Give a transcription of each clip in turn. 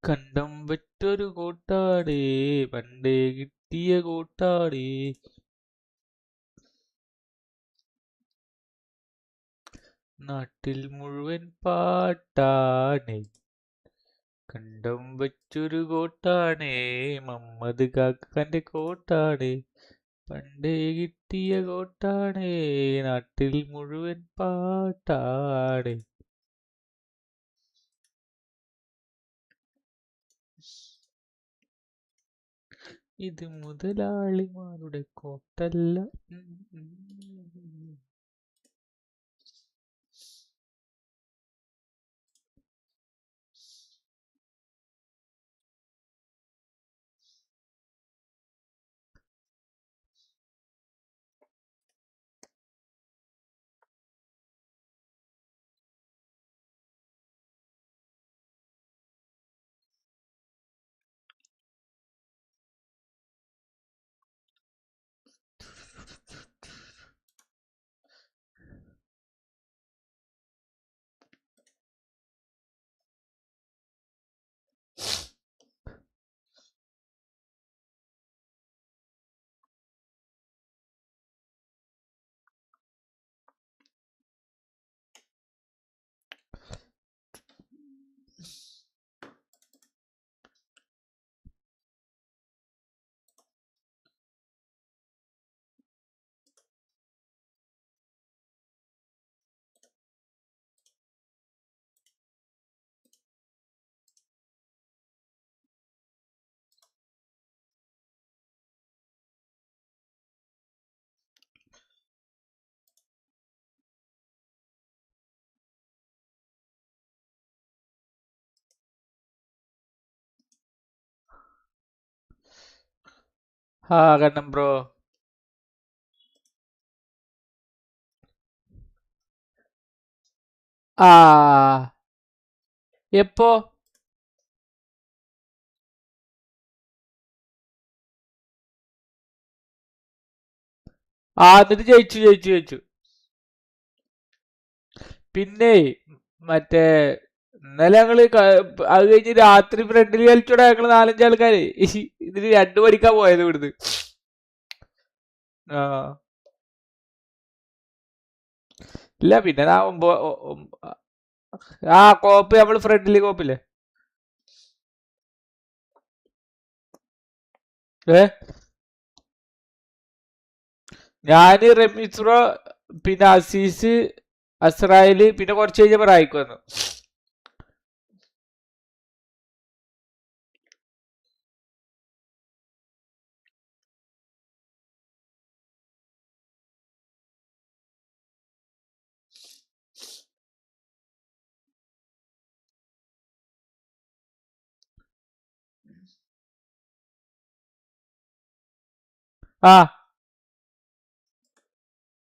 കണ്ടം വെച്ചൊരു കൂട്ടാടേ പണ്ടേ കിട്ടിയ കൂട്ടാടേ. നാട്ടിൽ മുഴുവൻ പാട്ടാണേ കണ്ടം വെച്ചൊരു കോട്ടാണേ മമ്മദ് കാക്കന്റെ കോട്ടാണേ പണ്ടേ കിട്ടിയ കോട്ടാണേ നാട്ടിൽ മുഴുവൻ പാട്ടാണേ. ഇത് മുതലാളിമാരുടെ കോട്ടല്ല. കണ്ണം ബ്രോ. എപ്പോ? എന്നിട്ട് ജയിച്ചു. പിന്നെ മറ്റേ ഇന്നലെ ഞങ്ങള് അത് കഴിഞ്ഞ് രാത്രി ഫ്രണ്ടിൽ കളിച്ചോടെ ഞങ്ങള് 4-5 ആൾക്കാര് ഇതിന് 2 മണിക്കാ പോയത് ഇവിടുന്ന്. ഇല്ല പിന്നെ കോപ്പ് നമ്മള് ഫ്രണ്ടില് കോപ്പില്ലേ ഞാന് റമീസ് ബ്രോ പിന്നെ അസീസ് അസ്രായേല് പിന്നെ കുറച്ച് കഴിഞ്ഞപ്പോ റായിക്ക് വന്നു.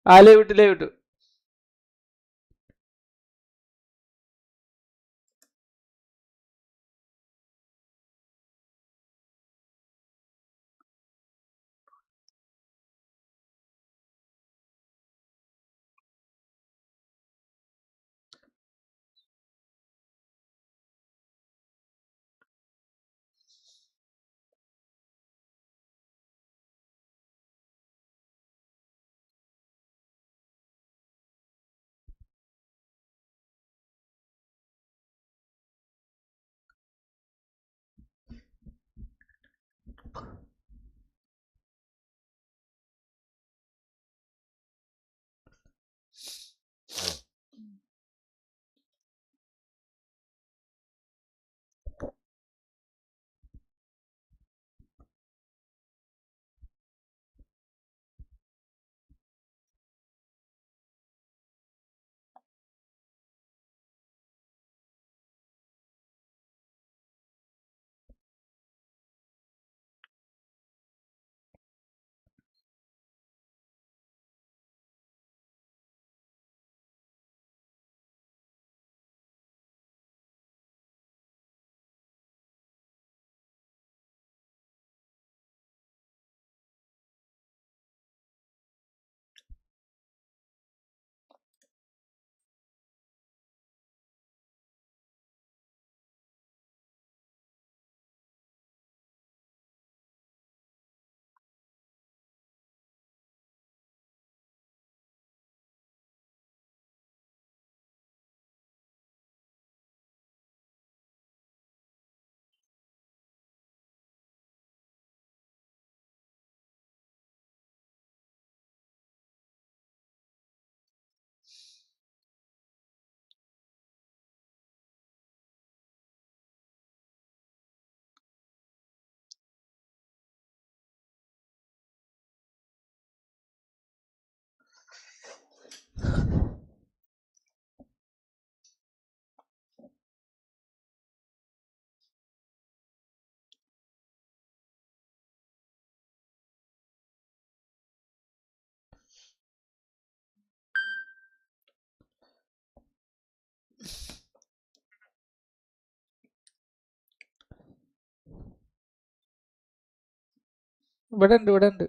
ലൈവ് വിട്ടു. ഇവിടെ ഉണ്ട്.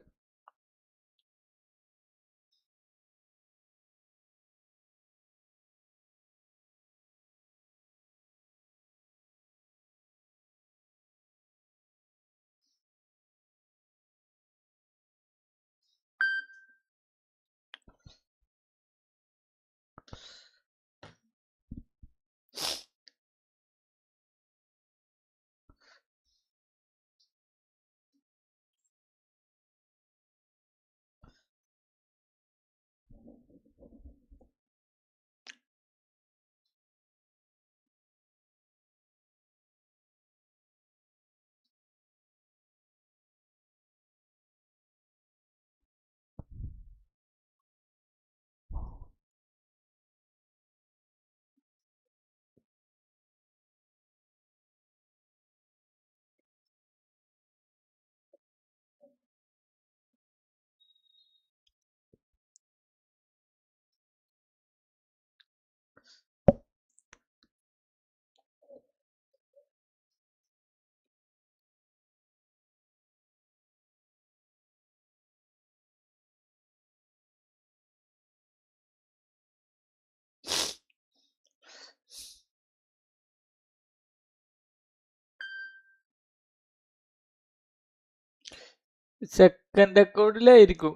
സെക്കൻഡ് അക്കൗണ്ടിലായിരിക്കും.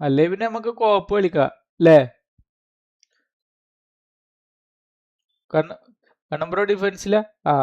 അല്ലേ പിന്നെ നമുക്ക് കോപ്പ് കളിക്കാം അല്ലേ? കണ്ണമ്പ്രോ ഡിഫൻസിലാ. ആ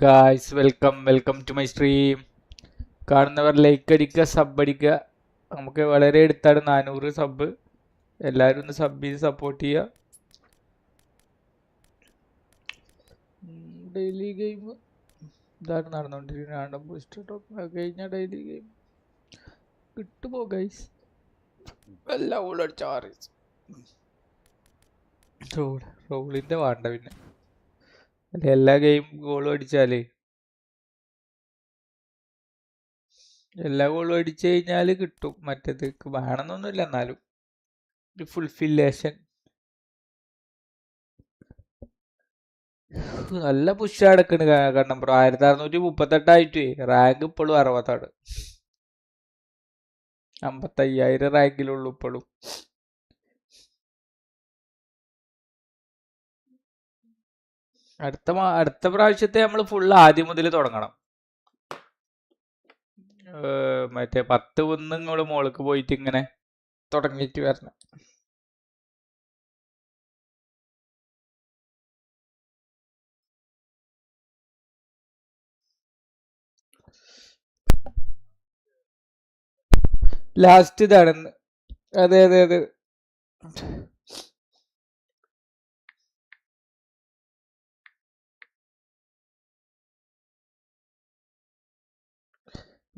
guys, welcome to my stream. കാണുന്നവർ ലൈക്ക് അടിക്കുക, സബ് അടിക്കുക. നമുക്ക് വളരെ അടുത്താണ് 400 സബ്. എല്ലാവരും ഒന്ന് സബ് ചെയ്ത് സപ്പോർട്ട് ചെയ്യുക. ഡെയിലി ഗെയിം ഇതാണ് നടന്നുകൊണ്ടിരിക്കുന്നത്. കഴിഞ്ഞ ഡെയിലി ഗെയിം കിട്ടുമോ ഗൈസ്? എല്ലാം ഉള്ളടിച്ച റോളിന്റെ വേണ്ട പിന്നെ. എല്ലാ ഗെയിം ഗോളും അടിച്ചാലേ എല്ലാ ഗോളും അടിച്ചു കഴിഞ്ഞാൽ കിട്ടും. മറ്റേത് വേണമെന്നൊന്നുമില്ല, എന്നാലും ഒരു ഫുൾഫില്ലേഷൻ. നല്ല പുഷ് അടക്കണ് കണ്ണമ്പ്രോ. 1638 റാങ്ക് ഇപ്പോഴും 60. 55,000 റാങ്കിലുള്ളൂ ഇപ്പോഴും. അടുത്ത പ്രാവശ്യത്തെ നമ്മൾ ഫുള്ള് ആദ്യം മുതൽ തുടങ്ങണം. മറ്റേ 10 കുന്നുങ്ങൾ മോൾക്ക് പോയിട്ട് ഇങ്ങനെ തുടങ്ങിയിട്ട് വരണം. ലാസ്റ്റ് ഇതാണ്. അതെ അതെ അതെ.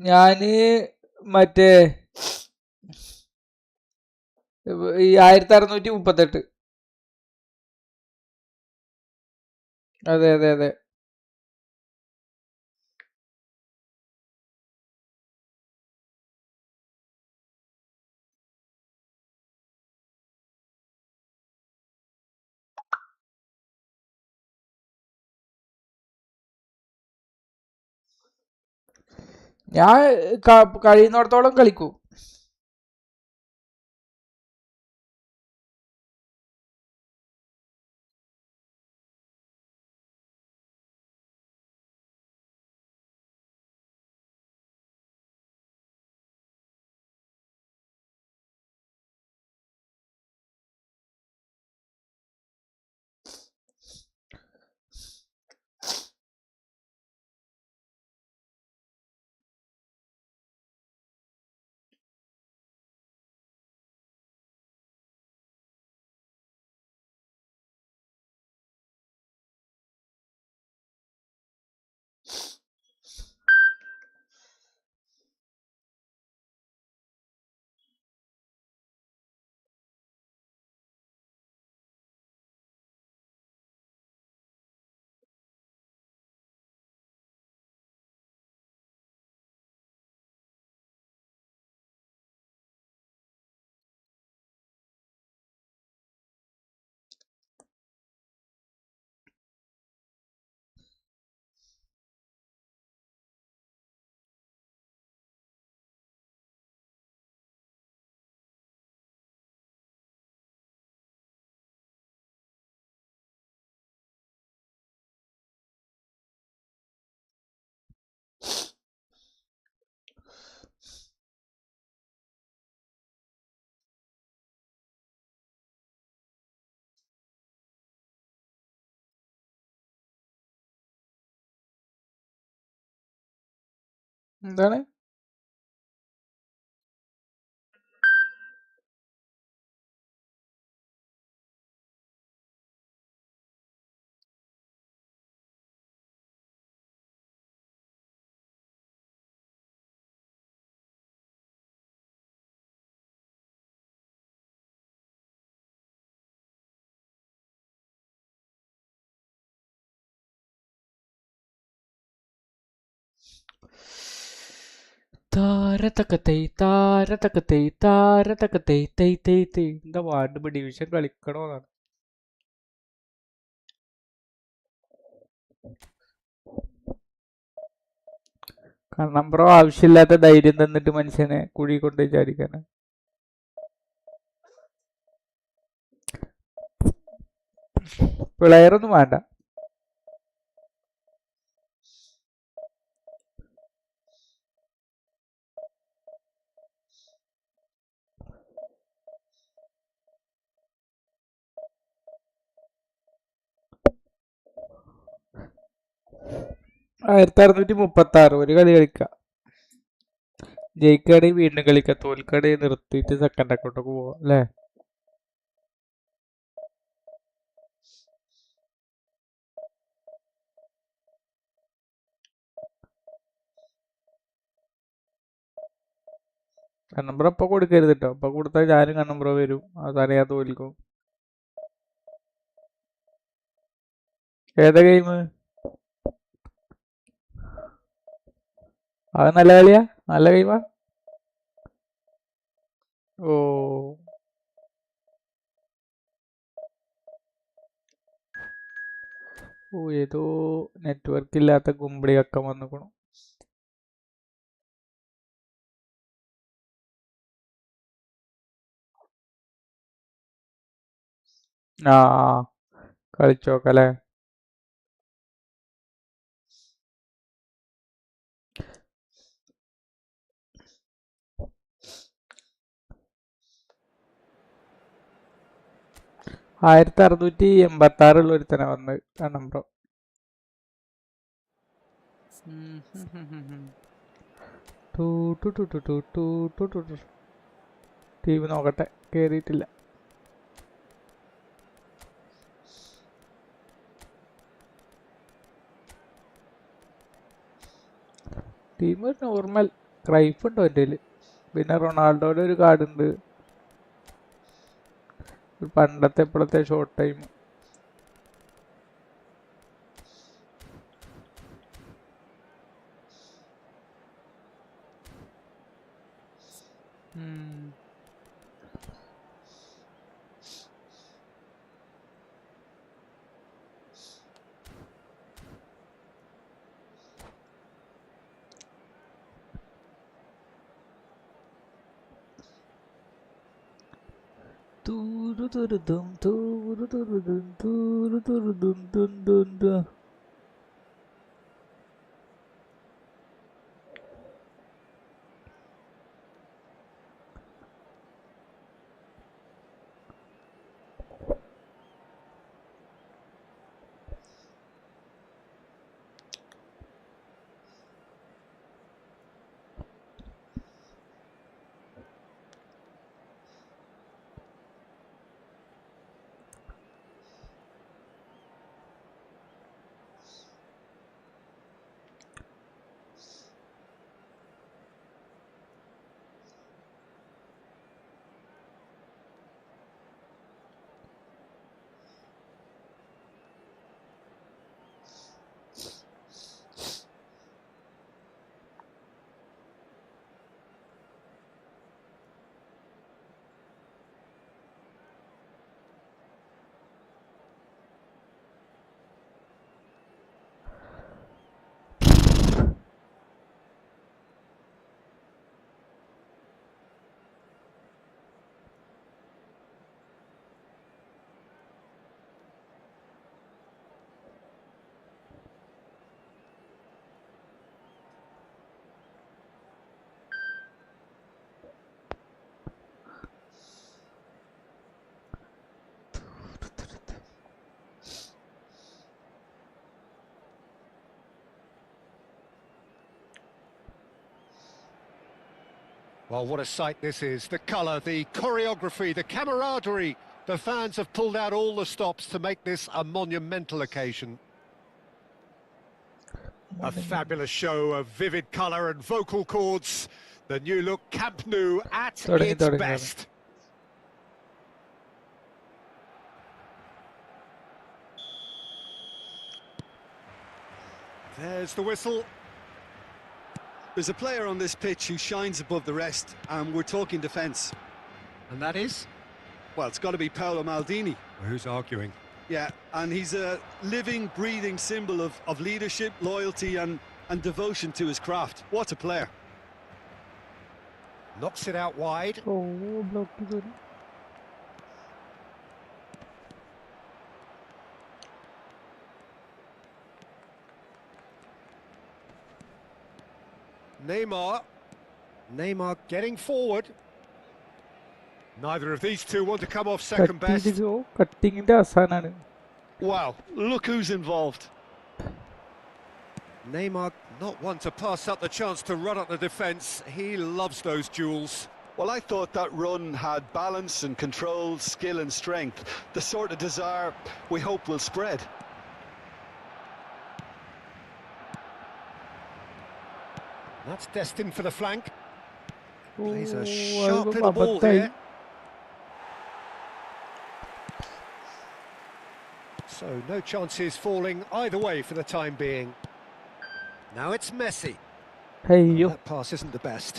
ഞാന് മറ്റേ ഈ 1638. അതെ അതെ അതെ. ഞാൻ കഴിയുന്നിടത്തോളം കളിക്കും. എന്താണ്? എന്താ വാർഡ് ഡിവിഷൻ കളിക്കണോന്നാണ്. കണ്ണമ്പ്രോ ആവശ്യമില്ലാത്ത ധൈര്യം തന്നിട്ട് മനുഷ്യനെ കുഴി കൊണ്ട് വിചാരിക്കാന്. പിള്ളേരൊന്നും വേണ്ട. ആയിരത്തി 1636 ഒരു കളി കളിക്കാം. ജയിക്കാണെങ്കിൽ വീണ്ടും കളിക്കാം, തോൽക്കാണെങ്കിൽ നിർത്തിയിട്ട് സെക്കൻഡ് അക്കൗണ്ടൊക്കെ പോവാം അല്ലേ? കണ്ണമ്പ്ര ഇപ്പൊ കൊടുക്കരുത് കേട്ടോ. ഇപ്പൊ കൊടുത്താൽ ഞാനും കണ്ണമ്പ്ര വരും, അവസാനം ഞാൻ തോൽക്കും. ഏതാ ഗെയിം? അത് നല്ല കളിയാ. നല്ല ഗെയിമാ. ഓ ഓ ഏതോ നെറ്റ്വർക്ക് ഇല്ലാത്ത കുമ്പിളിയൊക്കെ വന്നിക്കണു. ആ കളിച്ചോക്കല്ലേ. ആയിരത്തി 686 ഒരുത്തനെ വന്ന് നമ്പർ. ടീം നോക്കട്ടെ, കേറിയിട്ടില്ല. Team normal. ക്രൈഫ് ഉണ്ടോ എൻ്റെ കയ്യില്. പിന്നെ റൊണാൾഡോയുടെ ഒരു കാർഡ് ഉണ്ട്, പണ്ടത്തെ ഇപ്പോഴത്തെ short time. Well, what a sight this is. The colour, the choreography, the camaraderie. The fans have pulled out all the stops to make this a monumental occasion. A fabulous show of vivid colour and vocal cords. The new look Camp Nou at its best. There's the whistle. There's a player on this pitch who shines above the rest, and we're talking defence. And that is? Well, it's got to be Paolo Maldini. Well, who's arguing? Yeah, and he's a living, breathing symbol of leadership, loyalty and devotion to his craft. What a player. Knocks it out wide. Oh, block. Neymar getting forward. Neither of these two want to come off second best. Wow, look who's involved. Neymar not one to pass up the chance to run at the defence. He loves those duels. Well, I thought that run had balance and control, skill and strength. The sort of desire we hope will spread. That's destined for the flank. Plays a Oh, sharp algo little ball mabatay. here. So no chances falling either way for the time being. Now it's Messi. അയ്യോ That pass isn't the best.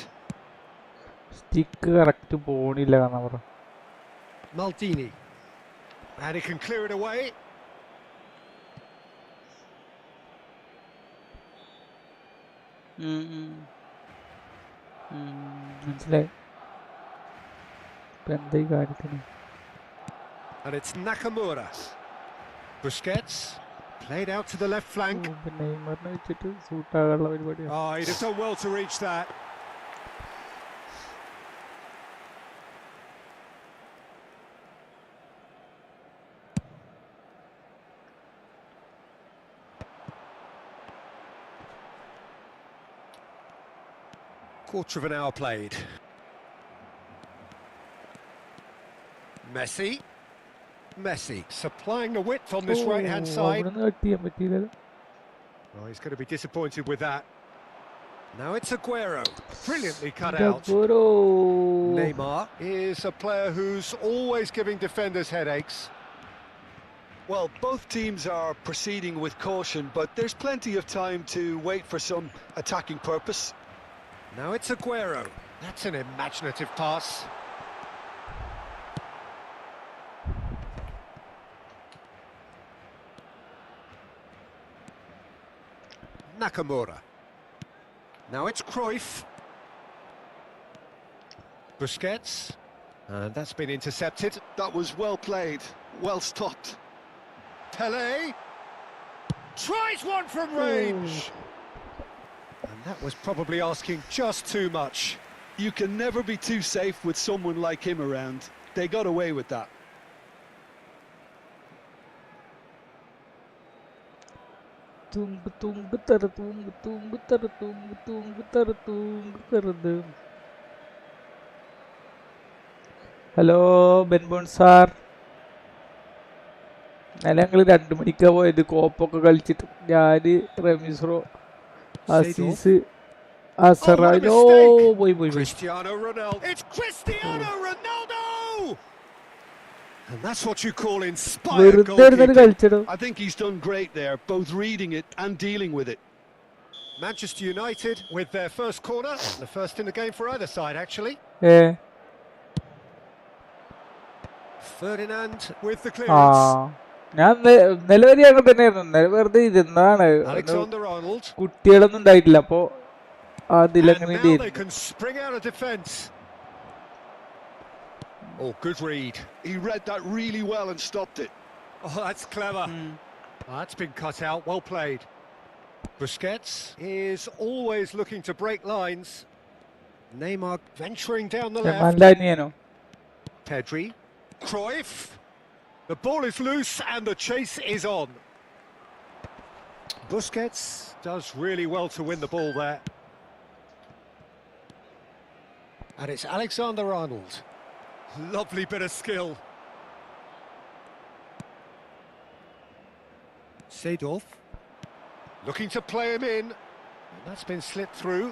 Stick correct പോണില്ല കാരണം പറ. Maldini. And he can clear it away. മനസ്സിലായി ഇപ്പൊ എന്താ ഈ കാര്യത്തിന്. And it's Nakamura. Busquets. Played out to the left flank. നെയ്മറിനെ വെച്ചിട്ട് സൂട്ടാകാനുള്ള പരിപാടിയാണ്. Oh, he'd have done well to reach that. Quarter of an hour played. Messi. Messi supplying the width on this right-hand side. അവിടുന്ന് cut ചെയ്യാൻ പറ്റിയില്ലല്ലോ. Oh, he's going to be disappointed with that. Now it's Aguero. Brilliantly cut out. Aguero. Neymar is a player who's always giving defenders headaches. Well, both teams are proceeding with caution, but there's plenty of time to wait for some attacking purpose. Now it's Aguero. That's an imaginative pass. Nakamura. Now it's Cruyff. Busquets. And that's been intercepted. That was well played, well stopped. Pele. Tries one from range. And that was probably asking just too much. You can never be too safe with someone like him around. They got away with that. Hello ബെൻബോൺ sir. ഇന്നലെ ഞങ്ങൾ 2 മണിക്കാ പോയത് കോപ്പൊക്കെ കളിച്ചിട്ട്. ഞാന് റമീസ്രോ അസീസ് അസറാനോ പോയി. Cristiano Ronaldo. It's Cristiano Ronaldo! And that's what you call inspired വെറുതെ ഇരുന്നിട്ട് goalkeeping. കളിച്ചിടും. I think he's done great there, both reading it and dealing with it. Manchester United with their first corner. The first in the game for either side, actually. Ferdinand with the ആ clearance. ഞാൻ നിലവരി അങ്ങനെ തന്നെയായിരുന്നു. ഇന്നലെ വെറുതെ ഇരുന്നാണ്. Alexander-Arnold. കുട്ടികളൊന്നും ഉണ്ടായിട്ടില്ല അപ്പൊ And അതിലങ്ങനെ now they can spring out of defence. Oh, good read. He read that really well and stopped it. Oh, that's clever. That's been cut out. Well played. Busquets is always looking to break lines. Neymar venturing down the left. നല്ല അനിയനോ. Pedri. Cruyff. The ball is loose and the chase is on. Busquets does really well to win the ball there. And it's Alexander-Arnold. Lovely bit of skill. Seedorf. Looking to play him in. And that's been slipped through.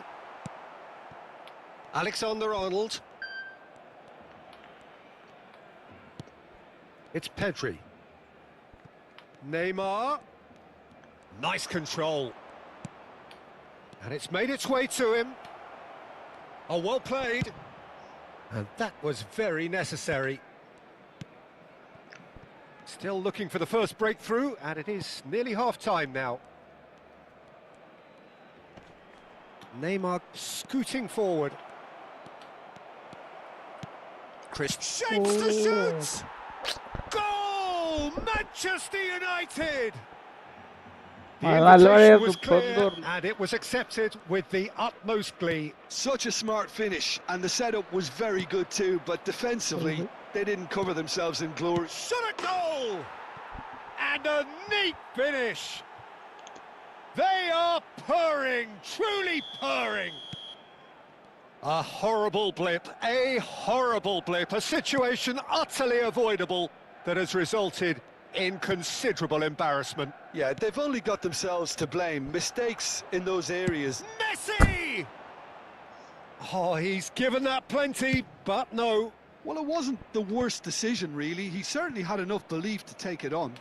Alexander-Arnold. It's Pedri. Neymar. Nice control. And it's made its way to him. Oh, well played. And that was very necessary. Still looking for the first breakthrough, and it is nearly half-time now. Neymar scooting forward. Chris shapes to shoot! Goal! Manchester United! The invitation was clear, and it was accepted with the utmost glee. Such a smart finish, and the setup was very good too, but defensively, they didn't cover themselves in glory. Shot at goal! And a neat finish! They are purring, truly purring! A horrible blip, a situation utterly avoidable that has resulted in considerable embarrassment. Yeah, they've only got themselves to blame. Mistakes in those areas. Messi! Oh, he's given that plenty, but no. Well, it wasn't the worst decision, really. He certainly had enough belief to take it on.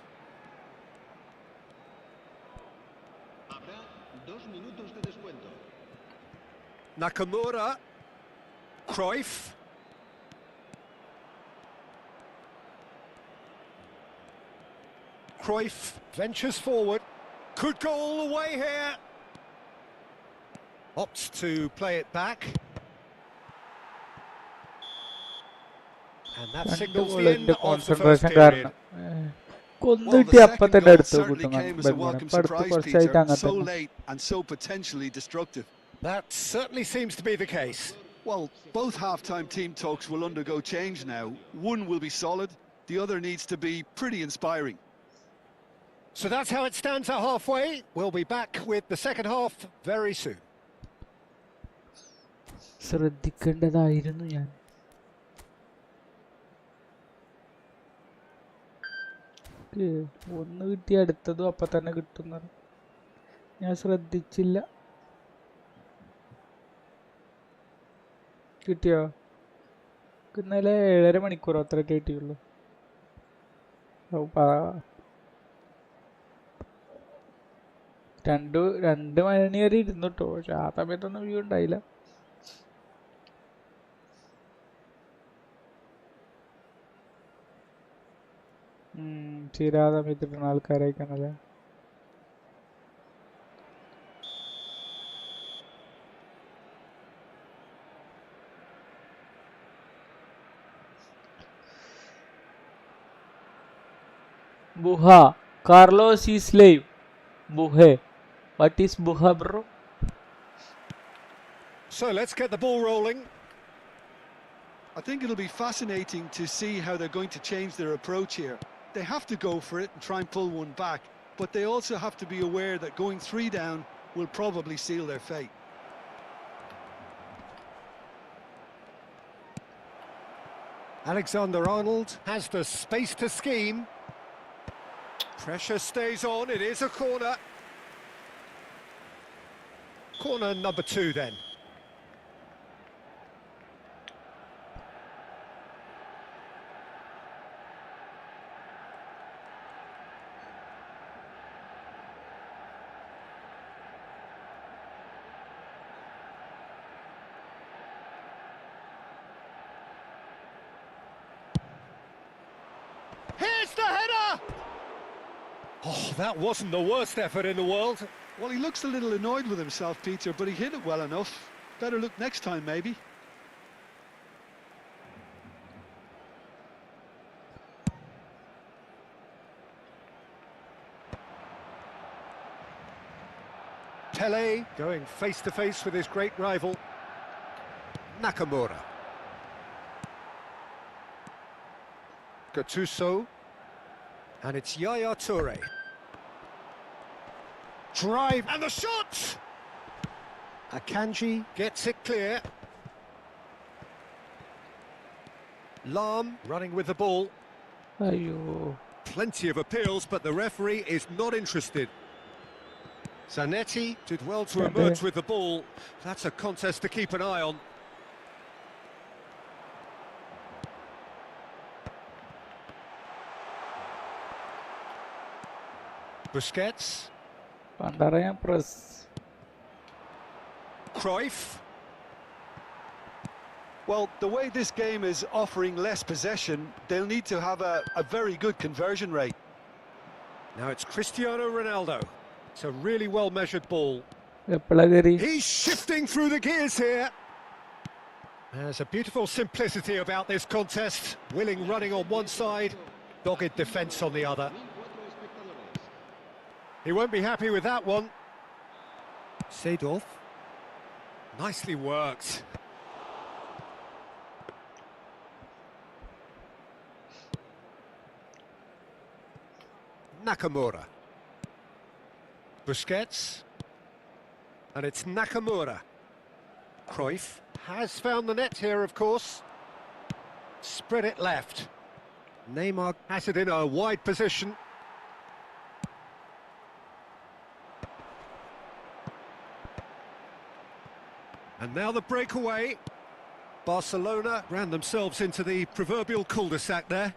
Nakamura. Cruyff. Cruyff ventures forward. Could go all the way here. Opts to play it back. And that signals the end of the first period. Well, the second goal certainly came as a welcome surprise, Peter. So late and so potentially destructive. That certainly seems to be the case. Well, both half-time team talks will undergo change now. One will be solid, the other needs to be pretty inspiring. So that's how it stands at halfway. We'll be back with the second half very soon. ശ്രദ്ധിക്കേണ്ടതായിരുന്നു ഞാൻ. ഒന്ന് കിട്ടി അടുത്തതും അപ്പം തന്നെ കിട്ടുന്ന ഞാൻ ശ്രദ്ധിച്ചില്ല. കിട്ടിയോ? ഇന്നലെ 7.5 മണിക്കൂറോ അത്ര കിട്ടിയുള്ളൂ. രണ്ട് മണി വരെ ഇരുന്നു കേട്ടോ. പക്ഷെ ആ സമയത്തൊന്നും വ്യൂ ഉണ്ടായില്ല. തീരാ സമയത്തിട്ടുള്ള ആൾക്കാരായിക്കാണല്ലേ. Buha. Carlos is slave. Buhe. What is Buha, bro? So let's get the ball rolling. I think it'll be fascinating to see how they're going to change their approach here. They have to go for it and try and pull one back, but they also have to be aware that going 3 down will probably seal their fate. Alexander-Arnold has the space to scheme. Pressure stays on, it is a corner. Corner number 2 then. Here's the header! Oh, that wasn't the worst effort in the world. Well, he looks a little annoyed with himself, Peter, but he hit it well enough. Better look next time, maybe. Pele going face to face with his great rival. Nakamura. Gattuso. And it's Yaya Toure. Drive and the shot! Akanji gets it clear. Lam running with the ball. Ayo. Plenty of appeals, but the referee is not interested. Zanetti did well to emerge with the ball. That's a contest to keep an eye on. Busquets. Pandarayan press. Cruyff. Well, the way this game is offering less possession, they'll need to have a very good conversion rate. Now it's Cristiano Ronaldo. It's a really well-measured ball. He's shifting through the gears here. There's a beautiful simplicity about this contest. Willing running on one side, dogged defence on the other. He won't be happy with that one. Seedorf. Nicely worked. Nakamura. Busquets. And it's Nakamura. Cruyff has found the net here, of course. Spread it left. Neymar has it in a wide position. And now the breakaway. Barcelona ran themselves into the proverbial cul-de-sac there.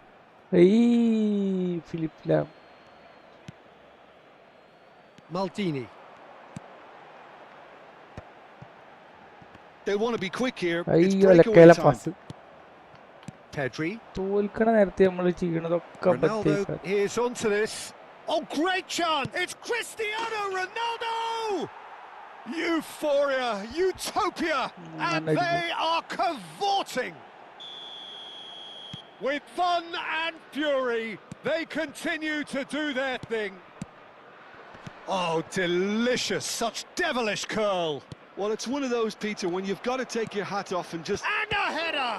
Hey, Philip Lam. Maldini. They want to be quick here. It's അയ്യോ breakaway ലക്കേല time. Pass Pedri. തോൽക്കണ നേരത്തെ നമ്മൾ ചെയ്യണതൊക്കെ Ronaldo പറ്റിയ is onto this. Oh, great chance! It's Cristiano Ronaldo! Euphoria, utopia, and they are cavorting. With fun and fury, they continue to do their thing. Oh, delicious, such devilish curl. Well, it's one of those, Peter, when you've got to take your hat off and just... And a header!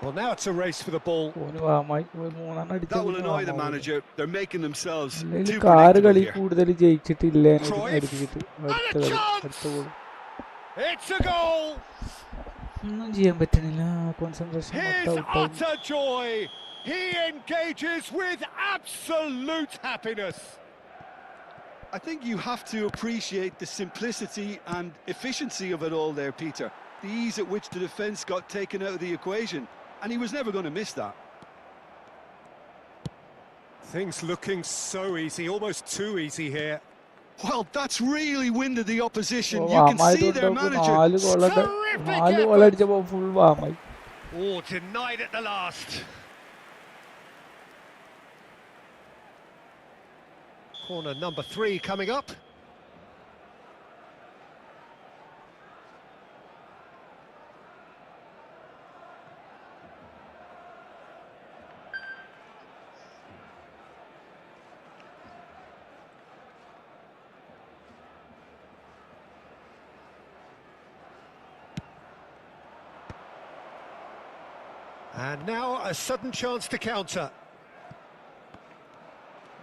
Well, now it's a race for the ball. That will annoy the manager. They're making themselves too car predictable കളി here. കൂടുതൽ ജയിച്ചിട്ടില്ല Cruyff. അടുത്ത കളി അടുത്ത goal It's a goal! ഒന്നും ചെയ്യാൻ പറ്റണില്ല concentration His utter joy! He engages with absolute happiness. I think you have to appreciate the simplicity and efficiency of it all there, Peter. The ease at which the defence got taken out of the equation, and he was never going to miss that. Things looking so easy, almost too easy here. Well, that's really winded the opposition. Oh, You can see their manager. നാല് goal അടിച്ചപ്പോ full വാമായി. Oh, denied at the last. Corner number 3 coming up. And now a sudden chance to counter.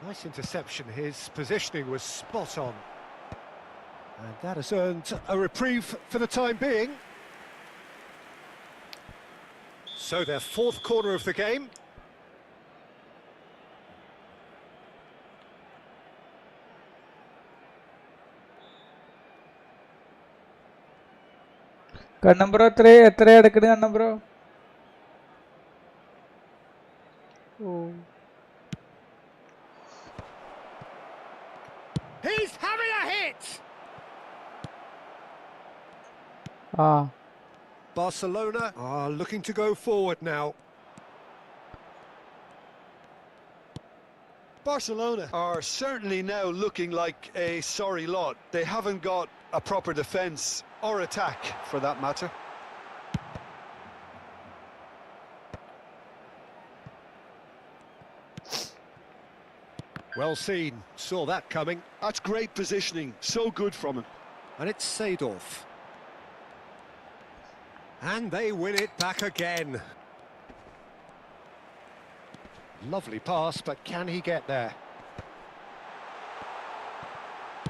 Nice interception, his positioning was spot on. And that has earned a reprieve for the time being. So their fourth corner of the game. കണ്ണമ്പ്രോ എത്ര എടുക്കണ കണ്ണമ്പ്രോ? He's having a hit. Barcelona are looking to go forward now. Barcelona are certainly now looking like a sorry lot. They haven't got a proper defence or attack, for that matter. Well seen, saw that coming. That's great positioning, so good from him. And it's Seedorf. And they win it back again. Lovely pass, but can he get there?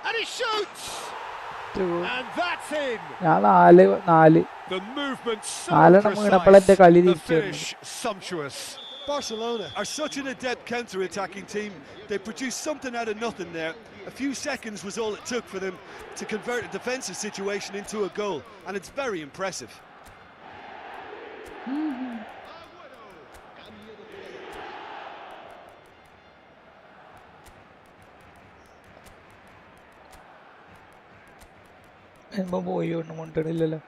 And he shoots! And that's in! The movement so precise, the finish sumptuous. Barcelona are such an adept counter-attacking team. They produced something out of nothing there. A few seconds was all it took for them to convert a defensive situation into a goal, and it's very impressive. പോയി ഒന്നും കൊണ്ടിടില്ലല്ലോ.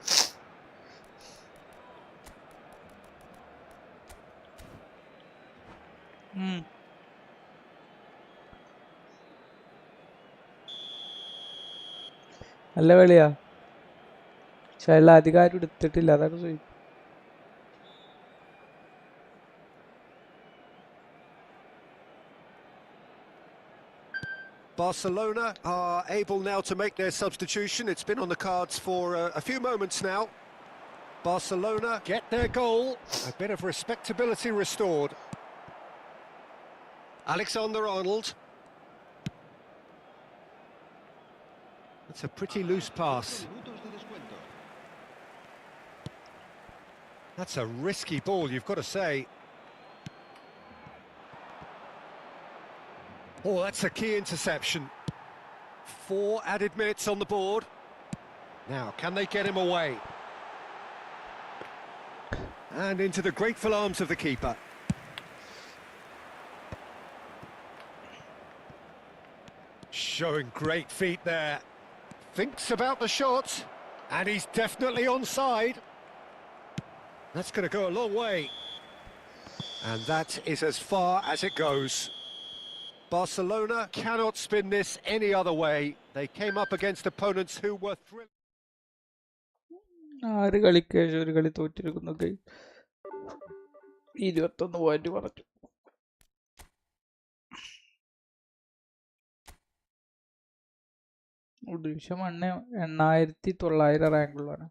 നല്ല കളിയാ, പക്ഷെ അതിൽ അധികാരം എടുത്തിട്ടില്ല, അതാണ് ചോദിക്കും. Barcelona are able now to make their substitution. It's been on the cards for a few moments now. Barcelona get their goal. A bit of respectability restored. Alexander-Arnold. It's a pretty loose pass. That's a risky ball, you've got to say. Oh, that's a key interception. 4 added minutes on the board. Now, can they get him away? And into the grateful arms of the keeper. Showing great feet there. Thinks about the shot. And he's definitely onside. That's going to go a long way. And that is as far as it goes. Barcelona cannot spin this any other way. They came up against opponents who were thrilling. 6 കളിക്ക് ശേഷം ഒരു കളി തോറ്റിരിക്കുന്നു. 21 point പറഞ്ഞു. Division 1 8900 റാങ്കുള്ളതാണ്.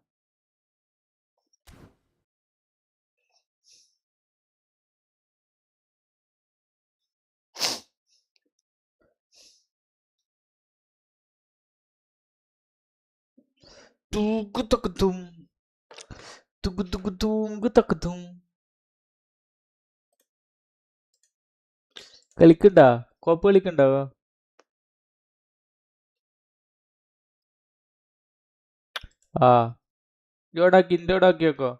കളിക്കണ്ടാ? കോപ്പ് കളിക്കണ്ടാവോ? ആ ഇതോടാക്കി ഇന്റോടാക്കി വെക്കോ.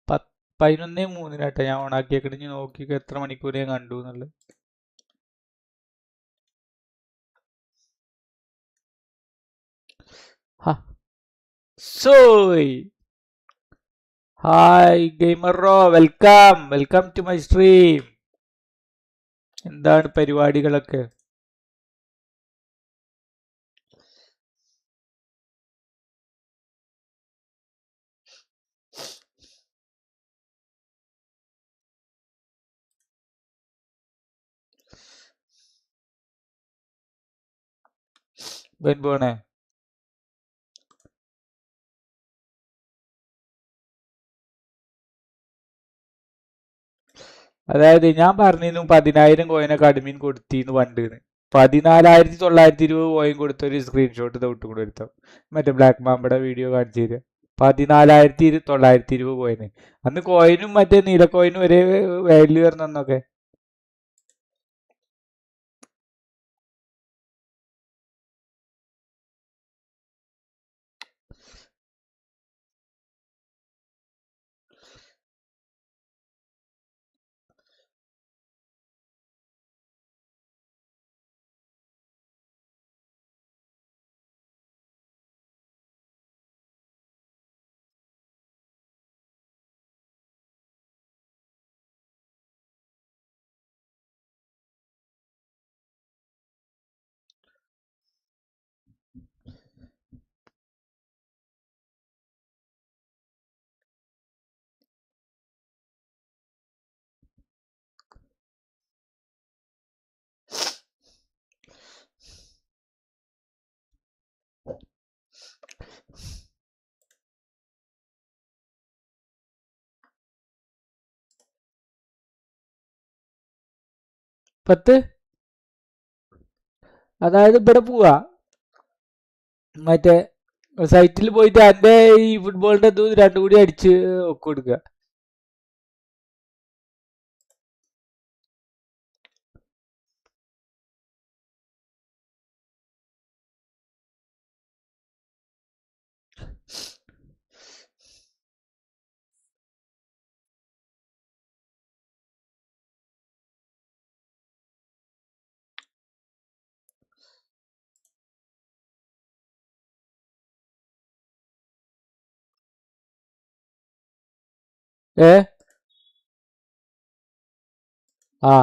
പ 11:03 ഞാൻ ഓണാക്കിയേക്കണ. ഇനി നോക്കിക്കോ എത്ര മണിക്കൂർ ഞാൻ കണ്ടു എന്നുള്ളത്. സോയ് ഹായ് ഗെയിമറോ, വെൽക്കം ടു മൈ സ്ട്രീം. എന്താണ് പരിപാടികളൊക്കെ? പോണേ അതായത് ഞാൻ പറഞ്ഞിരുന്നു 10,000 കോയിനൊക്കെ അഡ്മിൻ കൊടുത്തിന്ന് പണ്ട്. 14,920 കോയിൻ കൊടുത്തൊരു സ്ക്രീൻഷോട്ട് തൊട്ട് കൂടെ എടുത്താം. മറ്റേ ബ്ലാക്ക് മാമ്പയുടെ വീഡിയോ കാണിച്ചു തരിക. 14,920 കോയിന്. അന്ന് കോയിനും മറ്റേ നീല കോയിനും ഒരേ വാല്യൂ വരുന്നൊക്കെ. പത്ത് അതായത് ഇവിടെ പോവാ മറ്റേ സൈറ്റിൽ പോയിട്ട് എൻ്റെ ഈ ഫുട്ബോളിന്റെ ഇത് രണ്ടും കൂടി അടിച്ച് കൊടുക്കുക. ഏ ആ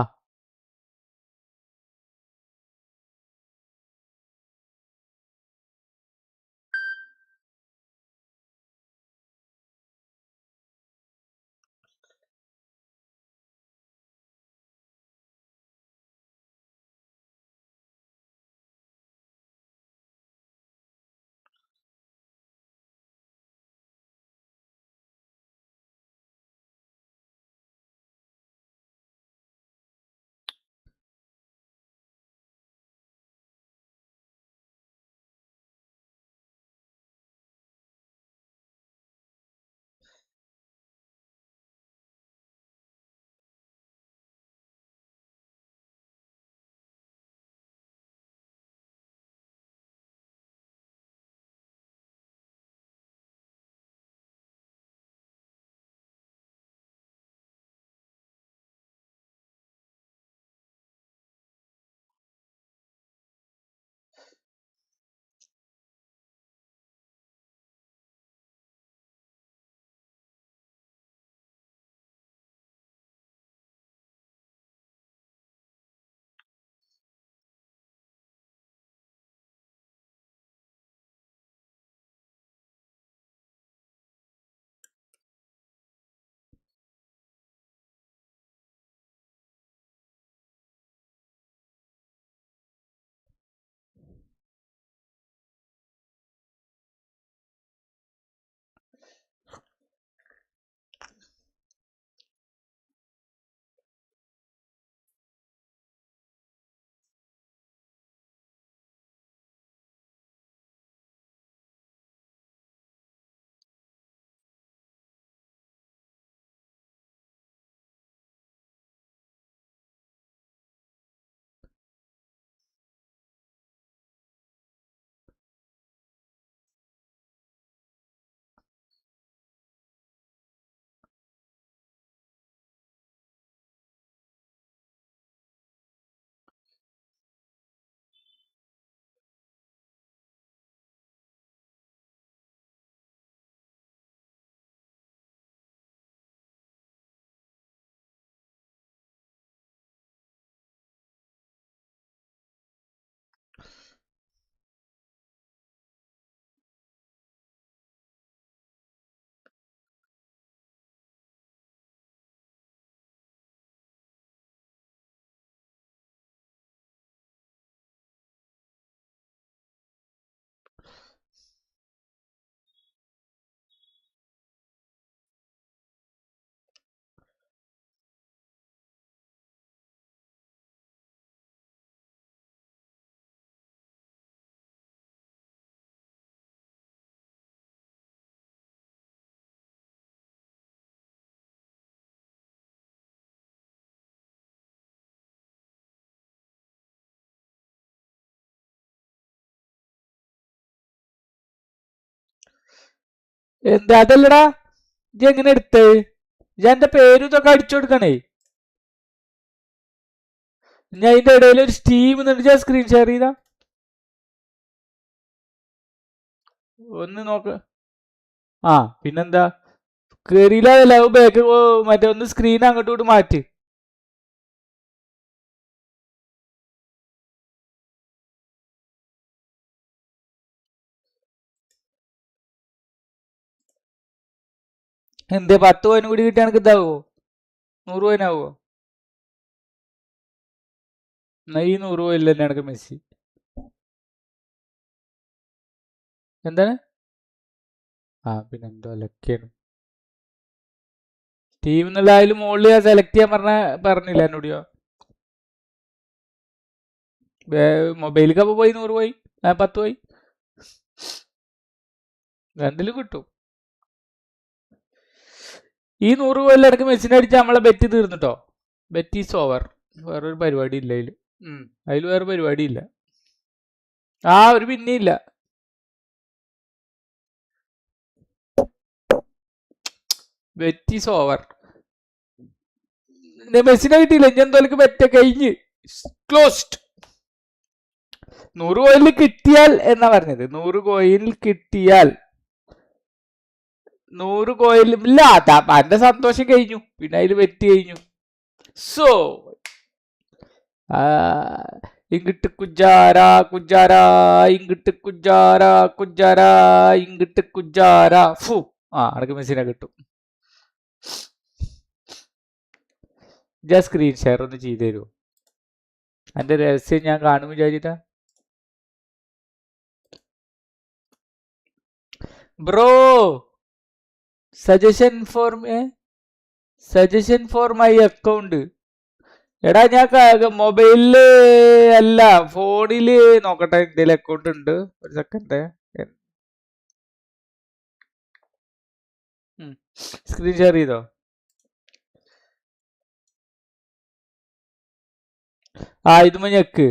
എന്താ അതല്ലടാ ഇജ്ജ് എങ്ങനെ എടുത്ത് ഞാൻ എന്റെ പേരും ഇതൊക്കെ അടിച്ചു കൊടുക്കണേ. ഞാൻ അതിന്റെ ഇടയിൽ ഒരു സ്റ്റീം ഞാൻ സ്ക്രീൻ ഷെയർ ചെയ്താ ഒന്ന് നോക്ക. ആ പിന്നെന്താ കേറിയില്ല ബാക്ക് മറ്റേ ഒന്ന് സ്ക്രീൻ അങ്ങോട്ടും ഇങ്ങോട്ട് മാറ്റി. എന്തേ 10 കോയിനും കൂടി കിട്ടിയ എനിക്ക് ഇതാവോ 100 കോയിനാവോ? എന്നാ ഈ 100 കോയില്ല തന്നെ എനിക്ക് മെസ്സി. എന്താണ് ആ പിന്നെന്തോ ലക്കിയാണ് ടീം എന്നുള്ള അതിൽ മുകളിൽ സെലക്ട് ചെയ്യാൻ പറഞ്ഞില്ല എന്നോടിയോ. മൊബൈലിൽ അപ്പോൾ പോയി 100 പോയി 10 പോയി രണ്ടിലും കിട്ടും. ഈ 100 കോയിലും ഇടയ്ക്ക് മെസ്സിനെ അടിച്ചാൽ നമ്മളെ ബെറ്റ് തീർന്നിട്ടോ. Bet is over. വേറൊരു പരിപാടി ഇല്ല അതിൽ വേറെ പരിപാടി ഇല്ല. ആ ഒരു പിന്നെയില്ല. Bet is over. മെസ്സിനെ കിട്ടിയില്ല. ഞാൻ എന്തോലക്ക് ബെറ്റ് കഴിഞ്ഞ് ക്ലോസ്ഡ്. 100 കോയിനിൽ കിട്ടിയാൽ എന്നാ പറഞ്ഞത്. 100 കോയിനിൽ കിട്ടിയാൽ 100 കോയിലും ഇല്ല. എന്റെ സന്തോഷം കഴിഞ്ഞു. പിന്നെ അതിൽ വെറ്റ് കഴിഞ്ഞു. സോ ഇങ്ങിട്ട് കുജാര കുജാര ഇങ്ങിട്ട് കുജാര കുജാര ഇങ്ങിട്ട് കുജാര ഫു. അനക്ക് മെസ്സിനെ കിട്ടും. സ്ക്രീൻ ഷെയർ ഒന്ന് ചെയ്തു തരുമോ? എന്റെ രഹസ്യം ഞാൻ കാണും വിചാരിച്ചിട്ടാ. Bro suggestion for my account. എടാ ഞാൻ മൊബൈലില് അല്ല ഫോണില് നോക്കട്ടെ. എന്തെങ്കിലും അക്കൗണ്ട് ഉണ്ട്. ഒരു സെക്കൻഡ് സ്ക്രീൻ ഷെയർ ചെയ്തോ? ഇതുമ്മ ഞെക്ക്.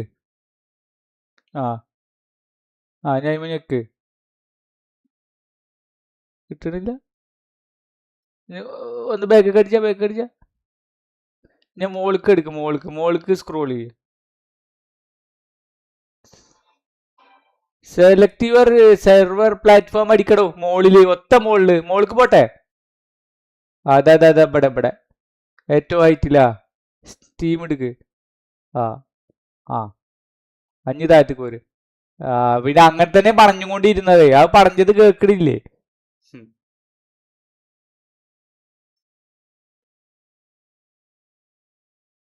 ഞാൻ ഇമ്മ ഞെക്ക് കിട്ടണില്ല. ഒന്ന് ബാക്ക് അടിച്ച ഞാൻ മോൾക്ക് എടുക്കും. മോൾക്ക് സ്ക്രോൾ ചെയ്യും. സെലക്ട് യുവർ സെർവർ പ്ലാറ്റ്ഫോം അടിക്കടോ. മോളില് മോൾക്ക് പോട്ടെ. അതെ ഇവിടെ ഏറ്റവും ഹൈറ്റില്ല സ്റ്റീം എടുക്ക്. അഞ്ഞു താഴത്തേക്ക് പോര്. പിന്നെ അങ്ങനെ തന്നെ പറഞ്ഞുകൊണ്ടിരുന്നത്. ആ പറഞ്ഞത് കേൾക്കണില്ലേ?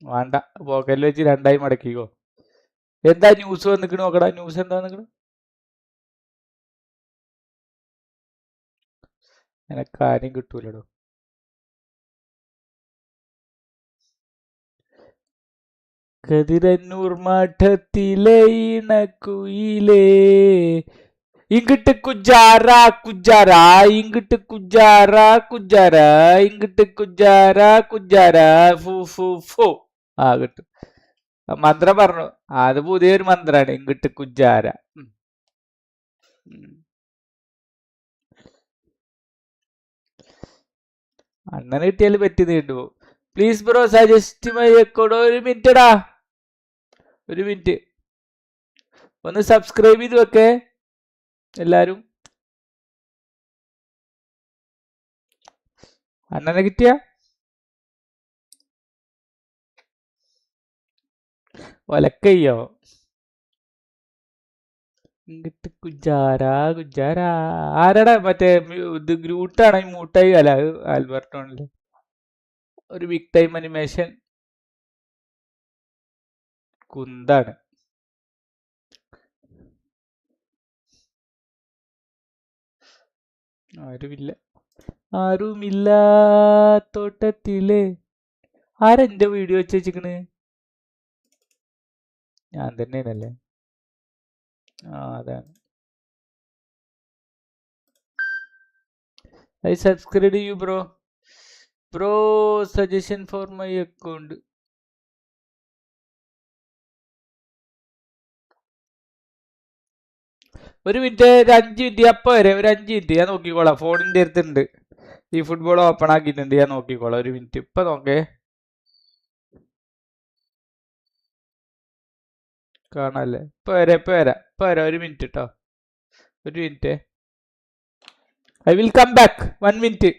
വേണ്ട പോക്കറ്റിൽ വെച്ച് 2 മടക്കിക്കോ. എന്താ ന്യൂസ് വന്നിക്കണ് നോക്കടാ. ന്യൂസ് എന്താ വന്നിക്കണ്? എനക്ക് ആരും കിട്ടൂലടോ. കതിരന്നൂർ മഠത്തിലെ ഇണക്കുയിലേ ഇങ്ങിട്ട് കുജാര കുജാര ഇങ്ങിട്ട് കുജാര കുജാര ഇങ്ങിട്ട് കുജാര കുജാര ഫു ഫു ഫു. കിട്ടും. മന്ത്രം പറഞ്ഞു. അത് പുതിയൊരു മന്ത്രാണ്. ഇങ്ങിട്ട് കുജാര. അണ്ണന് കിട്ടിയാൽ പറ്റി നീണ്ടു. Please bro suggest my account. ഒരു മിനിറ്റടാ, ഒരു മിനിറ്റ്. ഒന്ന് സബ്സ്ക്രൈബ് ചെയ്ത് വെക്കേ എല്ലാരും. അണ്ണനെ കിട്ടിയ ഒലക്കയ്യോ. ഇങ്ങിട്ട് കുജാര കുജാര. ആരാടാ മറ്റേ ഇത് ഗ്രൂട്ടാണ് മൂട്ടായി. അല്ല ആൽബർട്ടോണില് ഒരു ബിഗ് ടൈം അനിമേഷൻ കുന്താണ്. ആരുമില്ല തോട്ടത്തില്. ആരെന്റെ വീഡിയോ വെച്ച് വെച്ചിക്കണ്? ഞാൻ തന്നെയാണല്ലേ. അതാണ്. I subscribe you bro. Bro suggestion for my account. ഒരു മിനിറ്റ്, ഒരു 5 മിനിറ്റ്. അപ്പൊ വരെ ഒരു 5 മിനിറ്റ് ഞാൻ നോക്കിക്കോളാം. ഫോണിന്റെ അടുത്തുണ്ട്, ഈ ഫുട്ബോൾ ഓപ്പൺ ആക്കിയിട്ടുണ്ട്, ഞാൻ നോക്കിക്കോളാം. ഒരു മിനിറ്റ്, ഇപ്പൊ നോക്കേ. കാണാല്ലേ? ഇപ്പൊ വരാം. ഒരു മിനിറ്റ് കേട്ടോ, ഒരു minute. I will come back. 1 minute.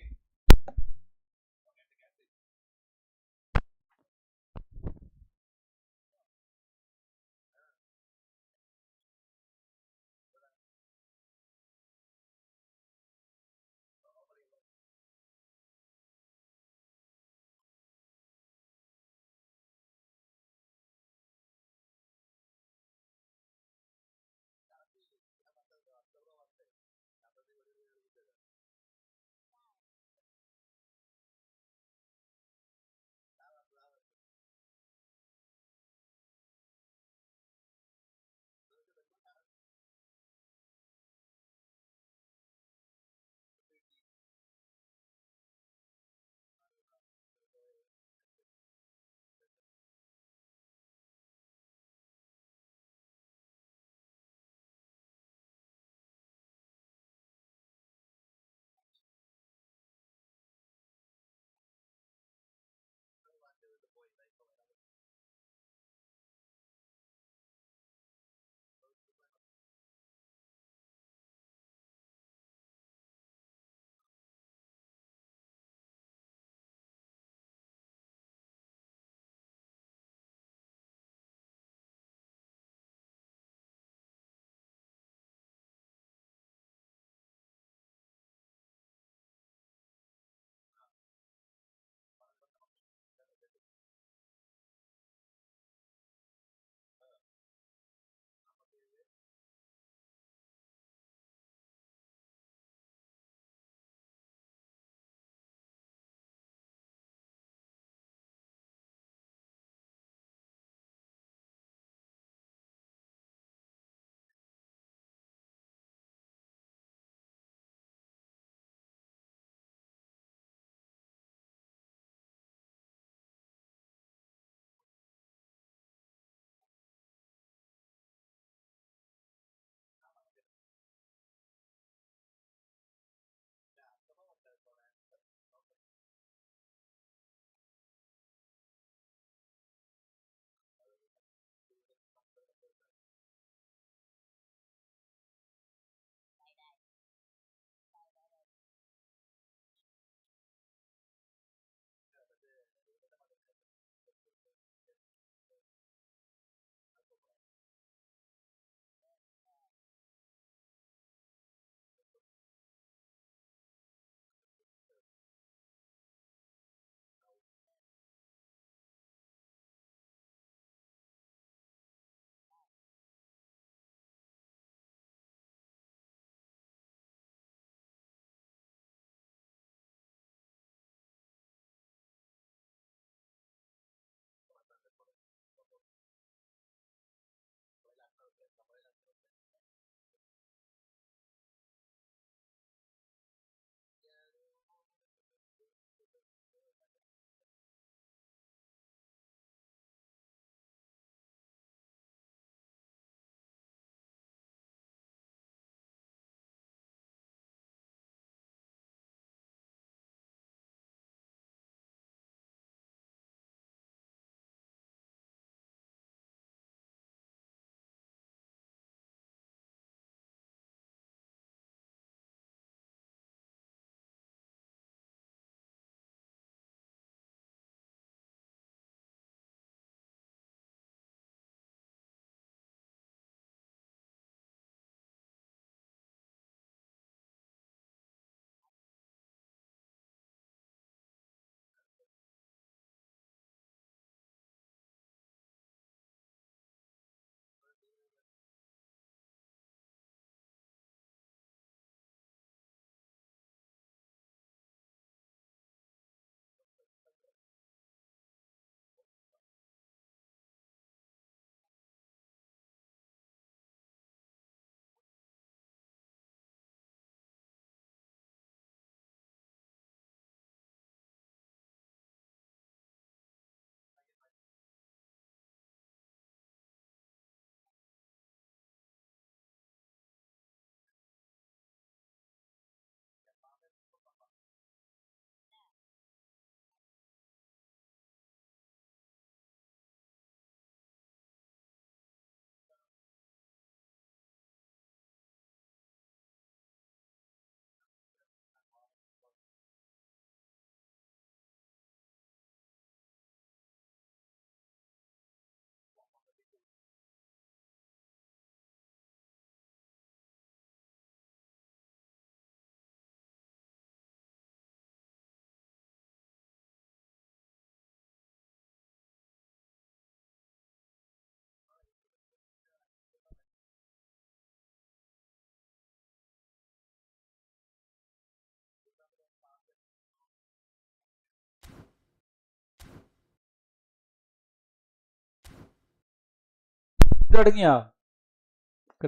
തുടങ്ങിയോ?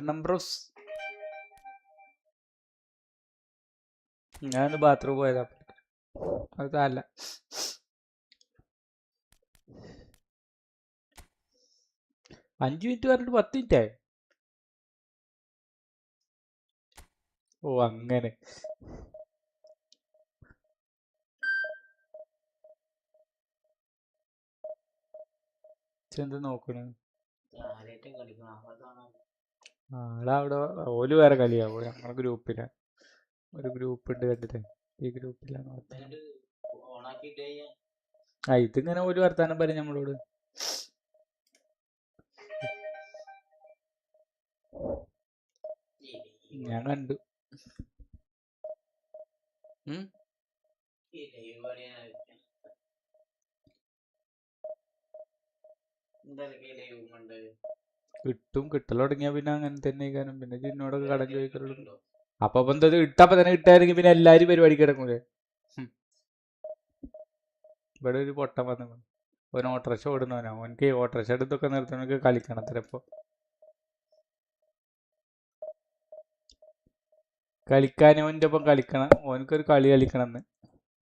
നമ്പറോസ് ഞാൻ ബാത്റൂം പോയതാ. അതല്ല അഞ്ചു മിനിറ്റ് പറഞ്ഞിട്ട് 10 മിനിറ്റ് ആയി. ഓ അങ്ങനെ. എന്ത് നോക്കണ അവിടെ ഓല് വേറെ കളിയാവോ? ഞങ്ങളെ ഗ്രൂപ്പില ഒരു ഗ്രൂപ്പ് ഉണ്ട് കണ്ടിട്ട്. ഈ ഗ്രൂപ്പിലാണ് ഇതിങ്ങനെ ഒരു വർത്താനം പറയും നമ്മളോട്. ഞാൻ കണ്ടു. കിട്ടും, കിട്ടൽ തുടങ്ങിയാ പിന്നെ അങ്ങനെ തന്നെ കാരണം. പിന്നെ ജിന്നോടൊക്കെ കടം ചോദിക്കലുള്ളൂ. അപ്പൊ എന്താ ഇട്ടപ്പോ തന്നെ കിട്ടായിരുന്നെങ്കിൽ പിന്നെ എല്ലാരും പരിപാടി കിടക്കൂലേ? ഇവിടെ ഒരു പൊട്ടം വന്നു. ഓൻ ഓട്ടോറിക്ഷ ഓടുന്നവനാ. ഓനക്ക് ഓട്ടോറിക്ഷ എടുത്തൊക്കെ നിർത്തണക്ക് കളിക്കണം ചിലപ്പോ. കളിക്കാൻ ഓൻ്റെ ഒപ്പം കളിക്കണം. ഓനക്കൊരു കളി കളിക്കണം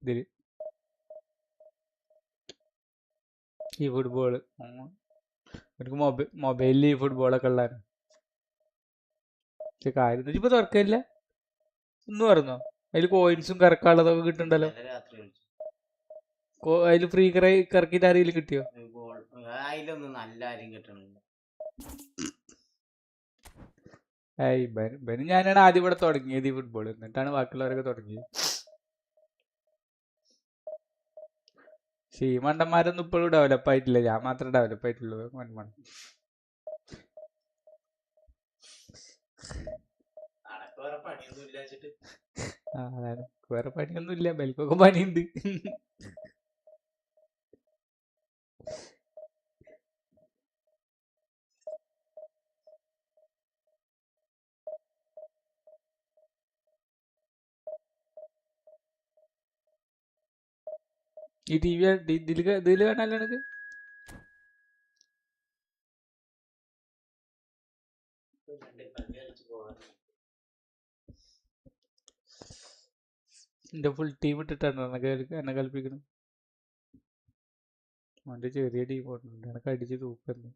ഇതില്. ഈ ഫുട്ബോള് എനിക്ക് മൊബൈലിൽ ഈ ഫുട്ബോളൊക്കെ ഉള്ളതാണ്. പക്ഷെ കാര്യം ഇപ്പൊ തുറക്കില്ല ഒന്നും പറഞ്ഞോ? അതിൽ കോയിൻസും കറക്കാനുള്ളതൊക്കെ കിട്ടുന്നുണ്ടല്ലോ. അതില് ഫ്രീ കറക്കിട്ട് ആരെങ്കിലും കിട്ടിയോ? ഞാനാണ് ആദ്യം ഇവിടെ തുടങ്ങിയത് ഈ ഫുട്ബോൾ. എന്നിട്ടാണ് ബാക്കിയുള്ളവരൊക്കെ തുടങ്ങിയത്. പക്ഷേ ഈ മണ്ടന്മാരൊന്നും ഇപ്പോഴും ഡെവലപ്പ് ആയിട്ടില്ല. ഞാൻ മാത്രമേ ഡെവലപ്പ് ആയിട്ടുള്ളൂ. അതാണ് വേറെ പണിയൊന്നും ഇല്ല. ബെൽക്കൊക്കെ പണിയുണ്ട്. ഈ ടി വി ഇതില് കാണാല്ലോ എനിക്ക്. എന്റെ ഫുൾ ടീം ഇട്ടിട്ടാണ് എന്നെ കളിപ്പിക്കണം. അവന്റെ ചെറിയ ടീം ഓടുന്നുണ്ട്. എനക്ക് അടിച്ച് തൂക്കുന്നു.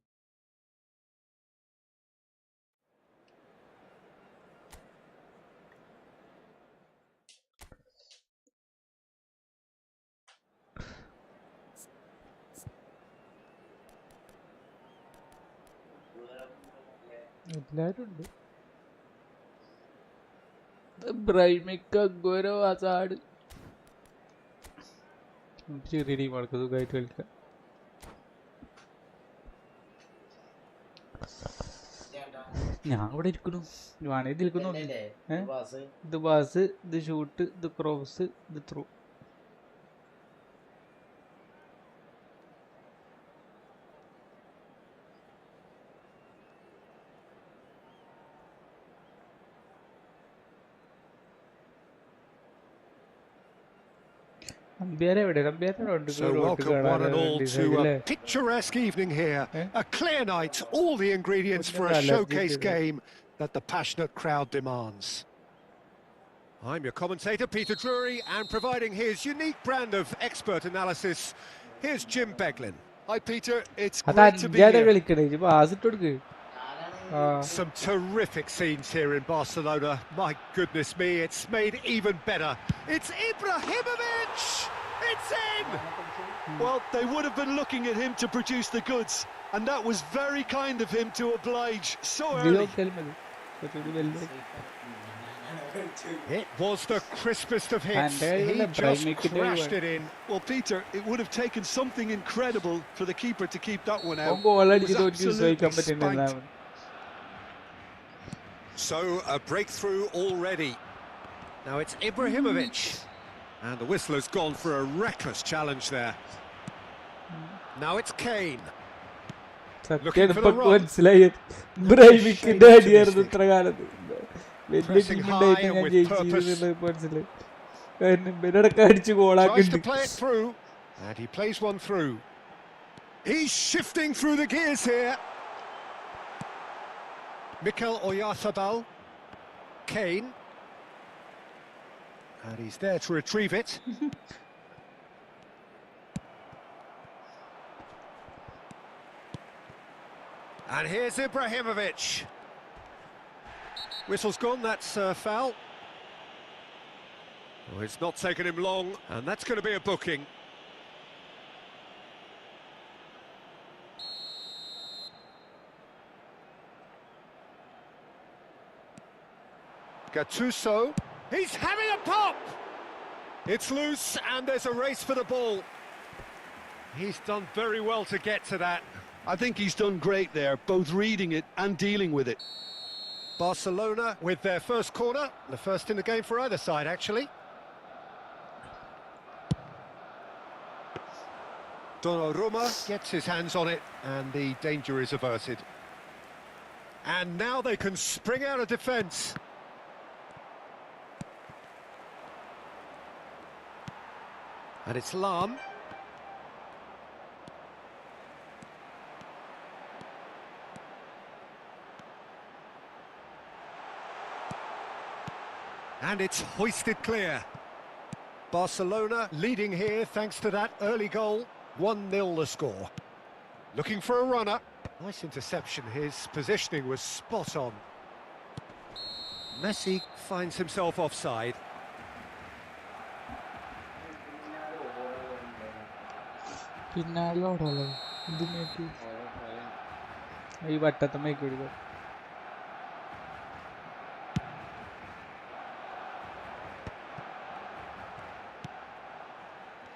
എല്ലാരും ഉണ്ട്. ആസാട് ചെറിയ ടീം ആൾക്ക് സുഖമായിട്ട് കളിക്കാം. ഞാൻ ഇവിടെ ഇരിക്കണു. വേണേ നിൽക്കുന്നു. ഇത് പാസ്, ഇത് ഷൂട്ട്, ഇത് ക്രോസ്, ഇത് through. So welcome one and all to a picturesque evening here. A clear night, all the ingredients for a showcase game that the passionate crowd demands. I'm your commentator, Peter Drury, and providing his unique brand of expert analysis, here's Jim Beglin. Hi Peter, it's great to be here. Some terrific scenes here in Barcelona. My goodness me, it's made even better. It's Ibrahimovic! It's in! Well, they would have been looking at him to produce the goods, and that was very kind of him to oblige so early. It was the crispest of hits. He just crashed it in. Well, Peter, it would have taken something incredible for the keeper to keep that one out. So, a breakthrough already. Now it's Ibrahimovic. And the whistle has gone for a reckless challenge there. Now it's Kane. Looking for the run. Pressing high and with purpose. Tries to play it through. And he plays one through. He's shifting through the gears here. Mikel Oyarzabal. Kane. And he's there to retrieve it. And here's Ibrahimovic. Whistle's gone, that's foul. Oh, it's not taken him long, and that's going to be a booking. Gattuso, he's having a pop! It's loose, and there's a race for the ball. He's done very well to get to that. I think he's done great there, both reading it and dealing with it. Barcelona with their first corner, the first in the game for either side, actually. Donnarumma gets his hands on it, and the danger is averted. And now they can spring out of defence. And it's Lam. And it's hoisted clear. Barcelona leading here thanks to that early goal. 1-0 the score. Looking for a runner. Nice interception. His positioning was spot on. Messi finds himself offside.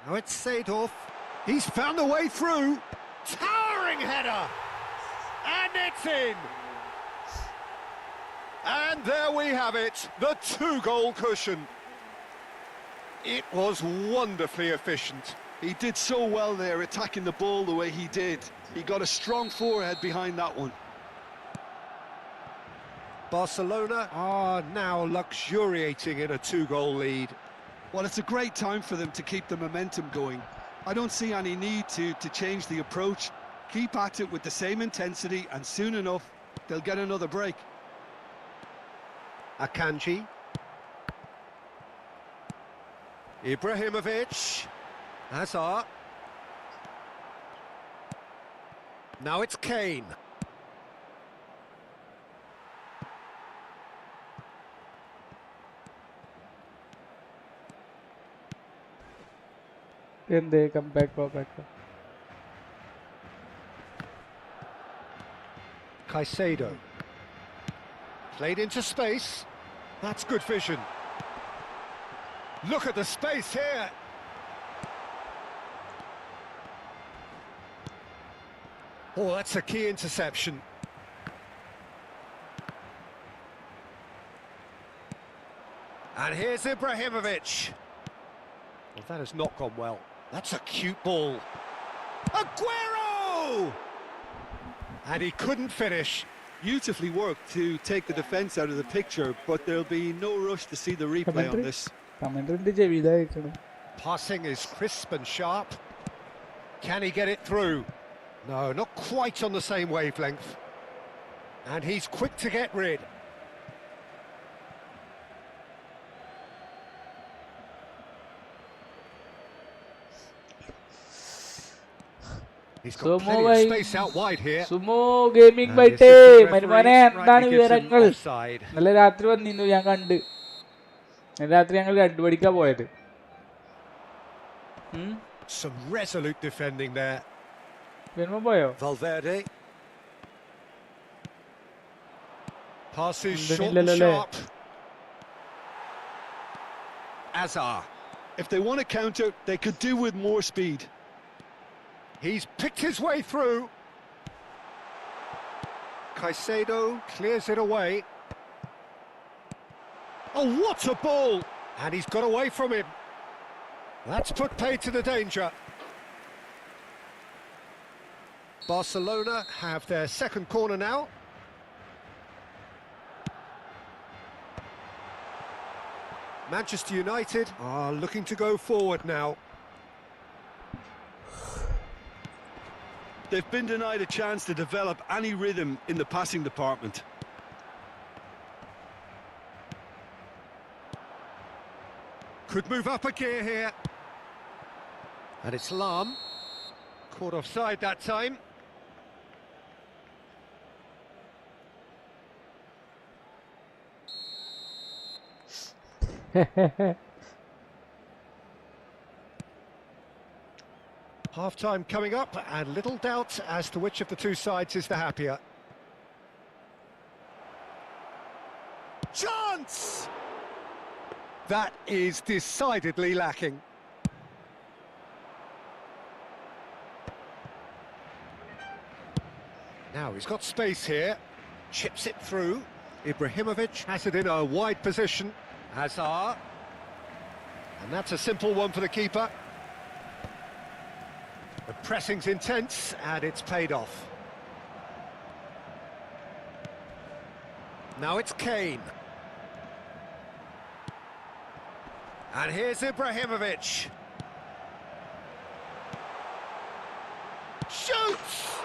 Now it's Seedorf. He's found a way through. Towering header. And it's in. And there we have it. The 2-goal cushion. It was wonderfully efficient. He did so well there, attacking the ball the way he did. He got a strong forehead behind that one. Barcelona are now luxuriating in a 2-goal lead. Well, it's a great time for them to keep the momentum going. I don't see any need to change the approach. Keep at it with the same intensity, and soon enough, they'll get another break. Akanji. Ibrahimovic. Hazard. Now it's Kane. Then they come back. Caicedo. Played into space. That's good vision. Look at the space here. Oh, that's a key interception. And here's Ibrahimovic. Well, that has not gone well. That's a cute ball. Aguero! And he couldn't finish. Beautifully worked to take the defence out of the picture, but there'll be no rush to see the replay on this. Passing is crisp and sharp. Can he get it through? No, not quite on the same wavelength. And he's quick to get rid. He's got plenty of space out wide here. Sumo gaming bite. Marumane endanu vivarangal. Nalla rathri vanninnu ഞാൻ കണ്ട്. രാത്രി ഞങ്ങൾ രണ്ടുമണിക്കാ പോയത്. Some resolute defending there. വരുമ്പോ പോയോ? Valverde. Passes short and sharp. Hazard. If they want to counter, they could do with more speed. He's picked his way through. Caicedo clears it away. Oh, what a ball! And he's got away from him. That's put paid to the danger. Barcelona have their second corner now. Manchester United are looking to go forward now. They've been denied a chance to develop any rhythm in the passing department. Could move up a gear here. And it's Lam. Caught offside that time. Half-time coming up, and little doubt as to which of the two sides is the happier. Chance! That is decidedly lacking. Now he's got space here, chips it through. Ibrahimovic has it in a wide position. Hazard. And that's a simple one for the keeper. The pressing's intense, and it's paid off. Now it's Kane. And here's Ibrahimovic. Shoots!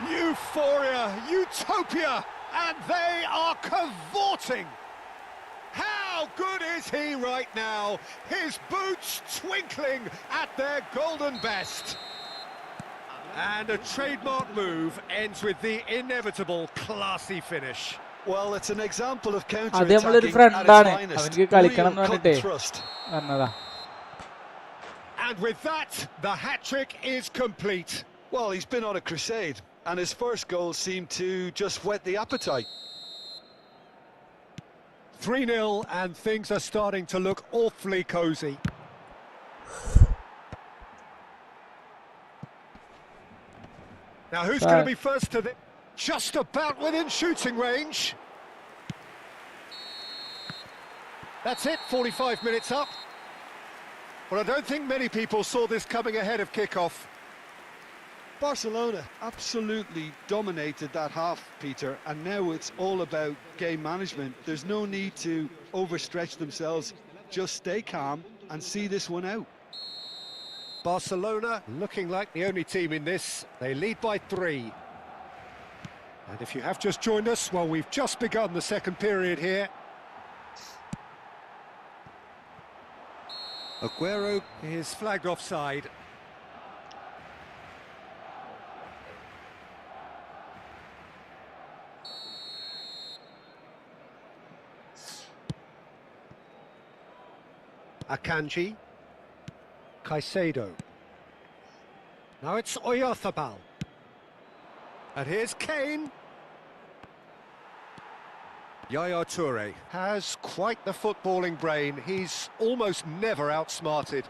Euphoria, utopia, and they are cavorting. How good is he right now? His boots twinkling at their golden best. And a trademark move ends with the inevitable classy finish. Well, it's an example of നമ്മളൊരു counter-attacking friend at its ആണ് finest. അവനിക്ക് കളിക്കണം എന്ന് Real cut പറഞ്ഞിട്ടേ and thrust. വന്നതാ. And with that, the hat-trick is complete. Well, he's been on a crusade, and his first goal seemed to just whet the appetite. 3-0, and things are starting to look awfully cosy. Now, who's going to be first to the... Just about within shooting range. That's it, 45 minutes up. But I don't think many people saw this coming ahead of kickoff. Barcelona absolutely dominated that half, Peter, and now it's all about game management. There's no need to overstretch themselves. Just stay calm and see this one out. Barcelona looking like the only team in this. They lead by 3. And if you have just joined us, well, we've just begun the second period here. Aguero is flagged offside. Akanji. Caicedo. Now it's Oyarzabal. And here's Kane. Yaya Toure has quite the footballing brain. He's almost never outsmarted.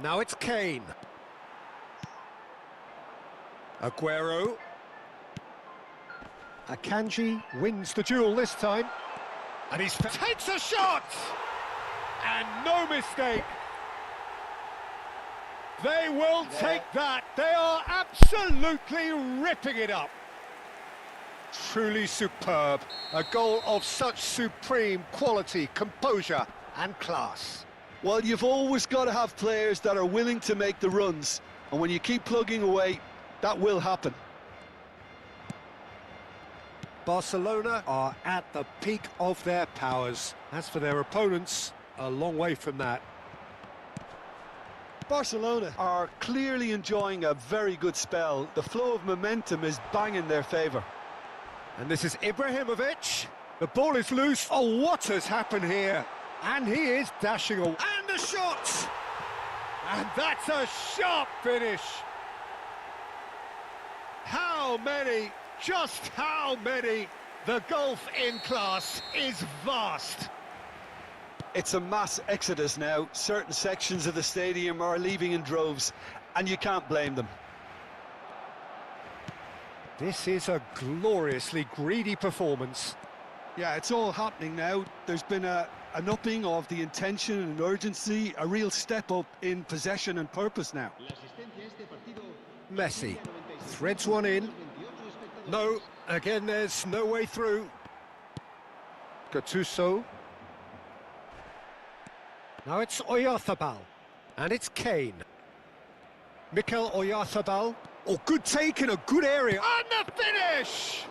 Now it's Kane. Aguero. Akanji wins the duel this time. And he takes a shot! And no mistake. They will take that. They are absolutely ripping it up. Truly superb. A goal of such supreme quality, composure and class. Well, you've always got to have players that are willing to make the runs, and when you keep plugging away, that will happen. Barcelona are at the peak of their powers. As for their opponents, a long way from that. Barcelona are clearly enjoying a very good spell. The flow of momentum is bang in their favour. And this is Ibrahimovic. The ball is loose. Oh, what has happened here? And he is dashing away. And a shot! And that's a sharp finish. How many? Just how many? The gulf in class is vast. It's a mass exodus now. Certain sections of the stadium are leaving in droves, and you can't blame them. This is a gloriously greedy performance. Yeah, it's all happening now. There's been an upping of the intention and urgency, a real step up in possession and purpose now. Messi threads one in. No, again there's no way through. Gattuso. Now it's Oyarzabal. And it's Kane. Mikel Oyarzabal. Oh, good take in a good area. And the finish!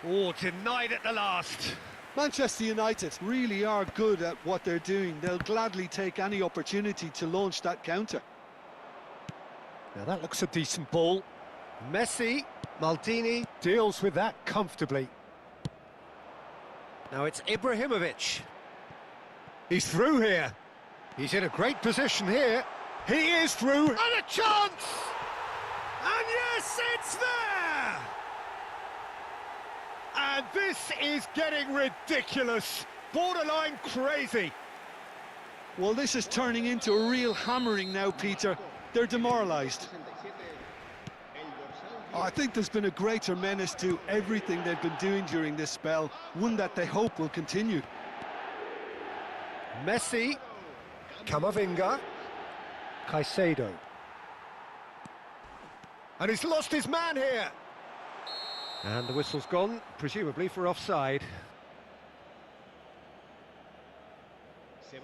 Oh, denied at the last. Manchester United really are good at what they're doing. They'll gladly take any opportunity to launch that counter. Now that looks a decent ball. Messi, Maldini deals with that comfortably. Now it's Ibrahimovic. He's through here. He's in a great position here. He is through. And a chance! And yes, it's there! And this is getting ridiculous. Borderline crazy. Well, this is turning into a real hammering now, Peter. They're demoralised. I think there's been a greater menace to everything they've been doing during this spell, one that they hope will continue. Messi, Camavinga, Caicedo. And he's lost his man here. And the whistle's gone, presumably for offside. So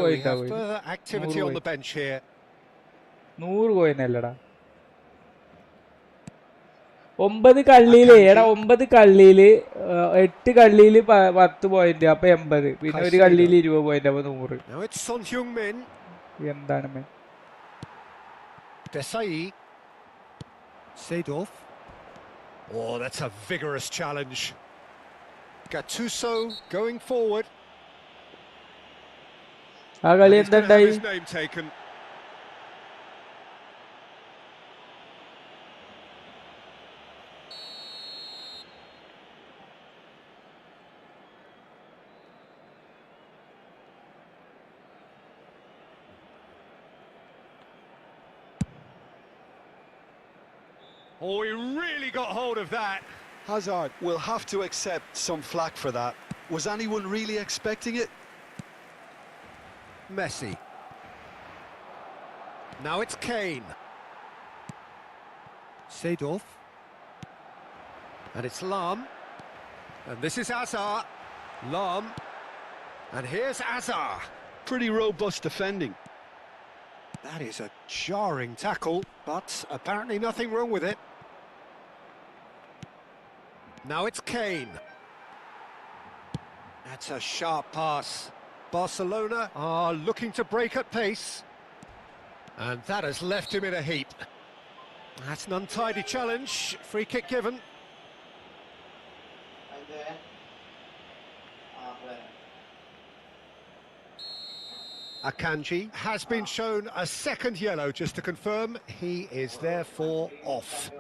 we have further activity on the bench here. 100 കോയിനല്ലടാ 9 കള്ളിയില് എടാ 9 കള്ളിയില് 8 കള്ളിയില് 10 point അപ്പൊ 80 പിന്നെ ഒരു കള്ളിയില് 20 point അപ്പൊ 100 Now it's Son Heung-min. എന്താണ് may Desai. Seedorf. Oh, that's a vigorous challenge. Gattuso going forward. ആ കളി He's gonna have എന്തുണ്ടായി his name taken. Oh, he really got hold of that. Hazard will have to accept some flack for that. Was anyone really expecting it? Messi. Now it's Kane. Seedorf. And it's Lam. And this is Azar. Lam. And here's Azar. Pretty robust defending. That is a jarring tackle, but apparently nothing wrong with it. Now it's Kane. That's a sharp pass. Barcelona are looking to break at pace. And that has left him in a heap. That's an untidy challenge. Free kick given. Akanji has been shown a second yellow, just to confirm he is therefore off.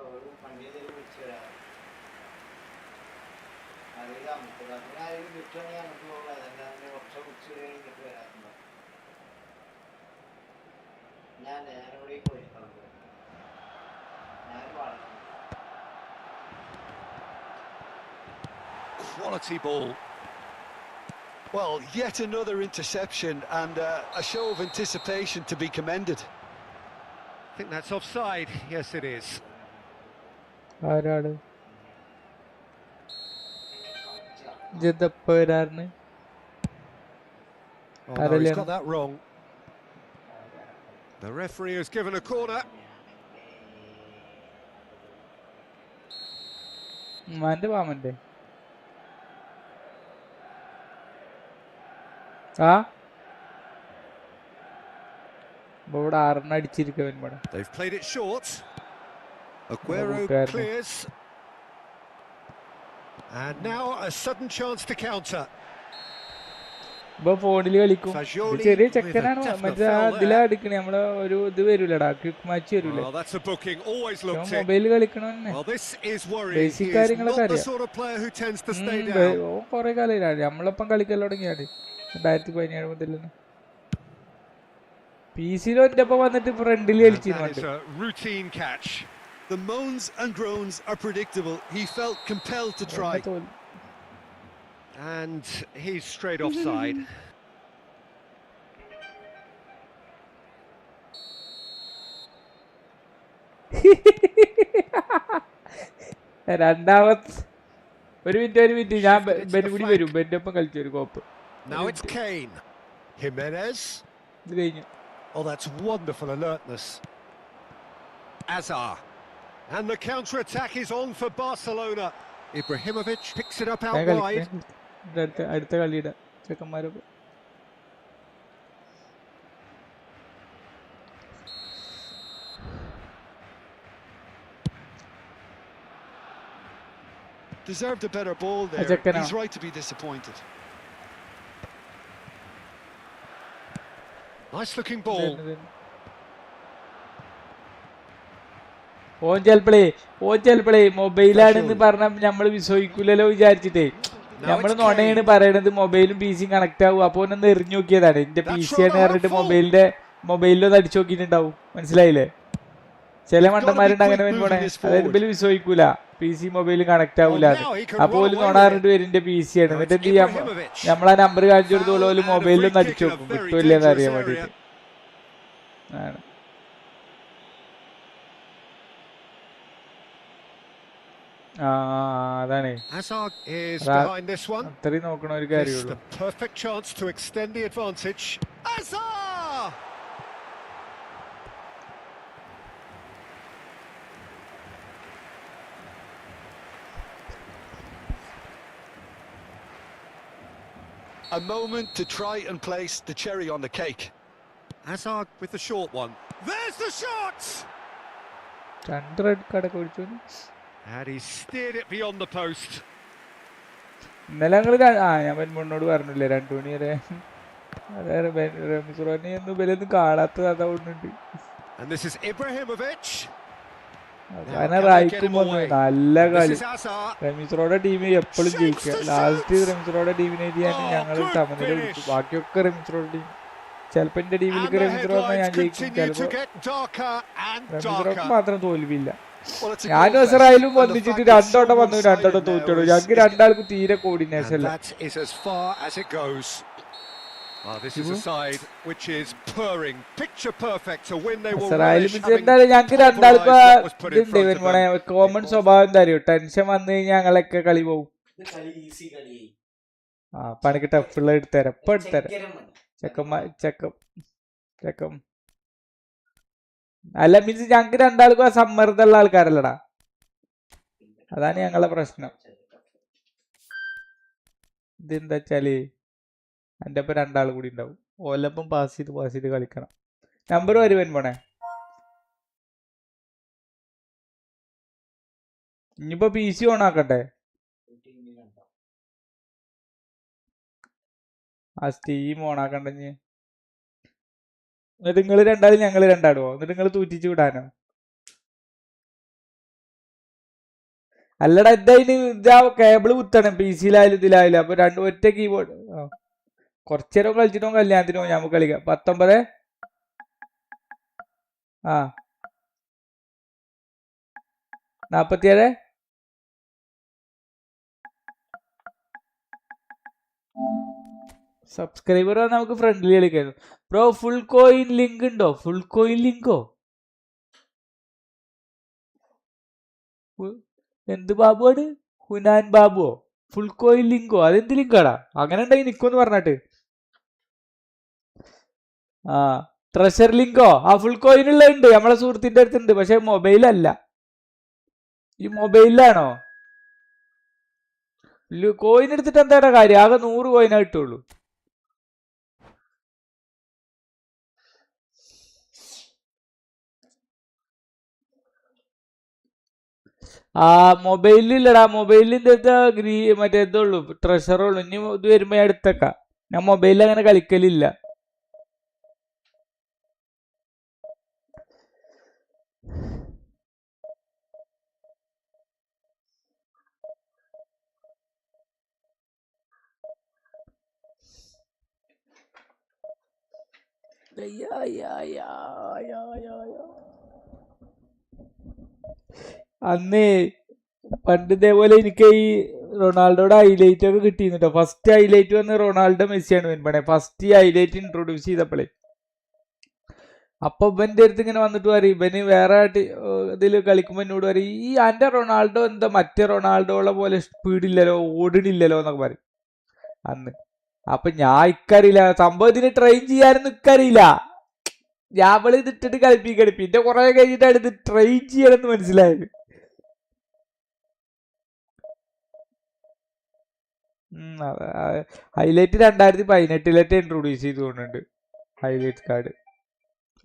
Quality ball. Well, yet another interception and a show of anticipation to be commended. I think that's offside. Yes, it is. ആരാണ് ജതപ്പരാണ് Oh, no, he's got that wrong. The referee has given a corner. മാന്റെ പാമന്റെ ആ ഇവിടെ 6 അടിച്ചിരിക്കവൻ ഇവിടെ They've played it short. Aguero clears. And now a sudden chance to counter. ഇപ്പൊ ഫോണിൽ കളിക്കും ചെറിയ ചെക്കനാണ് മറ്റേ അതിലാ അടിക്കണേ നമ്മളെ ഒരു ഇത് വരൂലടാ ക്വിക്ക് മാച്ച് വരൂലേ മൊബൈലിൽ കളിക്കണന്നെ ബേസിക് കാര്യങ്ങളൊക്കെ അറിയാം ഓ കൊറേ കാലം നമ്മളൊപ്പം കളിക്കാൻ തുടങ്ങിയാണ് 2017 മുതൽ തന്നെ PC-ലും എന്റെ ഒപ്പം വന്നിട്ട് ഫ്രണ്ടിൽ കളിച്ചിരുന്നു. The moans and groans are predictable. He felt compelled to try. And he's straight offside. രണ്ടാമത് ഒരു മിനിറ്റ് ഞാൻ ബെൻ കൂടി വരും ബെന്റെ ഒപ്പം കളിച്ചു ഒരു കോപ്പ്. Now it's Kane. Jimenez. ഇത് കഴിഞ്ഞു. Oh, that's wonderful alertness. Azar. And the counter-attack is on for Barcelona. Ibrahimovic picks it up out wide. അടുത്ത കളിയുടെ ചെക്കന്മാരൊക്കെ Deserved a better ball there. He's right to be disappointed. Nice looking ball. ഓൻ ചെലപ്പളേ മൊബൈലാണെന്ന് പറഞ്ഞാൽ നമ്മൾ വിശ്വസിക്കൂലല്ലോ വിചാരിച്ചിട്ടേ നമ്മള് നുണയാണ് പറയണത്. മൊബൈലും P സിയും കണക്ട് ആവും. അപ്പൊ ഒന്ന് എറിഞ്ഞു നോക്കിയതാണ്. എന്റെ പി സി ആണ് പറഞ്ഞിട്ട് മൊബൈലിലൊന്ന് അടിച്ചു നോക്കിയിട്ടുണ്ടാവും. മനസ്സിലായില്ലേ? ചില മണ്ടന്മാരുണ്ട് അങ്ങനെ പോണേ. അതായത് ഇവര് വിശ്വസിക്കൂല പി സി മൊബൈലും കണക്ട് ആവൂല. അപ്പൊ ഓല് നുണ പറഞ്ഞിട്ട് വരും പി സി ആണ്. എന്നിട്ട് എന്ത് ചെയ്യാം, നമ്മളാ നമ്പർ കാണിച്ചു കൊടുത്തോളം ഓല് മൊബൈലിലൊന്ന് അടിച്ചു നോക്കും കിട്ടൂല്ലെന്ന് അറിയാൻ വേണ്ടിട്ട്. ആണ് അതാണ് അത്രയും നോക്കണ ഒരു കാര്യമുള്ളൂ. A moment to try and place the cherry on the cake. Hazard with the short one. There's the shot! red card And he steered it beyond the post. ഇന്നലെ ഞാൻ മുന്നോട് പറഞ്ഞില്ലേ 2 മണി വരെ റമീസ് ഒന്നും കാണാത്തത് അതുകൊണ്ടുണ്ട്. And this is Ibrahimovic. നല്ല കളി. Ramees team എപ്പോഴും ജയിക്കുക. ലാസ്റ്റ് റമീസ് ടീമിനെ ഞങ്ങൾ സമനില വിളിച്ചു. ബാക്കിയൊക്കെ റമീസ് ടീം. ചിലപ്പോ എന്റെ ടീമിലേക്ക് റമീസ് ഞാൻ ജയിക്കും. ചിലപ്പോ റമീസ് മാത്രം തോൽവിയില്ല. ഞാനും ഇസ്രായേലും വന്നിച്ചിട്ട് 2 വട്ടം വന്നു, 2 വട്ടം തോറ്റോളൂ. ഞങ്ങൾക്ക് രണ്ടാൾക്കും തീരെ കോർഡിനേഷൻ അല്ല. എന്തായാലും ഞങ്ങക്ക് രണ്ടാൾക്കും കോമൺ സ്വഭാവം എന്താ അറിയോ, ടെൻഷൻ വന്നു കഴിഞ്ഞാൽ ഞങ്ങളൊക്കെ കളി പോകും. പണിക്ക് ടഫുള്ള എടുത്തരാം. ഇപ്പൊ എടുത്തരാം ചെക്കം അല്ല, മീൻസ് ഞങ്ങക്ക് രണ്ടാൾക്കും ആ സമ്മർദ്ദമുള്ള ആൾക്കാരല്ലടാ. അതാണ് ഞങ്ങളെ പ്രശ്നം. ഇതെന്താ വെച്ചാല് എൻ്റെ ഒപ്പം 2 ആൾ കൂടി ഉണ്ടാവും. ഓലപ്പം പാസ് ചെയ്ത് കളിക്കണം. നമ്പർ വരുവൻ പോണേ. ഇനിയിപ്പോ പി സി ഓൺ ആക്കട്ടെ. ആ സ്റ്റീം ഓൺ ആക്കണ്ട. എന്നിട്ട് നിങ്ങൾ 2 ആളും ഞങ്ങൾ 2 ആടുവോ? എന്നിട്ട് നിങ്ങൾ തൂറ്റിച്ച് വിടാനോ? അല്ലടാ, ഇതാ കേബിള് കുത്തണം പി സിയിലായാലും ഇതിലായാലും. അപ്പൊ ഒറ്റ കീബോർഡ്. കുറച്ചേരം കളിച്ചിട്ടോ കല്യാണത്തിനോ നമുക്ക് കളിക്കാം. 19 47 സബ്സ്ക്രൈബർ നമുക്ക് ഫ്രണ്ട്ലി കളിക്കായിരുന്നു. ബ്രോ ഫുൾ കോയിൻ ലിങ്ക് ഉണ്ടോ? ഫുൾ കോയിൻ ലിങ്കോ? എന്ത് ബാബുവാണ്? ഹുനാൻ ബാബുവോ? ഫുൾ കോയിൻ ലിങ്കോ? അതെന്ത് ലിങ്കാടാ? അങ്ങനെ ഉണ്ടെങ്കിൽ നിക്കോന്ന് പറഞ്ഞിട്ട്. ട്രഷർ ലിങ്കോ? ഫുൾ കോയിനുള്ള ഉണ്ട്, നമ്മളെ സുഹൃത്തിന്റെ അടുത്തുണ്ട്. പക്ഷെ മൊബൈലല്ല. ഈ മൊബൈലിലാണോ? കോയിൻ എടുത്തിട്ട് എന്താ കാര്യം? ആകെ 100 കോയിനാ കിട്ടുള്ളൂ. മൊബൈലില്ലടാ. മൊബൈലിന്റെ മറ്റേ ഇതുള്ളൂ, ട്രഷറുള്ളൂ. ഇനി ഇത് വരുമ്പോ എടുത്തേക്കാം. ഞാൻ മൊബൈലിൽ അങ്ങനെ കളിക്കലില്ല. അന്ന് പണ്ട് ഇതേപോലെ എനിക്ക് ഈ റൊണാൾഡോയുടെ ഹൈലൈറ്റ് ഒക്കെ കിട്ടിയിരുന്നു. ഫസ്റ്റ് ഹൈലൈറ്റ് വന്ന് റൊണാൾഡോ മെസ്സിയാണ് വരുമ്പണേ. ഫസ്റ്റ് ഹൈലൈറ്റ് ഇൻട്രൊഡ്യൂസ് ചെയ്തപ്പോഴേ. അപ്പൊ ഇവന്റെ അടുത്ത് ഇങ്ങനെ വന്നിട്ട് പറയും, ഇവന് വേറെ ഇതിൽ കളിക്കുമ്പോ എന്നോട് പറയും, ഈ എന്റെ റൊണാൾഡോ എന്താ മറ്റേ റൊണാൾഡോളെ പോലെ സ്പീഡില്ലല്ലോ, ഓടിണില്ലല്ലോ എന്നൊക്കെ പറയും അന്ന്. അപ്പൊ ഞാൻ ഇക്കറിയില്ല സംഭവം, ഇതിന് ട്രെയിൻ ചെയ്യാനൊന്നും ഇക്കറിയില്ല. ഞാൻ ഇതിട്ടിട്ട് കളിപ്പിക്കണി. പിന്നെ കുറെ കഴിഞ്ഞിട്ടാണ് ഇത് ട്രെയിൻ ചെയ്യണമെന്ന് മനസ്സിലായത്. ഹൈലൈറ്റ് 2018 ഇൻട്രൊഡ്യൂസ് ചെയ്തുകൊണ്ടുണ്ട് ഹൈലൈറ്റ് കാർഡ്.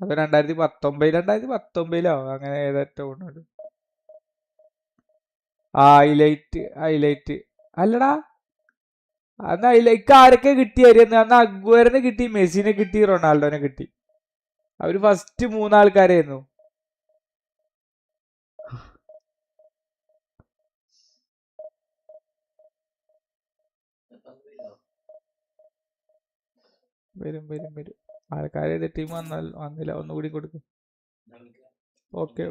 അത് 2019 അങ്ങനെ ഏതായിട്ട് കൊണ്ടുണ്ട്. ഹൈലൈറ്റ് അല്ലടാ, അന്ന് ഹൈലൈറ്റ് ആരൊക്കെ കിട്ടിയായിരുന്നു? അന്ന് അഗ്വറിനെ കിട്ടി, മെസ്സിനെ കിട്ടി, റൊണാൾഡോനെ കിട്ടി. അവര് ഫസ്റ്റ് 3 ആൾക്കാരായിരുന്നു. വരും ആൾക്കാരെ ടീം വന്നില്ല. ഒന്നുകൂടി കൊടുക്കും. ഓക്കെ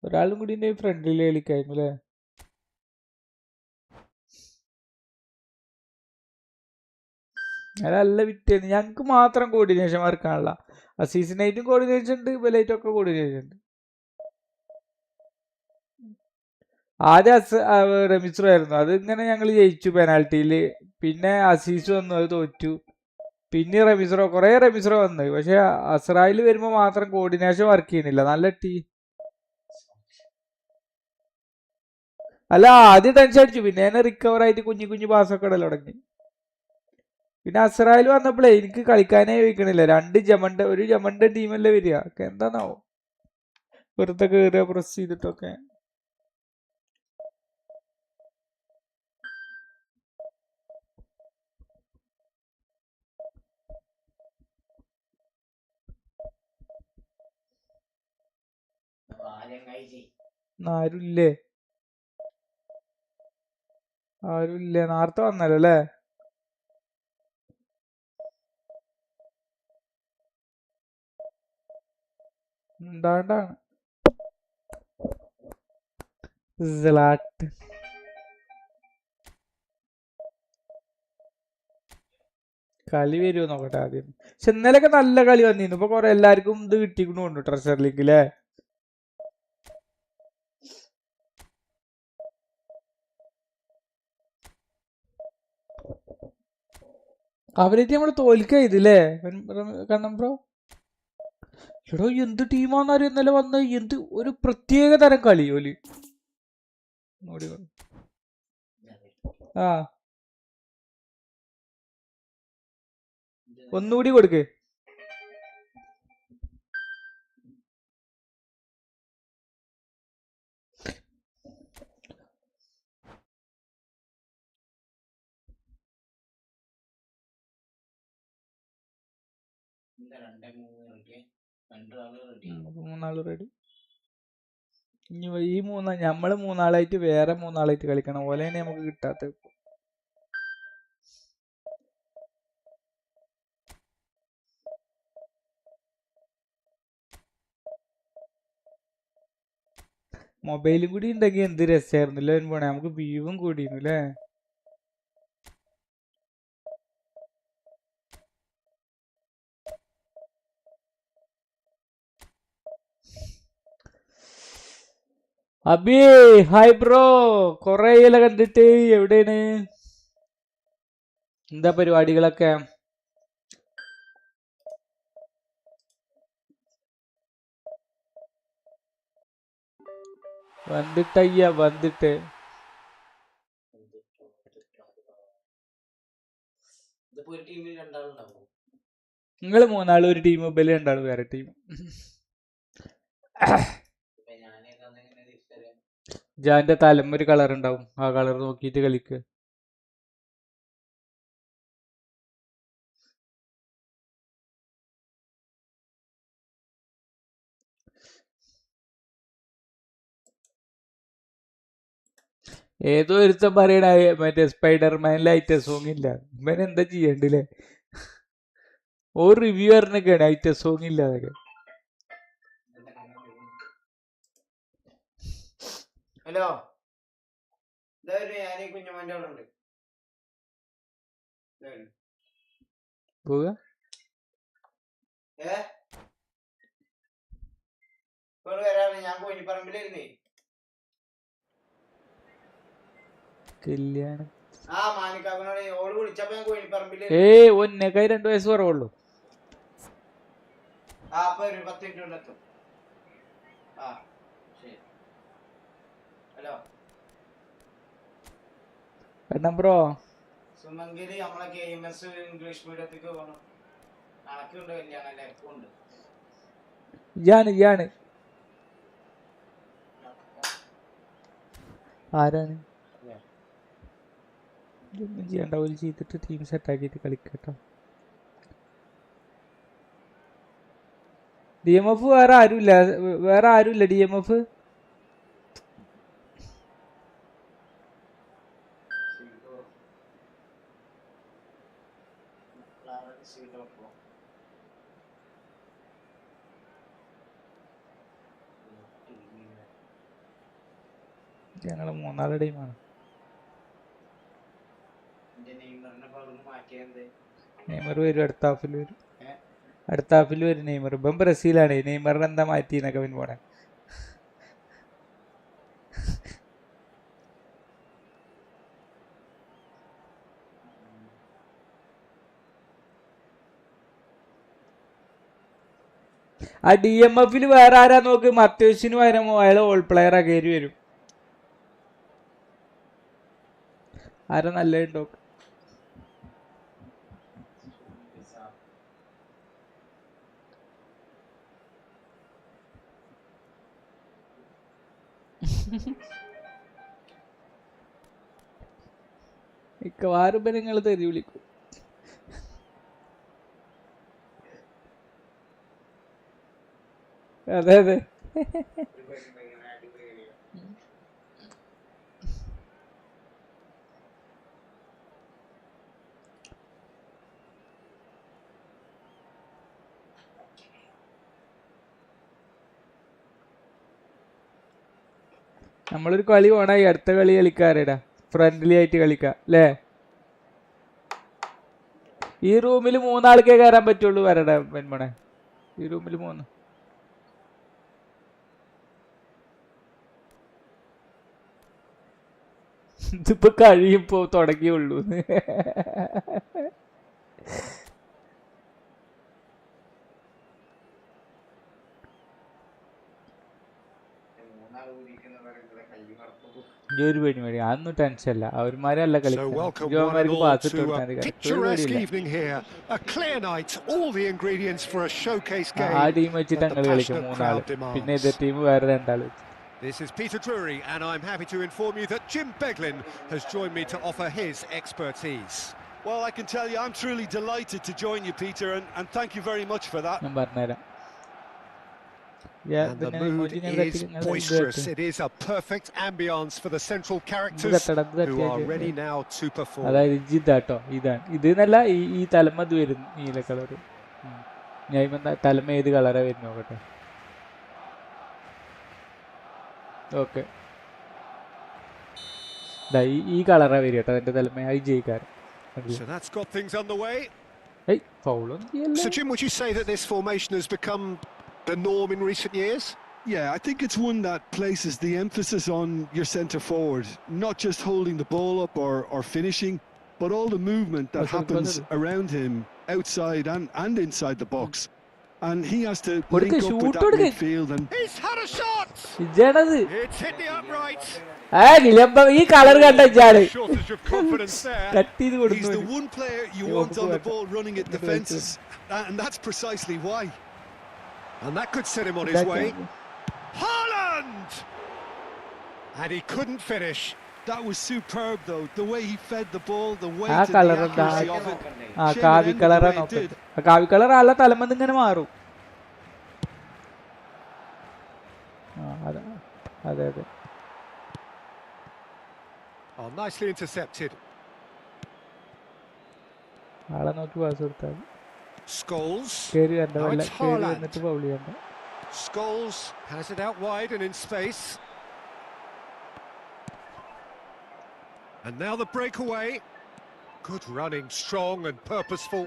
ഒരാളും കൂടി ഫ്രണ്ടിൽ കളിക്കായിരുന്നു അല്ലേ? നല്ല വിറ്റായിരുന്നു. ഞങ്ങക്ക് മാത്രം കോർഡിനേഷൻ വർക്കാണല്ല. അസീസിനായിട്ടും കോർഡിനേഷൻ ഉണ്ട്, ഇവലായിട്ടും ഒക്കെ കോർഡിനേഷൻ ഉണ്ട്. ആദ്യം റെമിസ്റോ ആയിരുന്നു. അത് ഇങ്ങനെ ഞങ്ങൾ ജയിച്ചു പെനാൽറ്റിയില്. പിന്നെ അസീസ് വന്നു, അത് തോറ്റു. പിന്നെ കുറെ റെമിസ്റോ വന്നു. പക്ഷെ അസ്രായിൽ വരുമ്പോ മാത്രം കോർഡിനേഷൻ വർക്ക് ചെയ്യുന്നില്ല. നല്ല അല്ല, ആദ്യം ടെൻഷൻ അടിച്ചു. പിന്നെ റിക്കവർ ആയിട്ട് കുഞ്ഞു പാസ്സൊക്കെ ഇടൽ തുടങ്ങി. പിന്നെ അസ്രായിൽ വന്നപ്പോഴേ എനിക്ക് കളിക്കാനേ ചോദിക്കണില്ല. ഒരു ജമണ്ട ടീമല്ലേ വരിക. എന്താണാവോ വെറുതെ കയറുക പ്രസ് ചെയ്തിട്ടൊക്കെ. ആരുമില്ലേ? നേരത്തെ വന്നല്ലോ അല്ലേ? എന്താണ്ടാണ് കളി വരുമോ നോക്കട്ടെ ആദ്യം. പക്ഷെ ഇന്നലെയൊക്കെ നല്ല കളി വന്നിരുന്നു. ഇപ്പൊ കുറെ എല്ലാവർക്കും ഇത് കിട്ടിക്കണുണ്ട് ട്രഷർ ലീഗിലെ. അവരേറ്റ് നമ്മള് തോൽക്കുക ഇതില്ലേ കണ്ണം ബ്രോ? എടോ എന്ത് ടീമാന്നറിയോ ഇന്നലെ വന്ന്? എന്ത് ഒരു പ്രത്യേക തരം കളി ഓല്. ആ ഒന്നുകൂടി കൊടുക്ക്. മൂന്നാള് റെഡി. ഇനി നമ്മള് മൂന്നാളായിട്ട് വേറെ മൂന്നാളായിട്ട് കളിക്കണം. ഓലേനെ നമുക്ക് കിട്ടാത്ത. മൊബൈലും കൂടി ഉണ്ടെങ്കിൽ എന്ത് രസമായിരുന്നില്ല പോണേ. നമുക്ക് വ്യൂവും കൂടിയിരുന്നു അല്ലേ? അബി ഹായ് ബ്രോ, കൊറേ കണ്ടിട്ട്. എവിടെയാണ്? എന്താ പരിപാടികളൊക്കെ? വന്നിട്ട് നിങ്ങള് മൂന്നാളും ഒരു ടീം, ബലി രണ്ടാളും വേറെ ടീം. ജാന്റെ തലമ്മ ഒരു കളർ ഉണ്ടാവും. ആ കളർ നോക്കിയിട്ട് കളിക്ക്. ഏതോ ഒരുത്തം പറയണ മറ്റേ സ്പൈഡർമാനിലെ ഐറ്റ സോങ് ഇല്ല. ഇവൻ എന്താ ചെയ്യണ്ടില്ലേ? ഒരു റിവ്യൂ പറഞ്ഞൊക്കെയാണ് ഐറ്റ സോങ് ഇല്ല അതൊക്കെ. ഹലോ, ഞാൻ കുഞ്ഞമ്മന്റെ അവിടെ ഉണ്ട്. പോവുക വരാണ്. ഞാൻ കോഴിപ്പറമ്പിലിരുന്നേ. കല്യാണം ആ മാനിക്കാവിനോട് ഓള് വിളിച്ചപ്പോ ഞാൻ കോഴിപ്പറമ്പില് ഒന്നേക്കായി 2 വയസ്സ് കുറവുള്ളൂ. ആ അപ്പൊ ഒരു 10 മിനിറ്റ് കൊണ്ടെത്തും. ആ ശരി. ഹലോ എന്നാ ബ്രോ സുമംഗിരി നമ്മളെ KMS ഇംഗ്ലീഷ് മീഡിയത്തിക്ക് പോകണം. കണക്കുണ്ട് കല്യാണം എല്ലാവർക്കും ഉണ്ട്. ഇയാണ് ആരാണ് ഇതൊന്നും ചെയ്യണ്ട. ഒരു ചെയ്തിട്ട് ടീം സെറ്റാക്കിയിട്ട് കളിക്കട്ടോ. DMF വേറെ ആരുമില്ല DMF. ഞങ്ങള് 3 ടീമാണ്. നെയ്മർ വരും, അടുത്ത ഹാഫിൽ വരും നെയ്മർ. ഇപ്പം ബ്രസീലാണ്. നെയ്മറിനെ എന്താ മാറ്റി എന്നൊക്കെ പിന്നെ പോണേ. ആ DMF വേറെ ആരാ നോക്ക്. മത്യോസിന് പകരം അയാൾ ഓൾ പ്ലെയർ കയറി വരും. ആരാ നല്ലതുണ്ടോ? മിക്കവാറും ഇപ്പം നിങ്ങൾ തെറി വിളിക്കും. അതെ നമ്മളൊരു കളി പോണായി. അടുത്ത കളി കളിക്കാരടാ, ഫ്രണ്ട്ലി ആയിട്ട് കളിക്കാം അല്ലേ? ഈ റൂമിൽ 3 ആൾക്കേ കയറാൻ പറ്റുള്ളൂ. വരടാ വെൺമണേ, ഈ റൂമിൽ 3. ഇതിപ്പോ കഴിയുമ്പോ തുടങ്ങിയുള്ളൂ. ഒരു പരിപാടി അതൊന്നും ടെൻഷൻ അല്ല. അവന്മാരല്ല കളിക്കുന്നവർക്ക് പാത്തിട്ട് കൊടുത്താൽ ആ ടീം വെച്ചിട്ട് ഞങ്ങൾ കളിക്കും 3 ആള്. പിന്നെ എതിർ ടീം വേറെ 2 ആള്. This is Peter Drury, and I'm happy to inform you that Jim Beglin has joined me to offer his expertise. Well, I can tell you, I'm truly delighted to join you, Peter, and thank you very much for that. And the mood is boisterous. It is a perfect ambience for the central characters who are ready now to perform. അതായത് ഇതാട്ടോ, ഇതെന്നല്ല ഈ തലമ ഇത് വരും നീല colour. ഞാൻ തലമ ഏത് കളറാ വരുന്നു നോക്കട്ടെ. ഓക്കെ, ഈ കളറാ വരും കേട്ടോ എന്റെ തലമ. I ജയിക്കാരൻ. So that's got things underway. So Jim, would you say that this formation has become the norm in recent years? Yeah, I think it's one that places the emphasis on your centre forward, not just holding the ball up or finishing, but all the movement that happens around him, outside and inside the box. And he has to link up with that midfield. And he's had a shot. It's hit the upright. ഈ colour കണ്ട Shortage of confidence there. He's the one player you want on the ball running at defences, and that's precisely why. And that could set him on his way. Haaland! And he couldn't finish. That was superb though, the way he fed the ball, the weight and the accuracy of it. കാവി കളറാ നോക്കട്ടെ. കാവി colour അല്ല, തലമന്ന് ഇങ്ങനെ മാറും. അതെ Oh, nicely intercepted. ആളെ നോക്കി പാസ് കൊടുത്താൽ Scholes. Now it's Haaland. Scholes has it out wide and in space. And now the breakaway. Good running, strong and purposeful.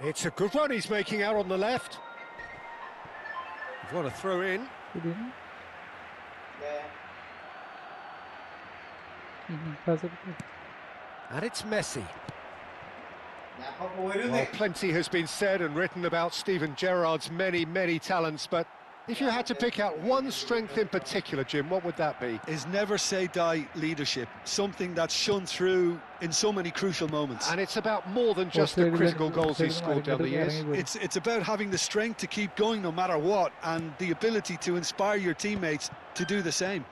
It's a good run he's making out on the left. You've got to throw in. And it's Messi. ഞാൻ ഇപ്പൊ പോരുന്നേ. Well, plenty has been said and written about Steven Gerrard's many talents, but if you had to pick out one strength in particular, Jim, what would that be? His never say die leadership, something that's shone through in so many crucial moments. And it's about more than just the critical goals he's scored down the years. It's about having the strength to keep going no matter what, and the ability to inspire your teammates to do the same.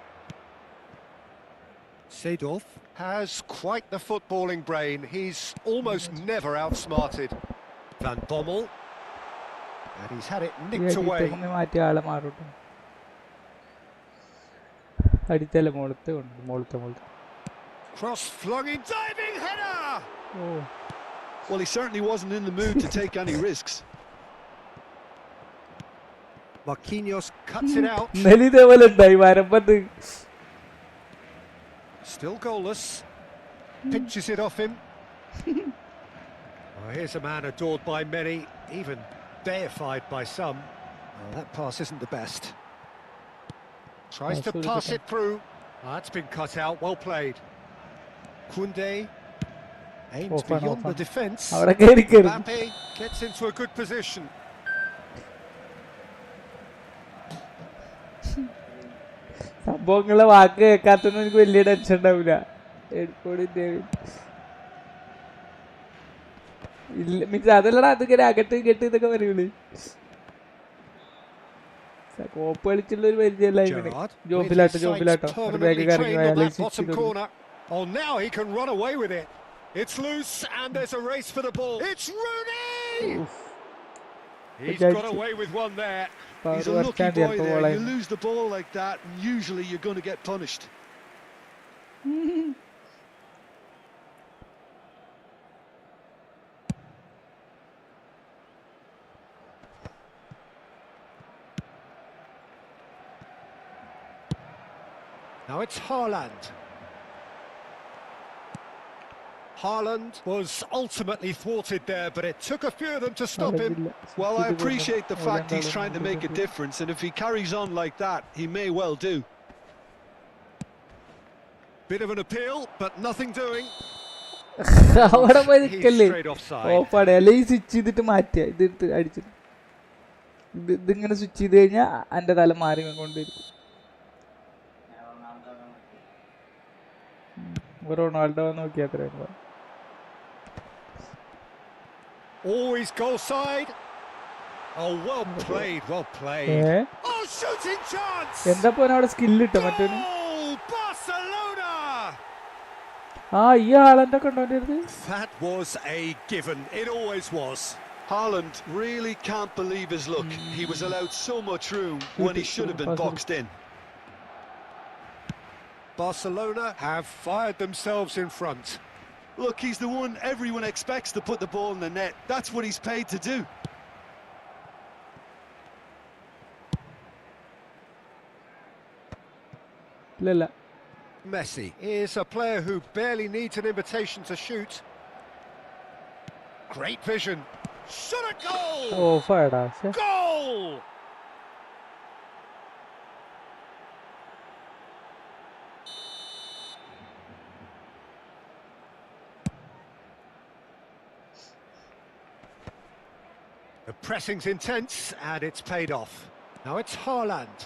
Seedorf has quite the footballing brain. He's almost never outsmarted. Van Bommel. And he's had it nicked away. Cross flung in, diving header! Well, he certainly wasn't in the mood to take any risks. Marquinhos cuts it out. Still goalless. Pinches it off him. Oh, here's a man adored by many, even deified by some. Oh, that pass isn't the best. Tries to pass it through. Oh, that's been cut out. Well played. Koundé aims beyond the defence. Mbappe gets into a good position. സംഭവങ്ങളെ വാക്ക് കേൾക്കാത്തൊന്നും എനിക്ക് വലിയ tension ഉണ്ടാവില്ല. Means അതല്ലടാ, അതിങ്ങനെ അകത്ത് കെട്ട് ഇതൊക്കെ പറയൂലേ. കോപ്പ് കളിച്ചുള്ള ഒരു പരിചയമല്ല ഇവന്. ജോബിലാട്ടോ ബാഗ് കറങ്ങി പോയാലേ. Oh, now he can run away with it. It's loose and there's a race for the ball. It's Rooney! He's got away with one there. He's a lucky boy there. You lose the ball like that, and usually you're going to get punished. Now it's Haaland. Haaland was ultimately thwarted there, but it took a few of them to stop him. Well, I appreciate the fact he's trying to make a difference, and if he carries on like that, he may well do. Bit of an appeal, but nothing doing. He's straight offside. Switch ചെയ്തിട്ട് മാറ്റിയ ഇത് അടിച്ചിട്ട് ഇതിങ്ങനെ switch ചെയ്ത് കഴിഞ്ഞാൽ എൻ്റെ തല മാറി കൊണ്ടിരിക്കും. റൊണാൾഡോ നോക്കിയാ അത്രയും. Oh, he's goal side. Oh, well played. Oh, shooting chance. എന്താ പോനെ അവിടെ സ്കില്ല് ഇട്ടോ മറ്റൊരു. Barcelona. ഈ ഹാലൻഡ് ഒക്കെ ഉണ്ടോ? That was a given. It always was. Haaland really can't believe his luck. He was allowed so much room when he should have been boxed in. Barcelona have fired themselves in front. Look, he's the one everyone expects to put the ball in the net. That's what he's paid to do. Lila. Messi is a player who barely needs an invitation to shoot. Great vision. Shot a goal! Oh, fired us. Goal! The pressing's intense and it's paid off. Now it's Haaland.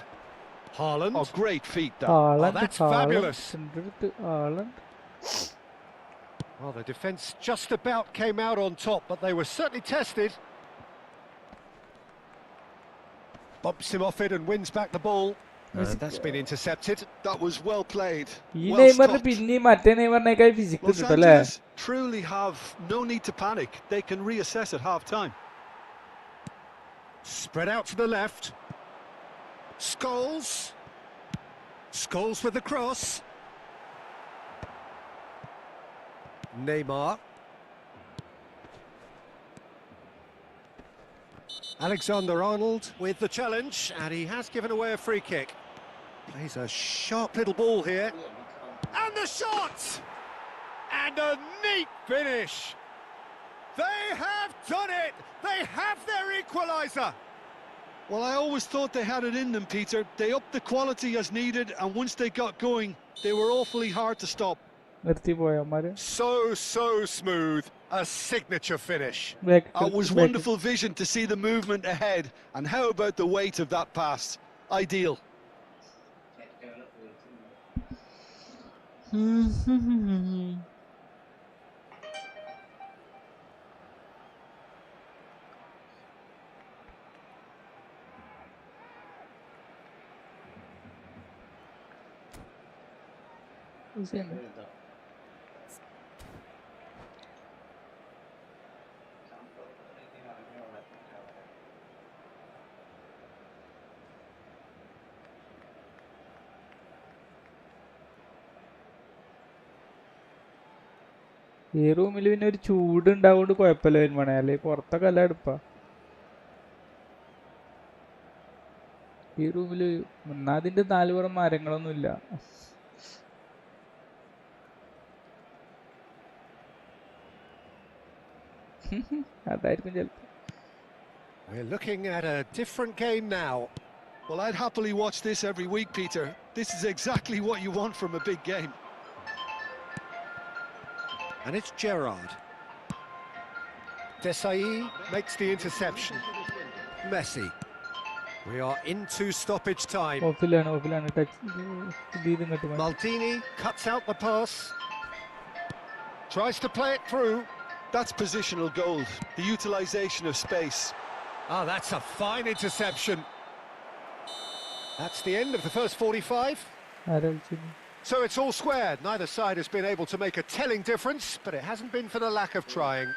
Haaland. Oh, great feet, though. Oh, that's fabulous. Well, the defence just about came out on top, but they were certainly tested. Bumps him off it and wins back the ball. And that's been intercepted. That was well played. Los Angeles truly have no need to panic. They can reassess at half-time. Spread out to the left. Scholes. Scholes with the cross. Neymar. Alexander-Arnold with the challenge, and he has given away a free kick. Plays a sharp little ball here. And the shot! And a neat finish. They have done it! They have their equaliser! Well, I always thought they had it in them, Peter. They upped the quality as needed, and once they got going, they were awfully hard to stop. So smooth, a signature finish. It was wonderful vision to see the movement ahead, and how about the weight of that pass? Ideal. ഈ റൂമിൽ പിന്നെ ഒരു ചൂടുണ്ടാവുകൊണ്ട് കുഴപ്പമില്ല വരുമാണേ, അല്ലെങ്കിൽ പുറത്തൊക്കെ അല്ല അടുപ്പാ. ഈ റൂമില് ഒന്നാതിന്റെ 4 പുറം മരങ്ങളൊന്നുമില്ല. അതായിരിക്കും ചിലപ്പോ. We're looking at a different game now. Well, I'd happily watch this every week, Peter. This is exactly what you want from a big game. And it's Gerrard. Desai makes the interception. Messi. We are into stoppage time. Maldini cuts out the pass. Tries to play it through. That's positional gold, the utilisation of space. Ah, that's a fine interception. That's the end of the first 45. So it's all squared. Neither side has been able to make a telling difference, but it hasn't been for the lack of trying.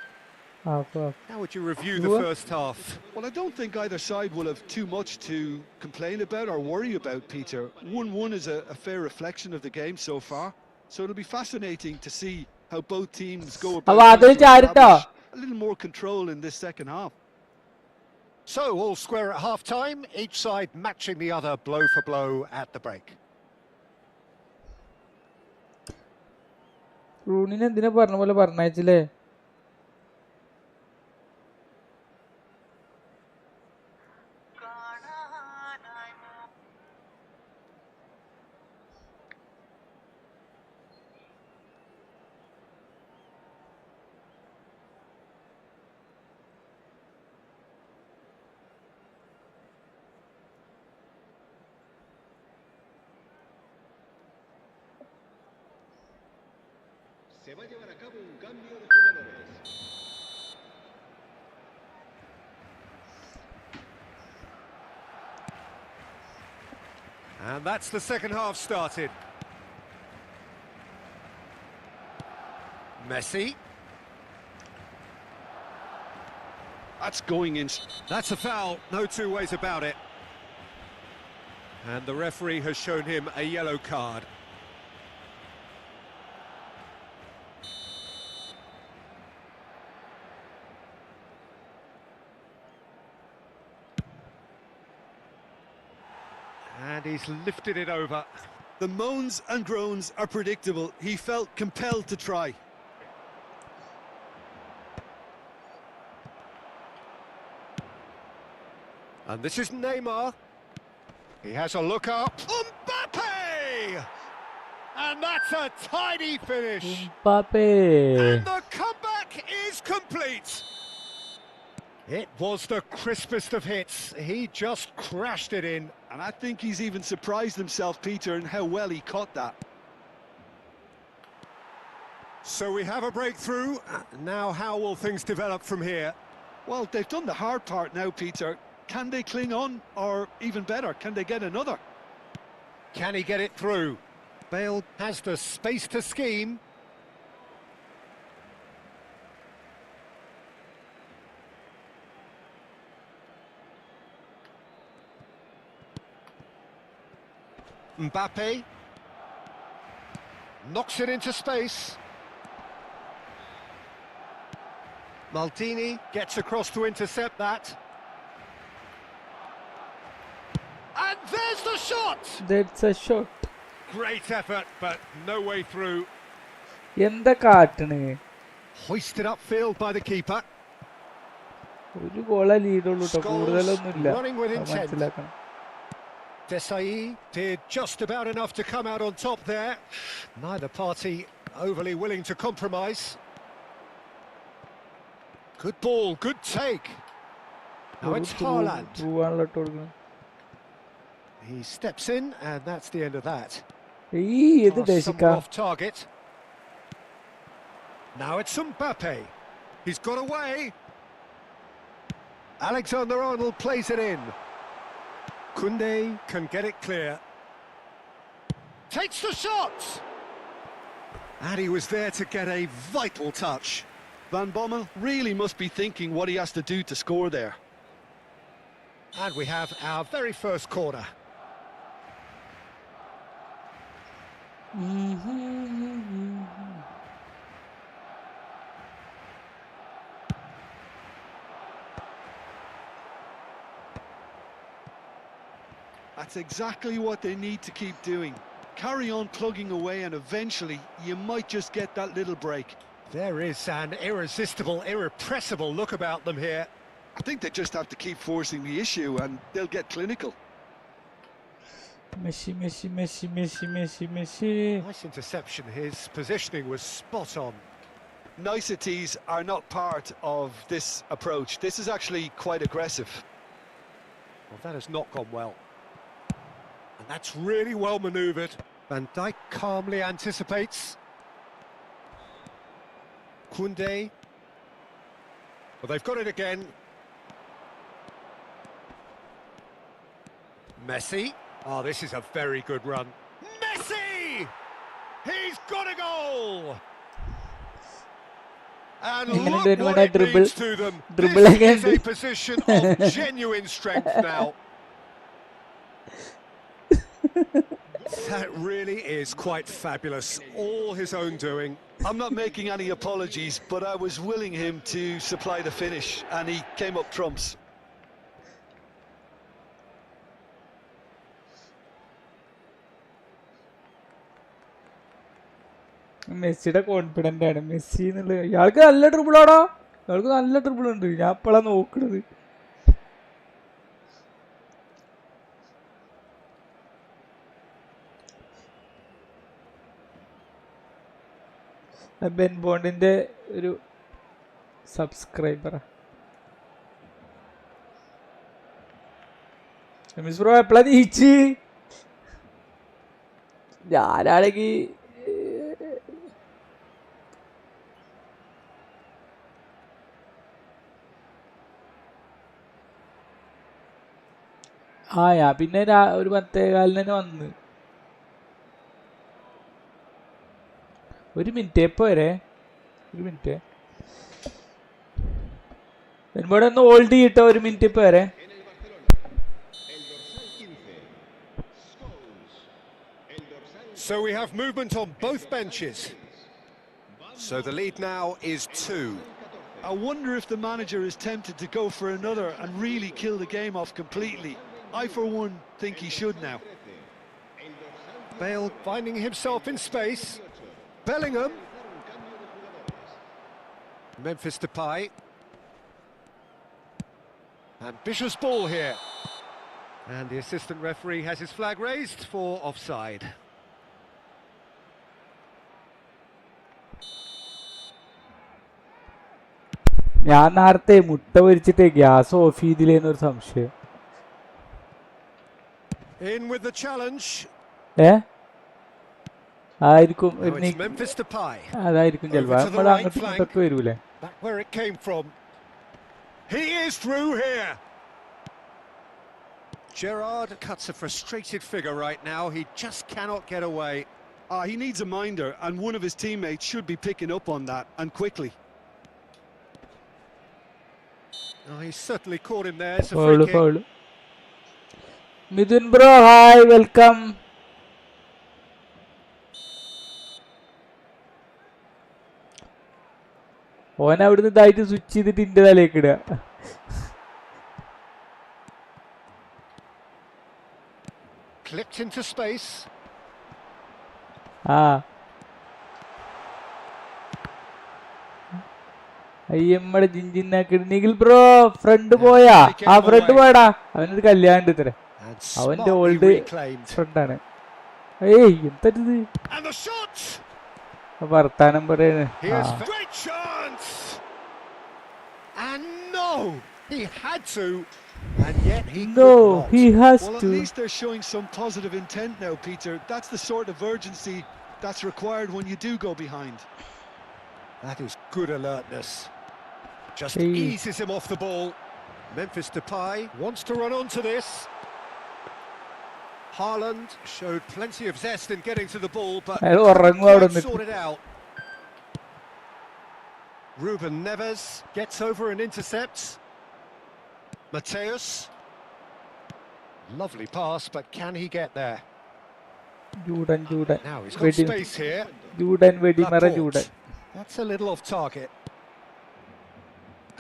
How would you review the first half? Well, I don't think either side will have too much to complain about or worry about, Peter. 1-1 is a fair reflection of the game so far. So it'll be fascinating to see how both teams go about a little more control in this second half. So all square at half-time, each side matching the other blow for blow at the break. റൂണിനെ എന്തിനാ പറഞ്ഞ പോലെ പറഞ്ഞയച്ചില്ലേ? Se va a llevar a cabo un cambio de jugadores. And that's the second half started. Messi. That's going in. That's a foul, no two ways about it. And the referee has shown him a yellow card. And he's lifted it over. The moans and groans are predictable. He felt compelled to try. And this is Neymar. He has a look up. Mbappe! And that's a tidy finish. And the comeback is complete. It was the crispest of hits. He just crashed it in. And I think he's even surprised himself, Peter, in how well he caught that. So we have a breakthrough. Now how will things develop from here? Well, they've done the hard part now, Peter. Can they cling on? Or even better, can they get another? Can he get it through? Bale has the space to scheme. Mbappe knocks it into space. Maldini gets across to intercept that. And there's the shot! That's a shot. Great effort, but no way through. എന്താ കാട്ടണ്? Hoisted upfield by the keeper. ഒരു ഗോളാ ലീഡുള്ളൂ കേട്ടോ, കൂടുതലൊന്നുമില്ല. മനസ്സിലാക്കണം. Desai did just about enough to come out on top there. Neither party Overly willing to compromise. Good ball, good take. Now it's Haaland. He steps in, and that's the end of that. Somewhere off target. Now it's Mbappe. He's got away. Alexander-Arnold plays it in. Koundé can get it clear. Takes the shot! And he was there to get a vital touch. Van Bommel really must be thinking what he has to do to score there. And we have our very first corner. That's exactly what they need to keep doing. Carry on plugging away and eventually you might just get that little break. There is an irresistible, irrepressible look about them here. I think they just have to keep forcing the issue and they'll get clinical. Messi. Nice interception. His positioning was spot on. Niceties are not part of this approach. This is actually quite aggressive. Well, that has not gone well. And that's really well manoeuvred. Van Dijk calmly anticipates. Koundé. Well, they've got it again. Messi. Oh, this is a very good run. Messi! He's got a goal! And look what it means to them. This is a position of genuine strength now. That really is quite fabulous. All his own doing. I'm not making any apologies, but I was willing him to supply the finish, and he came up trumps. മെസ്സിയുടെ confident ആണ് Messi എന്നുള്ളത്. ഇയാൾക്ക് നല്ല ട്രിപ്പിളാടാ, ഇയാൾക്ക് നല്ല triple ഉണ്ട്. ഞാൻ ഇപ്പോഴാണ് നോക്കണത്. ബെൻ ബോണ്ടിന്റെ ഒരു സബ്സ്ക്രൈബറാ. റമീസ് ബ്രോ എപ്പോഴാ നീച്ച്? ഞാനാണെങ്കിൽ ഞാൻ പിന്നെ ഒരു 10:15 തന്നെ വന്ന്. ഒരു മിനിറ്റ് എപ്പോ വരെ? ഒരു മിനിറ്റ് എന്നോട് ഒന്ന് ഹോൾഡ് ചെയ്തിട്ടോ. ഒരു മിനിറ്റ് ഇപ്പൊ വരെ. So we have movement on both benches. So the lead now is 2. I wonder if the manager is tempted to go for another and really kill the game off completely. I, for one, think he should now. Bale finding himself in space. Bellingham. Memphis Depay. Ambitious ball here. And the assistant referee has his flag raised for offside. ഞാൻ നേരത്തെ മുട്ട പൊരിച്ചിട്ട് gas off ചെയ്തില്ലേന്നൊരു സംശയം. In with the challenge. ആയിരിക്കും, Memphis Depay. അതായിരിക്കും ചിലപ്പോ. നമ്മൾ അങ്ങോട്ടും ഇങ്ങോട്ടൊക്കെ വരൂലേ. Back where it came from. He is through here. Gerrard cuts a frustrated figure right now. He just cannot get away. He needs a minder, and one of his teammates should be picking up on that, and quickly. Oh, he's certainly caught him there. It's a free kick. Midun bro, hi, welcome. ഓൻ അവിടുന്ന് ഇതായിട്ട് switch ചെയ്തിട്ട് ഇന്റെ തലേക്ക് ഇടുക. Clipped into space. അയ്യമ്മടെ ജിഞ്ചിന്നാക്കിട്ട് Nikhil bro friend പോയാ? Friend പോയടാ. അവനൊരു കല്യാണം ഉണ്ട് ഇത്ര. അവന്റെ ഓൾഡ് ഫ്രണ്ടാണ്. ഏയ് എന്തത്? വർത്താനം പറയണേ. Here's great chance. And no, he had to, and yet he No, could not. he has Well, at to. least they're showing some positive intent now, Peter. That's the sort of urgency that's required when you do go behind. That is good alertness. Just Hey. eases him off the ball. Memphis Depay wants to run onto this. Haaland showed plenty of zest in getting to the ball, but അയാൾ couldn't ഉറങ്ങും അവിടെ quite നിന്നിട്ട്. sort it out. Ruben Neves gets over and intercepts. Mateus. Lovely pass, but can he get there? Juden Now he's got space here. Vedimara Laporte. Juden. That's a little off target.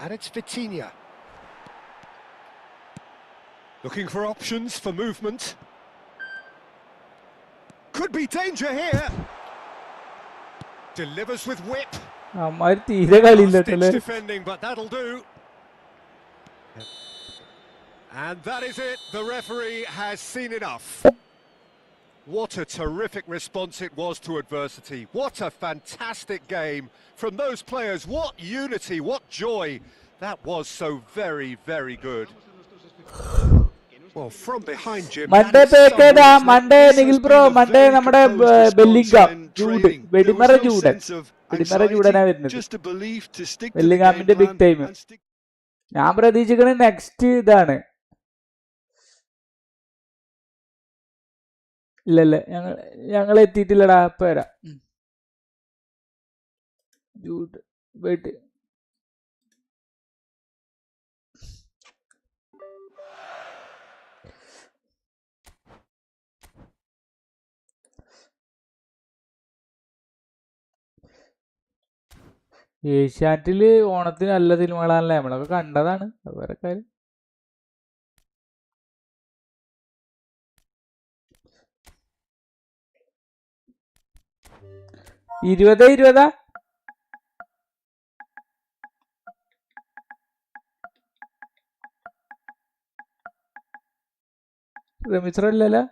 And it's Vitinha. Looking for options for movement. Could be danger here. Delivers with whip. അമ്മാര് തീരെ കളിയില്ലട്ടല്ലേ. Last-ditch defending, but that'll do. And that is it. The referee has seen enough. What a terrific response it was to adversity. What a fantastic game from those players. What unity, what joy. That was so very, very good. Well, from behind Jim. Monday പേക്കേതാ Monday Nikhil bro Monday നമ്മുടെ Bellingham Jude വെടിമറ ജൂഡൻ വെടിമറ ജൂഡനാ വരുന്നത്. Just a belief to stick to the ബെല്ലിംഗാമിന്റെ game big time. plan and stick. ഞാൻ പ്രതീക്ഷിക്കണ next ഇതാണ്. ഇല്ലല്ല ഞങ്ങൾ എത്തിയിട്ടില്ലടാ. ഇപ്പൊ വരാം. Jude wait. ഏഷ്യാനെറ്റില് ഓണത്തിന് നല്ല സിനിമകളാണല്ലേ, നമ്മളൊക്കെ കണ്ടതാണ്. അത് വേറെ കാര്യം. ഇരുപതാ റമീസറല്ലല്ലോ.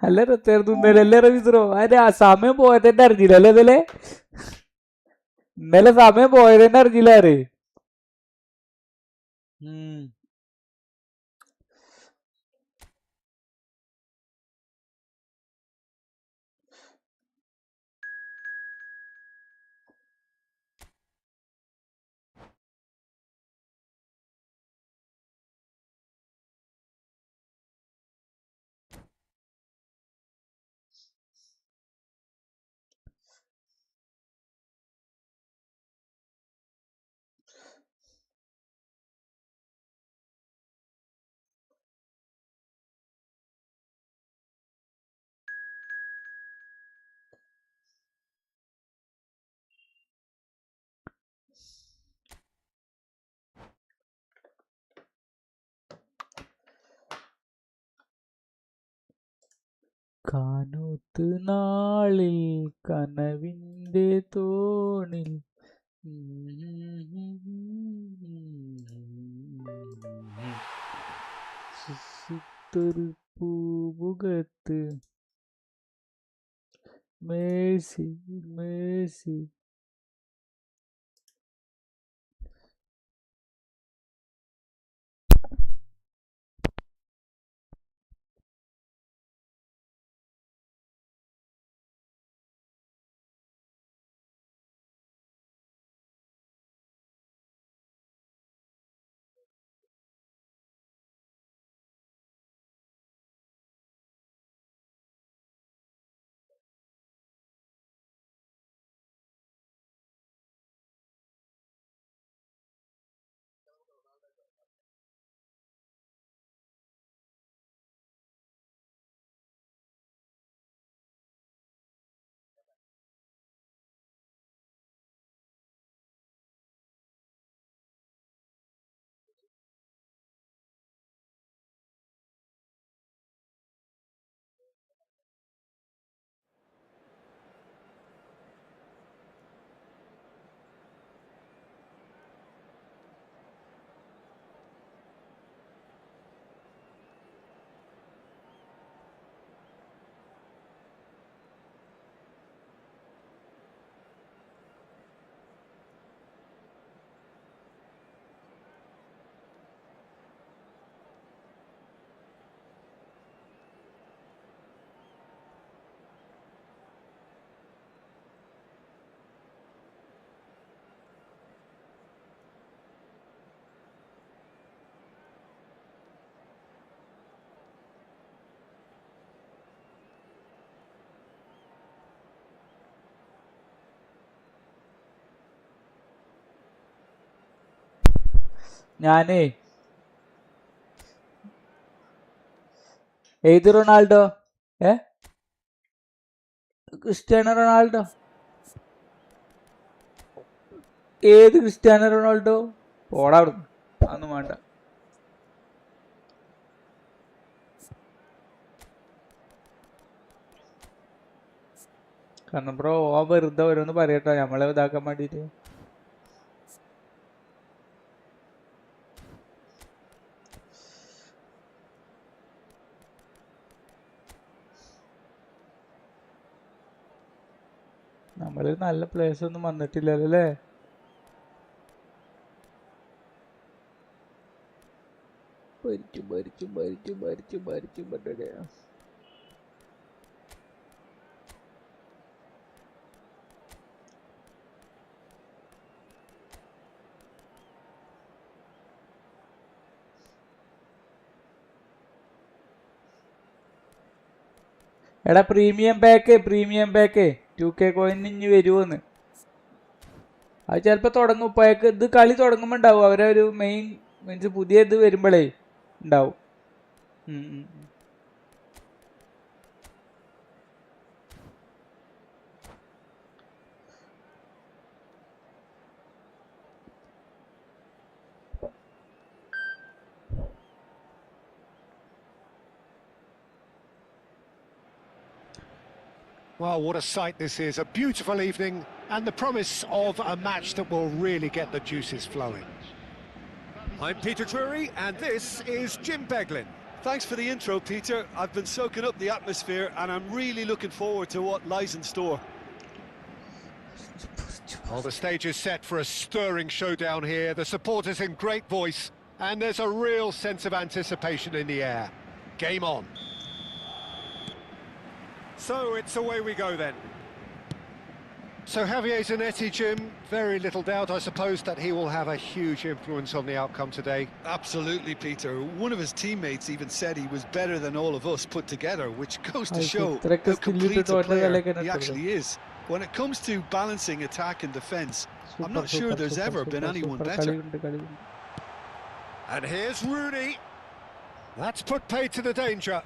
അല്ല ഇന്നലെ റമീസറോ അതിന്റെ ആ സമയം പോയതെന്നെ അറിഞ്ഞില്ല അല്ലേ. ഇന്നലെ സമയം പോയതെന്നെ അറിഞ്ഞില്ല ആര്. കാനൂത്ത് നാളിൽ കനവിൻ്റെ തോണിൽ പൂമുഖത്ത് മേഴ്സി ഞാനേ ഏത് റൊണാൾഡോ? Cristiano Ronaldo? ഏത് ക്രിസ്ത്യാനോ റൊണാൾഡോ? പോടാ അവിടുന്ന്, അതൊന്നും വേണ്ട. കാരണം ബ്രോ വെറുതെ ഓരോന്ന് പറയട്ടോ നമ്മളെ ഇതാക്കാൻ വേണ്ടിട്ട്. നമ്മള് നല്ല പ്ലേയേഴ്സ് ഒന്നും വന്നിട്ടില്ലല്ലോ അല്ലേ? ഭരിച്ചു പറ്റേ. എടാ പ്രീമിയം പാക്ക് 2K കോയിൻ ഇനി വരുമോന്ന്. അത് ചിലപ്പോൾ തുടങ്ങും. ഇപ്പോഴേക്ക് ഇത് കളി തുടങ്ങുമ്പോൾ ഉണ്ടാവും. അവരെ ഒരു മെയിൻ മീൻസ് പുതിയ ഇത് വരുമ്പോഴേ ഉണ്ടാവും. Well, what a sight this is. A beautiful evening and the promise of a match that will really get the juices flowing. I'm Peter Drury and this is Jim Beglin. Thanks for the intro, Peter. I've been soaking up the atmosphere and I'm really looking forward to what lies in store. Well, the stage is set for a stirring showdown here. The supporters in great voice and there's a real sense of anticipation in the air. Game on. So it's away we go then. So Javier Zanetti, Jim, very little doubt, I suppose, that he will have a huge influence on the outcome today. Absolutely, Peter. One of his teammates even said he was better than all of us put together, which goes to show how complete a player he actually is. When it comes to balancing attack and defence, I'm not sure there's ever been anyone better. And here's Rooney. That's put paid to the danger.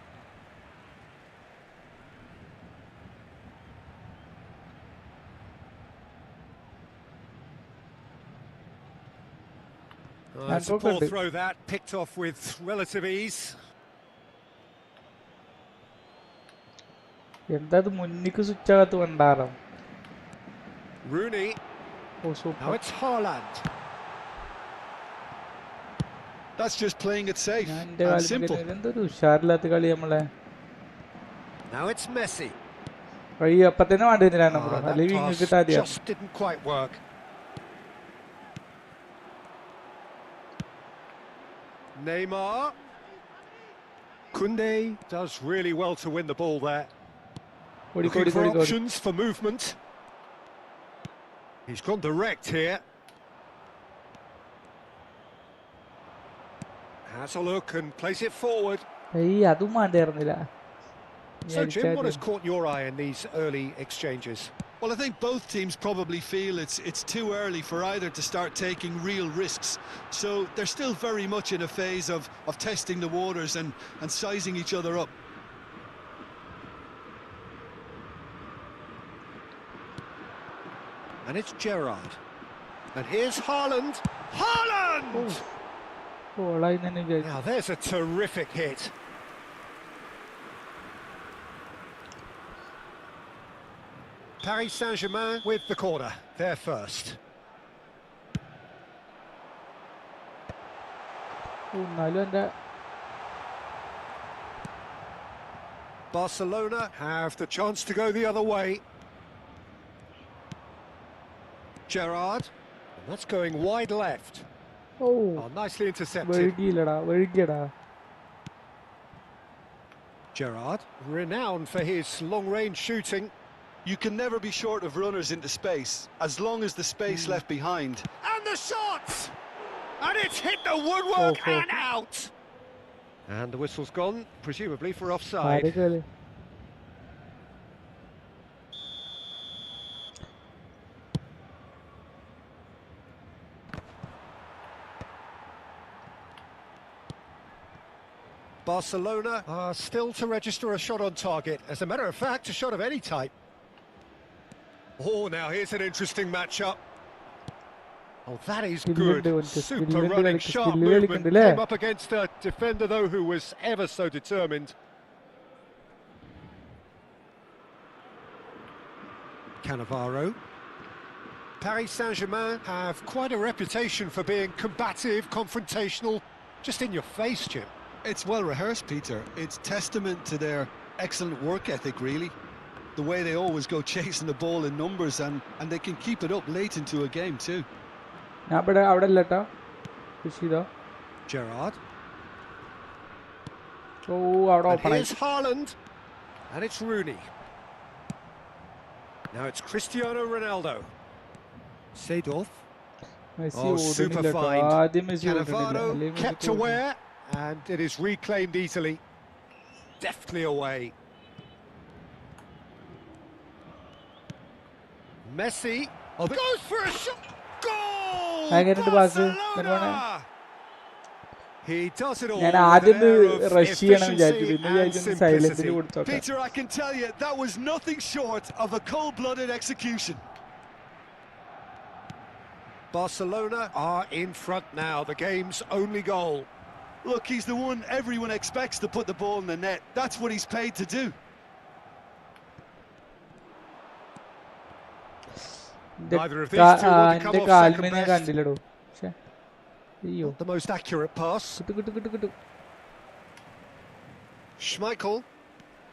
It's a poor throw that, picked off with relative ease. Rooney. Now it's Haaland. That's just playing it safe and simple. Now it's Messi. That pass just didn't quite work. Neymar. Koundé does really well to win the ball there. Looking for options for movement. He's gone direct here. Has a look and plays it forward. So Jim, what has caught your eye in these early exchanges? Well, I think both teams probably feel it's too early for either to start taking real risks. So they're still very much in a phase of testing the waters and sizing each other up. And it's Gerrard. And here's Haaland. Haaland! Now there's a terrific hit. Paris Saint-Germain with the corner, they're first. Barcelona have the chance to go the other way. Gerrard, and that's going wide left. Oh, nicely intercepted. Gerrard, renowned for his long-range shooting. You can never be short of runners into space, as long as the space left behind. And the shot! And it's hit the woodwork and out! And the whistle's gone, presumably for offside. Barcelona are still to register a shot on target. As a matter of fact, a shot of any type. Oh, now here's an interesting matchup. Oh, that is good. Super running, sharp movement. Came up against a defender, though, who was ever so determined. Cannavaro. Paris Saint-Germain have quite a reputation for being combative, confrontational, just in your face, Jim. It's well rehearsed, Peter. It's testament to their excellent work ethic, really. The way they always go chasing the ball in numbers, and they can keep it up late into a game too. Gerrard. Oh, And here's Haaland. And it's Rooney. Now it's Cristiano Ronaldo. Seedorf. Oh, super find. Cannavaro kept aware, and it is reclaimed easily. Deftly away. Messi goes for a shot. Goal! Barcelona! He does it all with an air of efficiency and simplicity. Peter, I can tell you, that was nothing short of a cold-blooded execution. Barcelona are in front now, the game's only goal. Look, he's the one everyone expects to put the ball in the net. That's what he's paid to do. Neither of these two want to come off second best. Not the most accurate pass. Schmeichel.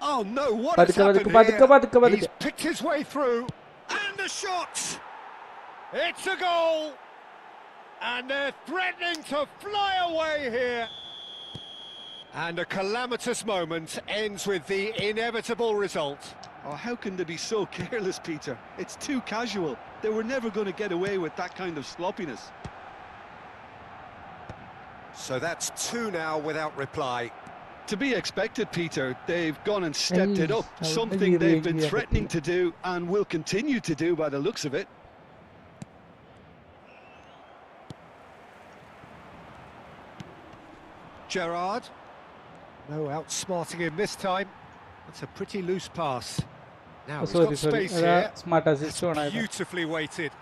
Oh no, what has happened here? He's picked his way through. And the shot! It's a goal! And they're threatening to fly away here. And a calamitous moment ends with the inevitable result. Oh, how can they be so careless, Peter? It's too casual. They were never going to get away with that kind of sloppiness. So that's 2 now without reply. To be expected, Peter. They've gone and stepped it up. Something they've been threatening to do and will continue to do by the looks of it. Gerrard. No outsmarting him this time. That's a pretty loose pass. Now he's got space here. That's beautifully weighted.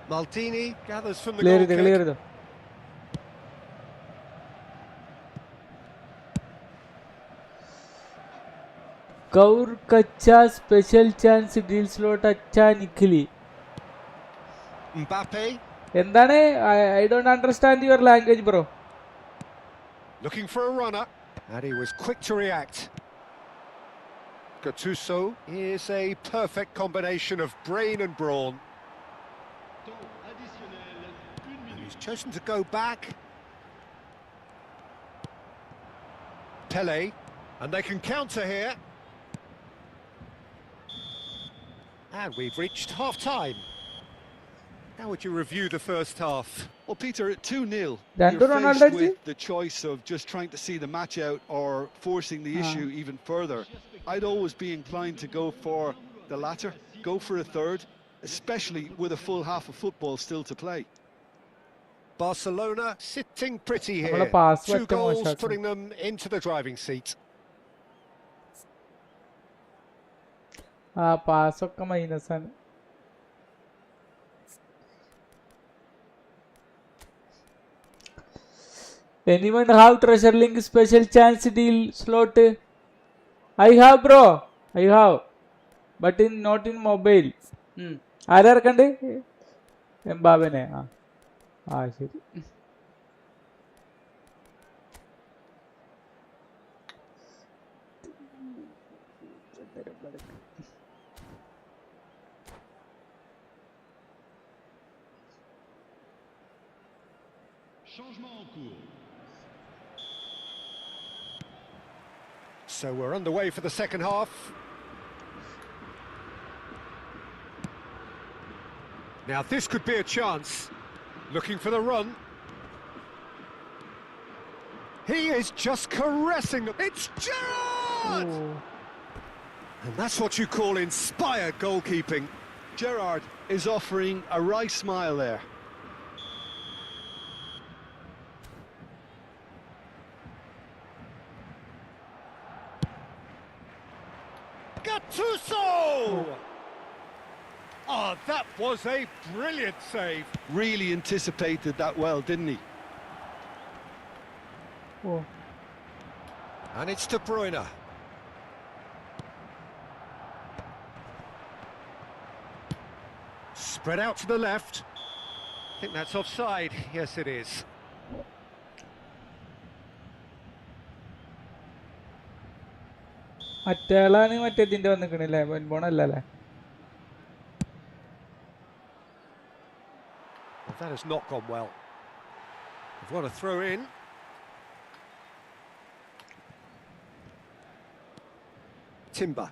Maldini gathers from the goal kick. Gaur kacha special chance deal slot acha nikli. Mbappe. Endane? I don't understand your language, bro. Looking for a runner, and he was quick to react. Gattuso is a perfect combination of brain and brawn. And he's chosen to go back. Pele, and they can counter here. And we've reached half-time. How would you review the first half? Well, Peter, at 2-0, you're faced with the choice of just trying to see the match out or forcing the issue even further. I'd always be inclined to go for the latter, go for a third, especially with a full half of football still to play. Barcelona sitting pretty here. 2 goals putting them into the driving seat. Pass of minus. Anyone have treasure link special chance deal slot? I have, bro. I have, but not in mobile. Arar kande? Mbappe ne. Shit. So we're underway for the second half. Now this could be a chance. Looking for the run. He is just caressing them. It's Gerrard! And that's what you call inspired goalkeeping. Gerrard is offering a wry smile there. Gattuso! Oh, that was a brilliant save. Really anticipated that well, didn't he? Oh. And it's De Bruyne. Spread out to the left. I think that's offside. Yes, it is. മറ്റേളാണ് മറ്റേ ഇതിന്റെ വന്നിക്കണില്ലേ ബോണല്ലേ Well, that has not gone well. They've got a throw in. Timber.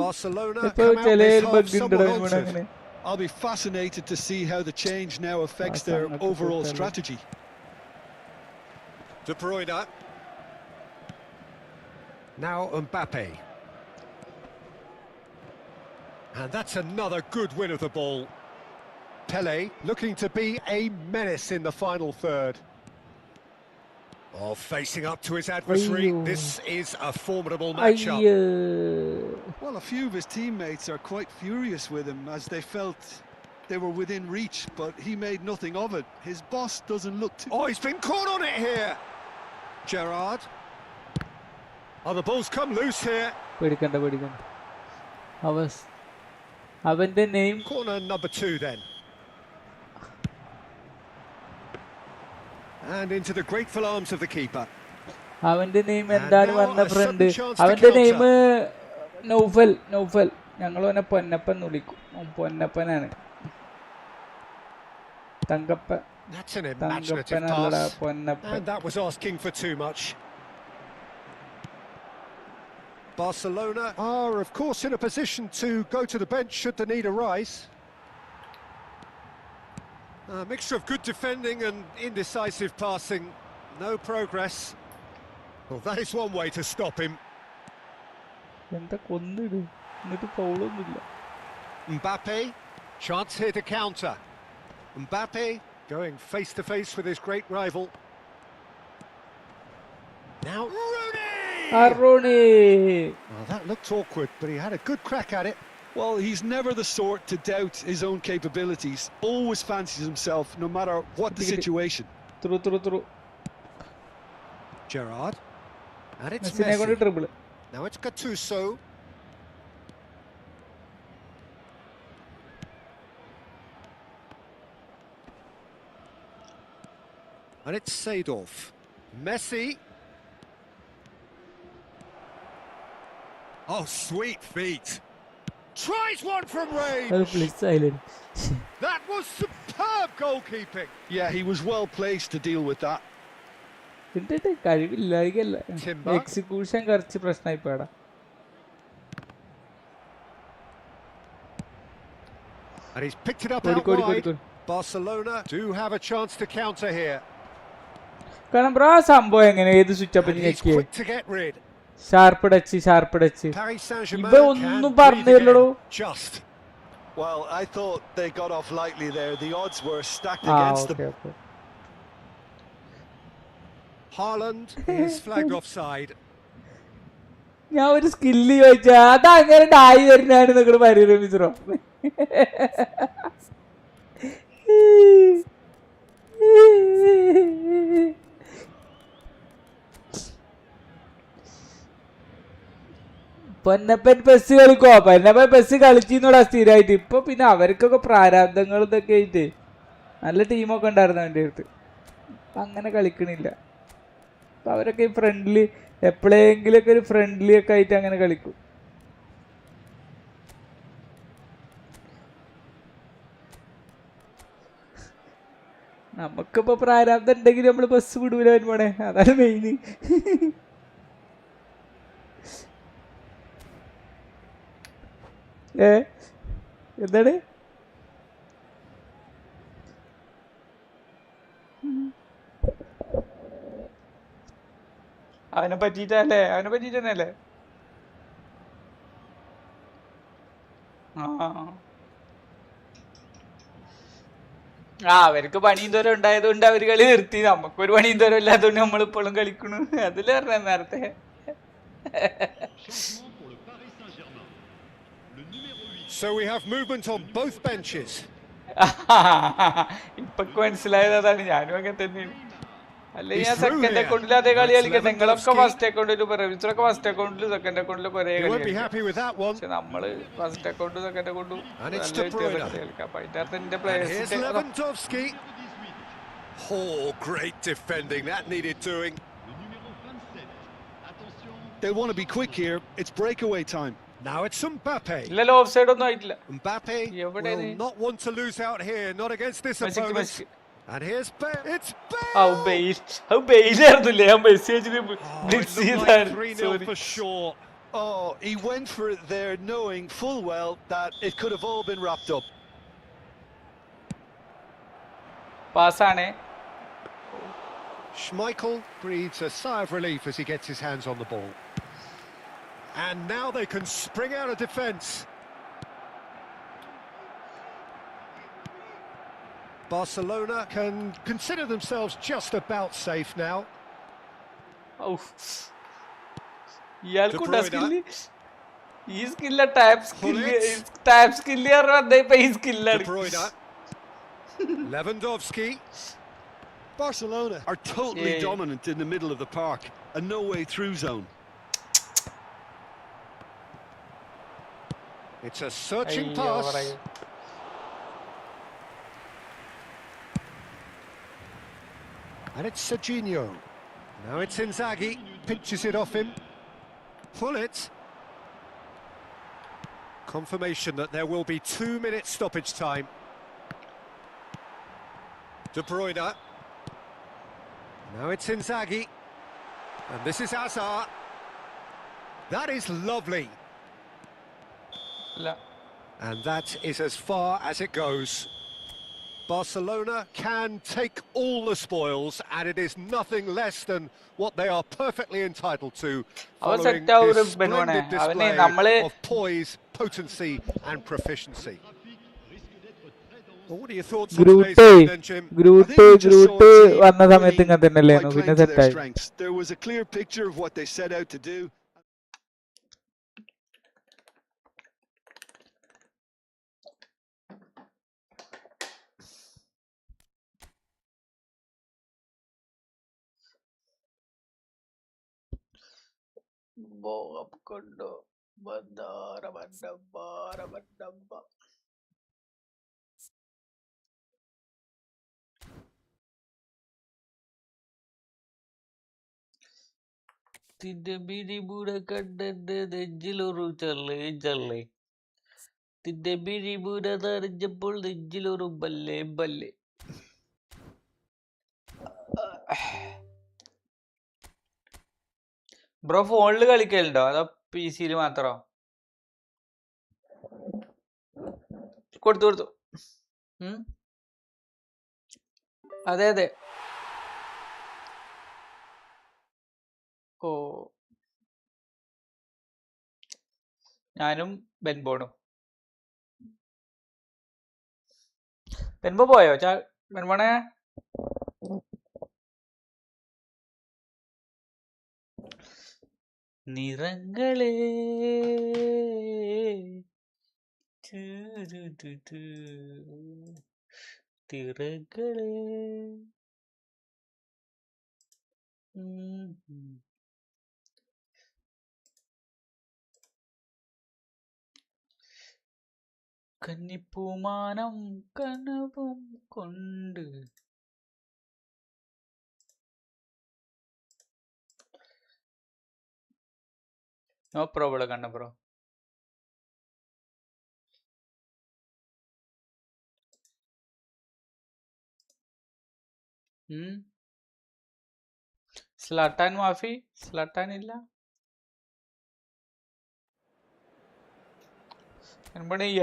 Barcelona come out this half somewhat altered. I'll be fascinated to see how the change now affects their overall strategy. De Bruyne. Now Mbappe. And that's another good win of the ball. Pele looking to be a menace in the final third. Oh, facing up to his adversary. This is a formidable matchup. Well, a few of his teammates are quite furious with him as they felt they were within reach, but he made nothing of it. His boss doesn't look too... Oh, he's been caught on it here. Gerrard. Oh, the ball's come loose here. അവന്റെ name Corner number 2 then. And into the grateful arms of the keeper. അവന്റെ name എന്താണ് വന്ന front അവന്റെ name Naufal ഞങ്ങൾ അവനെ പൊന്നപ്പൻ എന്ന് വിളിക്കും പൊന്നപ്പനാണ് Thankappan That's an imaginative pass. Ponnappan And that was asking for too much. Barcelona are, of course, in a position to go to the bench should the need arise. A mixture of good defending and indecisive passing. No progress. Well, that is one way to stop him. Mbappe, chance here to counter. Mbappe going face to face with his great rival. Now Rooney! Oh, that looked awkward, but he had a good crack at it. Well, he's never the sort to doubt his own capabilities. Always fancies himself, no matter what the situation. Through. Gerrard. And it's Messi. Now it's Gattuso. And it's Seedorf. Messi. Oh, sweet feet. Tries one from range. That was superb goalkeeping. Yeah, he was well placed to deal with that. Execution കുറച്ച് പ്രശ്നമായി പോയടാ. And he's picked it up out wide. Barcelona do have a chance to counter here. കാരണം bro സംഭവം എങ്ങനെ ഏത് switch up ഞെക്കിയേ Quick to get rid. Sharp touch Paris Saint-Germain ഇവ ഒന്നും പറഞ്ഞില്ലടോ. Just. Well, I thought they got off lightly there. The odds were stacked against them. Okay. Haaland is flagged offside. ഞാൻ ഒരു skill ചോദിച്ചാ അതങ്ങനെ Dai വരുന്നതാണ് നിങ്ങളുടെ പരിരമിച്ചോ. Ponnappan pes കളിക്കോ Ponnappan pes കളിച്ചിന്നോടാ സ്ഥിരമായിട്ട്. ഇപ്പൊ പിന്നെ അവർക്കൊക്കെ പ്രാരാബ്ദങ്ങൾ ഇതൊക്കെ ആയിട്ട് നല്ല ടീമൊക്കെ ഉണ്ടായിരുന്നു എൻ്റെ അടുത്ത്. അങ്ങനെ കളിക്കണില്ല. അപ്പൊ അവരൊക്കെ ഈ ഫ്രണ്ട്ലി എപ്പോഴെങ്കിലൊക്കെ ഒരു ഫ്രണ്ട്ലി ഒക്കെ ആയിട്ട് അങ്ങനെ കളിക്കും. നമുക്കിപ്പോ പ്രാരാബ്ദം ഉണ്ടെങ്കിൽ നമ്മള് ബസ് വിടൂല പോണേ. അതാണ് മെയിന്. എന്താണ് അവനെ പറ്റിട്ടല്ലേ? അവർക്ക് പണിയും തോരം ഉണ്ടായതുകൊണ്ട് അവർ കളി നിർത്തി. നമുക്കൊരു പണിയും തോരം ഇല്ലാത്തതുകൊണ്ട് നമ്മളിപ്പോഴും കളിക്കണു. അതിൽ പറഞ്ഞ നേരത്തെ So we have movement on both benches. ഇപ്പൊ മനസ്സിലായത് അതാണ്. ഞാനും അങ്ങനെ തന്നെയാണ്. അല്ലെങ്കിൽ ഞാൻ സെക്കൻഡ് അക്കൗണ്ടിൽ അതേ കളി കളിക്കട്ടെ. നിങ്ങളൊക്കെ ഫസ്റ്റ് അക്കൗണ്ടിൽ റമീസൊക്കെ ഫസ്റ്റ് അക്കൗണ്ടിൽ സെക്കൻഡ് അക്കൗണ്ടിൽ കുറെ കളി കളിക്കും. പക്ഷെ നമ്മള് ഫസ്റ്റ് അക്കൗണ്ടും സെക്കൻഡ് അക്കൗണ്ടും നല്ല വ്യത്യാസം കളിക്കാം. അപ്പൊ അതിന്റെ അർത്ഥം എന്റെ പ്ലേയേഴ്സിന്റെ Oh, great defending. That needed doing. They want to be quick here. It's breakaway time. Now it's Mbappe. ഇല്ലല്ലോ ഓഫ് സൈഡ് ഒന്നും ആയിട്ടില്ല. Mbappe will not want to lose out here, not against this opponent. And here's Bale. It's Bale. ബെയിലായിരുന്നില്ലേ? ഞാൻ മെസ്സേജിന് It's 3-0 for sure. Oh, he went for it there, knowing full well that it could have all been wrapped up. പാസ്സാണേ. Schmeichel breathes a sigh of relief as he gets his hands on the ball. And now they can spring out of defence. Barcelona can consider themselves just about safe now. ഇയാൾക്കുണ്ടോ skill? ഈ skill tap skill പറഞ്ഞ ഇപ്പൊ ഈ സ്കില്ലാണ്. Lewandowski. Barcelona are totally dominant in the middle of the park, a no way through zone. It's a searching pass. And it's Serginho. Now it's Inzaghi. Pinches it off him. Pullet. Confirmation that there will be 2 minutes stoppage time. De Bruyne. Now it's Inzaghi. And this is Hazard. That is lovely. And that is as far as it goes. Barcelona can take all the spoils, and it is nothing less than what they are perfectly entitled to, following this splendid display of poise, potency and proficiency. Well, what are your thoughts on today's game then, Jim? Groot വന്ന സമയത്ത് ഇങ്ങനെ തന്നെയല്ലേനു. പിന്നെ സെറ്റായി. There was a clear picture of what they set out to do. തിന്റെ ബിരിബൂടെ കണ്ടെ നെഞ്ചിലൊരു ചള്ളേ ചള്ളേ. തിന്റെ ബിരിബൂടെ നിറഞ്ഞപ്പോൾ നെഞ്ചിലൊരു ബല്ലേ ബല്ലേ. Bro ഫോണില് കളിക്കലുണ്ടോ അതോ പി സിയിൽ മാത്രോ? കൊടുത്തു. അതെ അതെ. ഓ, ഞാനും ബെൻബോണും. ബെൻബോ പോയോ? ബെൻബോണേ നിറങ്ങളെ തിറകളെ. കന്നിപ്പൂമാനം കനവും കൊണ്ട്. നോ പ്രോബ്ലം കണ്ണ ബ്രോ. സ്ലട്ടാൻ മാഫി. സ്ലട്ടാൻ ഇല്ല.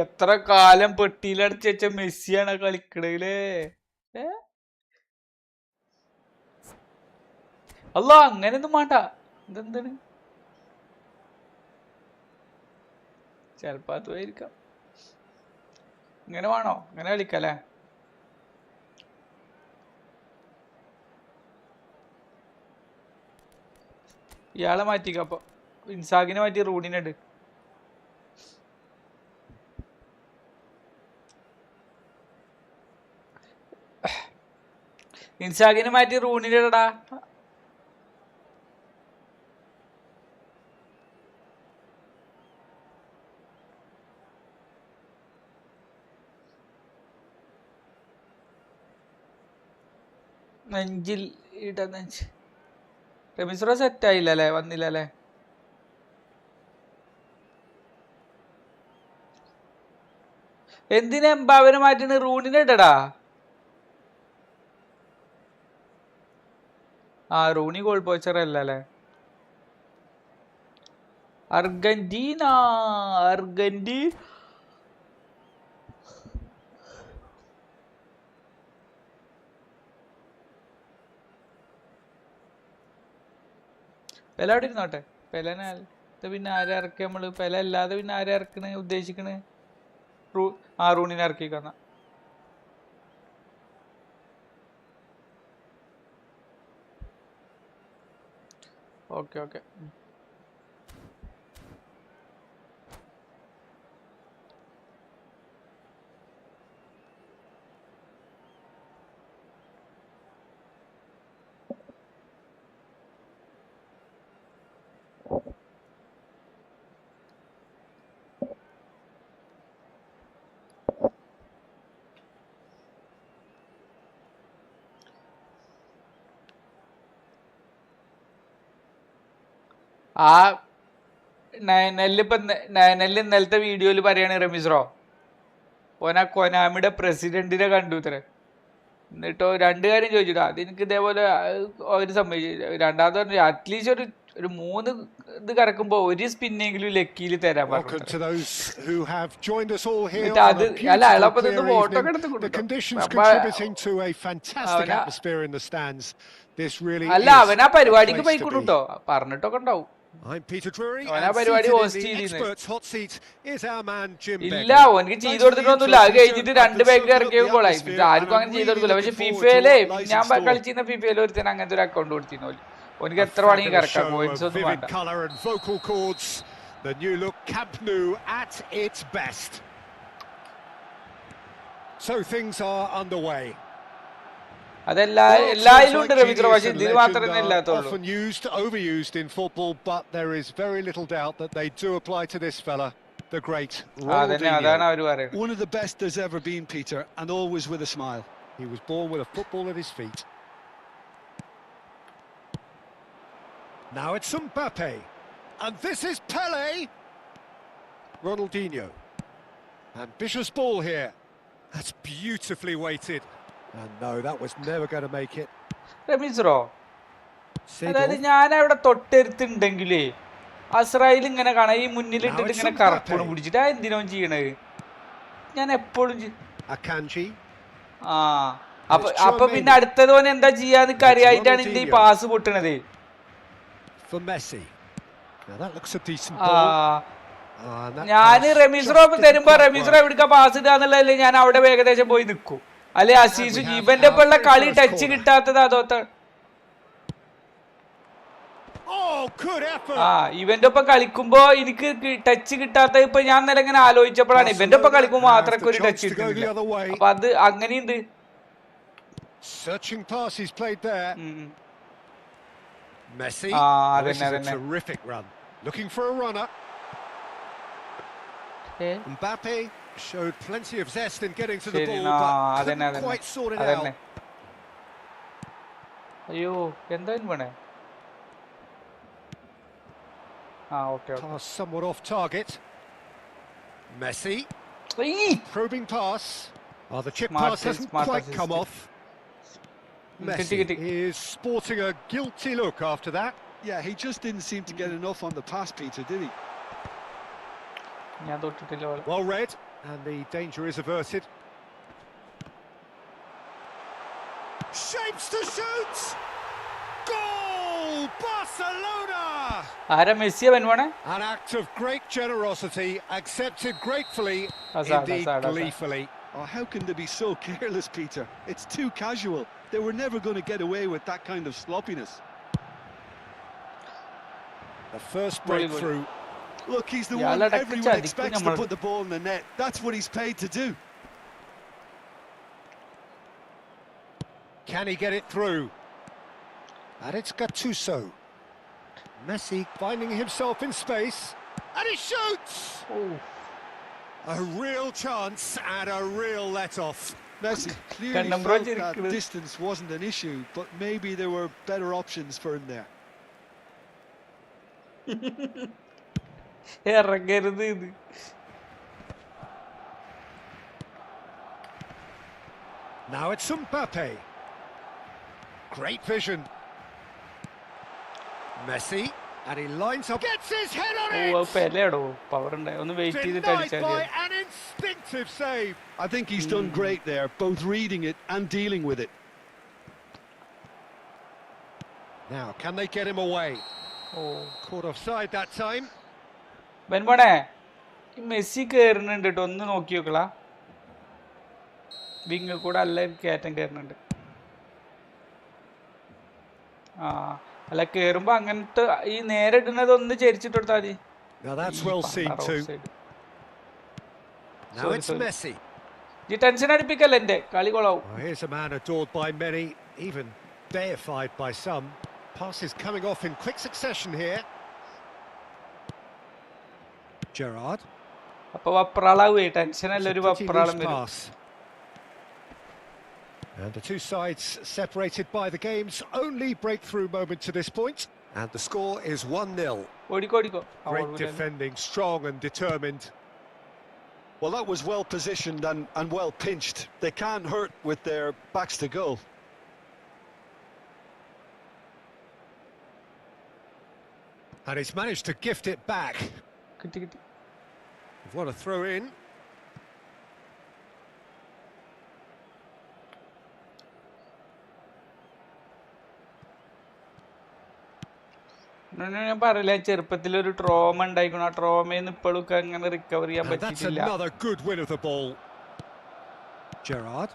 എത്ര കാലം പെട്ടിയിലടച്ച് വെച്ച മെസ്സിയാണ് കളിക്കണല്ലേ. അല്ല അങ്ങനെയൊന്നും വേണ്ട. ഇതെന്താണ്? ചിലപ്പോ അതുമായിരിക്കാം. ഇങ്ങനെ വേണോ? ഇങ്ങനെ കളിക്കല്ലേ? ഇയാളെ മാറ്റിക്ക. അപ്പൊ ഇൻസാഗിനെ മാറ്റി റൂഡിനെ ഇട്. ഇൻസാഗിനെ മാറ്റി റൂഡിനെ ഇടടാ. നെഞ്ചിൽ ഇടനെഞ്ച്. റമീസ് ബ്രോ സെറ്റ് ആയില്ലല്ലേ? വന്നില്ലല്ലേ? എന്തിനാ എംബാവനെ മാറ്റിന്? റൂണിനെ ഇടടാ. റൂണി ഗോൾ പോച്ചർ അല്ലല്ലേ? അർജന്റീന പെല അവിടെ ഇരുന്നോട്ടെ. പെലനെ പിന്നെ ആരെ ഇറക്കി നമ്മള്? പെല അല്ലാതെ പിന്നെ ആരെ ഇറക്കണ ഉദ്ദേശിക്കണ്? റൂണിനെ ഇറക്കിക്കാന്ന. ഓക്കെ. നെല്ല് ഇന്നലത്തെ വീഡിയോയിൽ പറയാണ് റമീസ് ബ്രോ, ഓനാ കൊനാമിയുടെ പ്രസിഡന്റിനെ കണ്ടു ഇത്ര. എന്നിട്ടോ 2 കാര്യം ചോദിച്ചിട്ടാ. അതെനിക്ക് ഇതേപോലെ അവര് സമ്മതിച്ചു. രണ്ടാമത് പറഞ്ഞു അറ്റ്ലീസ്റ്റ് ഒരു 3 ഇത് കറക്കുമ്പോ ഒരു സ്പിന്നെങ്കിലും ലക്കിയിൽ തരാൻ പറഞ്ഞു. അത് അല്ല, അയാളപ്പോ ഫോട്ടോ ഒക്കെ എടുത്ത് അല്ല, അവനാ പരിപാടിക്ക് പോയിക്കൊണ്ടു കേട്ടോ, പറഞ്ഞിട്ടൊക്കെ ഉണ്ടാവും. അവനാ പരിപാടി ഹോസ്റ്റ് ഇല്ല, ഓനക്ക് ചെയ്ത് കൊടുത്തിട്ടൊന്നുമില്ല. അത് കഴിഞ്ഞിട്ട് 2 ബാങ്ക് ഇറക്കിയ ഗോളായി. ആർക്കും അങ്ങനെ ചെയ്ത് കൊടുക്കില്ല. പക്ഷെ ഫിഫയിലെ ഞാൻ കളിച്ചിരുന്ന ഫിഫയിലെ ഒരുത്തന്നെ അങ്ങനത്തെ ഒരു അക്കൗണ്ട് കൊടുത്തിരുന്നു. ഓനക്ക് എത്ര വേണമെങ്കിൽ ഇറക്കാം, പോയിന്റ്സ് ഒന്നും വേണ്ട. അതെല്ലായിലും ഉണ്ട് റമീസ് ബ്രോ, പക്ഷെ ഇതിൽ മാത്രമേ ഇല്ലാത്തുള്ളൂ. അതാണ് അവര് പറയുന്നത്. One of the best there's ever been, Peter, and always with a smile. He was born with a football at his feet. Now it's Mbappe, and this is Pele. Ronaldinho, ambitious ball here. That's beautifully weighted. And no, that was never going to make it. Rameez bro, അതായത് ഞാൻ അവിടെ തൊട്ടടുത്തുണ്ടെങ്കിലേ അസ്രായേൽ ഇങ്ങനെ കാണാം, ഈ മുന്നിലിട്ടിട്ട് ഇങ്ങനെ കറക്കണം പിടിച്ചിട്ട്. എന്തിനോ ചെയ്യണത് ഞാൻ എപ്പോഴും. അപ്പൊ പിന്നെ അടുത്തത് ഓൻ എന്താ ചെയ്യാന്ന് അറിയായിട്ടാണ് ഇതിന്റെ ഈ പാസ് പൊട്ടണത്. ഞാന് റമീസ് ബ്രോ തരുമ്പോ റമീസ് ബ്രോ എവിടേക്കാ പാസ് ഇടാന്നുള്ളതല്ലേ, ഞാൻ അവിടെ ഏകദേശം പോയി നിൽക്കും. അല്ലെ അസീസ് ഇവന്റെ ഒപ്പമുള്ള കളി ടച്ച് കിട്ടാത്തത് അതോത്ത. ഇവന്റെ ഒപ്പം കളിക്കുമ്പോ എനിക്ക് ടച്ച് കിട്ടാത്ത ഇപ്പൊ ഞാൻ ഇന്നലെ ഇങ്ങനെ ആലോചിച്ചപ്പോഴാണ് ഇവന്റെ ഒപ്പം കളിക്കുമ്പോ മാത്രമൊക്കെ ഒരു ടച്ച് കിട്ടുന്നില്ല. അപ്പൊ അത് അങ്ങനെയുണ്ട്. Mbappe showed plenty of zest in getting to the ball, but couldn't quite sort it out. അയ്യോ എന്താ വേണേ? Okay. Pass somewhat off target. Messi. Probing pass. The chip pass hasn't quite come off. Messi is sporting a guilty look after that. Yeah, he just didn't seem to get enough on the pass, Peter, did he? Well read, and the danger is averted. Shapes to shoot! Goal! Barcelona! An act of great generosity, accepted gratefully, indeed gleefully. Oh, how can they be so careless, Peter? It's too casual. They were never going to get away with that kind of sloppiness. The first breakthrough. Look, he's the one everyone expects to put the ball in the net. That's what he's paid to do. Can he get it through? And it's Gattuso. Messi finding himself in space. And he shoots! Oh. A real chance and a real let-off. Messi clearly felt that distance wasn't an issue, but maybe there were better options for him there. Now it's Mbappe. Great vision. Messi, and he lines up, gets his head on it! Denied by an instinctive save. I think he's done great there, both reading it and dealing with it. Now, can they get him away? Oh, caught offside that time. Messi കേറുന്നുണ്ട് ട്ടോ ഒന്ന് നോക്കി നോക്കലാ wing കൂടെ അല്ല കയറ്റം കേറുന്നുണ്ട് ആ അല്ല കേറുമ്പോ അങ്ങനത്തെ ഈ നേരെ ഇടുന്നത് ഒന്ന് ചെരിച്ചിട്ട് കൊടുത്താൽ മതി. Now that's well seen too. Now it's Messi. ഈ ടെൻഷൻ അടിപ്പിക്കല്ല എന്റെ കളി കൊളാവും. Here's a man adored by many, even deified by some. Passes coming off in quick succession here. Gerrard. അപ്പൊ വപ്രാളാവേ ടെൻഷൻ അല്ല ഒരു വപ്രാളം വരും. And the two sides separated by the game's only breakthrough moment to this point. And the score is 1-0. Great defending, strong and determined. Well, that was well positioned and well pinched. They can't hurt with their backs to goal. And he's managed to gift it back. What a throw in. ഞാൻ പറയില്ല ചെറുപ്പത്തിൽ ഒരു trauma ഉണ്ടായിക്കണം ആ ട്രോമയിൽ ഇപ്പോഴും അങ്ങനെ recover ചെയ്യാൻ പറ്റിയിട്ടില്ല. That's another good win of the ball. Gerrard.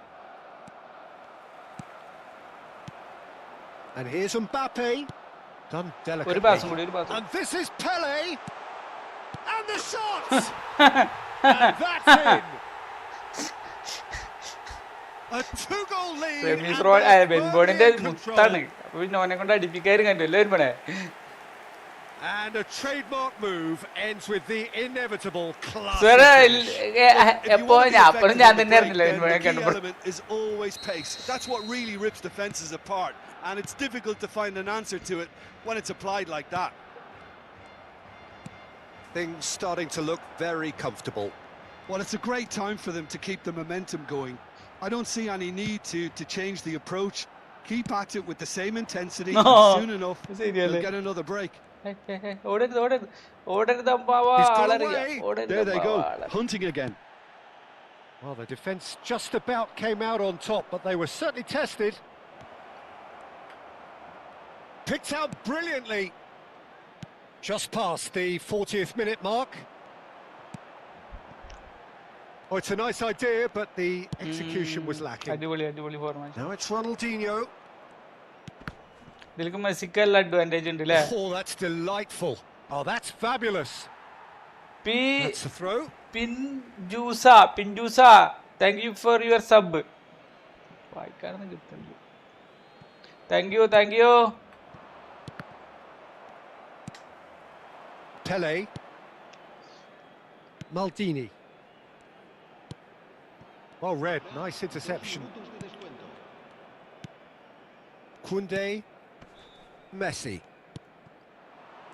And here's Mbappe. Done delicately. ഒരു പാസും കൂടി And this is Pele. And the shot. And that's in. A two-goal lead. Ramees road ബെൻബോണിന്റെ മുത്താണ്. അപ്പൊ പിന്നെ ഓനെ കൊണ്ട് അടിപ്പിക്കായിരുന്നു കണ്ടു എല്ലാവരും പണേ. And a trademark move ends with the inevitable class. The key element is always pace. That's what really rips defences apart, and it's difficult to find an answer to it when it's applied like that. Things starting to look very comfortable. Well, it's a great time for them to keep the momentum going. I don't see any need to change the approach. Keep at it with the same intensity, and soon enough they'll get another break. There they go, hunting again. Well, the defence just about came out on top, but they were certainly tested. Picked out brilliantly. Just past the 40th minute mark. Oh, it's a nice idea, but the execution was lacking. Now it's Ronaldinho. Oh, that's delightful. Oh, that's fabulous. That's a throw. Pinjusa, thank you for your sub. Thank you. Pele. Maldini. Well read, nice interception. Koundé. Messi.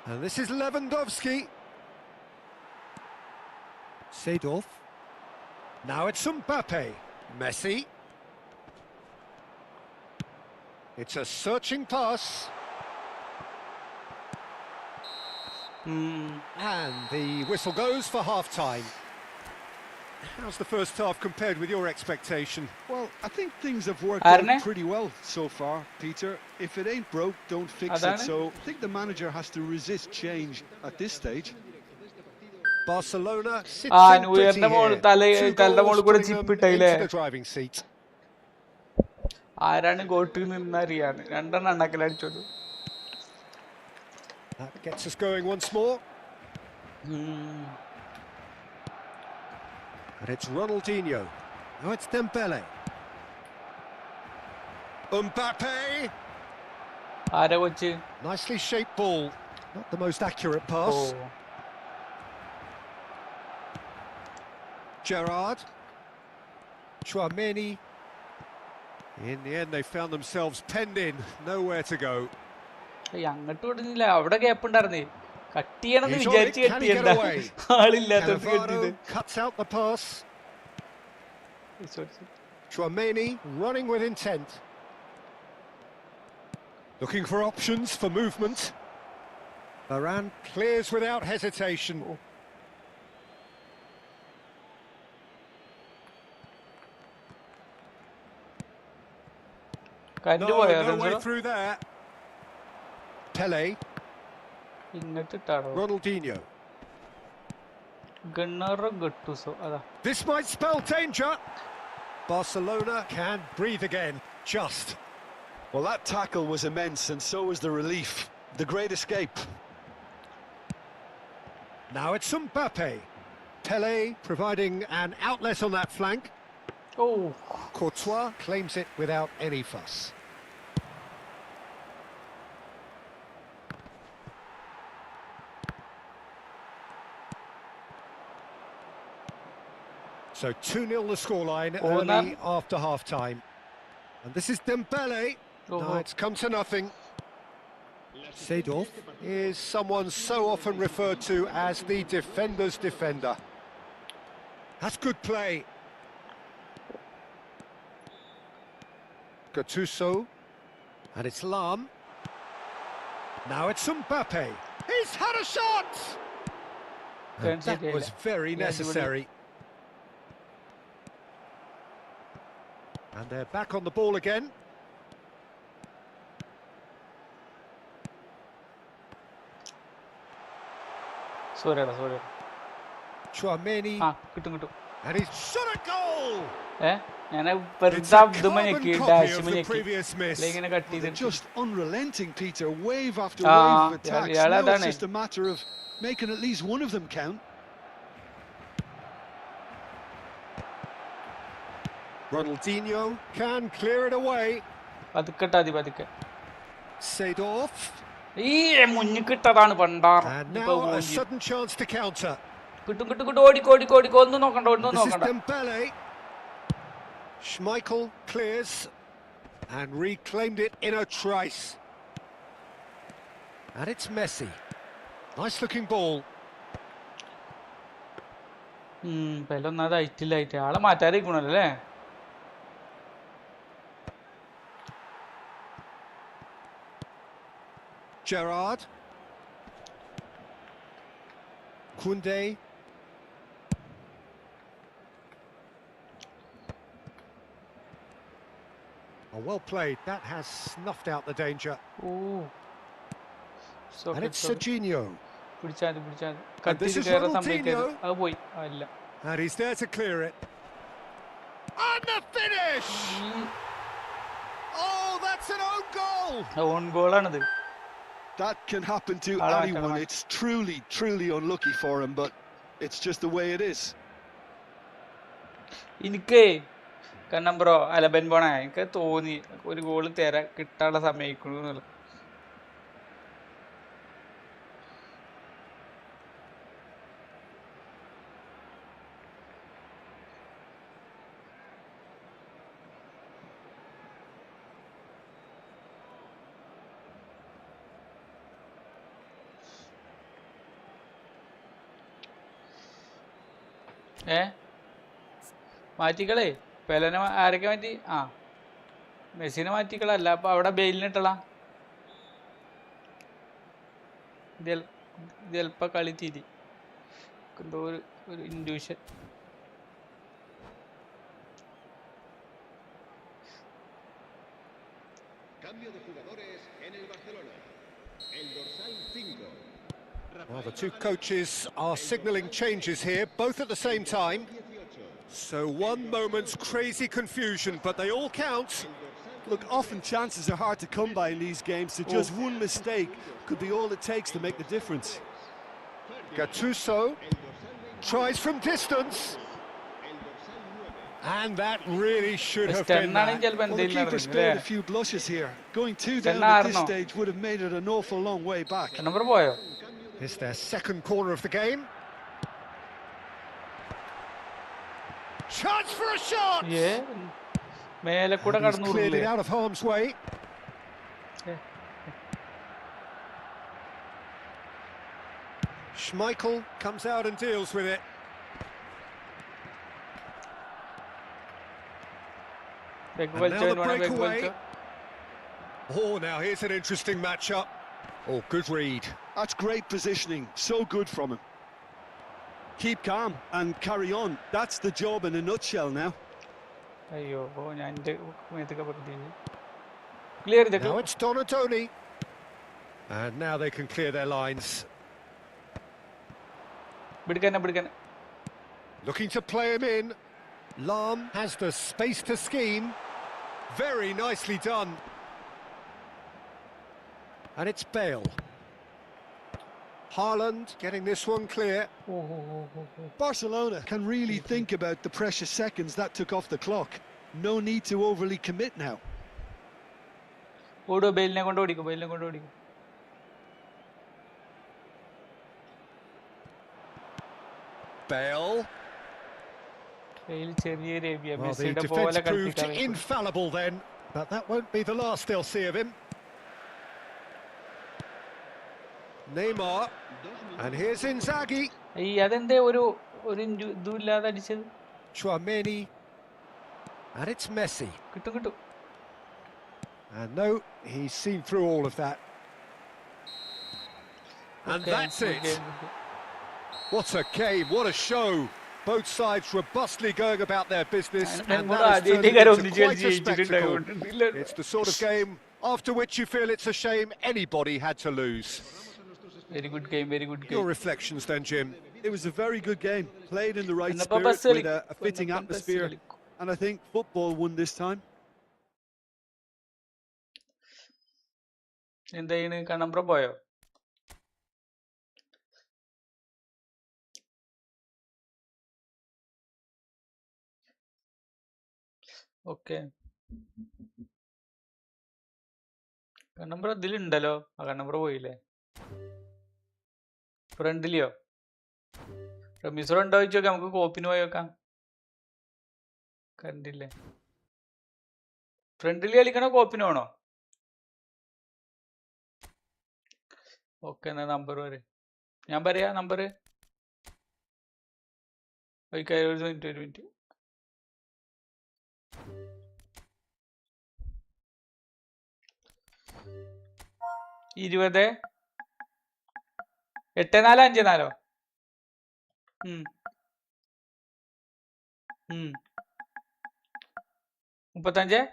And this is Lewandowski. Seedorf. Now it's Mbappe. Messi. It's a searching pass. And the whistle goes for half-time. How's the first half compared with your expectation? Well, I think things have worked out pretty well so far, Peter. If it ain't broke, don't fix it. So I think the manager has to resist change at this stage. Barcelona sits Ah, in New Year pretty na mol here. tale 2 tale mol goals kuda putting chip them ittaile. into the driving seat. ആരാണ് ഗോട്ടിൽ നിന്നറിയാണ് രണ്ടെണ്ണം അണ്ണക്കലടിച്ചോളൂ. That gets us going once more. And it's Ronaldinho. Now it's Dembele. Mbappe. ആരാ കൊച്ച്? Nicely shaped ball. Not the most accurate pass. Gerrard. Chouameni. In the end, they found themselves penned in. Nowhere to go. അങ്ങോട്ട് വിടുന്നില്ല, അവിടെ gap ഉണ്ടായിരുന്നേ. Cut ചെയ്യണമെന്ന് He's on വിചാരിച്ച് it. Can he get കെട്ടിയണ്ട, away? ആളില്ലാത്തത് Cannavaro കെട്ടിയത്. cuts out the pass. Chouameni running with intent. Looking for options for movement. Varane clears without hesitation. കണ്ടു No പോയോ way through there. Pele. ഇങ്ങോട്ടിട്ടാണോ? Ronaldinho. ഗണ്ണറോ ഗട്ടുസോ അതാ. This might spell danger. Barcelona can breathe again. Just. Well, that tackle was immense, and so was the relief. The great escape. Now it's Mbappe. Pele providing an outlet on that flank. Oh. Courtois claims it without any fuss. So 2-0 the scoreline early after half-time. And this is Dembele. No, it's come to nothing. Seedorf is someone so often referred to as the defender's defender. That's good play. Gattuso. And it's Lam. Now it's Mbappe. He's had a shot! And that was very necessary. And they're back on the ball again. Sorry. Chouameni. കിട്ടും. And he's shot a goal! ഞാൻ It's a carbon copy of the previous miss. Just unrelenting, Peter. Wave after wave of attacks. Now it's just a matter of making at least one of them count. Ronaldinho can clear it away. പതുക്കെ. Seedorf. മുന്നിൽ കിട്ടതാണ് പണ്ടാർ. And now a sudden chance to counter. കിട്ടും. ഓടിക്കോ. ഒന്നും നോക്കണ്ട. This is Dembele. Schmeichel clears and reclaimed it in a trice. And it's Messi. Nice looking ball. പെലൊന്നത് ഐറ്റില്ലായിട്ട് ആളെ മാറ്റാതിരിക്കണല്ലേ. Gerrard. Koundé. Oh, well played. That has snuffed out the danger. And it's Serginho. And this is Ronaldinho. And he's there to clear it. And the finish! Oh, that's an own goal! Own goal ആണത്. That can happen to anyone. It's truly unlucky for him, but it's just the way it is. എനിക്ക് കാരണം bro അലബൻ പോണ എനിക്ക് തോന്നി ഒരു goal കിട്ടാനുള്ള സമയിക്കണു. മാറ്റിക്കളേ പെലനെ ആരൊക്കെ മാറ്റി? മെസ്സിനെ മാറ്റിക്കളല്ല. അപ്പൊ അവിടെ ബെയിലിനിട്ടളാ. ഇത് ചിലപ്പോ കളി തിരി എന്തോ ഒരു intuition. Cambio de jugadores en el Barcelona. El dorsal 5. Well, the two coaches are signalling changes here, both at the same time. So one moment's crazy confusion, but they all count. Look, often chances are hard to come by in these games, so just one mistake could be all it takes to make the difference. Gattuso tries from distance. And that really should have been that. Well, the keeper spared a few blushes here. Going 2 down at this stage would have made it an awful long way back. It's their second corner of the game. Chance for a shot! Yeah. And he's cleared it out of harm's way. Schmeichel comes out and deals with it. And now the breakaway. Oh, now here's an interesting matchup. Oh, good read. That's great positioning. So good from him. Keep calm and carry on. That's the job in a nutshell now. Clear Now it's Donatoni. And now they can clear their lines. Looking to play him in. Lam has the space to scheme. Very nicely done. And it's Bale. Haaland getting this one clear. Barcelona can really think about the precious seconds that took off the clock. No need to overly commit now. Bale. Well, the defence proved infallible then, but that won't be the last they'll see of him. Neymar, and here's Inzaghi. Chouameni, and it's Messi. And no, he's seen through all of that. And that's it. What a game, what a show. Both sides robustly going about their business, and that has turned into quite a spectacle. It's the sort of game after which you feel it's a shame anybody had to lose. Very good game, very good game. Your reflections then, Jim? It was a very good game, played in the right spirit with a fitting atmosphere, and I think football won this time. Okay. Kannambra ഇതിലുണ്ടല്ലോ ആ കണ്ണമ്പ്ര പോയില്ലേ ഫ്രണ്ടിലെയോ റമീസറോ ഉണ്ടോ ചോദിച്ചോക്കെ നമുക്ക് കോപ്പിന് പോയി വെക്കാം കണ്ടില്ലേ ഫ്രണ്ടിൽ കളിക്കണോ കോപ്പിന് വേണോ ഓക്കെ എന്നാ നമ്പർ വരെ ഞാൻ പറയാ നമ്പർ ഒരു മിനിറ്റ് 20 8454 35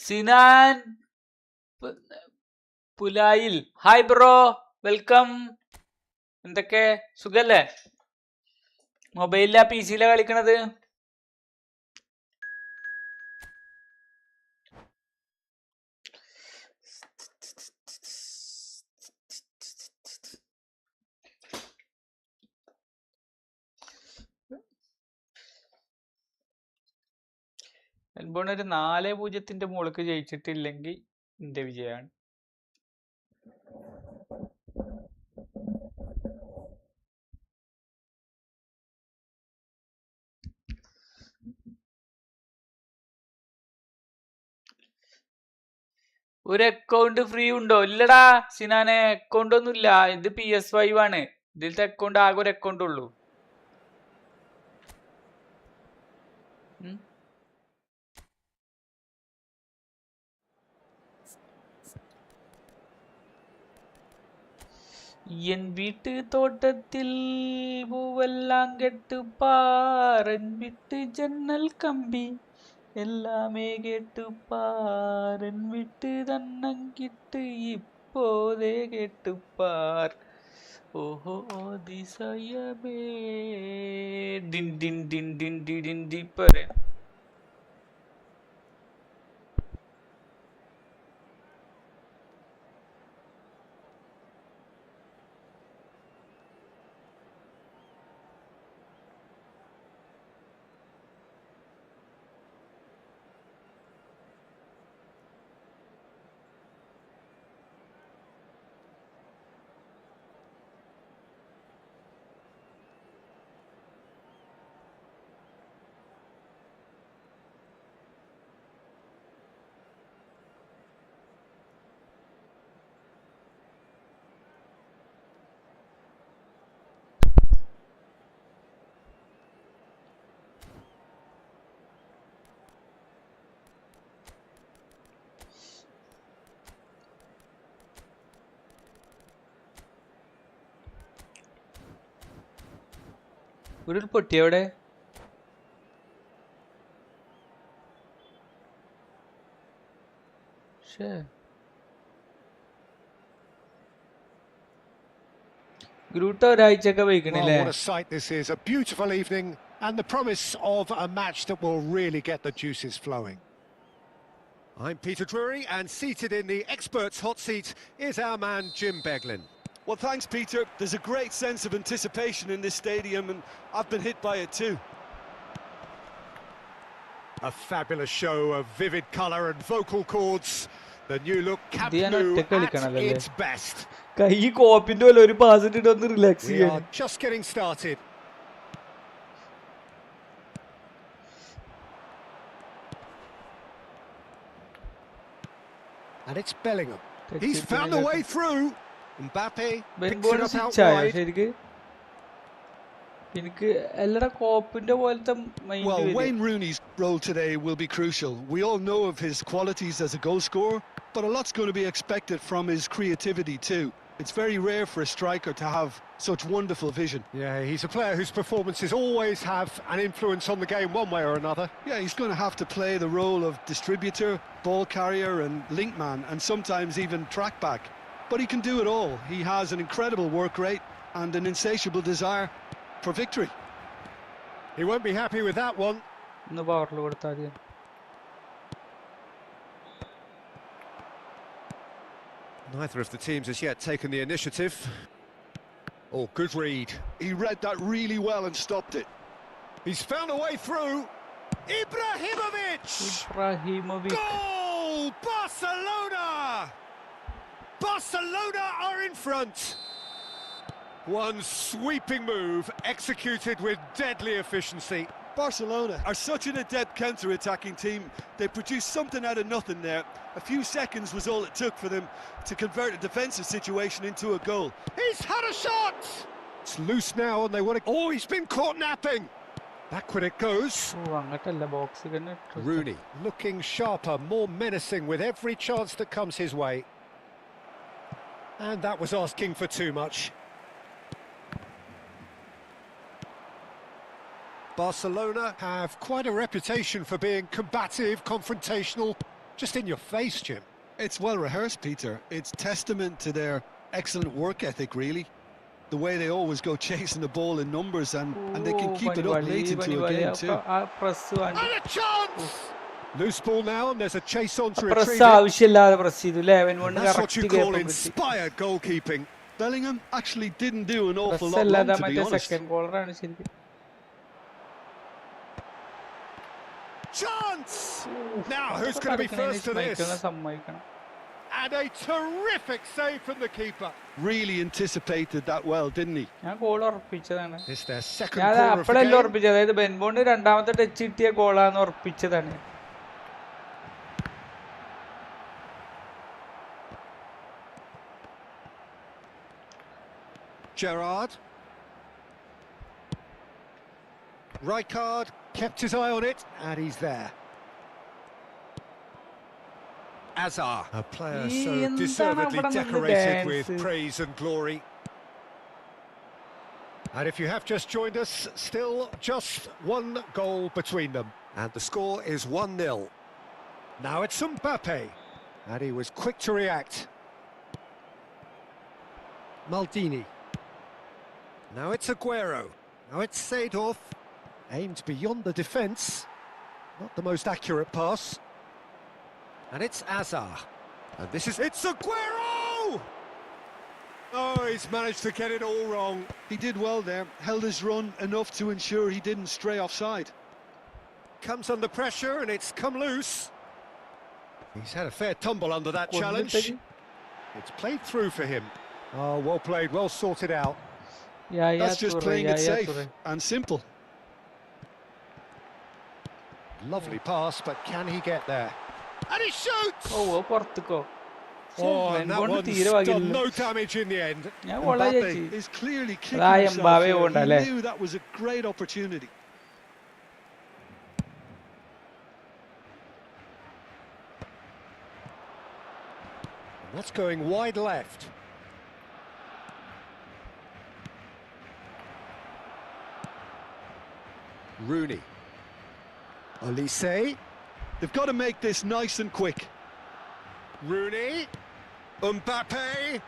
സിനാൻ പുലായിൽ ഹായ് ബ്രോ വെൽക്കം എന്തൊക്കെ സുഖല്ലേ മൊബൈലിലാ PC-ലാ കളിക്കണത് മെൽബോൺ ഒരു 4-0 മുകളിലേക്ക് ജയിച്ചിട്ടില്ലെങ്കിൽ എന്റെ വിജയമാണ് ഒരു അക്കൗണ്ട് ഫ്രീ ഉണ്ടോ ഇല്ലടാ സിനാനെ അക്കൗണ്ട് ഒന്നുമില്ല ഇത് PS5 ആണ് ഇതിലത്തെ അക്കൗണ്ട് ആകെ ഒരു അക്കൗണ്ട് ഉള്ളൂ என் வீட்டு தோட்டத்தில் பூவெல்லாம் கெட்டுப்பார், என் வீட்டு ஜன்னல் கம்பி எல்லாமே கேட்டுப்பார், என் வீட்டு தன்னங்கிட்டு இப்போதே கேட்டுப்பார். ஓஹோ அதிசயமே டின் டின் டின் டின் டி டின் டி பரே. ഉരുൾപൊട്ടി എവിടെ? Groot ഒരാഴ്ചയൊക്കെ പോയിക്കണില്ലേ? What a sight this is, a beautiful evening and the promise of a match that will really get the juices flowing. I'm Peter Drury, and seated in the experts' hot seat is our man Jim Beglin. Well, thanks, Peter. There's a great sense of anticipation in this stadium, and I've been hit by it too. A fabulous show of vivid colour and vocal chords. The new look Camp Nou at its best. കൈ കോപ്പിന്റെ പോലെ ഒരു pass ഇട്ടിട്ട് ഒന്ന് relax We ചെയ്യാൻ. are just getting started. And it's Bellingham. He's found a way through. Mbappe picks it up out wide. ശരിക്ക് എനിക്ക് എല്ലാടെ കോപ്പിന്റെ പോലത്തെ mind. Well, Wayne Rooney's role today will be crucial. We all know of his qualities as a goal scorer, but a lot's going to be expected from his creativity too. It's very rare for a striker to have such wonderful vision. Yeah, he's a player whose performances always have an influence on the game one way or another. Yeah, he's going to have to play the role of distributor, ball carrier and link man, and sometimes even track back. But he can do it all. He has an incredible work rate and an insatiable desire for victory. He won't be happy with that one. ഒന്ന് പവറിൽ കൊടുത്താൽ മതി. Neither of the teams has yet taken the initiative. Oh, good read. He read that really well and stopped it. He's found a way through. Ibrahimovic! Ibrahimovic. Goal! Barcelona! Barcelona are in front. One sweeping move executed with deadly efficiency. Barcelona are such an adept counter-attacking team. They produced something out of nothing there. A few seconds was all it took for them to convert a defensive situation into a goal. He's had a shot! It's loose now and they want to... Oh, he's been caught napping! Backward it goes. അങ്ങട്ടല്ല box തന്നെ. Rooney looking sharper, more menacing with every chance that comes his way. And that was asking for too much. Barcelona have quite a reputation for being combative, confrontational, just in your face, Jim. It's well rehearsed, Peter. It's testament to their excellent work ethic, really. The way they always go chasing the ball in numbers, and they can keep it up late into a game too. And a chance! Loose ball now, and there's a chase on to retrieve press it. ആവശ്യമില്ലാതെ press ചെയ്തു അല്ലേ? That's what you call inspired goalkeeping. Bellingham actually didn't do an awful press lot അല്ലാതെ wrong, to be മറ്റേ honest. Second കോളറാണ് ശരിക്കും. Chance! Now, who's going to be first to this? സമ്മതിക്കണം. And a terrific save from the keeper. Really anticipated that well, didn't he? ഞാൻ goal ഉറപ്പിച്ചതാണ്. It's their second ഞാൻ corner of the അപ്പോഴല്ല game. ഉറപ്പിച്ചത്, അതായത് ബെൻബോണ്ട് രണ്ടാമത്തെ touch കിട്ടിയ ഗോളാന്ന് ഉറപ്പിച്ചതാണ്. Gerrard. Rijkaard kept his eye on it, and he's there. Azar, a player so deservedly decorated with praise and glory. And if you have just joined us, still just one goal between them. And the score is 1-0. Now it's Mbappe. And he was quick to react. Maldini. Now it's Aguero. Now it's Seedorf. Aimed beyond the defence. Not the most accurate pass. And it's Azar. And this is... It's Aguero! Oh, he's managed to get it all wrong. He did well there, held his run enough to ensure he didn't stray offside. Comes under pressure and it's come loose. He's had a fair tumble under that challenge. It's played through for him. Oh, well played, well sorted out. That's just playing it safe and simple. Lovely pass, but can he get there? And he shoots! Oh, and that one's done no damage in the end. Mbappe is clearly kicking himself here. He knew that was a great opportunity. And that's going wide left. Rooney. Olise. They've got to make this nice and quick. Rooney. Mbappe.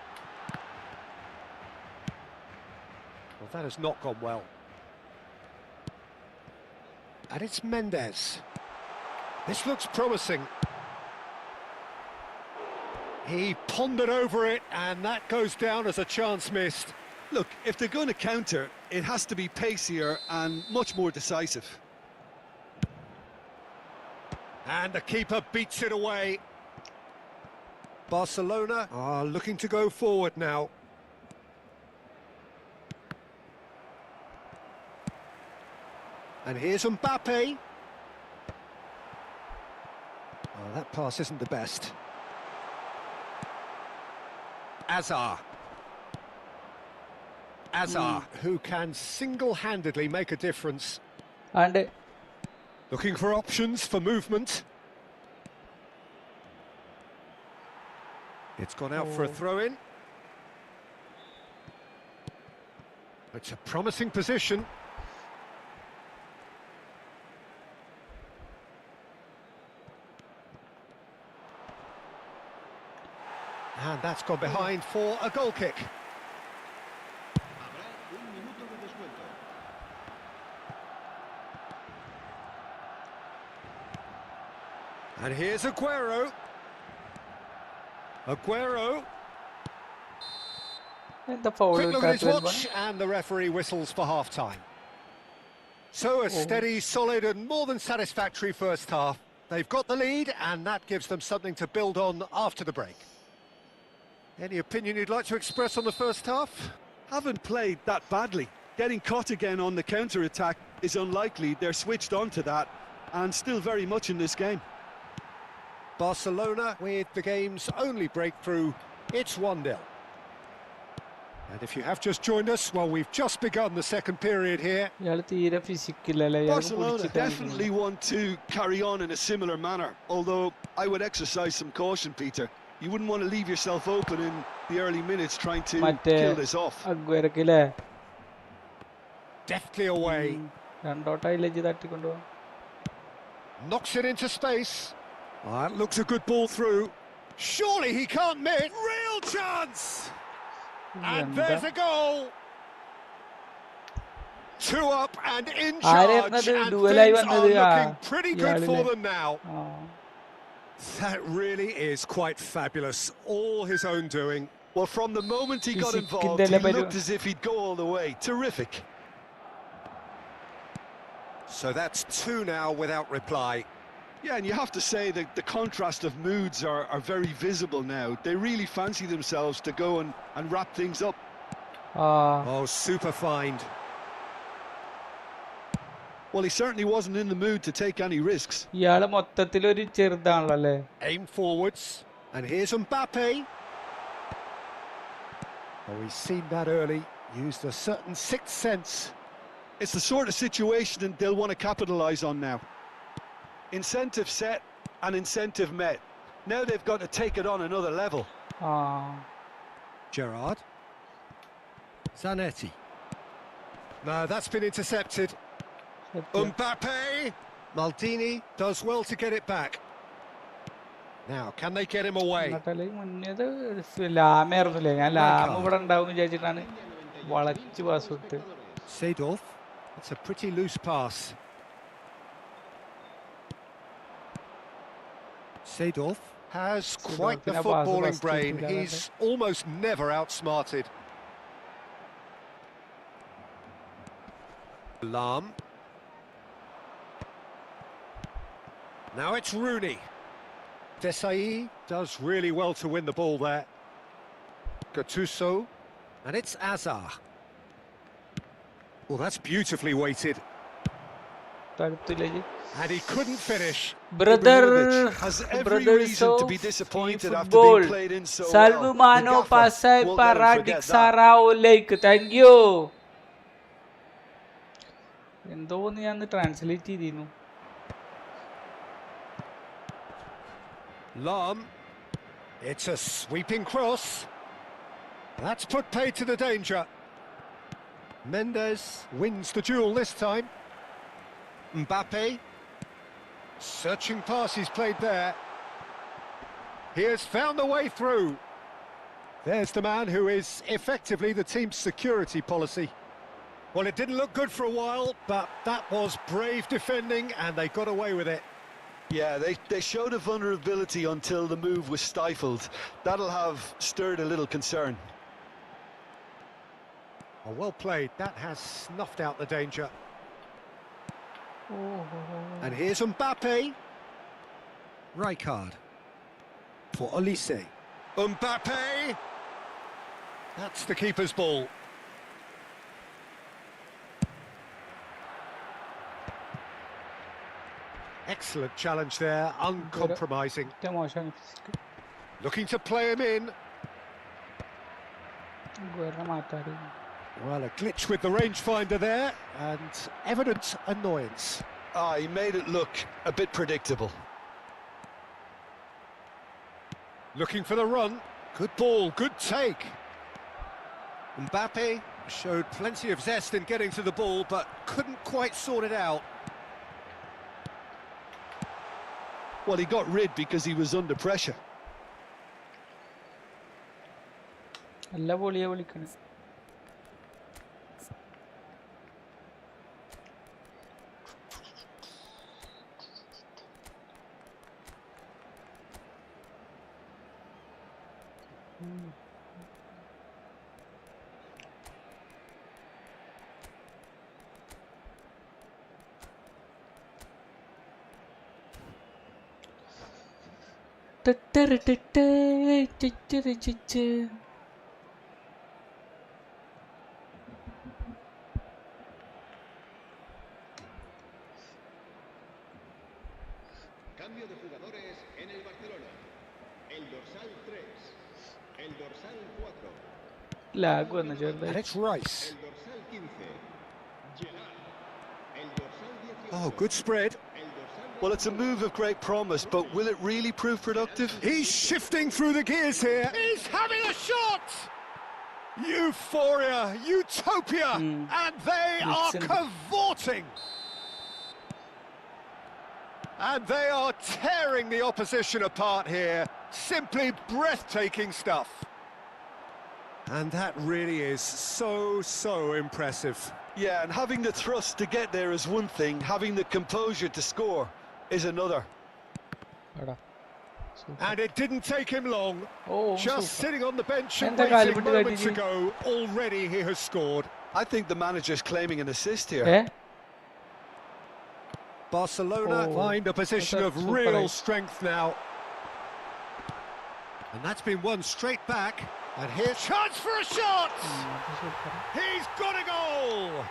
Well, that has not gone well. And it's Mendes. This looks promising. He pondered over it, and that goes down as a chance missed. Look, if they're going to counter, it has to be pacier and much more decisive. And the keeper beats it away. Barcelona are looking to go forward now. And here's Mbappe. Oh, that pass isn't the best. Azar. Who can single-handedly make a difference. And Looking for options for movement. It's gone out for a throw-in. It's a promising position. And that's gone behind for a goal kick. Habrá un minuto de descuento. And here's Aguero. and the foul Quick look at his catch watch, and the referee whistles for half-time. So a steady, solid and more than satisfactory first half. They've got the lead, and that gives them something to build on after the break. Any opinion you'd like to express on the first half? Haven't played that badly. Getting caught again on the counter-attack is unlikely. They're switched on to that and still very much in this game. Barcelona with the game's only breakthrough. It's 1-0. And if you have just joined us, well, we've just begun the second period here. Barcelona definitely want to carry on in a similar manner, although I would exercise some caution, Peter. You wouldn't want to leave yourself open in the early minutes trying to kill this off. Deftly away. Knocks it into space. That looks a good ball through. Surely he can't miss. Real chance! And there's a goal. 2 up and in charge, and things are looking pretty good for them now. That really is quite fabulous. All his own doing. Well, from the moment he got involved, he looked as if he'd go all the way. Terrific. So that's 2 now without reply. Yeah, and you have to say that the contrast of moods are very visible now. They really fancy themselves to go and wrap things up. Oh, super find. Well, he certainly wasn't in the mood to take any risks. Aim forwards. And here's Mbappe. Oh, he's seen that early. Used a certain sixth sense. It's the sort of situation they'll want to capitalise on now. Incentive set and incentive met. Now they've got to take it on another level. Gerrard. Zanetti. No, that's been intercepted. Mbappe! Maldini does well to get it back. Now, can they get him away? ലാമായിരുന്നില്ലേ, ഞാൻ ലാമ ഇവിടെ ഉണ്ടാവും വിചാരിച്ചിട്ടാണ് വളച്ച് pass കൊടുത്ത്. Seedorf, it's a pretty loose pass. Seedorf has quite the footballing brain. He's almost never outsmarted. Lam. Now it's Rooney. Desai does really well to win the ball there. Gattuso. And it's Azar. Well, that's beautifully weighted. And he couldn't finish. Brother has every reason to be disappointed after football. being played in so well. Salvumano The gaffer Pasay won't let him para forget that. Diksarao Lake. Thank you. എന്തോന്ന് ഞാൻ translate ചെയ്തിരുന്നു. Lam. It's a sweeping cross. That's put paid to the danger. Mendes wins the duel this time. Mbappe. Searching pass he's played there. He has found the way through. There's the man who is effectively the team's security policy. Well, it didn't look good for a while, but that was brave defending and they got away with it. Yeah, they showed a vulnerability until the move was stifled. That'll have stirred a little concern. Oh, well played. That has snuffed out the danger. And here's Mbappe. Rijkaard for Olise. Mbappe! That's the keeper's ball. Excellent challenge there, uncompromising. Looking to play him in. Well, a glitch with the rangefinder there, and evident annoyance. He made it look a bit predictable. Looking for the run. Good ball, good take. Mbappe showed plenty of zest in getting to the ball, but couldn't quite sort it out. Well, he got rid because he was under pressure. Cambio de jugadores en el Barcelona. El dorsal 3. El dorsal 4. And it's Rice. El dorsal 15. Gerard. El dorsal 18. Oh, good spread. Well, it's a move of great promise, but will it really prove productive? He's shifting through the gears here. He's having a shot! Euphoria, utopia, and they are cavorting. And they are tearing the opposition apart here. Simply breathtaking stuff. And that really is so impressive. Yeah, and having the thrust to get there is one thing, having the composure to score is another. And it didn't take him long. Just sitting on the bench and Enta waiting kalipittu moments kattiju. ago, already he has scored. I think the manager's claiming an assist here. Barcelona find a position of real strength now. And that's been won straight back. And here's chance for a shot! He's got a goal!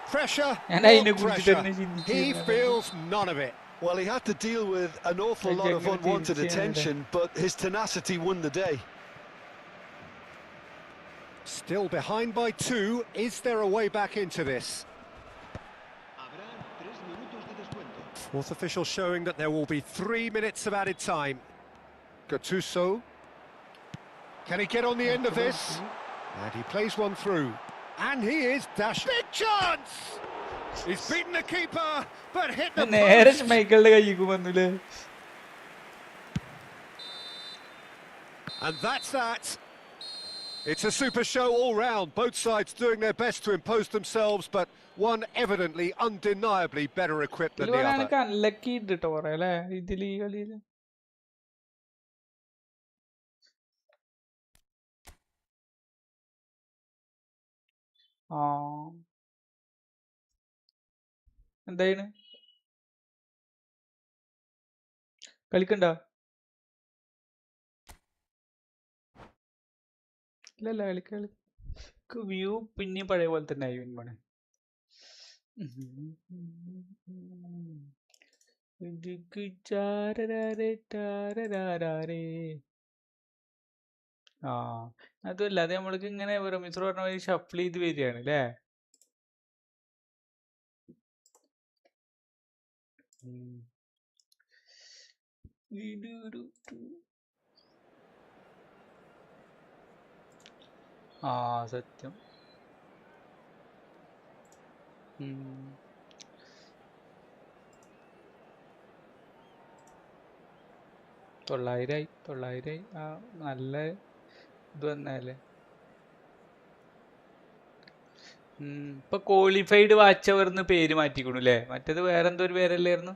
Pressure, not pressure. He feels none of it. Well, he had to deal with an awful lot of unwanted attention, but his tenacity won the day. Still behind by 2. Is there a way back into this? Fourth official showing that there will be 3 minutes of added time. Gattuso. Can he get on the end of this? And he plays one through. And he is dash. Big chance! He's beaten the keeper, but hit the നേരെ post. മൈക്കിളുടെ കയ്യിൽ വന്നില്ലേ? And that's that. It's a super show all round. Both sides doing their best to impose themselves, but one evidently, undeniably better equipped than the other. Unlucky ഇട്ടോ പറയാ അല്ലേ ഇതിൽ ഈ കളിയിൽ. ആ എന്തായിന് കളിക്കണ്ട? ഇല്ലല്ല കളിക്ക വ്യൂ പിന്നെ പഴയ പോലെ തന്നെ ആയി പണി. ആ അതുമല്ല അത് നമ്മൾക്ക് ഇങ്ങനെ റമീസ് പറഞ്ഞ മാതിരി ഷഫിൾ ചെയ്ത് വരികയാണ് അല്ലേ? ആ സത്യം. 900 ആ നല്ല ഇത് വന്നാലേ. ഇപ്പൊ ക്വാളിഫൈഡ് വാച്ച് അവർന്ന് പേര് മാറ്റിക്കണു അല്ലേ? മറ്റേത് വേറെന്തോ ഒരു പേരല്ലായിരുന്നു.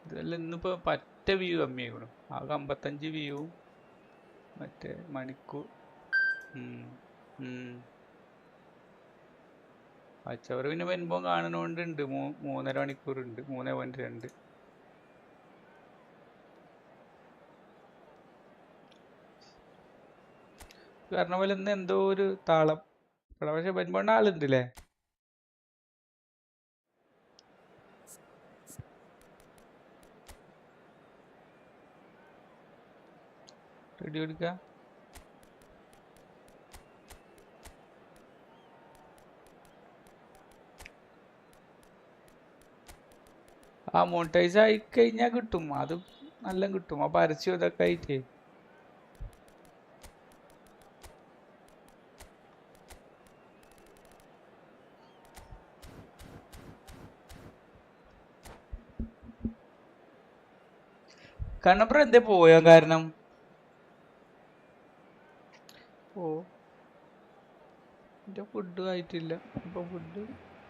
ഇതെല്ലാം ഇന്നിപ്പോ പറ്റ വ്യൂ കമ്മിയാക്കണം. ആകെ 55 വ്യൂ മറ്റേ മണിക്കൂർ. വാച്ചവർ പിന്നെ വരുമ്പോ കാണുന്നോണ്ട് ഉണ്ട് 3.5 മണിക്കൂർ ഉണ്ട്. 3.2. പറഞ്ഞ പോലെ ഇന്ന് എന്തോ ഒരു താളം. പക്ഷെ വരുമ്പോ ആളുണ്ട് അല്ലേ? റെഡി എടുക്ക. ആ മോണിറ്റൈസ് ആയി കഴിഞ്ഞാൽ കിട്ടും. അത് നല്ല കിട്ടും. ആ പരസ്യം ഇതൊക്കെ ആയിട്ടേ. കണ്ണപ്പുറം എന്തേ പോയാ കാരണം? എന്റെ ഫുഡ് ആയിട്ടില്ല. ഇപ്പൊ food.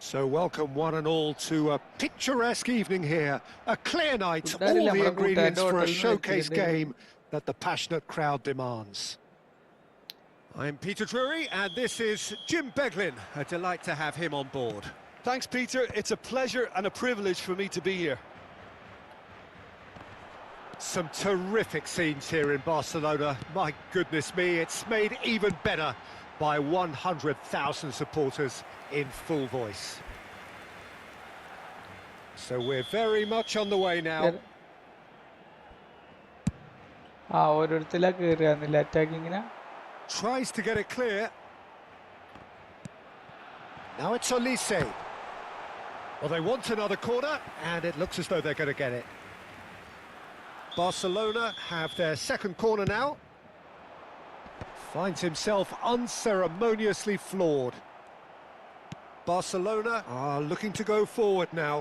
So welcome one and all to a picturesque evening here. A clear night, all the ingredients for a showcase game that the passionate crowd demands. I'm Peter Drury and this is Jim Beglin. A delight to have him on board. Thanks, Peter. It's a pleasure and a privilege for me to be here. Some terrific scenes here in Barcelona. My goodness me, it's made even better by 100,000 supporters in full voice. So we're very much on the way now. ഓരോരുത്തരാ കേറിയാന്നില്ല അറ്റാക്കിങ്ങിനാ. Tries to get it clear. Now it's Olise. Well, they want another corner, and it looks as though they're going to get it. Barcelona have their second corner now. Finds himself unceremoniously floored. Barcelona are looking to go forward now.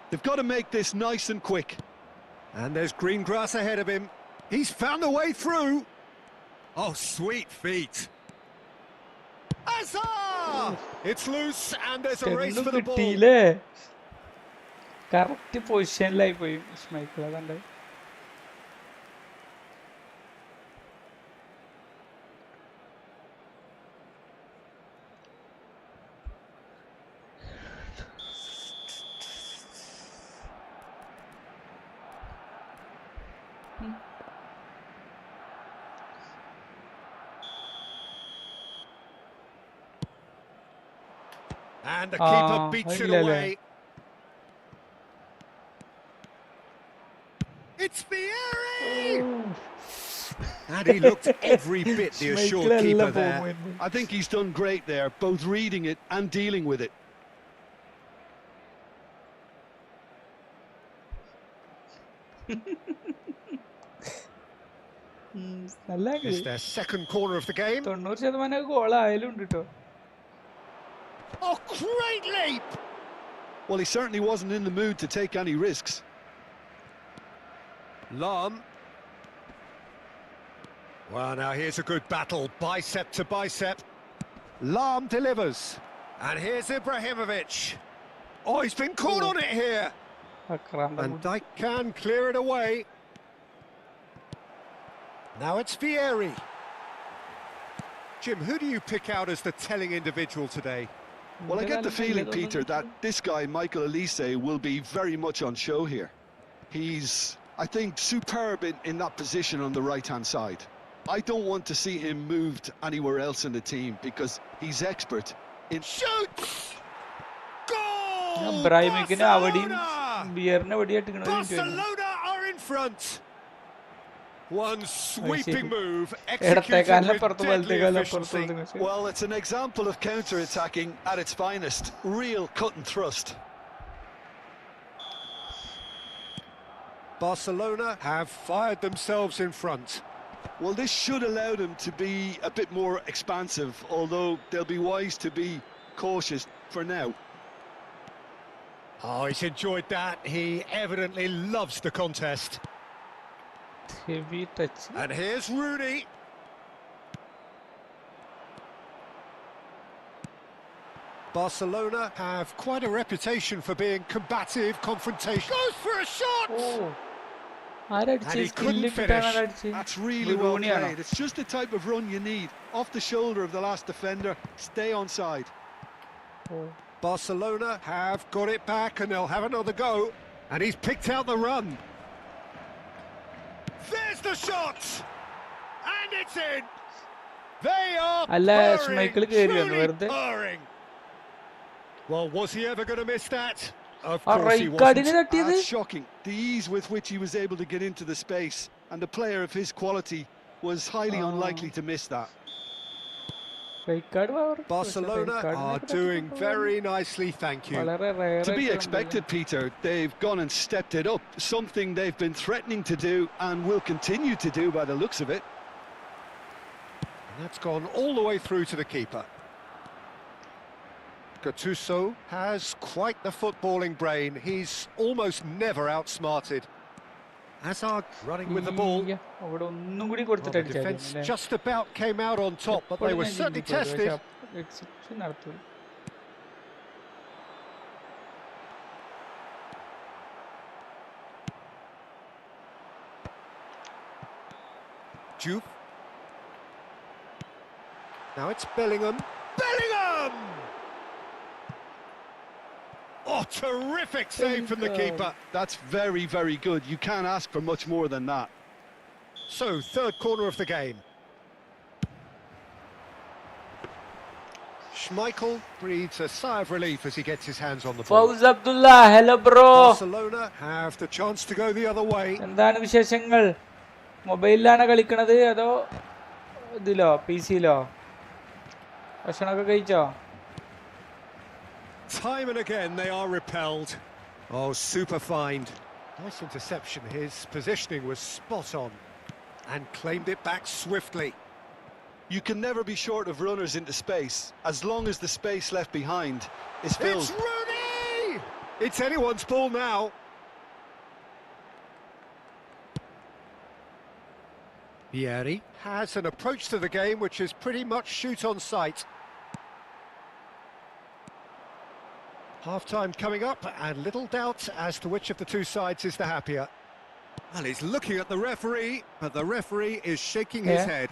They've got to make this nice and quick. And there's green grass ahead of him. He's found a way through. Oh, sweet feet. Azar! It's loose and there's a race for the ball. Correct പൊസിഷനിലായി പോയി Schmeichel. അതുണ്ട്. And the keeper beats it away. It's Vieri! And he looked every bit the assured keeper there. I think he's done great there, both reading it and dealing with it. It's their second corner of the game. 90% ഗോളായാലും കേട്ടോ. Oh, great leap! Well, he certainly wasn't in the mood to take any risks. Lam. Well, now here's a good battle, bicep to bicep. Lam delivers. And here's Ibrahimovic. Oh, he's been caught on it here. And Dijk can clear it away. Now it's Vieri. Jim, who do you pick out as the telling individual today? Well, I get the feeling, Peter, that this guy, Michael Olise, will be very much on show here. He's, I think, superb in that position on the right-hand side. I don't want to see him moved anywhere else in the team because he's expert in... Shoots! Goal! Barcelona are in front. One sweeping move, executed with deadly efficiency. Well, it's an example of counter-attacking at its finest. Real cut and thrust. Barcelona have fired themselves in front. Well, this should allow them to be a bit more expansive, although they'll be wise to be cautious for now. Oh, he's enjoyed that. He evidently loves the contest. Heavy touch. And here's Rooney. Barcelona have quite a reputation for being combative, confrontation. Goes for a shot! Oh. And he couldn't finish. That's really well played. It's just the type of run you need. Off the shoulder of the last defender, stay onside. Oh. Barcelona have got it back and they'll have another go. And he's picked out the run. There's the shot! And it's in! They are purring, truly purring. Well, was he ever going to miss that? Of course he wasn't. That's shocking. The ease with which he was able to get into the space, and a player of his quality was highly unlikely to miss that. Barcelona are doing very nicely, thank you. To be expected, Peter. They've gone and stepped it up, something they've been threatening to do and will continue to do by the looks of it. And that's gone all the way through to the keeper. Gattuso has quite the footballing brain. He's almost never outsmarted. Hazard running with the ball. Well, the defence just about came out on top, but they were certainly tested. Juve. Now it's Bellingham. Bellingham! Oh, terrific save from the keeper. That's very, very good. You can't ask for much more than that. So, third corner of the game. Schmeichel breathes a sigh of relief as he gets his hands on the ball. Fawz Abdullah, hello bro. Barcelona have the chance to go the other way. എന്താണ് വിശേഷങ്ങൾ? മൊബൈലിലാണ് കളിക്കണത് അതോ ഇതിലോ പിസിയിലോ? ഭക്ഷണമൊക്കെ കഴിച്ചോ? Time and again they are repelled. Oh, super find. Nice interception. His positioning was spot on and claimed it back swiftly. You can never be short of runners into space, as long as the space left behind is filled. It's Rooney! It's anyone's ball now. Vieri has an approach to the game which is pretty much shoot on sight. Half-time coming up, and little doubt as to which of the two sides is the happier. Well, he's looking at the referee, but the referee is shaking his head.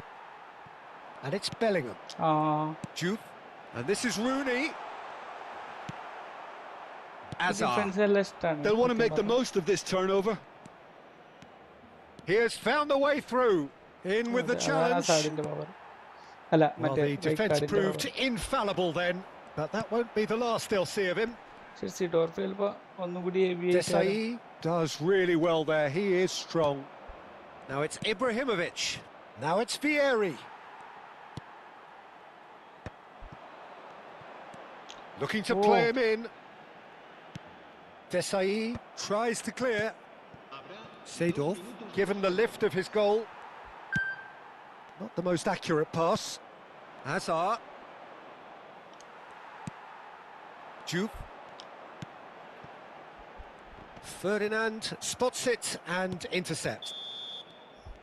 And it's Bellingham. Juve. And this is Rooney. Hazard. They'll want to make the most of this turnover. He has found a way through. In with the challenge. Well, the defence proved infallible then. But that won't be the last they'll see of him. Desai does really well there. He is strong. Now it's Ibrahimovic. Now it's Vieri. Looking to play him in. Desai tries to clear. Seedorf given the lift of his goal. Not the most accurate pass. Hazard. Juve. Ferdinand spots it and intercepts.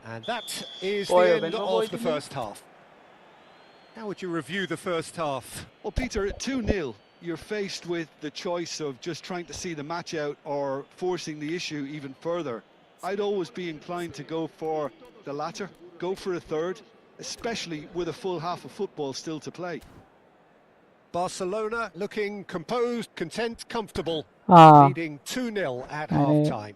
And that is the end of the first half. How would you review the first half? Well, Peter, at 2-0, you're faced with the choice of just trying to see the match out or forcing the issue even further. I'd always be inclined to go for the latter, go for a third, especially with a full half of football still to play. Barcelona looking composed, content, comfortable, leading 2-0 at half-time.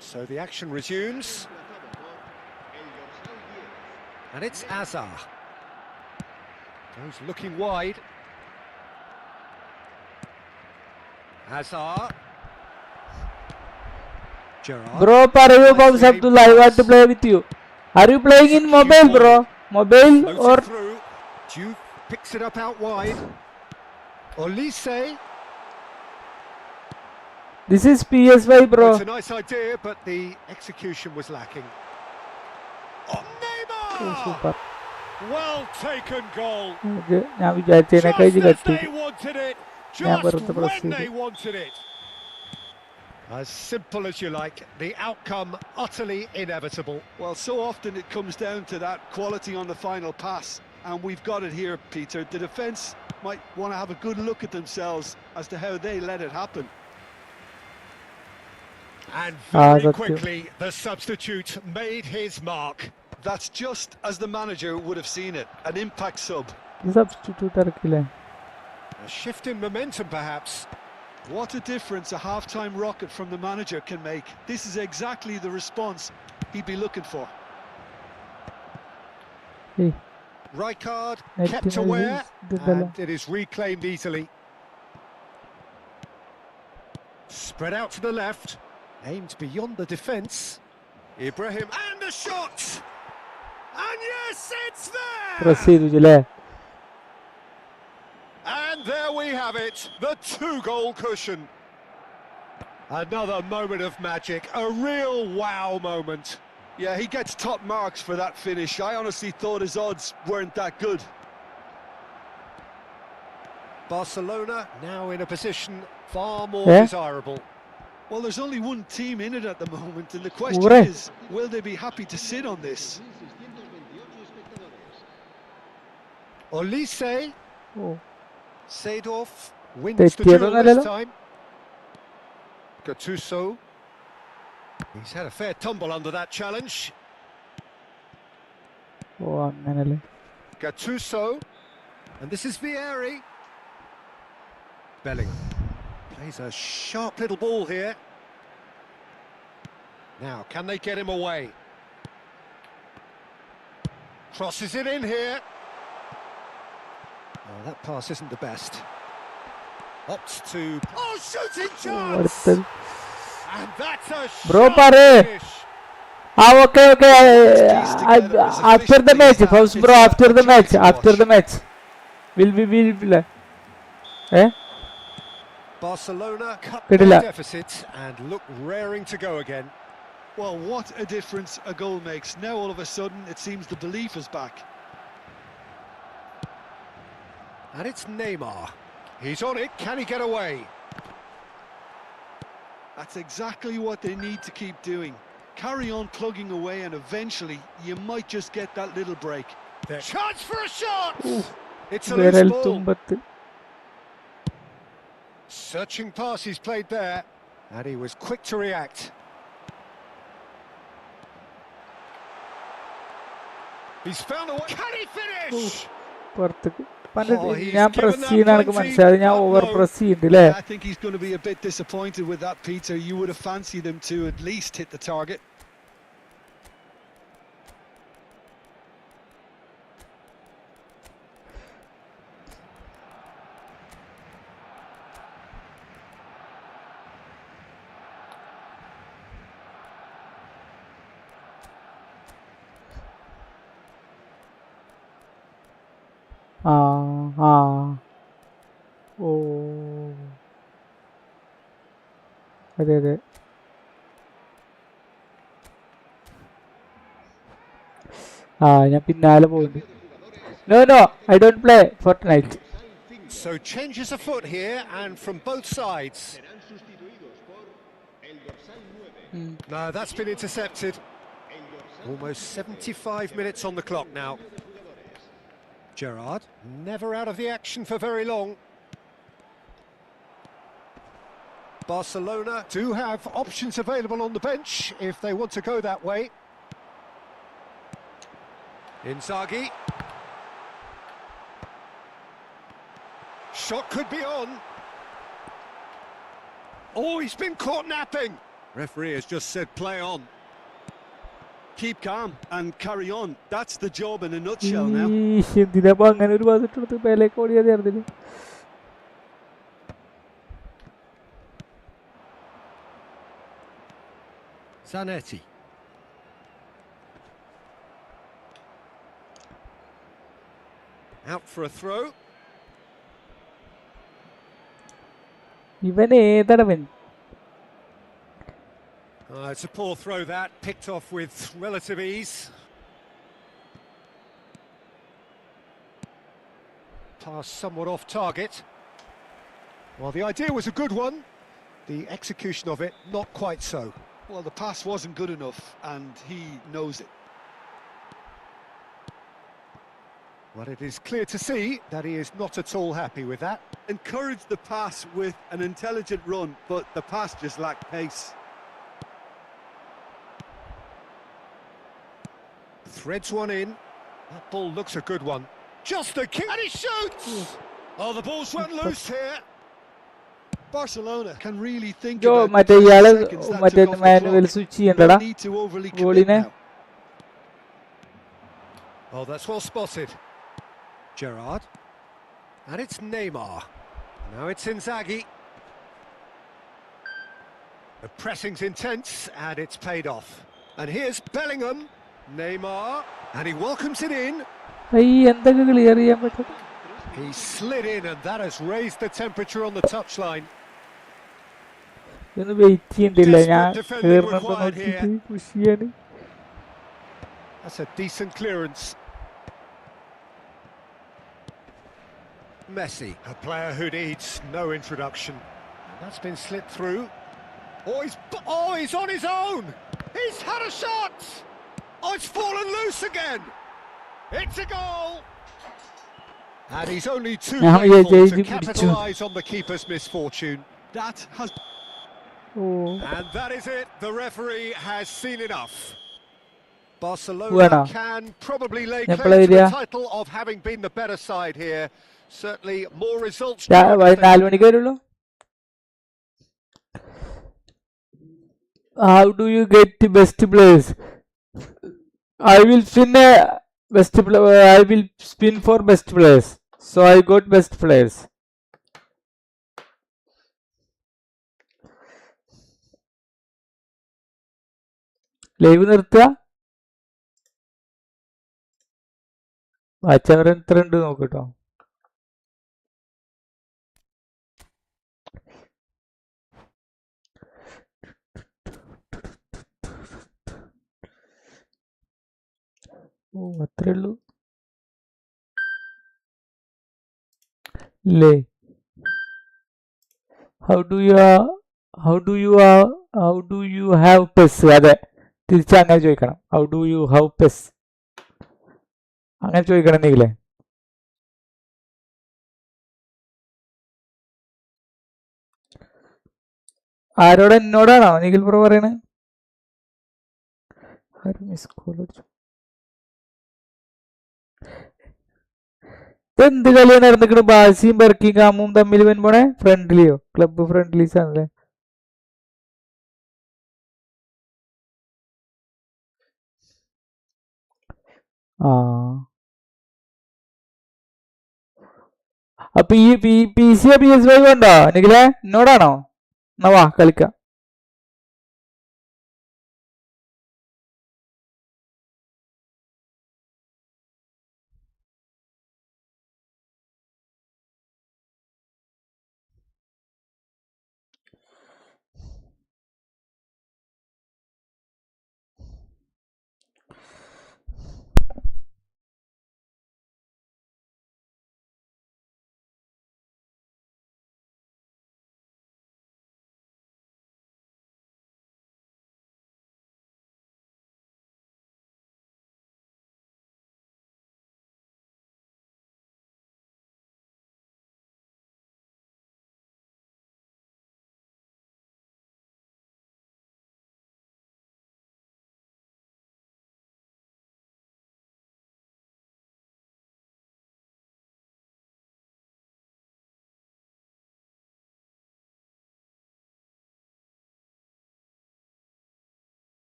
So the action resumes. And it's Azar. Goes looking wide. Azar. Gerard. Bro, Parayu Box Abdullah, I want to play with you. Are you playing in mobile, bro? Mobile or? Through. Juve picks it up out wide. Olise. This is PS5, bro. It's a nice idea, but the execution was lacking. Oh, Neymar! Oh, super. Well taken goal. Just as they wanted it. Just when they wanted it. As simple as you like, the outcome utterly inevitable. Well, so often it comes down to that quality on the final pass, and we've got it here, Peter. The defence might want to have a good look at themselves as to how they let it happen. And very quickly, the substitute made his mark. That's just as the manager would have seen it, an impact sub. Substitute. A shift in momentum, perhaps. What a difference a half-time rocket from the manager can make. This is exactly the response he'd be looking for. Rijkaard kept aware, and it is reclaimed easily. Spread out to the left, aimed beyond the defence. Ibrahim, and the shot! And yes, it's there! Proceed, And there we have it, the 2-goal cushion. Another moment of magic, a real wow moment. Yeah, he gets top marks for that finish. I honestly thought his odds weren't that good. Barcelona now in a position far more desirable. Well, there's only one team in it at the moment, and the question is, will they be happy to sit on this? Olise. Oh. Seedorf wins the duel this time. Gattuso. He's had a fair tumble under that challenge. Oh, Gattuso. And this is Vieri. Bellingham plays a sharp little ball here. Now, can they get him away? Crosses it in here. Oh, that pass isn't the best. Opts to... Oh, shooting chance! And that's a Bro, finish. okay. After the match, first, bro. After the match. Will play. Barcelona cut their deficit and look raring to go again. Well, what a difference a goal makes. Now, all of a sudden, it seems the belief is back. And it's Neymar. He's on it. Can he get away? That's exactly what they need to keep doing. Carry on plugging away, and eventually you might just get that little break. Chance for a shot! Ooh. It's a loose ball. Searching pass he's played there. And he was quick to react. He's found a way. Can he finish? ഞാൻ press ചെയ്യുന്ന എനിക്ക് മനസ്സിലായി ഞാൻ over press ചെയ്യുന്നുണ്ട് I think he's going to be a bit disappointed with that, Peter. You would have fancied him to at least hit the target. അതെ അതെ. ഞാൻ പിന്നാലെ പോകുന്നുണ്ട്. No, I don't play Fortnite. So changes afoot here and from both sides. Serán sustituidos por el dorsal 9. No, that's been intercepted. El dorsal Almost 75 minutes on the clock now. Gerrard, never out of the action for very long. Barcelona do have options available on the bench if they want to go that way. Inzaghi. Shot could be on. Oh, he's been caught napping. Referee has just said play on. Keep calm and carry on. That's the job in a nutshell now. എന്തിനാ അങ്ങനെ ഒരു pass ഇട്ടെടുത്ത് പേലേക്ക് ഓടിയാതെ അറിഞ്ഞില്ല. Zanetti. Out for a throw. ഇവൻ ഏതടവൻ? It's a poor throw that, picked off with relative ease. Pass somewhat off target. Well, the idea was a good one. The execution of it, not quite so. Well, the pass wasn't good enough, and he knows it. Well, it is clear to see that he is not at all happy with that. Encouraged the pass with an intelligent run, but the pass just lacked pace. Threads one in. That ball looks a good one. Just a kick, and he shoots! Oh, the ball's run loose here. Barcelona can really think Joe about മറ്റേ 30 ഇയാള് seconds that മറ്റേ took off the manual clock. Switch ചെയ്യണ്ടടാ No need to overly commit ഗോളിനെ. now. Oh, that's well spotted. Gerrard. And it's Neymar. Now it's Inzaghi. The pressing's intense, and it's paid off. And here's Bellingham. Neymar. And he welcomes it in. എന്തൊക്കെ clear ചെയ്യാൻ പറ്റും? He slid in, and that has raised the temperature on the touchline. ഇതൊന്ന് wait ചെയ്യണ്ടില്ല, ഞാൻ Desperate defending കേറുന്നുണ്ടോ required നോക്കിയിട്ട് here. Push ചെയ്യാണ്. That's a decent clearance. Messi, a player who needs no introduction. And that's been slipped through. He's on his own! He's had a shot! Oh, it's fallen loose again! It's a goal! And he's only too Now he grateful has to a capitalise on the keeper's misfortune. That has oh And that is it. The referee has seen enough. Barcelona Bueno. can probably lay Ya claim to the palaría. title of having been the better side here. Certainly more results. 4 മണിക്ക് വരുള്ളൂ. How do you get the best players? I will spin for best players. So I got best players. Live നിർത്തുക. Watch hour എത്ര ഉണ്ട് നോക്കട്ടോ. ഓ അത്രേ ഉള്ളൂ ഇല്ലേ? How do you have pes? അതെ, തിരിച്ച് അങ്ങനെ ചോദിക്കണം. How do you have pes അങ്ങനെ ചോദിക്കണം നീങ്കിലേ. ആരോടെ? എന്നോടാണോ നിഖിൽ ബ്രോ പറയണേ? ആരും മിസ് കോൾ അടിച്ചു. എന്ത് കളിയാണ് നടന്നിക്കണ്? ബാസിയും ബർക്കിംഗാമും തമ്മിൽ പോണേ ഫ്രണ്ട്ലിയോ? ക്ലബ് ഫ്രണ്ട്ലീസ് ആണല്ലേ? ആ അപ്പൊ ഈ PC PS5 ഉണ്ടോ നിഖിലേ? എന്നോടാണോ? എന്നാ വാ കളിക്കാം.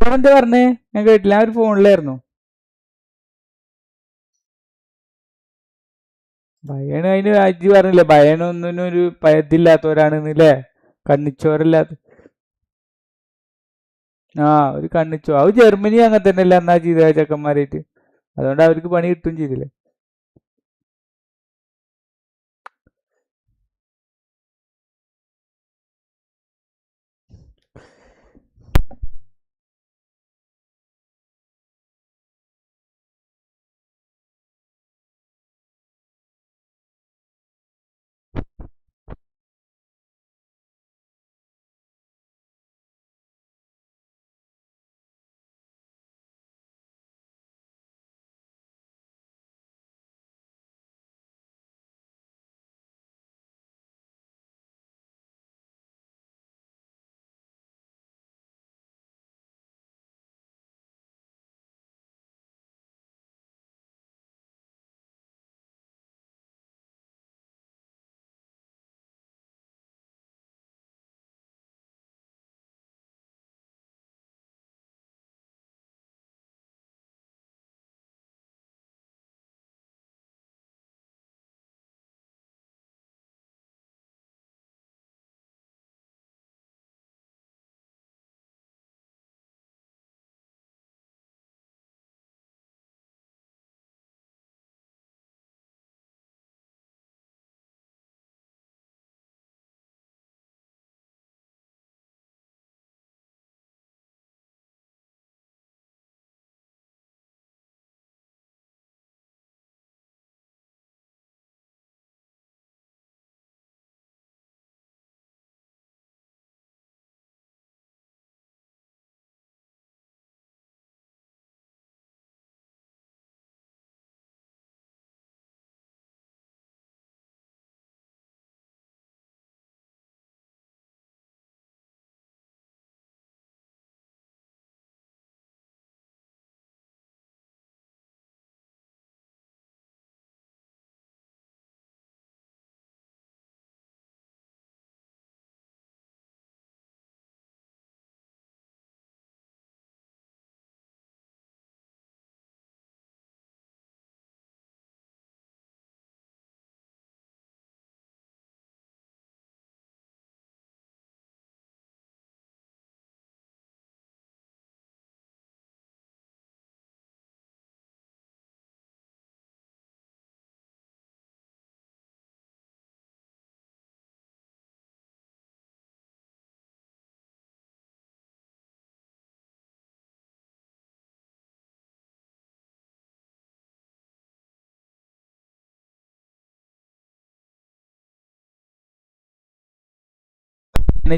ഭയൻ എന്താ പറഞ്ഞേ? ഞാൻ കേട്ടില്ല, ഞാൻ ഒരു ഫോണിലായിരുന്നു. ഭയന് അതിന് അജി പറഞ്ഞില്ലേ, ഭയനൊന്നിനും ഒരു ഇതില്ലാത്തവരാണെന്നില്ലേ, കണ്ണിച്ചോരല്ലാത്ത. ആ, ഒരു കണ്ണിച്ചോ. അത് ജർമ്മനി അങ്ങനെ തന്നെയല്ലേ എന്നാ ചെയ്ത ചെക്കന്മാരായിട്ട്. അതുകൊണ്ട് അവർക്ക് പണി കിട്ടും ചെയ്തില്ലേ.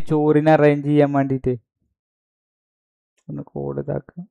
ചോറിന് അറേഞ്ച് ചെയ്യാൻ വേണ്ടിയിട്ട് ഒന്ന് കോഡ് ഇതാക്കുക.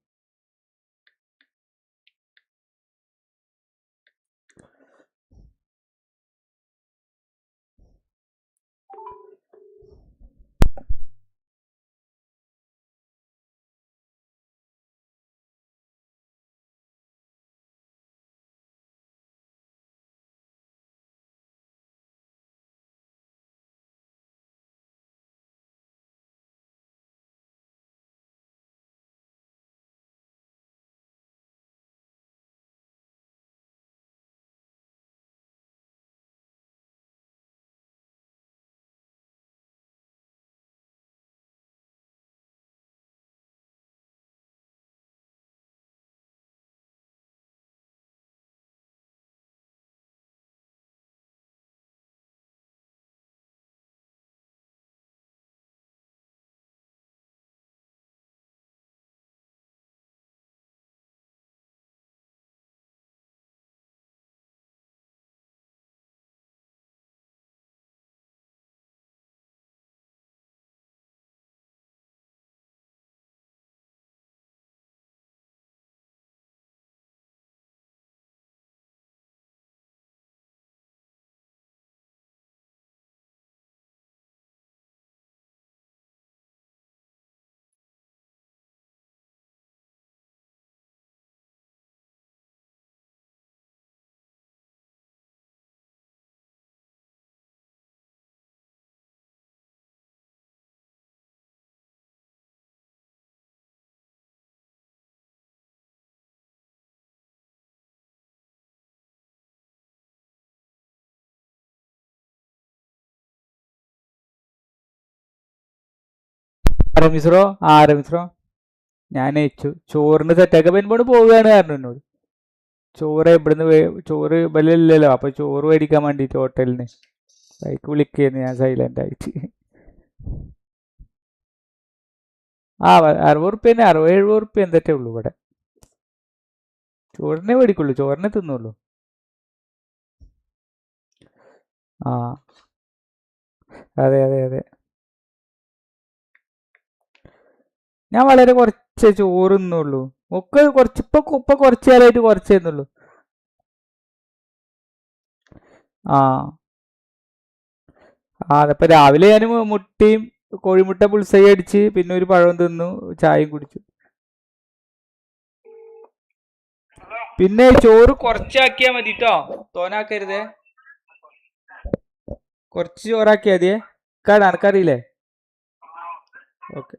രമീസ്രോ രമീസ്രോ ഞാൻ ചോറിന് സെറ്റാക്കാൻ വരുമ്പോൾ പോവുകയാണ് കാരണം എന്നോട് ചോറ് ഇവിടുന്ന് ചോറ് ഇല്ലല്ലോ അപ്പൊ ചോറ് മേടിക്കാൻ വേണ്ടിട്ട് ഹോട്ടലിന് ബൈക്ക് വിളിക്കുന്നു ഞാൻ സൈലന്റ് ആയിട്ട് 60 തന്നെ 60-70 എന്തൊക്കെ ഉള്ളൂ ഇവിടെ ചോറിനെ മേടിക്കുള്ളൂ ചോറിനെ തിന്നുള്ളൂ അതെ അതെ അതെ ഞാൻ വളരെ കുറച്ച് ചോറ് തിന്നുള്ളൂ ഒക്കെ കുറച്ച് ഇപ്പൊ കുറച്ച് കാലമായിട്ട് കുറച്ച് തന്നുള്ളൂ അതപ്പൊ രാവിലെ ഞാൻ മുട്ടയും കോഴിമുട്ട പുൾസൈ അടിച്ച് പിന്നെ ഒരു പഴം തിന്നു ചായയും കുടിച്ചു പിന്നെ ചോറ് കുറച്ചാക്കിയാ മതി കേട്ടോ തോനാക്കരുതേ കുറച്ച് ചോറാക്കിയാ മതിയേ എനക്കറിയില്ലേ ഓക്കെ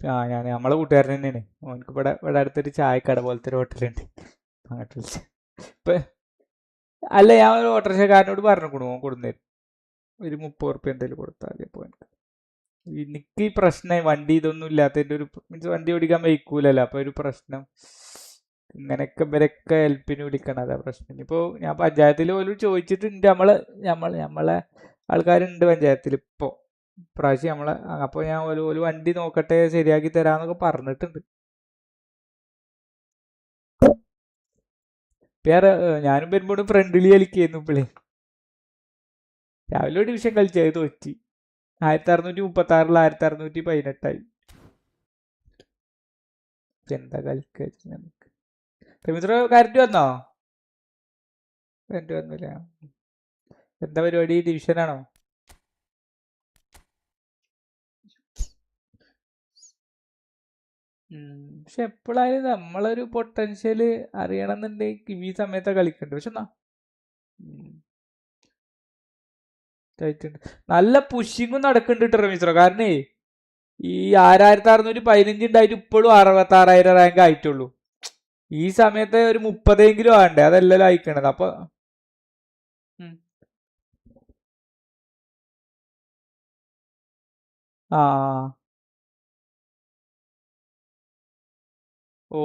നമ്മളെ കൂട്ടുകാരൻ തന്നെയാണ് ഓനക്ക് ഇവിടെ അടുത്തൊരു ചായക്കട പോലത്തെ ഒരു ഹോട്ടലുണ്ട് അങ്ങോട്ട് വിളിച്ച ഇപ്പൊ അല്ല ഞാൻ ഒരു ഓട്ടോറിക്ഷക്കാരനോട് പറഞ്ഞു ഓൻ കൊടുന്നേരും ഒരു 30 ഉറുപ്പ്യ എന്തെങ്കിലും കൊടുത്താൽ മതി അപ്പൊ എനിക്ക് ഈ പ്രശ്നമായി വണ്ടി ഇതൊന്നും ഇല്ലാത്തതിന്റെ ഒരു മീൻസ് വണ്ടി ഓടിക്കാൻ വയ്ക്കൂലല്ലോ അപ്പൊ ഒരു പ്രശ്നം ഇങ്ങനെയൊക്കെ ഇവരൊക്കെ ഹെൽപ്പിന് വിളിക്കണം അതാ പ്രശ്നം ഇപ്പൊ ഞാൻ പഞ്ചായത്തിൽ പോലും ചോദിച്ചിട്ടുണ്ട് നമ്മളെ ആൾക്കാരുണ്ട് പഞ്ചായത്തിൽ ഇപ്പൊ പ്രാവശ്യം നമ്മളെ അപ്പൊ ഞാൻ ഒരു വണ്ടി നോക്കട്ടെ ശരിയാക്കി തരാന്നൊക്കെ പറഞ്ഞിട്ടുണ്ട് വേറെ ഞാനും വരുമ്പോഴും ഫ്രണ്ട്ലി കളിക്കായിരുന്നു ഇപ്പോഴേ രാവിലെ ഒരു ഡിവിഷൻ കളിച്ചത് തോറ്റി 1636 1618 എന്താ കളിക്ക നമുക്ക് രമീന്ദ്ര കറന്റ് വന്നോ കറന്റ് വന്നില്ല എന്താ പരിപാടി ഡിവിഷനാണോ പക്ഷെ എപ്പോഴായാലും നമ്മളൊരു പൊട്ടൻഷ്യല് അറിയണം എന്നുണ്ടെങ്കിൽ ഈ സമയത്താ കളിക്കണ്ട് പക്ഷെ നല്ല പുഷിങ്ങും നടക്കുന്നുണ്ട് രമീശ്വര കാരണേ ഈ 6615 ഉണ്ടായിട്ട് ഇപ്പോഴും 66,000 റാങ്ക് ആയിട്ടുള്ളൂ ഈ സമയത്ത് ഒരു 30 ആകണ്ടേ അതല്ലല്ലോ അയക്കണത് അപ്പൊ ഓ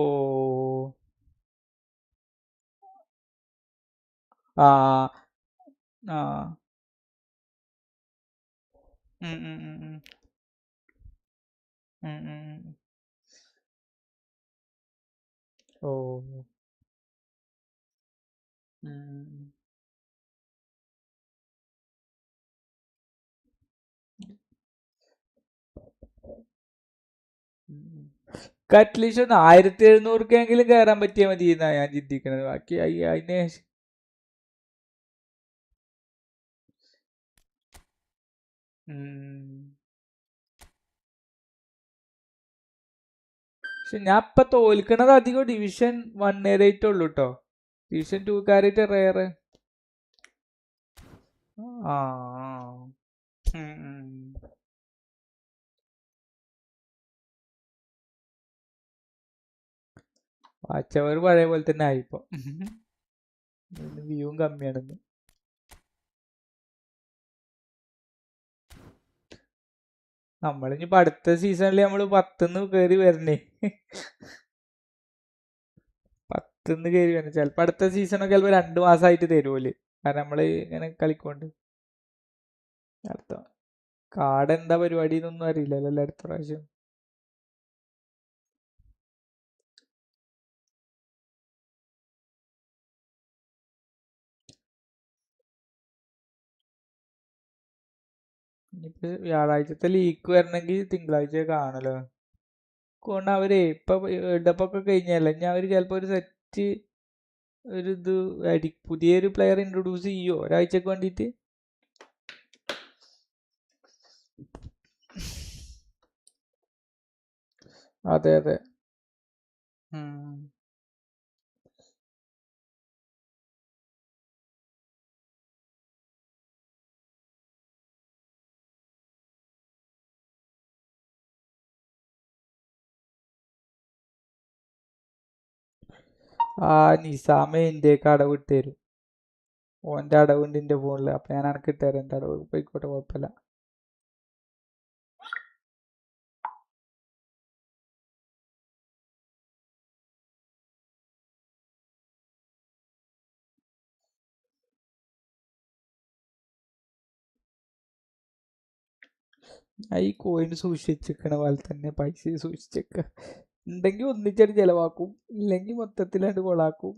ആ ആ ഓ അറ്റ്ലീസ്റ്റ് ഒന്ന് 1700 കയറാൻ പറ്റിയാൽ മതി എന്നാ ഞാൻ ചിന്തിക്കണത് ബാക്കി അതിന് പക്ഷെ ഞാൻ ഇപ്പൊ തോൽക്കണത് അധികം ഡിവിഷൻ 1 ഉള്ളു കേട്ടോ ഡിവിഷൻ 2 റയറ് വാച്ചവർ പഴയ പോലെ തന്നെ ആയിപ്പോ വ്യൂവും കമ്മിയാണെന്ന് നമ്മളിനിപ്പോ അടുത്ത സീസണിൽ നമ്മള് 10ന്ന് കയറി വരണേ 10ന്ന് കയറി വരണം ചിലപ്പോ അടുത്ത സീസണൊക്കെ ചിലപ്പോ 2 മാസമായിട്ട് തരുമല്ലേ കാരണം നമ്മള് ഇങ്ങനെ കളിക്കൊണ്ട് അടുത്ത കാർഡ് എന്താ പരിപാടി എന്നൊന്നും അറിയില്ലല്ലോ അടുത്ത പ്രാവശ്യം ഇനിയിപ്പോ വ്യാഴാഴ്ചത്തെ ലീക്ക് വരണമെങ്കിൽ തിങ്കളാഴ്ച കാണല്ലോ കൊണ്ട് അവരെ ഇപ്പൊ വേൾഡ് കപ്പ് ഒക്കെ കഴിഞ്ഞല്ലേ ഞാൻ അവര് ചിലപ്പോ ഒരു സെറ്റ് ഒരു പുതിയൊരു പ്ലെയർ ഇൻട്രൊഡ്യൂസ് ചെയ്യോ ഒരാഴ്ചക്ക് വേണ്ടിട്ട് അതെ അതെ നിസാമ ഇന്ത്യക്ക് അടവ് ഇട്ടുതരും ഓന്റെ അടവുണ്ട് എന്റെ ഫോണില് അപ്പൊ ഞാൻ അനക്ക് ഇട്ടുതരാം എന്റെ അടവ് പോയിക്കോട്ടെ കുഴപ്പമില്ല ഈ കോയിൻ സൂക്ഷിച്ചിരിക്കണ പോലെ തന്നെ പൈസ സൂക്ഷിച്ചേക്ക. ഉണ്ടെങ്കിൽ ഒന്നിച്ചടി ചെലവാക്കും, ഇല്ലെങ്കിൽ മൊത്തത്തിലായിട്ട് കൊളാക്കും.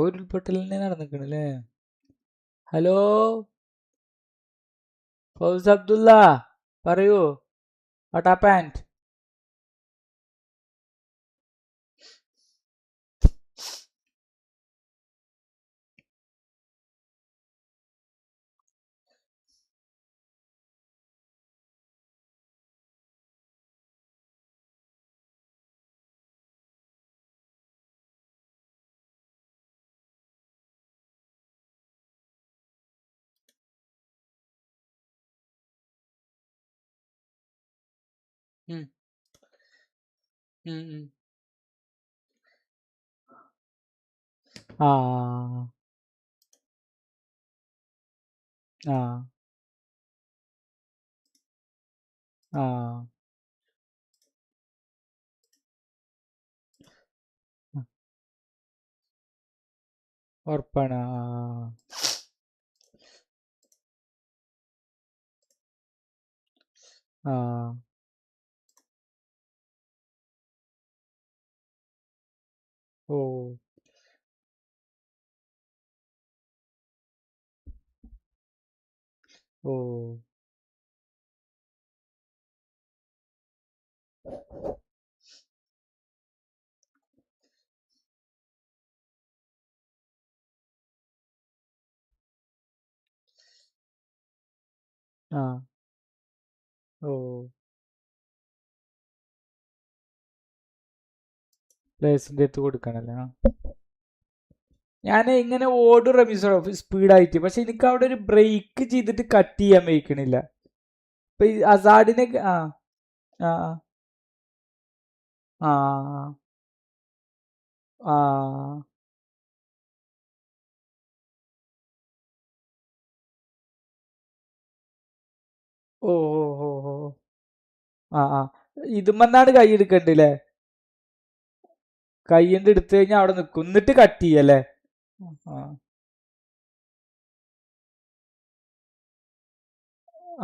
ഉരുൾപൊട്ടലിനെ നടന്നിക്കണല്ലേ. ഹലോ ഫൗസ് അബ്ദുള്ള, പറയൂ. What happened? ആ ആ ആ ഉറപ്പാണ്. ആ ഓ ഓ ആ ഓ പ്ലേസിന്റെ അടുത്ത് കൊടുക്കണല്ലേ. ഞാൻ ഇങ്ങനെ ഓടും റമീസോ സ്പീഡായിട്ട്, പക്ഷെ എനിക്ക് അവിടെ ഒരു ബ്രേക്ക് ചെയ്തിട്ട് കട്ട് ചെയ്യാൻ വയ്ക്കണില്ല. ഇപ്പൊ ഈ അസാഡിനെ ആ ആ ആ ആ ഓ ഓ ഓ ഓ ആ ആ ഇതുമെന്നാണ് കൈ എടുക്കണ്ടല്ലേ. കൈയ്യണ്ട് എടുത്തു കഴിഞ്ഞാൽ അവിടെ നിൽക്കും, എന്നിട്ട് കട്ട് ചെയ്യല്ലേ. ആ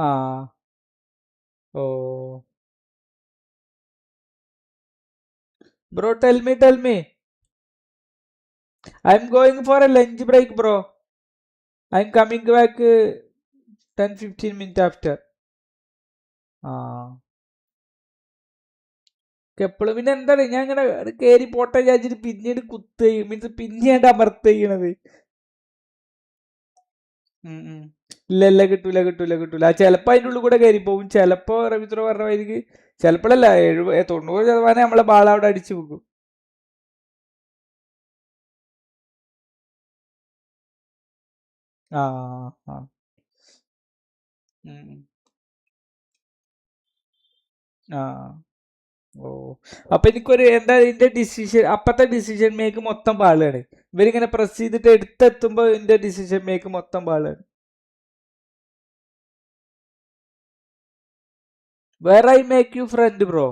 ആ oh bro, tell me. I'm going for a lunch break bro. I'm coming back 10-15 minutes after. ആ എപ്പോഴും പിന്നെ എന്താണ് ഞാൻ ഇങ്ങനെ കയറി പോട്ടെ വിചാരിച്ചിട്ട് പിന്നീട് കുത്ത് മീൻസ് പിന്നീട് അമർത്ത് ചെയ്യണത്. ഇല്ല കിട്ടൂല ആ ചിലപ്പോ അതിൻ്റെ ഉള്ളിൽ കൂടെ കയറി പോകും. ചിലപ്പോ റബിത്ര പറഞ്ഞ മാതിരിക്ക് ചിലപ്പോഴല്ല 90% നമ്മളെ ബാൾ അവിടെ അടിച്ചു പോകും. ആ ആ ആ ഓ അപ്പൊ എനിക്കൊരു എന്താ ഇതിന്റെ ഡിസിഷൻ അപ്പത്തെ ഡിസിഷൻ മേക്ക് മൊത്തം ബാളാണ്. ഇവരിങ്ങനെ പ്രസ് ചെയ്തിട്ട് എടുത്തെത്തുമ്പോ ഇതിന്റെ ഡിസിഷൻ മേക്ക് മൊത്തം ബാളാണ്. Where I make you friend bro.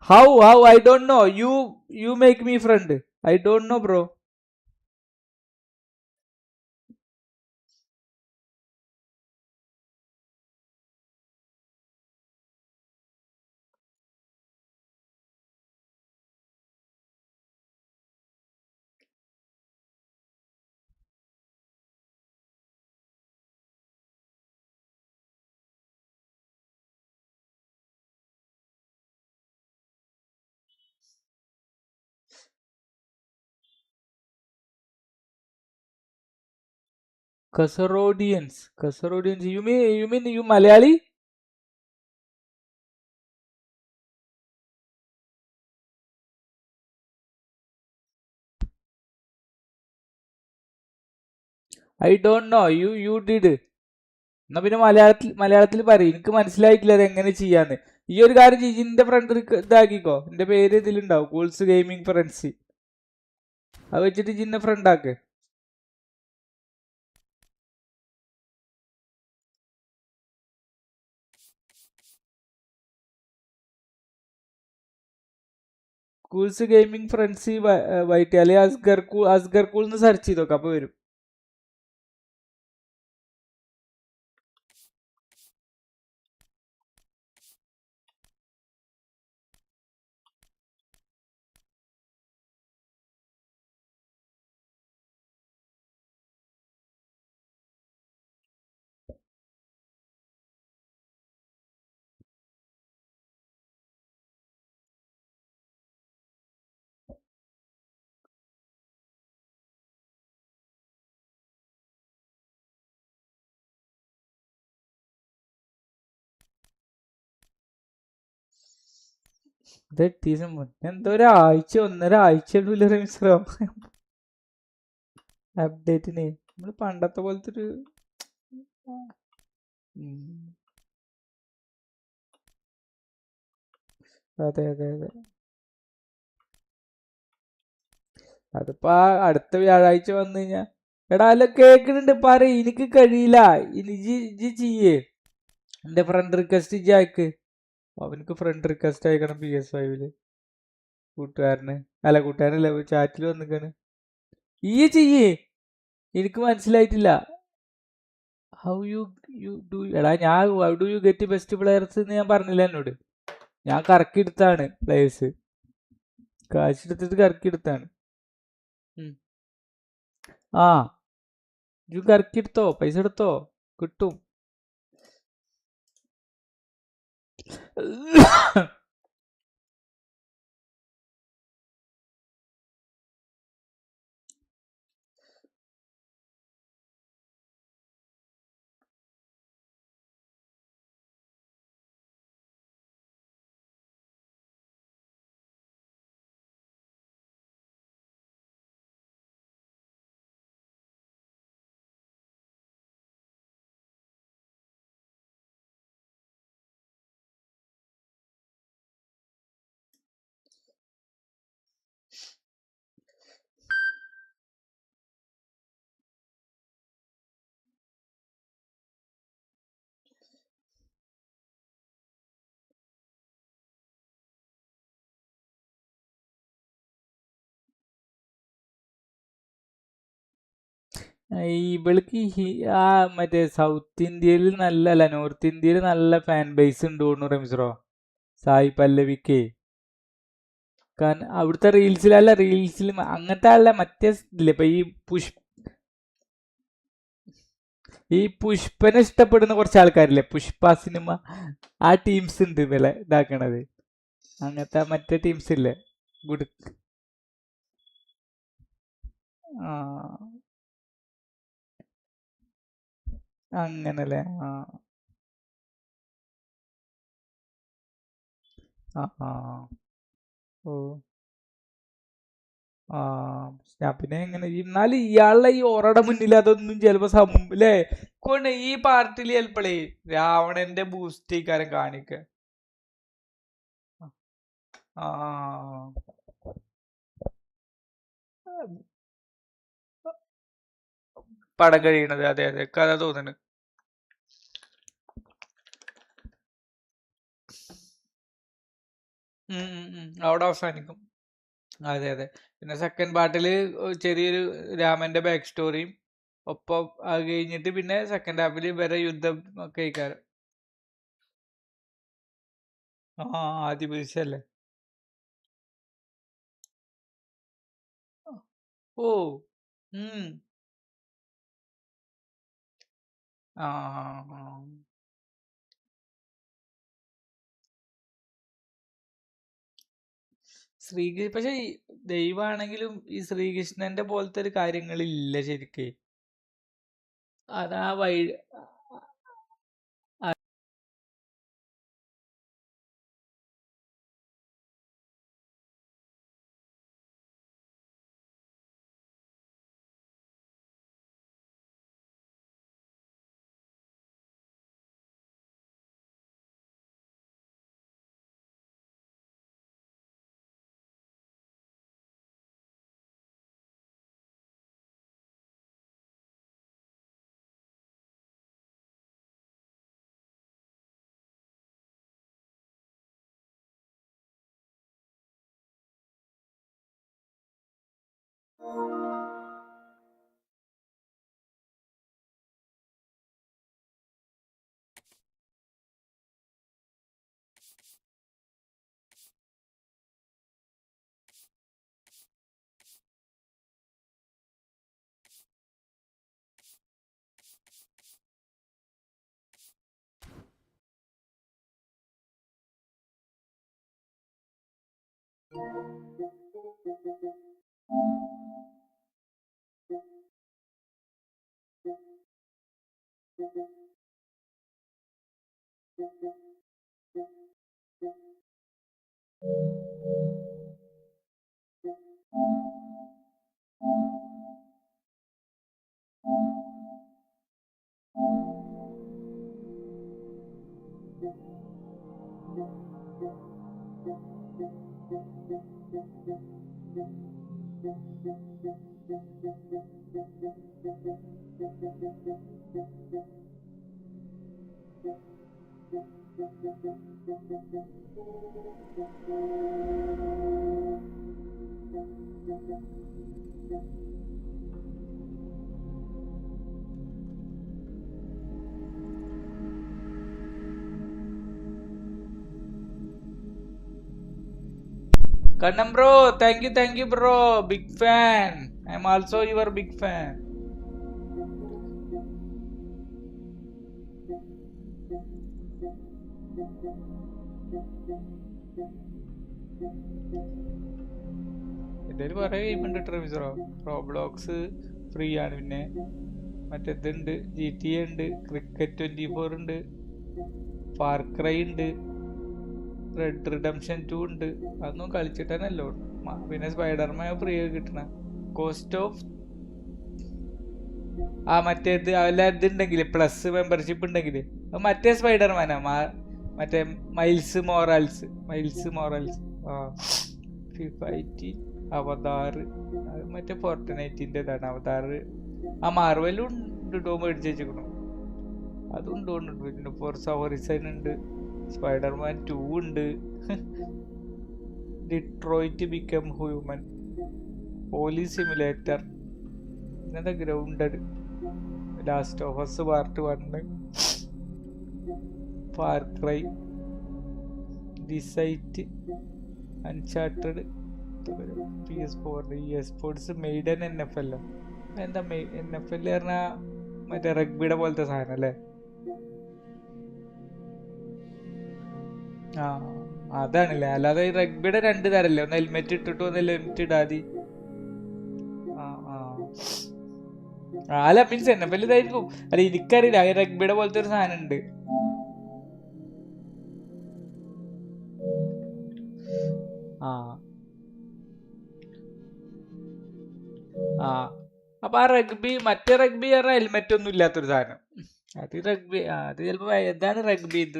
How I don't know. You make me friend. I don't know bro. Kasarodians. You mean you Malayali? I don't know. You did. എന്നാ പിന്നെ മലയാളത്തിൽ പറയും. എനിക്ക് മനസ്സിലായിട്ടില്ല അത് എങ്ങനെ ചെയ്യാന്ന്. ഈ ഒരു കാര്യം ജിജിന്റെ ഫ്രണ്ട് ഇതാക്കിക്കോ. എന്റെ പേര് ഇതിലുണ്ടാവും. Cools gaming friends. അത് വെച്ചിട്ട് ജിന്നെ ഫ്രണ്ട് ആക്ക്. കൂൾസ് ഗെയിമിംഗ് ഫ്രണ്ട്സ് വൈറ്റ് അല്ലെങ്കിൽ അസ്ഗർ കൂൾ എന്ന് സെർച്ച് ചെയ്തോക്കാം. അപ്പൊ വരും. ഇതെത്തീസം എന്തോ ഒന്നര ആഴ്ച മിസ്രോ അപ്ഡേറ്റിന്. നമ്മള് പണ്ടത്തെ പോലത്തെ ഒരു അതെ അതിപ്പോ അടുത്ത വ്യാഴാഴ്ച വന്നു കഴിഞ്ഞാ എടാ അല്ല കേക്കണുണ്ട് പറ. എനിക്ക് കഴിയില്ല. ഇനി ജി ചെയ്യേ എന്റെ ഫ്രണ്ട് റിക്വസ്റ്റ് അയക്ക്. അവനക്ക് ഫ്രണ്ട് റിക്വസ്റ്റ് അയക്കണം PS5 കൂട്ടുകാരന്. അല്ല കൂട്ടുകാരനല്ല, ചാറ്റിൽ വന്നിക്കാണ്. ഈ ചെയ്യേ എനിക്ക് മനസ്സിലായിട്ടില്ല. ഹൗ യു ഡു എടാ ഞാൻ how do you get best players എന്ന് ഞാൻ പറഞ്ഞില്ല എന്നോട്. ഞാൻ കറക്കിയെടുത്താണ് പ്ലേയേഴ്സ്. കാശെടുത്തിട്ട് കറക്കിയെടുത്താണ്. ആ ഇജു കറക്കിയെടുത്തോ, പൈസ എടുത്തോ, കിട്ടും. ഇവൾക്ക് ആ മറ്റേ സൗത്ത് ഇന്ത്യയിൽ നല്ല നോർത്ത് ഇന്ത്യയിൽ നല്ല ഫാൻ ബേസ് ഉണ്ട് തോന്നുന്നു റംസ്രോ. സായി പല്ലവിക്ക്. കാരണം അവിടുത്തെ റീൽസിലും അങ്ങനത്തെ ആളെ മറ്റേ ഇല്ല ഇപ്പൊ ഈ പുഷ്പനെ ഇഷ്ടപ്പെടുന്ന കുറച്ച് ആൾക്കാരില്ലേ, പുഷ്പ സിനിമ, ആ ടീംസ് ഉണ്ട് വില ഇതാക്കണത്. അങ്ങനത്തെ മറ്റേ ടീംസ് ഇല്ലേ ഗുഡ്. ആ അങ്ങനല്ലേ. ആ ആ ആ ഓ ആ ഞാൻ പിന്നെ എങ്ങനെ എന്നാലും ഇയാളുടെ ഈ ഓറയുടെ മുന്നിൽ അതൊന്നും ചിലപ്പോ അല്ലേ കൊണ്ട് ഈ പാർട്ടിയിൽ ചിലപ്പോഴേ രാവണന്റെ ബൂസ്റ്റ് ഇക്കാരം കാണിക്ക. ആ പടം കഴിയണത്. അതെ അതെ കഥ തോന്നുന്നു. അവിടെ അവസാനിക്കും. അതെ അതെ. പിന്നെ സെക്കൻഡ് പാർട്ടില് ചെറിയൊരു രാമന്റെ ബാക്ക് സ്റ്റോറിയും ഒപ്പം അത് കഴിഞ്ഞിട്ട് പിന്നെ സെക്കൻഡ് ഹാഫില് വരെ യുദ്ധം ഒക്കെ ആയിക്കാരം. ആ ആദ്യ പുരുഷല്ലേ. ഓ ഉം ആ ആ. പക്ഷെ ദൈവമാണെങ്കിലും ഈ ശ്രീകൃഷ്ണന്റെ പോലത്തെ ഒരു കാര്യങ്ങളില്ല ശരിക്ക്. അതാ വഴി Kannam bro, thank you bro, big fan. I'm also your big fan. എന്തായാലും കുറെ ഗെയിം ഉണ്ട് ട്രെവിസറോ. റോബ്ലോക്സ് ഫ്രീ ആണ്, പിന്നെ മറ്റേതുണ്ട് GTA ഉണ്ട്, ക്രിക്കറ്റ് 24 ഉണ്ട്, ഫാർ ക്രൈ ഉണ്ട്, റെഡ് റിഡംഷൻ 2 ഉണ്ട്. അതൊന്നും കളിച്ചിട്ടല്ലോ. പിന്നെ സ്പൈഡർമാൻ ഫ്രീ ആയി കിട്ടണ. കോസ്റ്റ് ഓഫ് ആ മറ്റേത് അല്ല ഇതുണ്ടെങ്കിൽ പ്ലസ് മെമ്പർഷിപ്പ് ഉണ്ടെങ്കിൽ മറ്റേ സ്പൈഡർമാനാ മറ്റേ മൈൽസ് മൊറാൽസ് ആ FIFA 18 അവതാർ. അത് മറ്റേ ഫോർട്ടനൈറ്റിൻ്റെതാണ് അവതാർ. ആ മാർവലും ഉണ്ട് കേട്ടോ, മേടിച്ച് വെച്ചിരിക്കണു. അതും തോന്നുന്നുണ്ട്. പിന്നെ ഫോർസ ഹൊറിസൺ ഉണ്ട്, സ്പൈഡർമാൻ 2 ഉണ്ട്, Detroit become human, police simulator, ഇന്നത്തെ grounded, last of us part 1, far cry, the sight, uncharted, PS4, EA sports, Madden NFL. എന്താ NFL പറഞ്ഞാൽ മറ്റേ റഗ്ബിയുടെ പോലത്തെ സാധനം അല്ലേ? ആ അതാണല്ലേ. അല്ലാതെ ഈ റഗ്ബിയുടെ 2 തരല്ലേ, ഒന്ന് ഹെൽമെറ്റ് ഇട്ടിട്ട് ഒന്ന് ഹെൽമെറ്റ് ഇടാതി. അല്ല മീൻസ് NFL ഇതായിരിക്കും. അല്ല എനിക്കറിയില്ല, ഈ റഗ്ബിയുടെ പോലത്തെ ഒരു സാധനം ഉണ്ട്. അപ്പൊ ആ റഗ്ബി, മറ്റേ റഗ്ബി പറഞ്ഞാൽ ഹെൽമെറ്റ് ഒന്നും ഇല്ലാത്തൊരു സാധനം. അത് റഗ്ബി, അത് ചിലപ്പോ എന്താണ് റഗ്ബി, ഇത്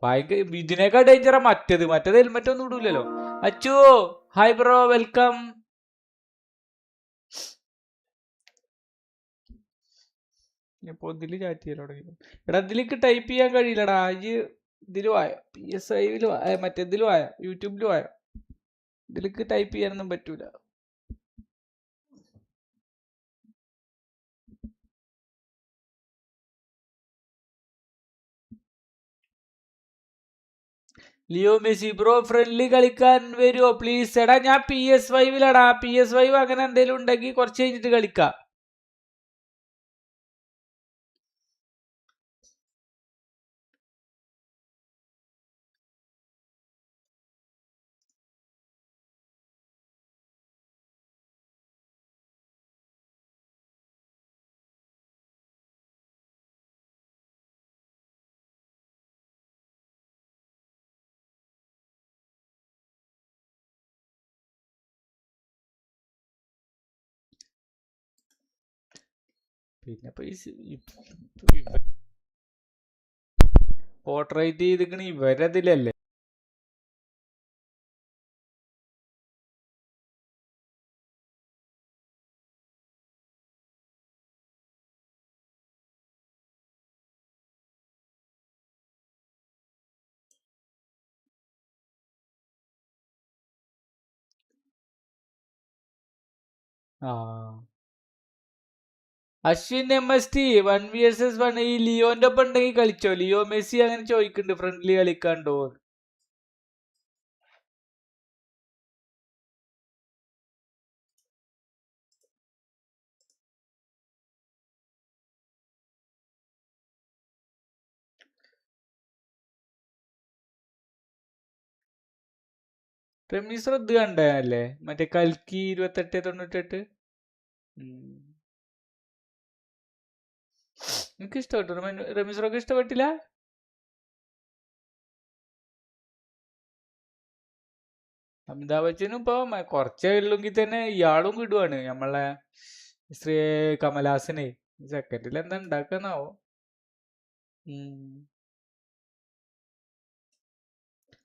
ഭയങ്കര ഇതിനേക്കാൾ ഡേഞ്ചറാ മറ്റേത് ഹെൽമെറ്റ് ഒന്നും ഇടൂലല്ലോ. Achu hi bro, welcome. ഇപ്പൊ ഇതില് ചാറ്റ് ചെയ്യാൻ തുടങ്ങി. എടാ ഇതിലേക്ക് ടൈപ്പ് ചെയ്യാൻ കഴിയില്ലടാ. ഇതിലും ആയോ, PS5 മറ്റേതിലും ആയോ, യൂട്യൂബിലും ആയോ? ഇതിലേക്ക് ടൈപ്പ് ചെയ്യാനൊന്നും പറ്റൂല. ലിയോ മെസ്സി ബ്രോ ഫ്രണ്ട്ലി കളിക്കാൻ വരുമോ പ്ലീസ്? എടാ ഞാൻ PS5 PS5 അങ്ങനെ എന്തെങ്കിലും ഉണ്ടെങ്കിൽ കുറച്ച് കഴിഞ്ഞിട്ട് കളിക്കാം. പിന്നെ പോർട്രേറ്റ് ചെയ്തിക്കണ ഇവരതിലല്ലേ. അശ്വിൻ MST 1 vs 1 ഈ ലിയോന്റെ ഒപ്പം ഉണ്ടെങ്കിൽ കളിച്ചോ? ലിയോ മെസ്സി അങ്ങനെ ചോദിക്കുന്നുണ്ട്, ഫ്രണ്ട്ലി കളിക്കാണ്ടോ? റമീസ് ഇത് കണ്ടല്ലേ, മറ്റേ കൽക്കി 2898. എനിക്ക് ഇഷ്ടപ്പെട്ടു. റമീസറൊക്കെ ഇഷ്ടപ്പെട്ടില്ല? അമിതാഭ് ബച്ചനും ഇപ്പൊ കുറച്ചേ ഉള്ളെങ്കിൽ തന്നെ ഇയാളും കിടുവാണ്, നമ്മളെ ശ്രീ കമലഹാസനെ. സെക്കൻഡിൽ എന്താ ഉണ്ടാക്കാന്നാവോ?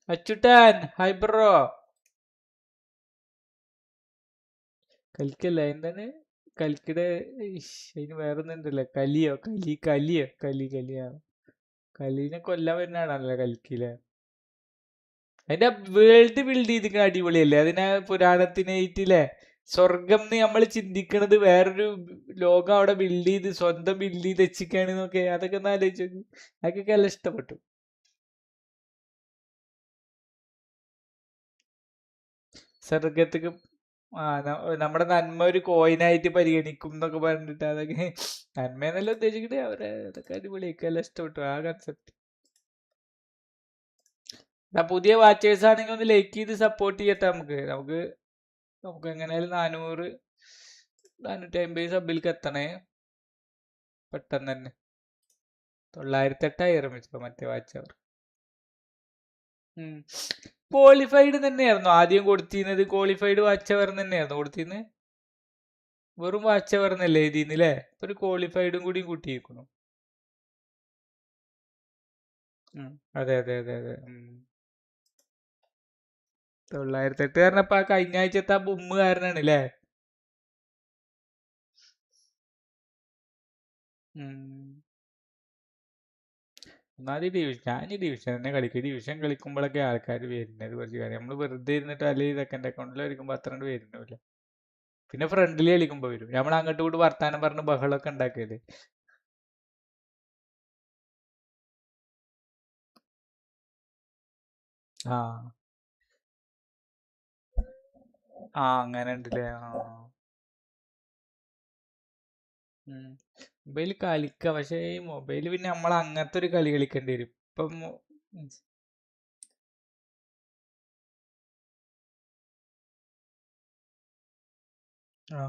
അച്ചുട്ടാൻ ഹായ് ബ്രോ. കൽക്കല്ല, എന്താണ് കൽക്കിടെ, അതിന് വേറൊന്നുണ്ടല്ലോ, കലീനെ കൊല്ലാൻ വരുന്നതാണല്ലോ കൽക്കിലെ. അതിന്റെ വേൾഡ് ബിൽഡ് ചെയ്തിരിക്കുന്ന അടിപൊളിയല്ലേ? അതിനെ പുരാണത്തിനായിട്ടില്ലേ, സ്വർഗം എന്ന് നമ്മൾ ചിന്തിക്കണത് വേറൊരു ലോകം അവിടെ ബിൽഡ് ചെയ്ത്, സ്വന്തം ബിൽഡ് ചെയ്ത് വെച്ചിരിക്കുകയാണെന്നൊക്കെ. അതൊക്കെ ഒന്ന് ആലോചിച്ച് നോക്ക്. അതൊക്കെ എല്ലാം ഇഷ്ടപ്പെട്ടു. സ്വർഗത്തേക്ക് നമ്മുടെ നന്മ ഒരു കോയിനായിട്ട് പരിഗണിക്കും എന്നൊക്കെ പറഞ്ഞിട്ട്, അതൊക്കെ നന്മയെന്നല്ല ഉദ്ദേശിച്ചിട്ട് അവരെ, അതൊക്കെ അടിപൊളിയൊക്കെ എല്ലാം ഇഷ്ടപ്പെട്ടു ആ കൺസെപ്റ്റ്. പുതിയ വാച്ചേഴ്സ് ആണെങ്കിൽ ഒന്ന് ലൈക്ക് ചെയ്ത് സപ്പോർട്ട് ചെയ്യട്ടെ. നമുക്ക് എങ്ങനെയായാലും 450 സബിലേക്ക് എത്തണേ പെട്ടെന്ന് തന്നെ. 908 ഇപ്പൊ മറ്റേ വാച്ച് അവർ. ക്വാളിഫൈഡ് തന്നെയായിരുന്നു ആദ്യം കൊടുത്തിരുന്നത്. ക്വാളിഫൈഡ് വാച്ച് അവർ തന്നെയായിരുന്നു കൊടുത്തിരുന്നത്. വെറും വാച്ച് അവർ എന്നല്ലേ എഴുതിയിരുന്നില്ലേ? ഒരു ക്വാളിഫൈഡും കൂടി കൂട്ടിയിരിക്കുന്നു. അതെ. 908 കാരണപ്പോ കഴിഞ്ഞ ആഴ്ചത്തെ ആ ബുമ്മ് കാരനാണ് അല്ലേ? ഒന്നാമത് ഞാൻ ഡിവിഷൻ തന്നെ കളിക്കും. ഡിവിഷൻ കളിക്കുമ്പോഴൊക്കെ ആൾക്കാർ വരുന്നത് കുറച്ച് കാര്യം. നമ്മൾ വെറുതെ ഇരുന്നിട്ട് അല്ലെങ്കിൽ സെക്കൻഡ് അക്കൗണ്ടിൽ കളിക്കുമ്പോൾ അത്ര വരുന്നില്ല. പിന്നെ ഫ്രണ്ട്ലി കളിക്കുമ്പോ വരും. നമ്മൾ അങ്ങോട്ടും ഇങ്ങോട്ട് വർത്താനം പറഞ്ഞ് ബഹളമൊക്കെ ഉണ്ടാക്കിയല്ലേ. ആ അങ്ങനെ ഉണ്ടല്ലേ. മൊബൈൽ കളിക്ക, പക്ഷെ ഈ മൊബൈൽ പിന്നെ നമ്മൾ അങ്ങനത്തെ ഒരു കളി കളിക്കേണ്ടി വരും ഇപ്പം. ഉം. ആ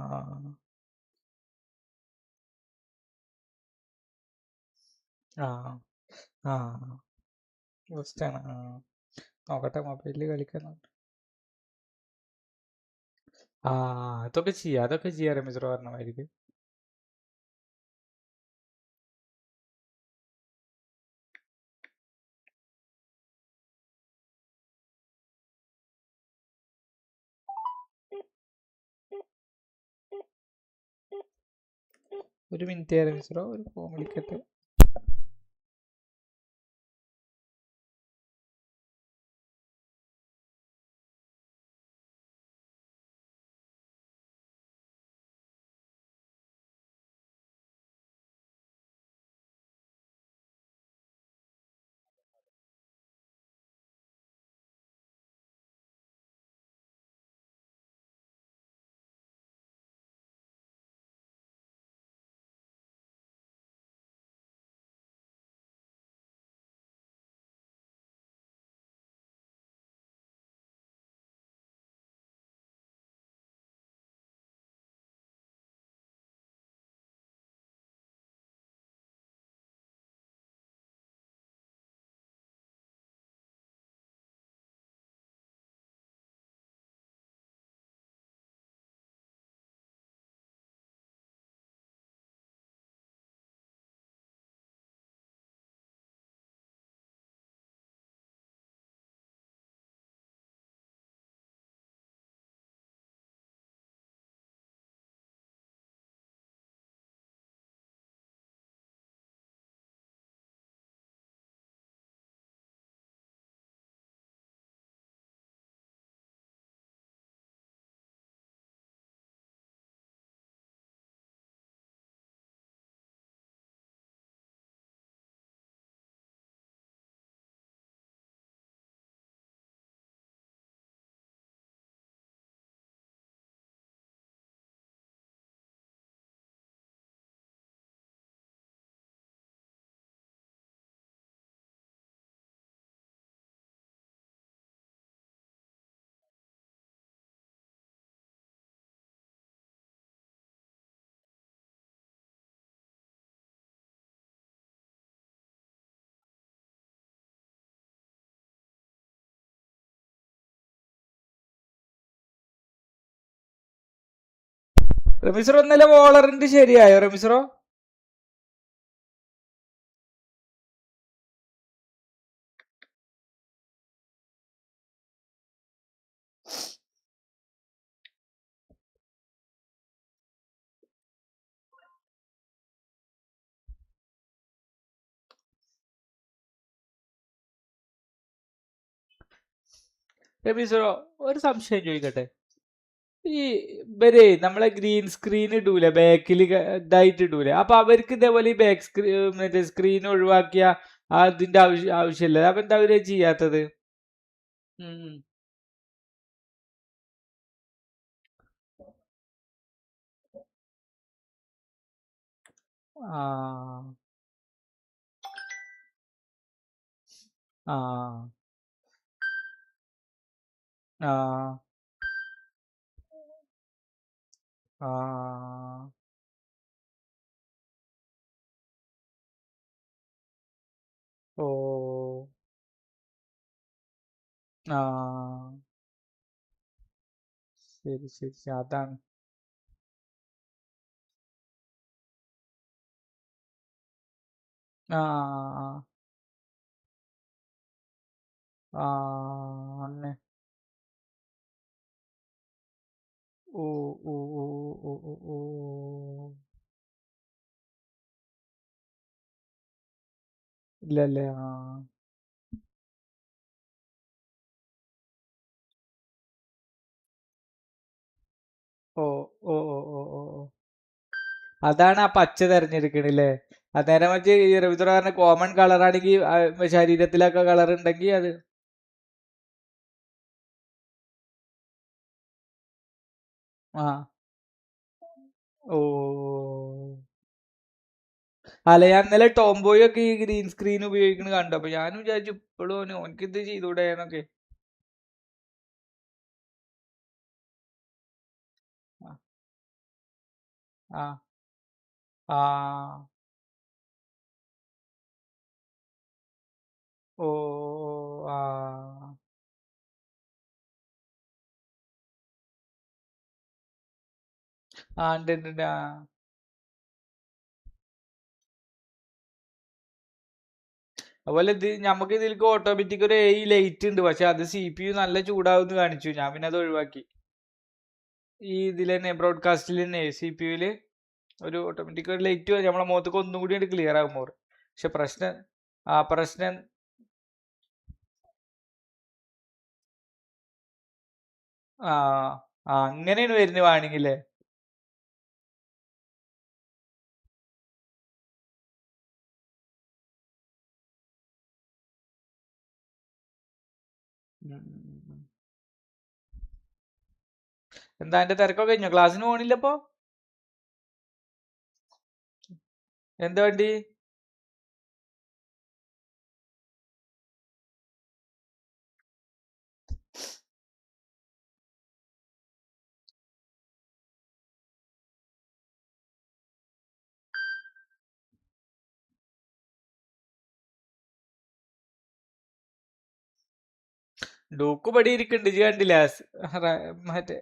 ആ ആ ആണ്. നോക്കട്ടെ മൊബൈലിൽ കളിക്കാൻ. അതൊക്കെ ചെയ്യാം രമേശ് പറഞ്ഞ മാതിരി. ഒരു മിനിറ്റ് രമേശ്, ഒരു ഫോൺ വിളിക്കട്ടെ. റമീസറോ ഇന്നലെ വോളറിന്റെ ശരിയായോ റമീസറോ? റമീസറോ ഒരു സംശയം ചോദിക്കട്ടെ. ഈ ഇവരെ നമ്മളെ ഗ്രീൻ സ്ക്രീൻ ഇടൂലെ, ബാക്കിൽ ഇതായിട്ട് ഇടൂലെ, അപ്പൊ അവർക്ക് ഇതേപോലെ ഈ ബാക്ക് സ്ക്രീൻ മറ്റേ സ്ക്രീൻ ഒഴിവാക്കിയ അതിന്റെ ആവശ്യമില്ല. അപ്പൊ എന്താ അവര് ചെയ്യാത്തത്? ഉം. ആ ആ ആ ആ ഓ ആ ശരി ശരി ശരി, അതാണ്. ആ ആ അങ്ങനെ. ഓ ഓ ഓ ഓ ഓ ഓ ഇല്ലല്ലേ. ഓ ഓ ഓ ഓ ഓ ഓ. അതാണ് ആ പച്ച തെരഞ്ഞെടുക്കണില്ലേ? നേരെ മറിച്ച് ഈ രവിതുറ പറഞ്ഞ കോമൺ കളറാണെങ്കിൽ ശരീരത്തിലൊക്കെ കളർ ഉണ്ടെങ്കിൽ അത് ആ ഓ അല്ല, ഞാൻ ഇന്നലെ ടോംബോയ് ഒക്കെ ഈ ഗ്രീൻ സ്ക്രീൻ ഉപയോഗിക്കുന്നത് കണ്ടു. അപ്പൊ ഞാനും വിചാരിച്ചു ഇപ്പോഴും ഓനക്ക് ഇത് ചെയ്തൂടെ എന്നൊക്കെ. ആ ആ ആ. ഓ ആ ആ ഉണ്ട് ഉണ്ട് ഉണ്ട്. ആ അതുപോലെ ഇത് നമുക്ക് ഇതിലേക്ക് ഓട്ടോമാറ്റിക് ഒരു ഈ ലൈറ്റ് ഉണ്ട്, പക്ഷെ അത് CPU നല്ല ചൂടാവുന്ന കാണിച്ചു. ഞാൻ പിന്നെ അത് ഒഴിവാക്കി. ഈ ഇതിൽ തന്നെ ബ്രോഡ്കാസ്റ്റിൽ തന്നെ CPUല് ഒരു ഓട്ടോമാറ്റിക് ഒരു ലൈറ്റ് നമ്മളെ മുഖത്തേക്ക് ഒന്നും കൂടി ക്ലിയർ ആകും മോർ. പക്ഷെ പ്രശ്നം പ്രശ്നം ആ അങ്ങനെയാണ് വരുന്നത് വേണമെങ്കിലേ. എന്താ എന്റെ തിരക്കൊക്കെ കഴിഞ്ഞോ? ക്ലാസ്സിന് പോണില്ലപ്പോ? എന്താ വണ്ടി? ഡൂക്ക് പടി ഇരിക്കുന്നുണ്ട്, ഇജ്ജ് കണ്ടില്ല? മറ്റേ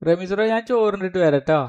റമീസ് ബ്രോ ഞാൻ ചോറിനിട്ട് വരട്ടോ.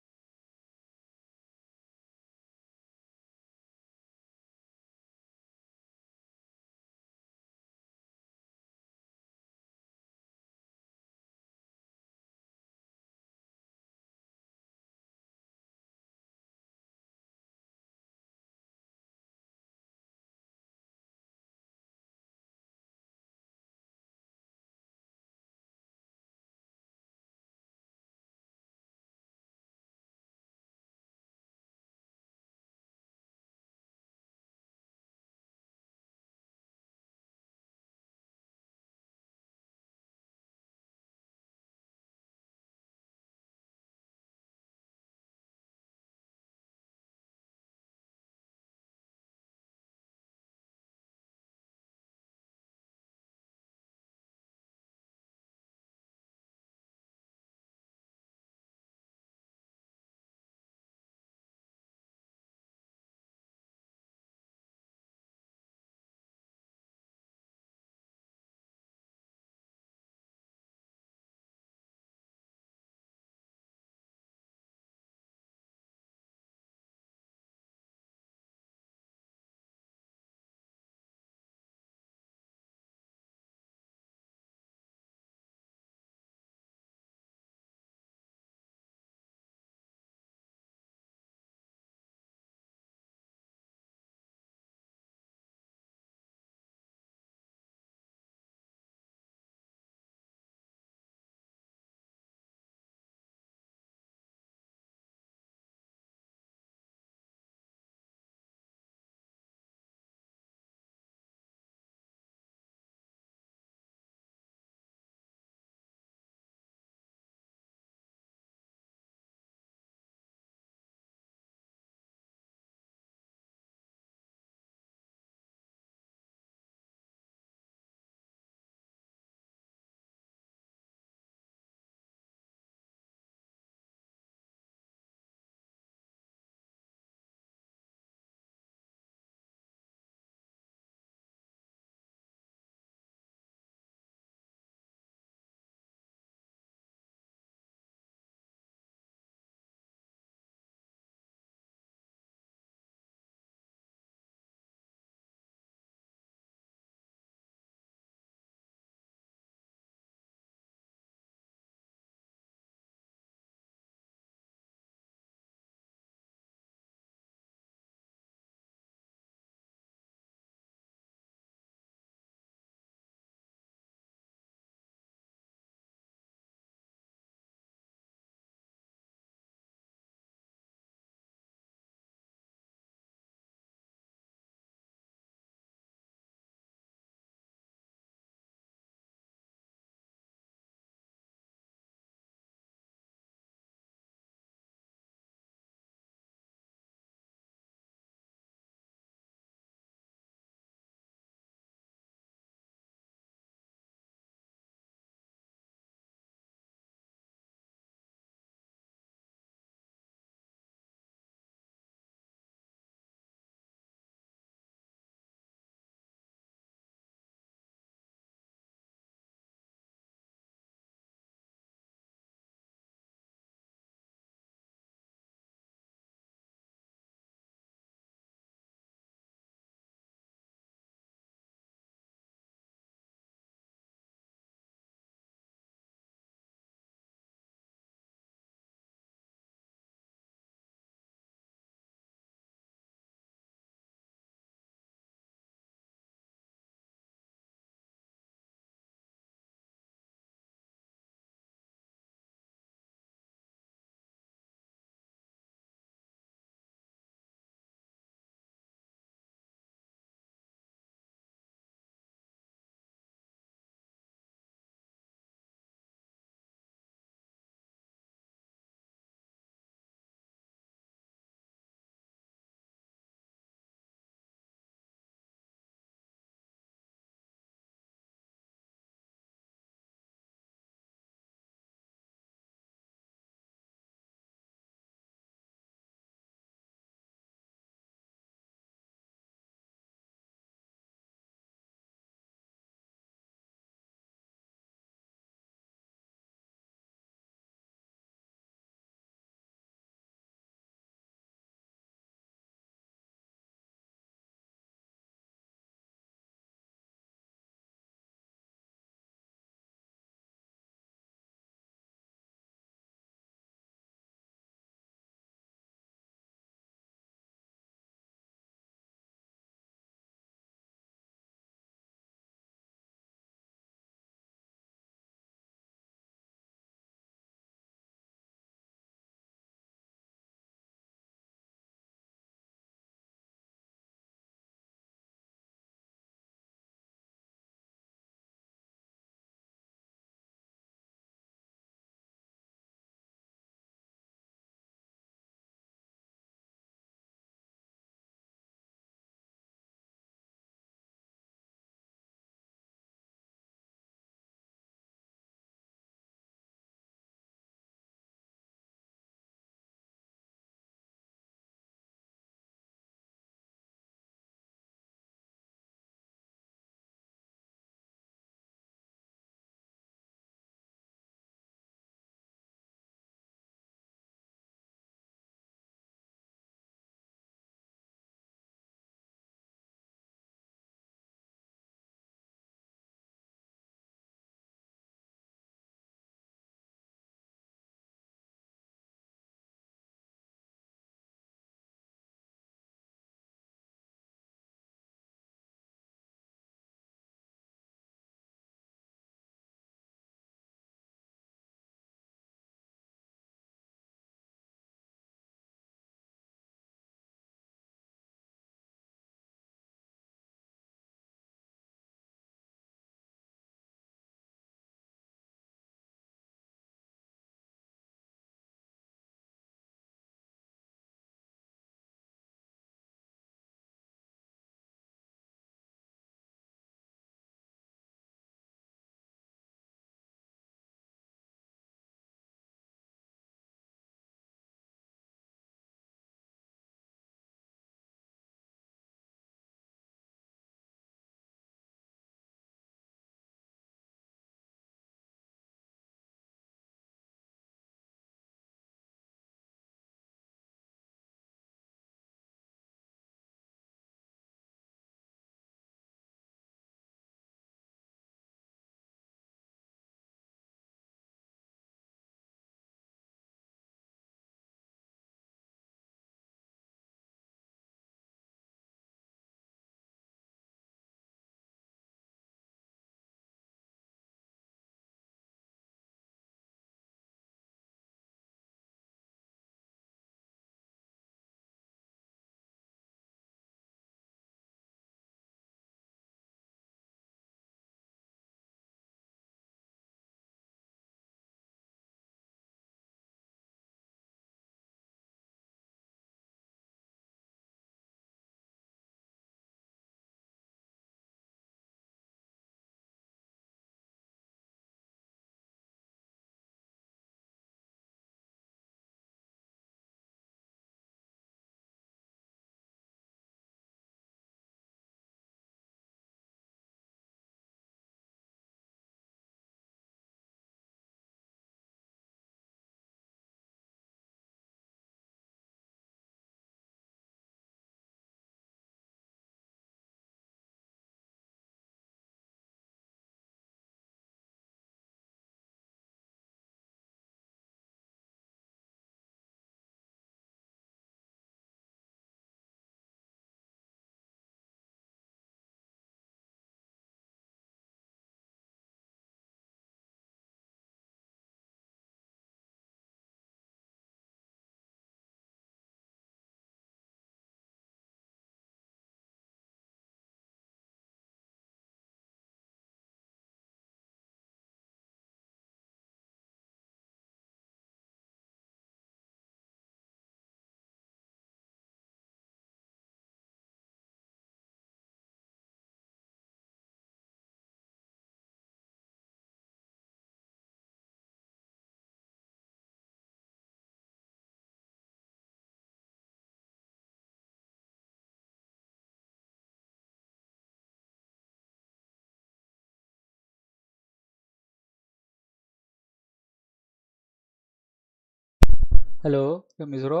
ഹലോ മിസ്രോ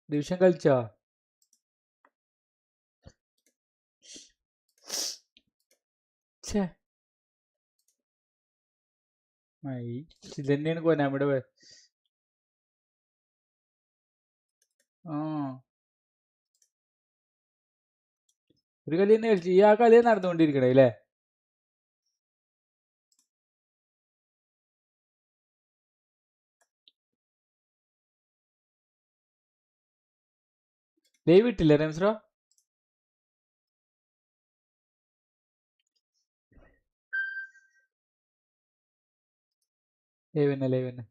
ഡിവിഷൻ കളിച്ചാ? ഛേ ഇതന്നെയാണ് കൊനാമിയുടെ ആ ഒരു കളി തന്നെ കളിച്ചു. ഈ ആ കളി നടന്നുകൊണ്ടിരിക്കണേ അല്ലേ? ലൈവ് ഇട്ടില്ല റംസ്രോ? ലൈവ് തന്നെ.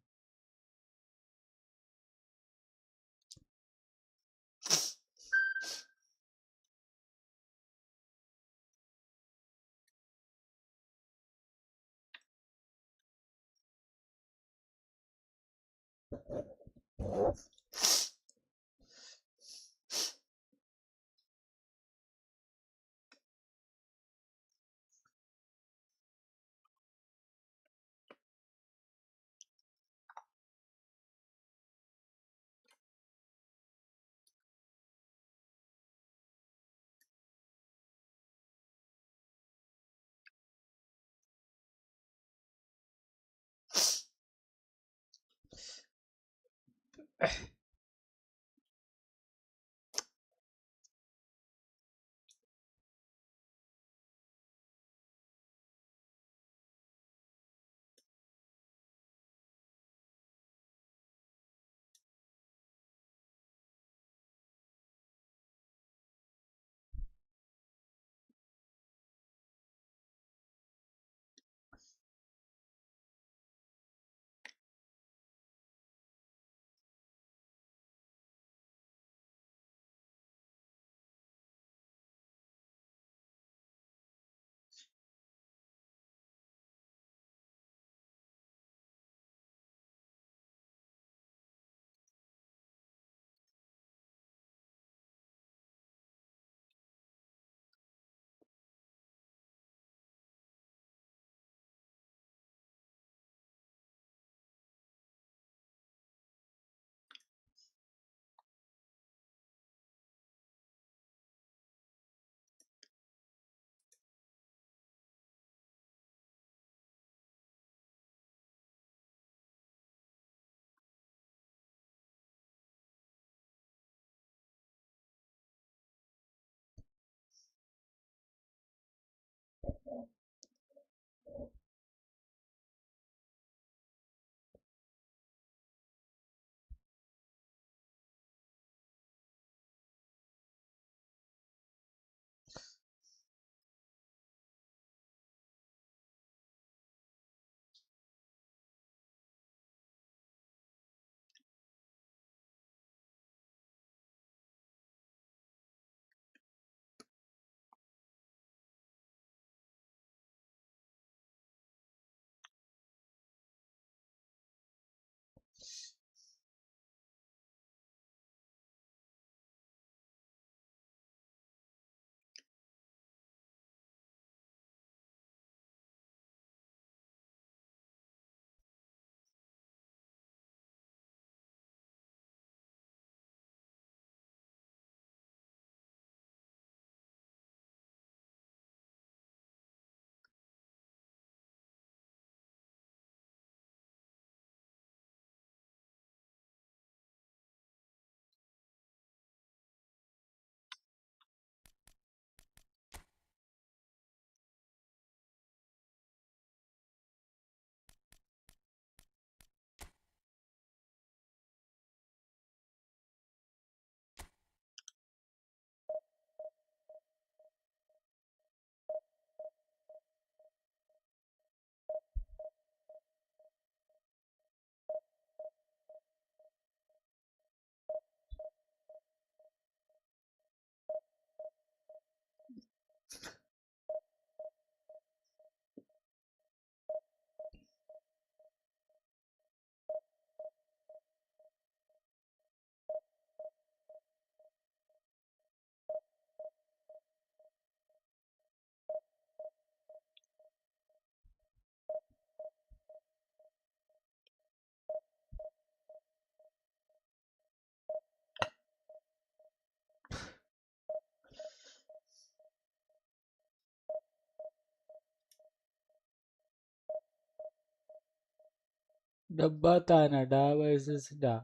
Dabba Tana, Da versus Da.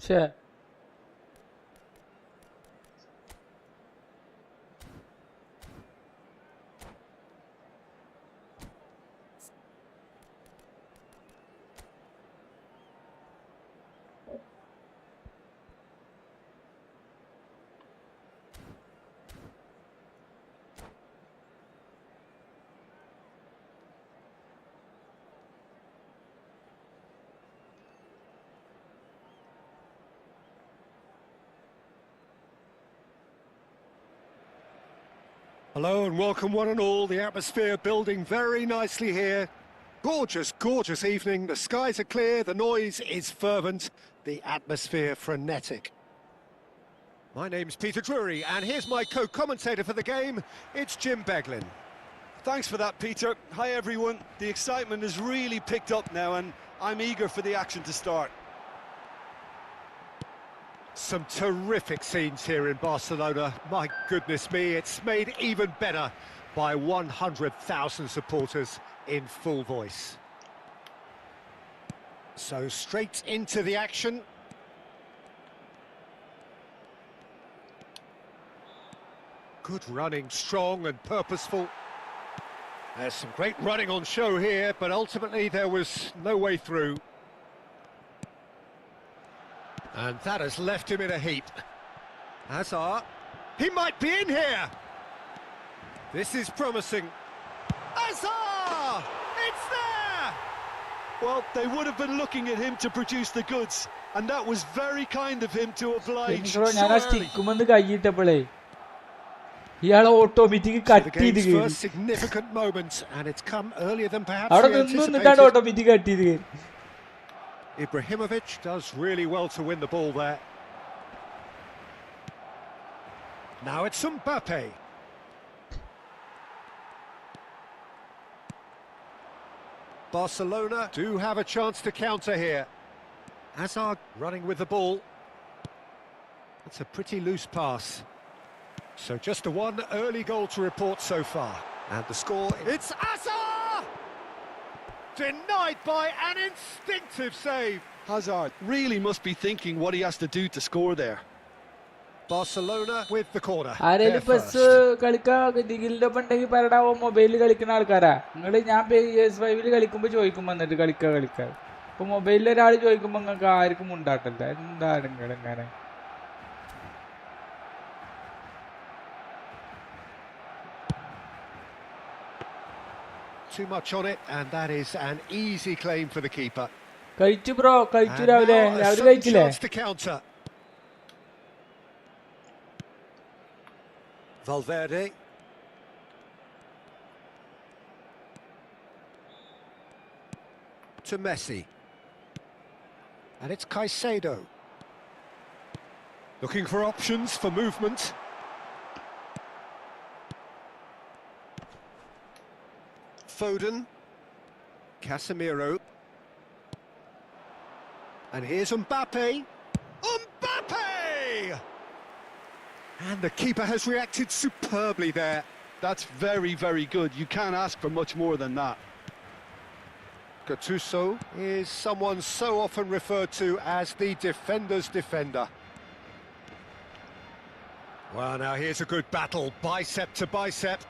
Sure. Hello and welcome one and all. The atmosphere building very nicely here. Gorgeous, gorgeous evening. The skies are clear, the noise is fervent, the atmosphere frenetic. My name's Peter Drury and here's my co-commentator for the game. It's Jim Beglin. Thanks for that, Peter. Hi, everyone. The excitement has really picked up now, and I'm eager for the action to start. Some terrific scenes here in Barcelona. My goodness me, it's made even better by 100,000 supporters in full voice. So straight into the action. Good running, strong and purposeful. There's some great running on show here, but ultimately there was no way through. And that has left him in a heap. Hazard, he might be in here! This is promising. Hazard! It's there! Well, they would have been looking at him to produce the goods, and that was very kind of him to oblige so early. The game's first significant moment, and it's come earlier than perhaps we anticipated. Ibrahimovic does really well to win the ball there. Now it's Mbappe. Barcelona do have a chance to counter here. Hazard running with the ball. That's a pretty loose pass. So just the one early goal to report so far. And the score, it's Hazard! Denied by an instinctive save. Hazard really must be thinking what he has to do to score there. Barcelona with the corner. ആരെങ്കിലും pes കളിക്കാൻ ദിഗിലിനൊപ്പം ഉണ്ടെങ്കിൽ പറടാവോ മൊബൈലിൽ കളിക്കുന്ന ആൾക്കാരാ നിങ്ങൾ ഞാൻ PS5 കളിക്കുമ്പോൾ ചോദിക്കും വന്നിട്ട് കളിക്കാൻ ഇപ്പൊ മൊബൈലിൽ ഒരാൾ ചോദിക്കുമ്പോൾ നിങ്ങൾക്ക് ആർക്കും ഉണ്ടാട്ടില്ല എന്താണ് നിങ്ങൾ ഇങ്ങനെ Too much on it, and that is an easy claim for the keeper. കഴിച്ചു ബ്രോ കഴിച്ചു രാവിലെ കഴിച്ചില്ലേ To counter. Valverde. To Messi. And it's Caicedo. Looking for options for movement. Foden. Casemiro. And here's Mbappe. Mbappe! And the keeper has reacted superbly there. That's very, very good. You can't ask for much more than that. Gattuso is someone so often referred to as the defender's defender. Well, now here's a good battle, bicep to bicep.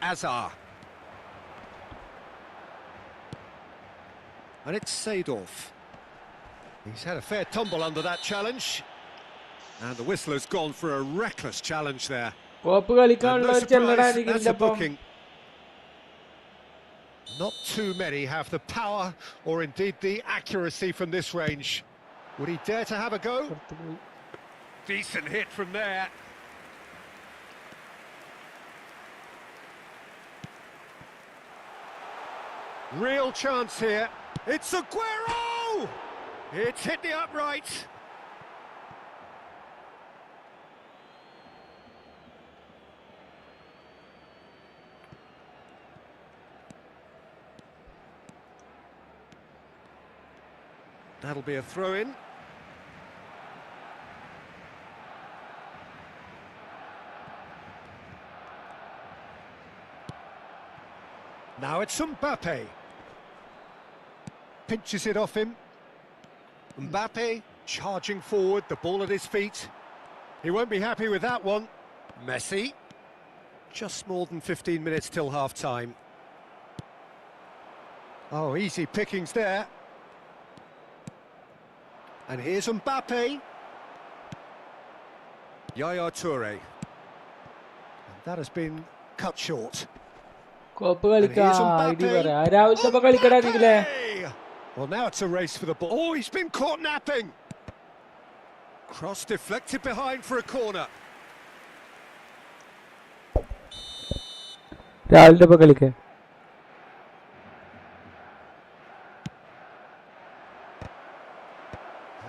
Hazard. And it's Seedorf. He's had a fair tumble under that challenge. And the whistle has gone for a reckless challenge there. Copper And no കളിക്കാനുള്ളവർ ചെല്ലടാ surprise, that's നിഖിലിന്റെ a ഒപ്പം. booking. Not too many have the power or indeed the accuracy from this range. Would he dare to have a go? Decent hit from there. Real chance here. It's Aguero! It's hit the upright. That'll be a throw-in. Now it's Mbappe. Pinches it off him. Mbappe charging forward, the ball at his feet. He won't be happy with that one. Messi. Just more than 15 minutes till half-time. Oh, easy pickings there. And here's Mbappe. Yaya Toure. And that has been cut short. കോപ്പ് കളിക്കാം ID പറയാ രാവിലത്തെ ഒപ്പം കളിക്കടാ നിഖിലേ. Well, now it's a race for the ball. Oh, he's been caught napping. Cross deflected behind for a corner. രാവിലത്തെ ഒപ്പം കളിക്കേ.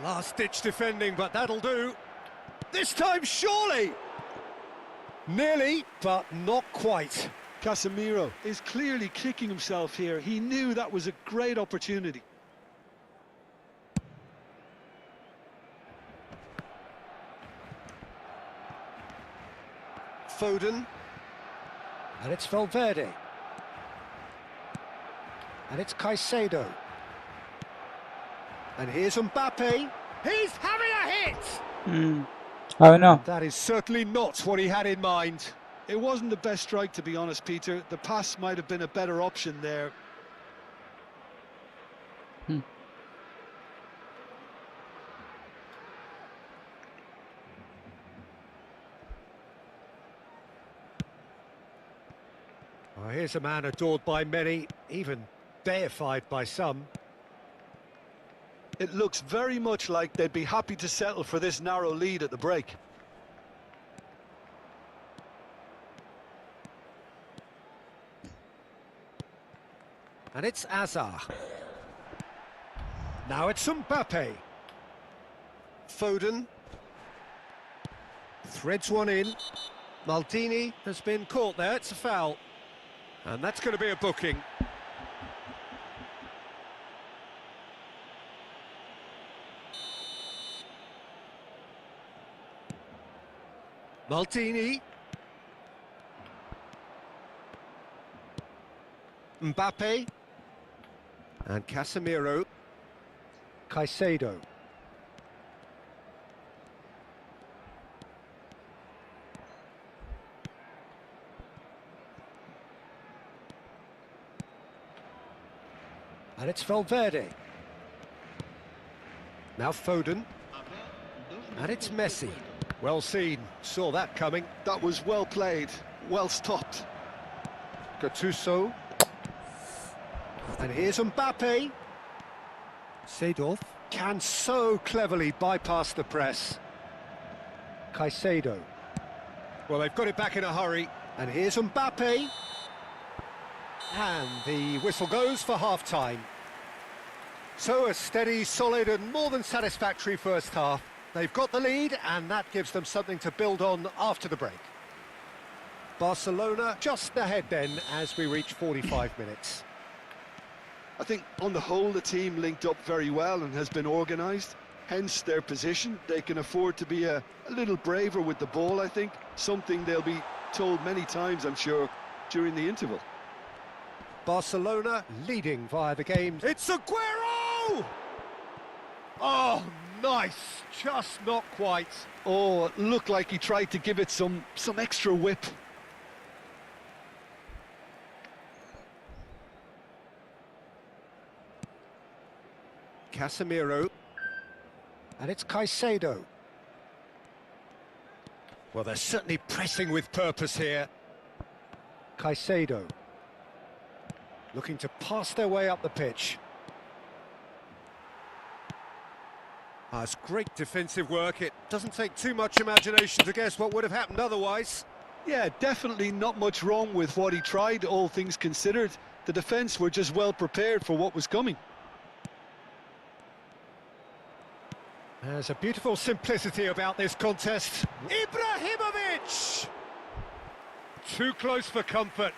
Last-ditch defending, but that'll do. This time, surely. Nearly, but not quite. Casemiro is clearly kicking himself here. He knew that was a great opportunity. Foden. And it's Valverde. And it's Caicedo. And here's Mbappe. He's having a hit! അവനോ That is certainly not what he had in mind. It wasn't the best strike, to be honest, Peter. The pass might have been a better option there. Oh, here's a man adored by many, even deified by some. It looks very much like they'd be happy to settle for this narrow lead at the break. And it's Azar. Now it's Mbappe. Foden. Threads one in. Maldini has been caught there, it's a foul. And that's going to be a booking. Maldini. Mbappe. And Casemiro. Caicedo. And it's Valverde. Now Foden. And it's Messi. Well seen, saw that coming. That was well played, well stopped. Gattuso. And here's Mbappe. Seedorf can so cleverly bypass the press. Caicedo. Well, they've got it back in a hurry. And here's Mbappe. And the whistle goes for half-time. So a steady, solid and more than satisfactory first half. They've got the lead and that gives them something to build on after the break. Barcelona just ahead then as we reach 45 minutes. I think on the whole the team linked up very well and has been organised, hence their position. They can afford to be a little braver with the ball, I think, something they'll be told many times, I'm sure, during the interval. Barcelona leading via the game. It's Aguero! Oh, nice, just not quite. Oh, it looked like he tried to give it some extra whip. Casemiro. And it's Caicedo. Well, they're certainly pressing with purpose here. Caicedo looking to pass their way up the pitch. It's great defensive work. It doesn't take too much imagination to guess what would have happened otherwise. Yeah, definitely not much wrong with what he tried, all things considered. The defence were just well prepared for what was coming. There's a beautiful simplicity about this contest. Ibrahimovic! Too close for comfort.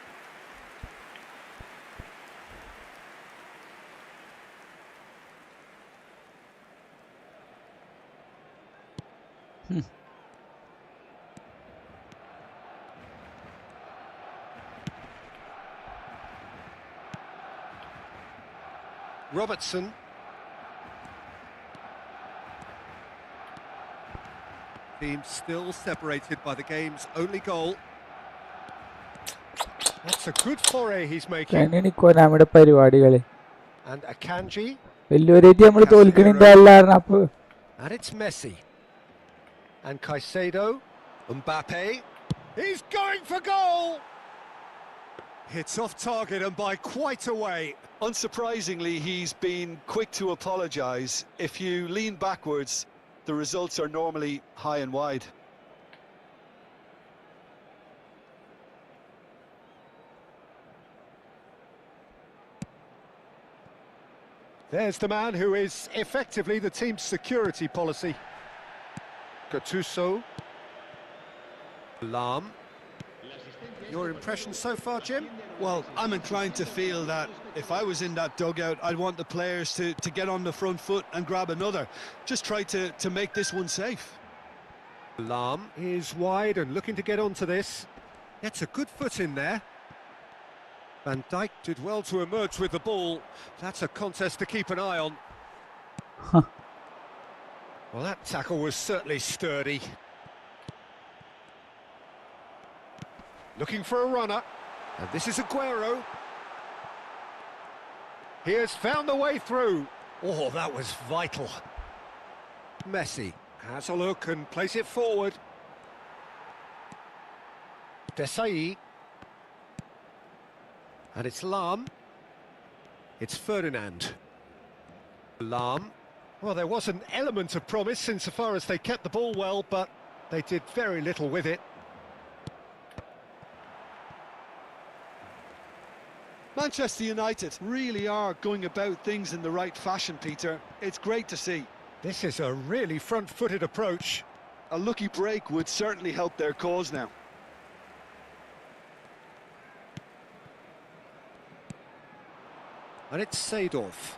Robertson. Team still separated by the game's only goal. That's a good foray he's making. നിക്കോ നമ്മുടെ പരിപാടികള് And Akanji. വലിയൊരേറ്റ് നമ്മൾ തോൽക്കണിന്റെ അപ്പൊ. And it's Messi. And Caicedo. Mbappe. He's going for goal! It's off target and by quite a way. Unsurprisingly, he's been quick to apologise. If you lean backwards, the results are normally high and wide. There's the man who is effectively the team's security policy. Gattuso. Lam. Your impression so far, Jim? Well, I'm inclined to feel that if I was in that dugout, I'd want the players to get on the front foot and grab another. Just try to make this one safe. Lam is wide and looking to get onto this. Gets a good foot in there. Van Dijk did well to emerge with the ball. That's a contest to keep an eye on. Well, that tackle was certainly sturdy. Looking for a runner. And this is Aguero. He has found the way through. Oh, that was vital. Messi has a look and plays it forward. Desai. And it's Lam. It's Ferdinand. Lam. Well, there was an element of promise insofar as they kept the ball well, but they did very little with it. Manchester United really are going about things in the right fashion, Peter. It's great to see. This is a really front-footed approach. A lucky break would certainly help their cause now. And it's Seedorf.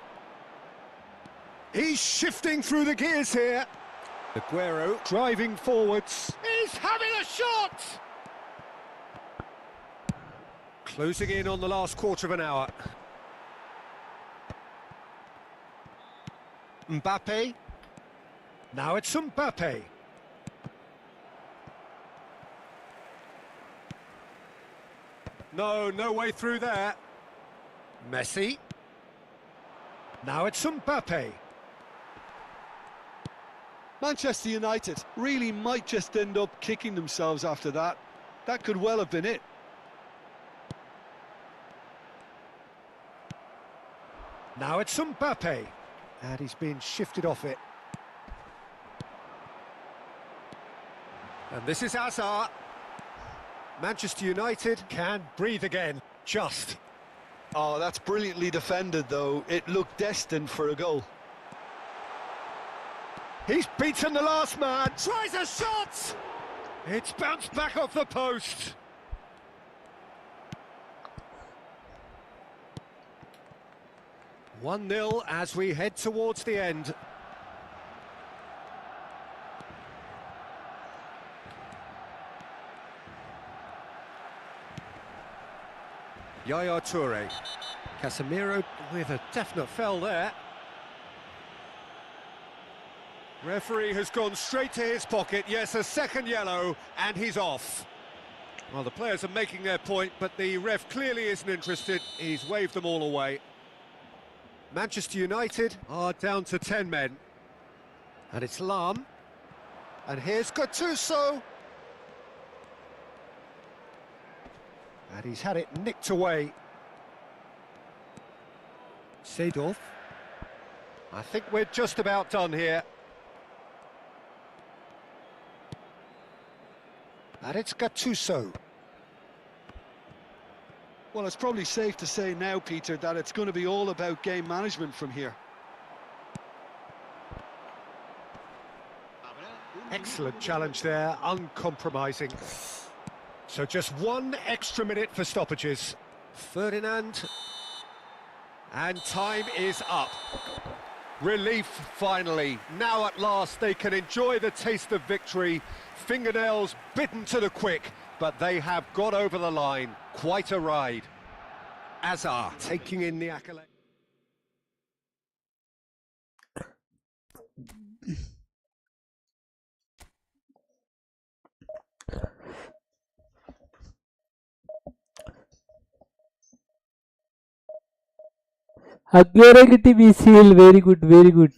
He's shifting through the gears here. Aguero driving forwards. He's having a shot! Closing in on the last quarter of an hour. Mbappe. Now it's Mbappe. No way through there. Messi. Now it's Mbappe. Manchester United really might just end up kicking themselves after that. That could well have been it. Now it's Mbappe. And he's been shifted off it. And this is Hazard. Manchester United can breathe again. Just. Oh, that's brilliantly defended, though. It looked destined for a goal. He's beaten the last man. Tries a shot. It's bounced back off the post. One 0 as we head towards the end. Yaya Toure. Casemiro with a definite foul there. Referee has gone straight to his pocket. Yes, a second yellow, and he's off. Well, the players are making their point, but the ref clearly isn't interested. He's waved them all away. Manchester United are down to 10 men. And it's Lam. And here's Gattuso. And he's had it nicked away. Seedorf. I think we're just about done here. And it's Gattuso. Well, it's probably safe to say now, Peter, that it's going to be all about game management from here. Excellent challenge there, uncompromising. So just 1 extra minute for stoppages. Ferdinand. And time is up. Relief finally. Now at last they can enjoy the taste of victory. Fingernails bitten to the quick, but they have got over the line. Quite a ride. Azar taking in the accolade. Aguero കിട്ടി BCL. Very good, very good.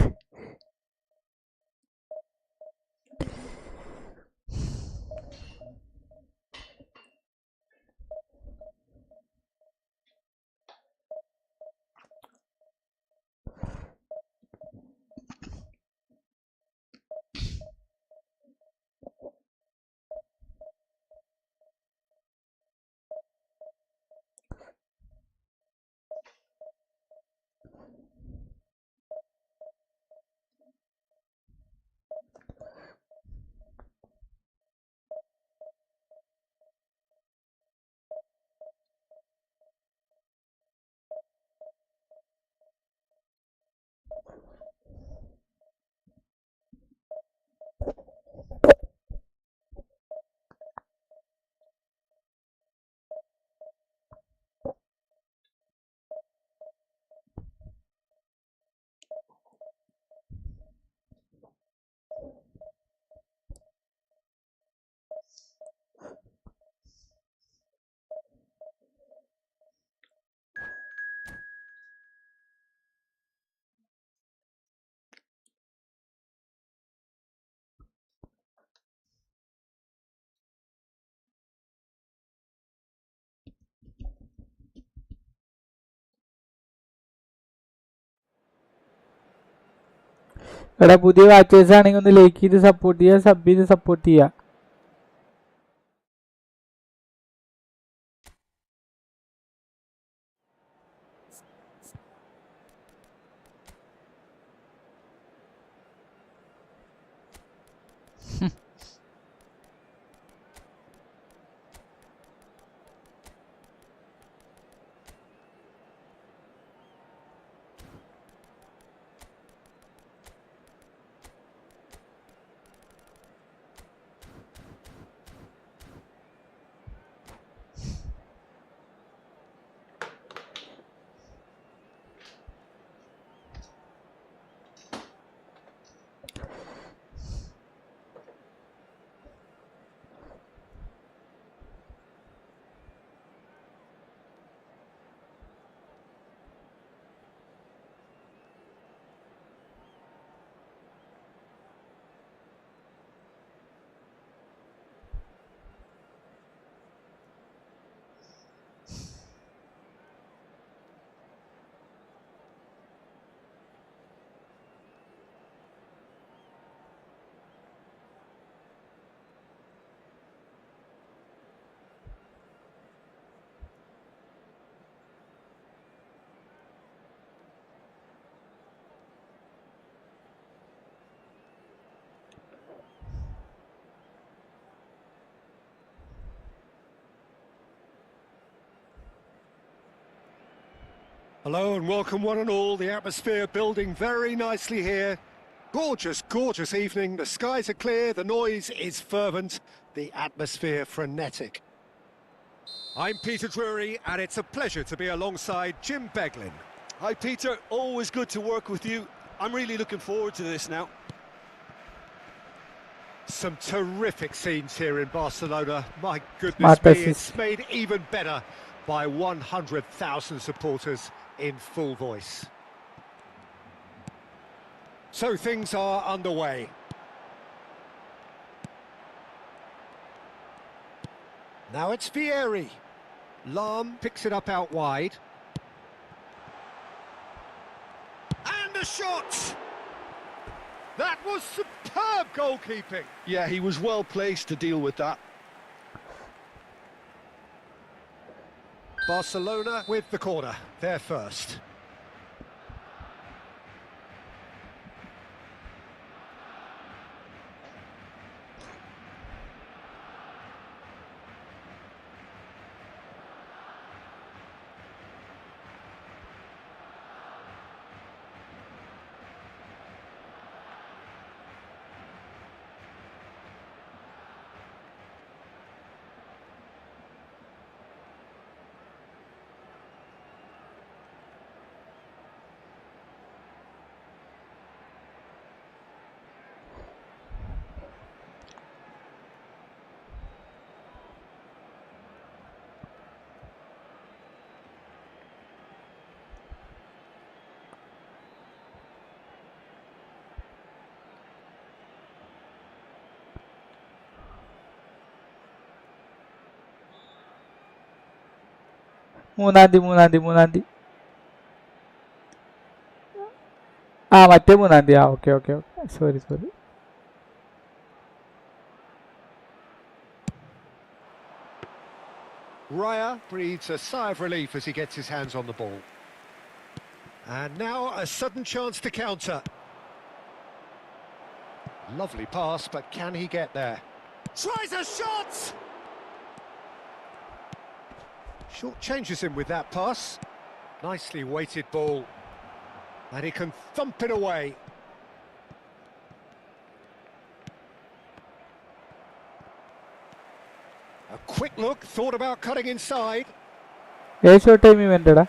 എടാ പുതിയ watchers ആണെങ്കിൽ ഒന്ന് like ചെയ്ത് support ചെയ്യുക, sub ചെയ്ത് support ചെയ്യുക. Hello and welcome one and all. The atmosphere building very nicely here. Gorgeous, gorgeous evening. The skies are clear, the noise is fervent, the atmosphere frenetic. I'm Peter Drury and it's a pleasure to be alongside Jim Beglin. Hi, Peter. Always good to work with you. I'm really looking forward to this now. Some terrific scenes here in Barcelona. My goodness me, it's made even better by 100,000 supporters in full voice. So things are underway. Now it's Vieri. Lam picks it up out wide. And a shot! That was superb goalkeeping. Yeah, he was well placed to deal with that. Barcelona with the corner. They're first. മൂന്നാം തീയതി ആ മറ്റേ മൂന്നാം തീയതി ആ okay sorry Raya breathes a sigh of relief as he gets his hands on the ball. And now a sudden chance to counter. Lovely pass, but can he get there? Tries a shot! Short changes him with that pass. Nicely weighted ball. And he can thump it away. A quick look, thought about cutting inside. Shot time ഇവന്റടാ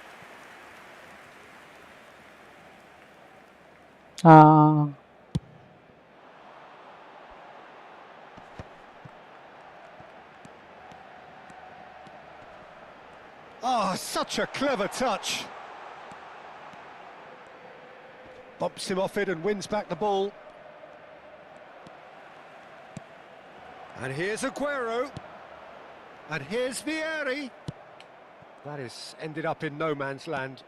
ആ Oh, such a clever touch. Bumps him off it and wins back the ball. And here's Aguero. And here's Vieri. That has ended up in no man's land.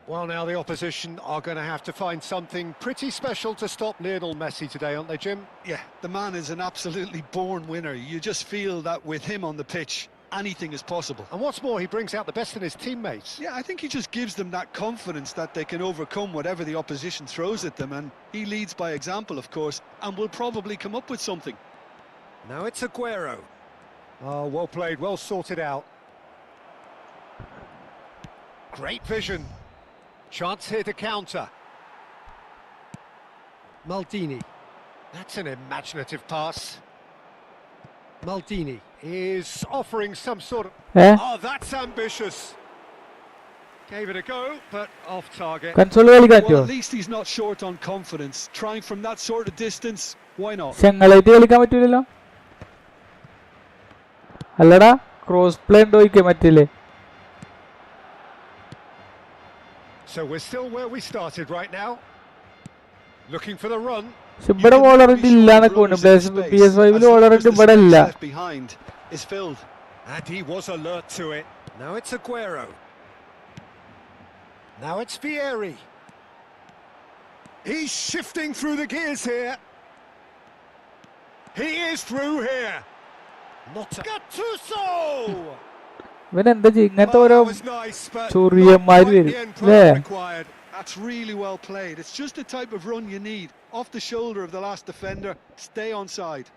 Well, now the opposition are going to have to find something pretty special to stop Lionel Messi today, aren't they, Jim? Yeah, the man is an absolutely born winner. You just feel that with him on the pitch, anything is possible. And what's more, he brings out the best in his teammates. Yeah, I think he just gives them that confidence that they can overcome whatever the opposition throws at them, and he leads by example, of course, and will probably come up with something. Now it's Aguero. Oh, well played, well sorted out. Great vision. Chance here to counter. Maldini. That's an imaginative pass. Maldini is offering some sort of... Oh, that's ambitious. Gave it a go, but off target. Console കളിക്കാൻ Well, പറ്റുമോ at least he's not short on confidence. Trying from that sort of distance, why not? ചെങ്ങളായിട്ട് കളിക്കാൻ പറ്റൂലല്ലോ അല്ലടാ cross play ഉണ്ടോയിക്കേ മറ്റില്ലേ So we're still where we started right now. Looking for the run. പക്ഷെ ഇവിടെ വോളറന്റ് ഇല്ലാന്നൊക്കെ ഉണ്ട് PS5 വോളറന്റ് ഇവിടെ ഇല്ല Left behind is filled. And he was alert to it. Now it's Aguero. Now it's Vieri. He's shifting through the gears here. He is through here. Not a... Gattuso! ഇവനെന്താ ഇങ്ങനത്തെ ഓരോ That was nice, but ചൊറിയന്മാര് not വരും quite the end അല്ലേ product required. That's really well played. It's just the type of run you need. Off the shoulder of the last defender, stay onside.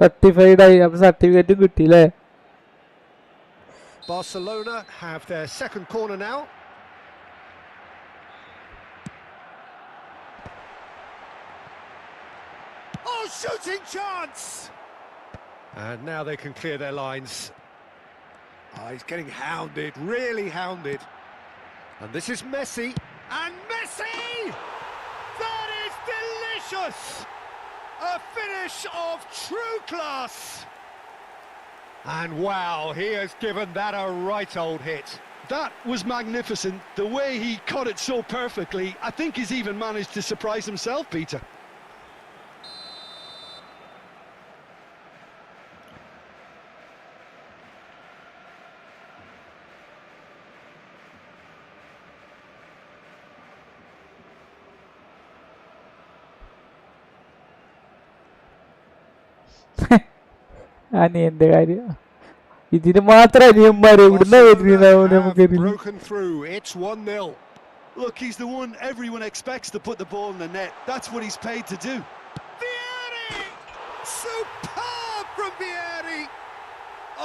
Certified ആയി. അപ്പൊ സർട്ടിഫിക്കറ്റും കിട്ടിയില്ലേ? Barcelona have their second corner now. Oh, shooting chance! And now they can clear their lines. Oh, he's getting hounded, really hounded. And this is Messi. And Messi! That is delicious! A finish of true class! And wow, he has given that a right old hit. That was magnificent. The way he caught it so perfectly. I think he's even managed to surprise himself, Peter. അനിയന്റെ കാര്യം ഇതിന് മാത്രം അനിയന്മാരെ ഇവിടുന്ന് വരുന്നതാവും നമുക്കറിയില്ല. Broken through. It's 1-0. Look, he's the one everyone expects to put the ball in the net. That's what he's paid to do. Vieri! Superb from Vieri!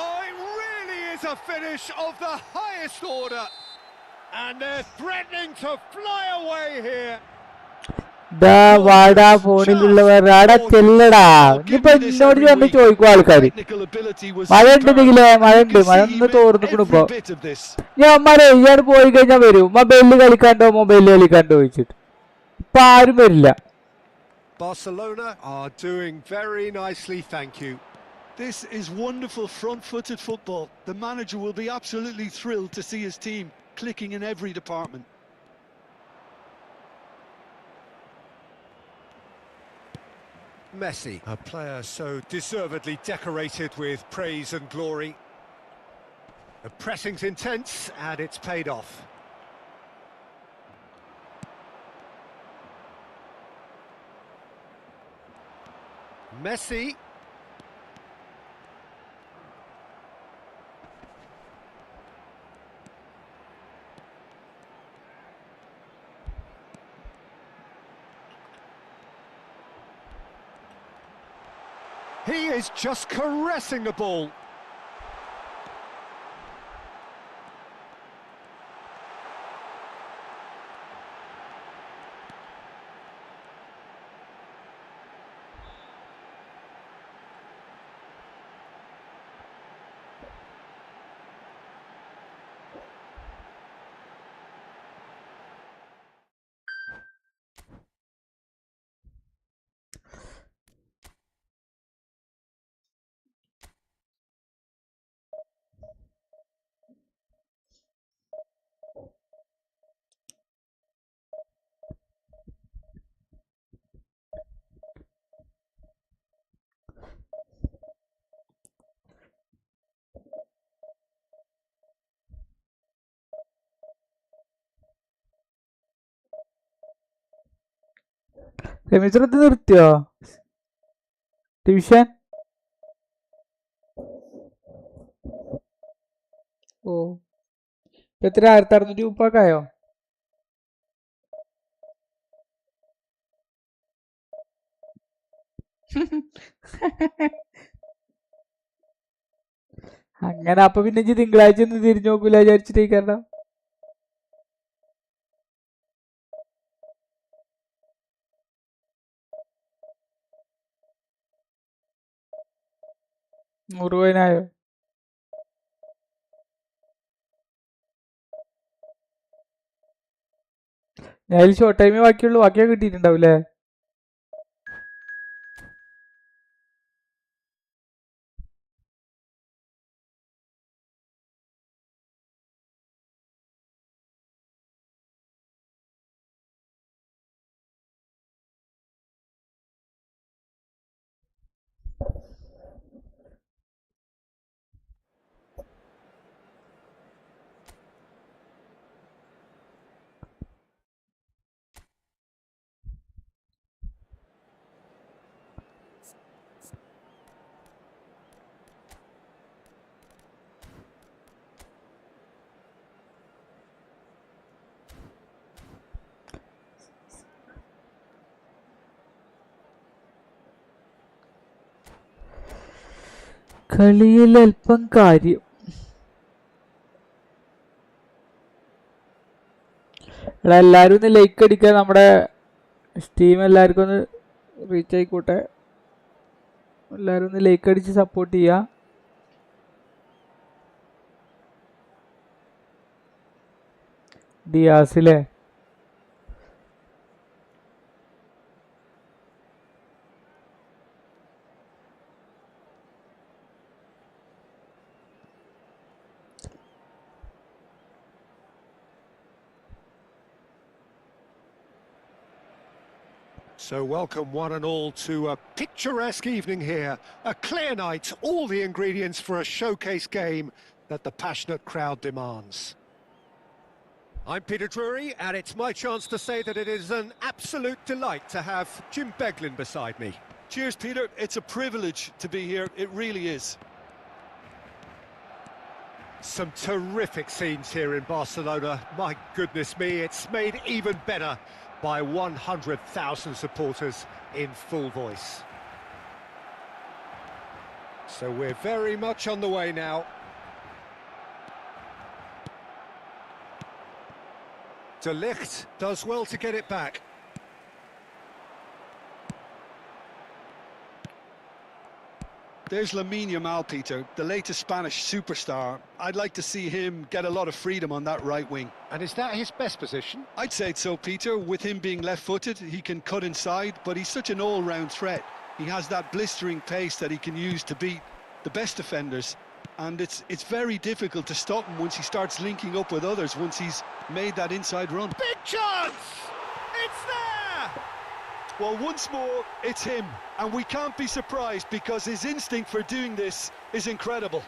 Oh, it really is a finish of the highest order. And they're threatening to fly away here. ദാ വാടാ ഫോണിലുള്ളവർ ആടാ ചെല്ലടാ. ഇനിയിപ്പൊ എന്നോട് വന്ന് ചോദിക്കും ആൾക്കാര്, മഴ ഉണ്ടെങ്കിലേ? മഴ ഉണ്ട്, മഴ ഒന്ന് തോർന്നിക്കണു. ഇപ്പൊ ഞാന്മാരെ ഇയാൾ പോയി കഴിഞ്ഞാൽ വരും. മൊബൈലിൽ കളിക്കാണ്ടോ ചോദിച്ചിട്ട് ഇപ്പൊ ആരും വരില്ല. Barcelona are doing very nicely, thank you. This is wonderful front-footed football. The manager will be absolutely thrilled to see his team clicking in every department. Messi, a player so deservedly decorated with praise and glory. The pressing's intense and it's paid off. Messi. He is just caressing the ball. രമേശ്വരത്ത് നിർത്തിയോ division? ഓ എത്ര 1600 അങ്ങനെ അപ്പൊ പിന്നെ തിങ്കളാഴ്ച ഒന്നും തിരിഞ്ഞു നോക്കൂല വിചാരിച്ചിട്ടേക്കാരണം. മുറുവനായോ? ഞാൻ ഷോർട്ട് ടൈമേ ബാക്കിയുള്ളൂ, ബാക്കിയൊക്കെ കിട്ടിയിട്ടുണ്ടാവൂലേ? കളിയിൽ അല്പം കാര്യം. എടാ എല്ലാവരും ഒന്ന് ലൈക്ക് അടിക്കുക. നമ്മുടെ സ്റ്റീം എല്ലാവർക്കും ഒന്ന് റീച്ച് ആയിക്കോട്ടെ. എല്ലാവരും ഒന്ന് ലൈക്ക് അടിച്ച് സപ്പോർട്ട് ചെയ്യുക. ഡിയാസിലെ So welcome one and all to a picturesque evening here. A clear night, all the ingredients for a showcase game that the passionate crowd demands. I'm Peter Drury, and it's my chance to say that it is an absolute delight to have Jim Beglin beside me. Cheers, Peter. It's a privilege to be here. It really is. Some terrific scenes here in Barcelona. My goodness me, it's made even better by 100,000 supporters in full voice. So we're very much on the way now. De Ligt does well to get it back. There's Lamine Yamal, Peter, the latest Spanish superstar. I'd like to see him get a lot of freedom on that right wing. And is that his best position? I'd say so, Peter. With him being left-footed, he can cut inside, but he's such an all-round threat. He has that blistering pace that he can use to beat the best defenders. And it's very difficult to stop him once he starts linking up with others, once he's made that inside run. Big chance! It's there! Well, once more, it's him. And we can't be surprised because his instinct for doing this is incredible.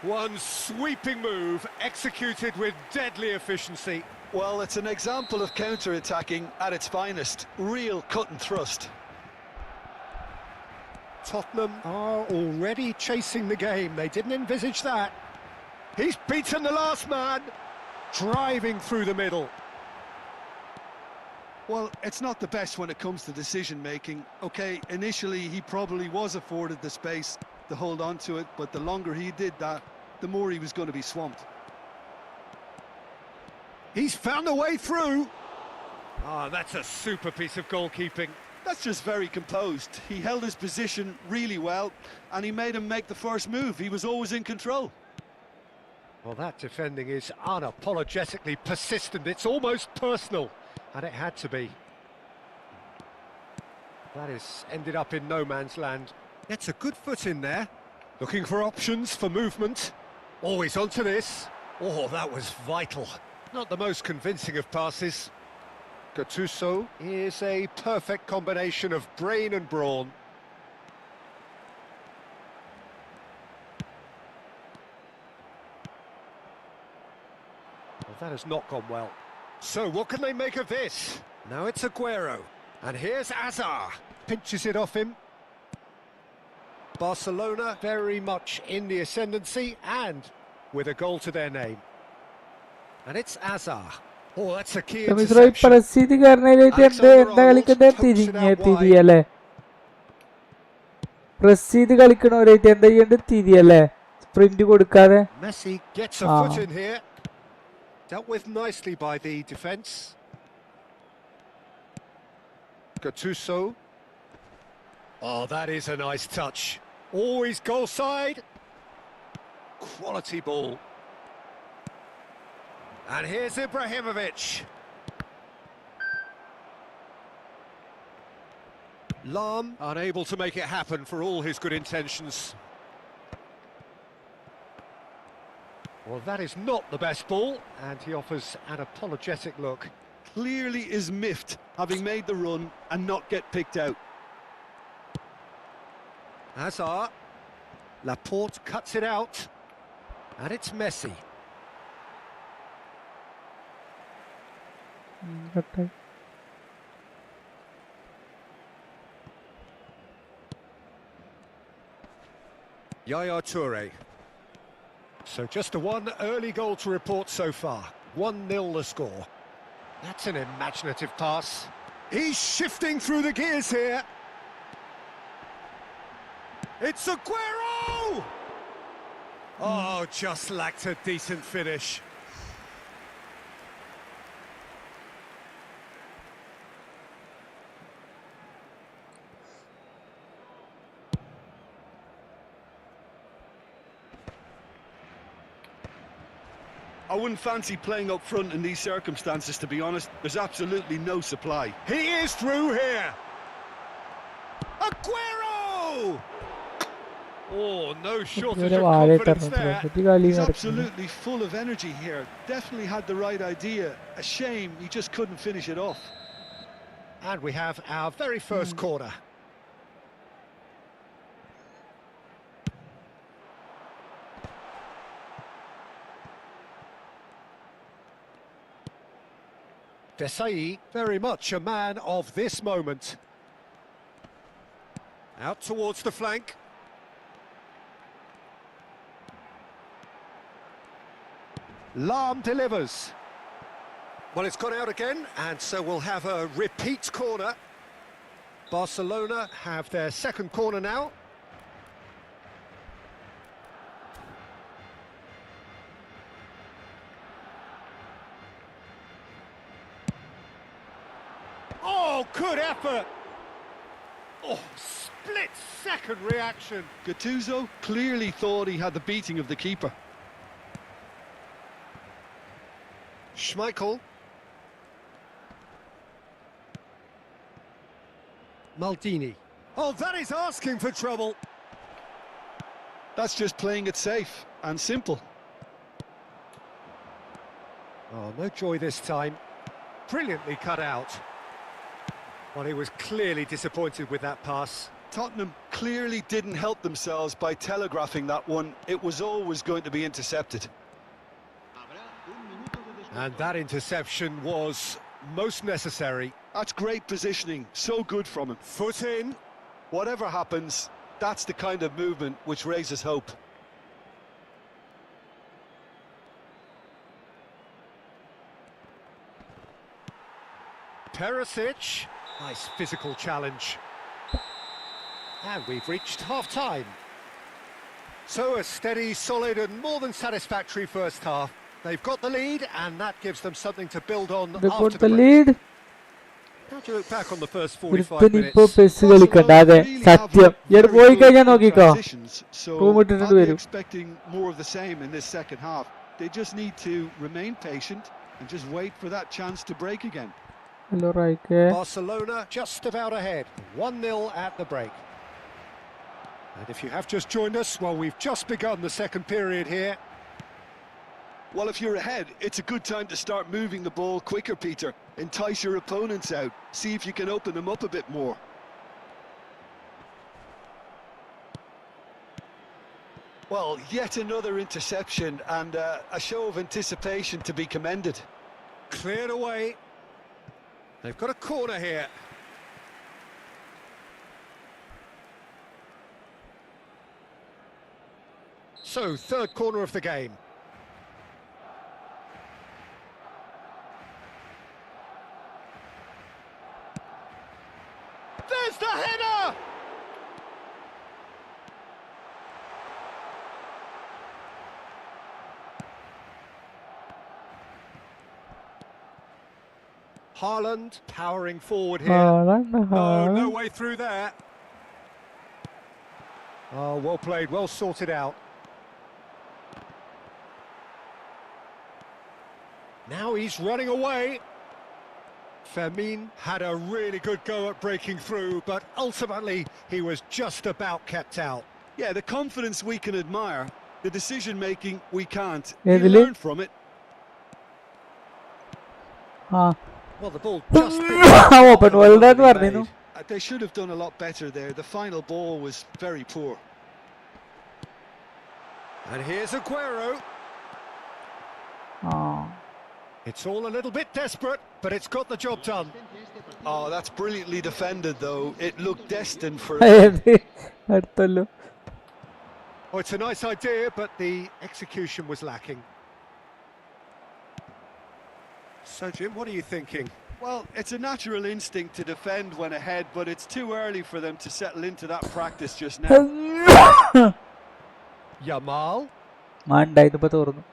One sweeping move, executed with deadly efficiency. Well, it's an example of counter-attacking at its finest. Real cut and thrust. Tottenham are already chasing the game. They didn't envisage that. He's beaten the last man, driving through the middle. Well, it's not the best when it comes to decision-making. OK, initially he probably was afforded the space to hold on to it, but the longer he did that, the more he was going to be swamped. He's found a way through. Ah, that's a super piece of goalkeeping. That's just very composed. He held his position really well, and he made him make the first move. He was always in control. Well, that defending is unapologetically persistent. It's almost personal, and it had to be. That has ended up in no man's land. Gets a good foot in there. Looking for options for movement. Always onto this. Oh, that was vital. Not the most convincing of passes. Gattuso is a perfect combination of brain and brawn. Well, that has not gone well. So what can they make of this? Now it's Aguero. And here's Azar. Pinches it off him. Barcelona very much in the ascendancy and with a goal to their name. And it's Azar. Oh, that's a key interception. പ്രസിദ്ധി കാരണമായിട്ട് എന്താ കളിക്കുന്നത് തിരിയല്ലേ? പ്രസിദ്ധി കളിക്കണവരായിട്ട് എന്താ ചെയ്യേണ്ടത്? തിരിയല്ലേ? Sprint കൊടുക്കാതെ. Messi gets a foot in here. Dealt with nicely by the defence. Gattuso. Oh, that is a nice touch. Always goal side. Quality ball. And here's Ibrahimovic. Lam unable to make it happen for all his good intentions. Well, that is not the best ball, and he offers an apologetic look. Clearly is miffed, having made the run and not get picked out. Hazard. Laporte cuts it out, and it's Messi. Yaya Toure. So just a one early goal to report so far. 1-0 the score. That's an imaginative pass. He's shifting through the gears here. It's Aguero! Oh, just lacked a decent finish. I wouldn't fancy playing up front in these circumstances, to be honest. There's absolutely no supply. He is through here. Aguero! Oh, no shortage of confidence there. He's absolutely full of energy here. Definitely had the right idea. A shame he just couldn't finish it off. And we have our very first corner. Desai, very much a man of this moment. Out towards the flank. Lam delivers. Well, it's gone out again, and so we'll have a repeat corner. Barcelona have their second corner now. Oh, good effort! Oh, split-second reaction. Gattuso clearly thought he had the beating of the keeper. Schmeichel. Maldini. Oh, that is asking for trouble. That's just playing it safe and simple. Oh, no joy this time. Brilliantly cut out. Well, he was clearly disappointed with that pass. Tottenham clearly didn't help themselves by telegraphing that one. It was always going to be intercepted. And that interception was most necessary. That's great positioning, so good from him. Foot in. Whatever happens, that's the kind of movement which raises hope. Perisic. Nice physical challenge. And we've reached half-time. So a steady, solid and more than satisfactory first half. They've got the lead, and that gives them something to build on They after got the the break. lead. How do you look back on the first 45 ഒരുത്തനിപ്പോ minutes? PES കളിക്കണ്ട അതെ സത്യം ഇയാള് പോയി കഴിഞ്ഞാൽ നോക്കിക്കോ room ഇട്ടിട്ട് I'll be വരും expecting more of the same in this second half. They just need to remain patient and just wait for that chance to break again. Hello റൈക്കേ Barcelona just about ahead, 1-0 at the break. And if you have just joined us, well, we've just begun the second period here. Well, if you're ahead, it's a good time to start moving the ball quicker, Peter. Entice your opponents out. See if you can open them up a bit more. Well, yet another interception and a show of anticipation to be commended. Cleared away. They've got a corner here. So, third corner of the game. There's the header! Haaland powering forward here. Oh, no way through there. Oh, well played, well sorted out. Now he's running away. Fermin had a really good go at breaking through, but ultimately he was just about kept out. Yeah, the confidence we can admire, the decision-making we can't. Yeah, You learn from it. Well, the ball just open well that പറഞ്ഞു They should have done a lot better there. The final ball was very poor. And here's Aguero. It's all a little bit desperate, but it's got the job done. Oh, that's brilliantly defended, though. It looked destined for... അടുത്തല്ലോ Oh, it's a nice idea, but the execution was lacking. So, Jim, what are you thinking? Well, it's a natural instinct to defend when ahead, but it's too early for them to settle into that practice just now. Yamal. ഉണ്ടായിരുന്നപ്പോ തോന്നുന്നു.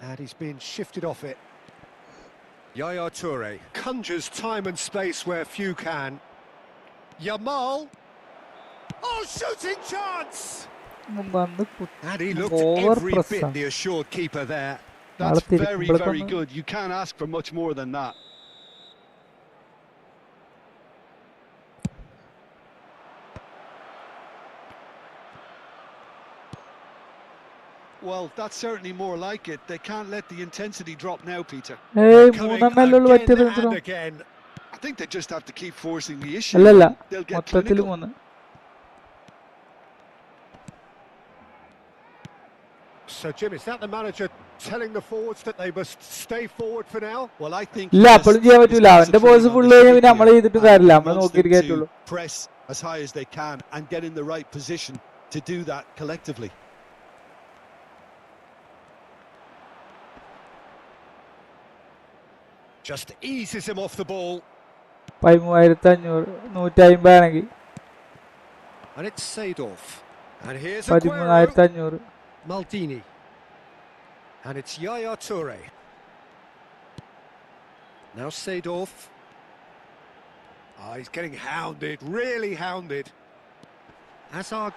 And he's been shifted off it. Yaya Toure conjures time and space where few can. Yamal. Oh, shooting chance! And he looked every bit the assured keeper there. That's very, very good. You can't ask for much more than that. Well, that's certainly more like it. They can't let the intensity drop now, Peter. Coming again and again. I think they just have to keep forcing the issue. They'll get clinical. So, Jim, is that the manager telling the forwards that they must stay forward for now? Well, I think press as high as they can and get in the right position to do that collectively. Just eases him off the ball. 13,500 And it's Seedorf. And here's Aguero. Maldini. And it's Yaya Toure. Now Seedorf. He's getting hounded, really hounded. Hazard.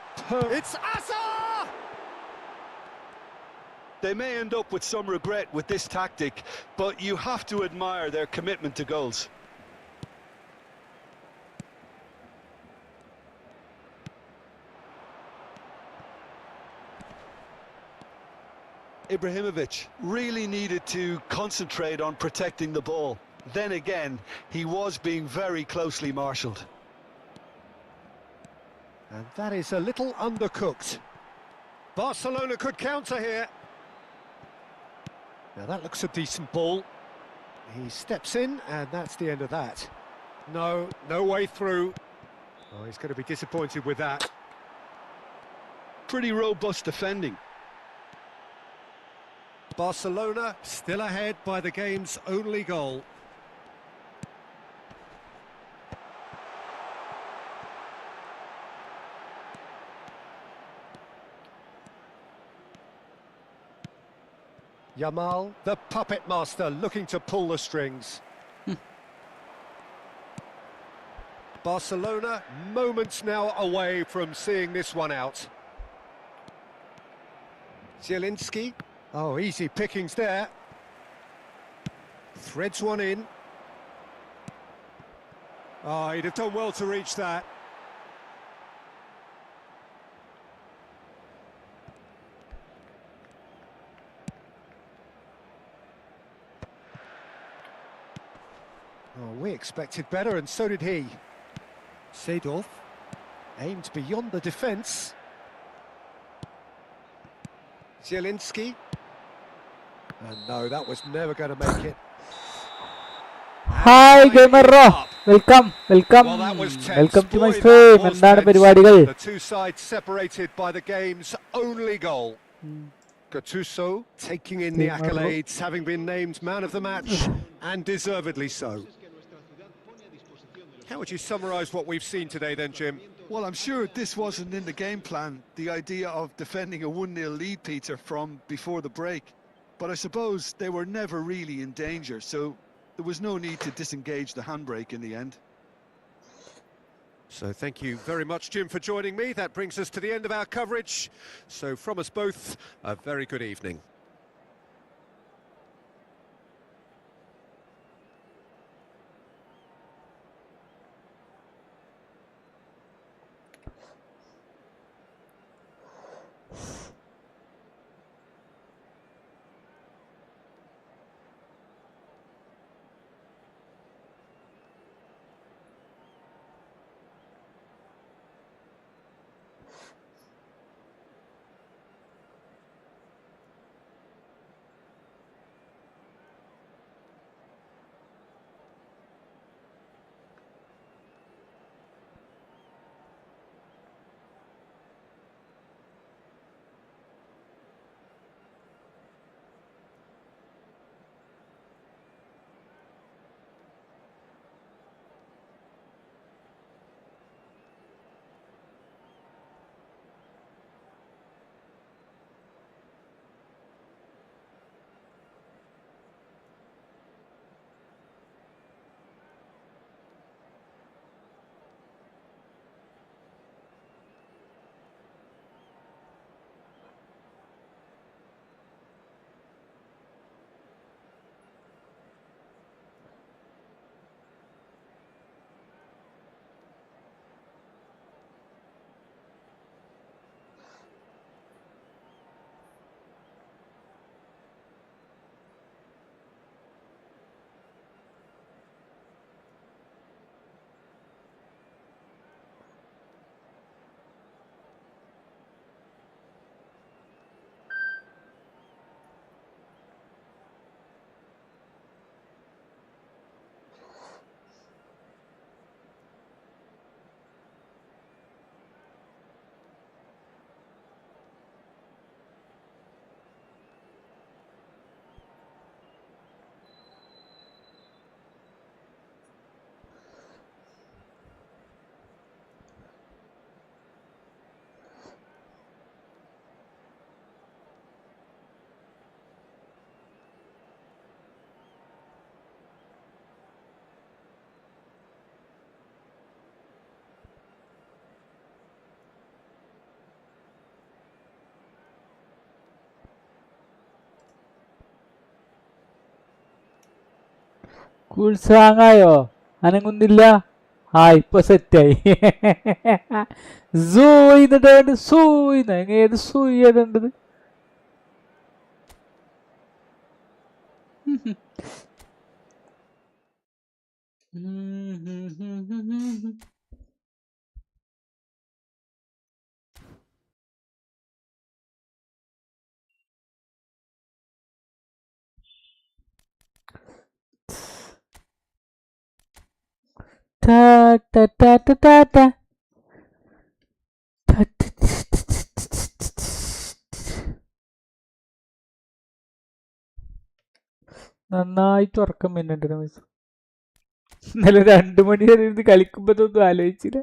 It's Hazard! They may end up with some regret with this tactic, but you have to admire their commitment to goals. Ibrahimovic really needed to concentrate on protecting the ball. Then again, he was being very closely marshalled. And that is a little undercooked. Barcelona could counter here. Now that looks a decent ball. He steps in, and that's the end of that. No way through. Oh, he's going to be disappointed with that. Pretty robust defending. Barcelona still ahead by the game's only goal. Yamal, the puppet master, looking to pull the strings. Barcelona moments now away from seeing this one out. Zielinski. Oh, easy pickings there. Threads one in. Oh, he'd have done well to reach that. Oh, we expected better, and so did he. Seedorf aimed beyond the defence. Zielinski. And no, that was never going to make it. Hi gamer welcome to my stream. എന്താണ് പരിപാടികൾ? The two sides separated by the game's only goal. Gattuso taking in the accolades, having been named man of the match, and deservedly so. How would you summarise what we've seen today then, Jim? Well, I'm sure this wasn't in the game plan, the idea of defending a 1-0 lead, Peter, from before the break. But I suppose they were never really in danger, so there was no need to disengage the handbrake in the end. So thank you very much, Jim, for joining me. That brings us to the end of our coverage. So from us both, a very good evening. Cool strong ആയോ? അനങ്ങുന്നില്ല. ആ ഇപ്പൊ സെറ്റായി. സൂ ചെയ്തിട്ട് സൂ ഏത് സൂ ചെയ്തിട്ടത്? Ta ta ta ta ta ta. നന്നായിട്ട് ഉറക്കം വരുന്നുണ്ട് രമേശ്. ഇന്നലെ 2 മണി വരെ ഇരുന്ന് കളിക്കുമ്പോഴൊന്നും ആലോചിച്ചില്ല.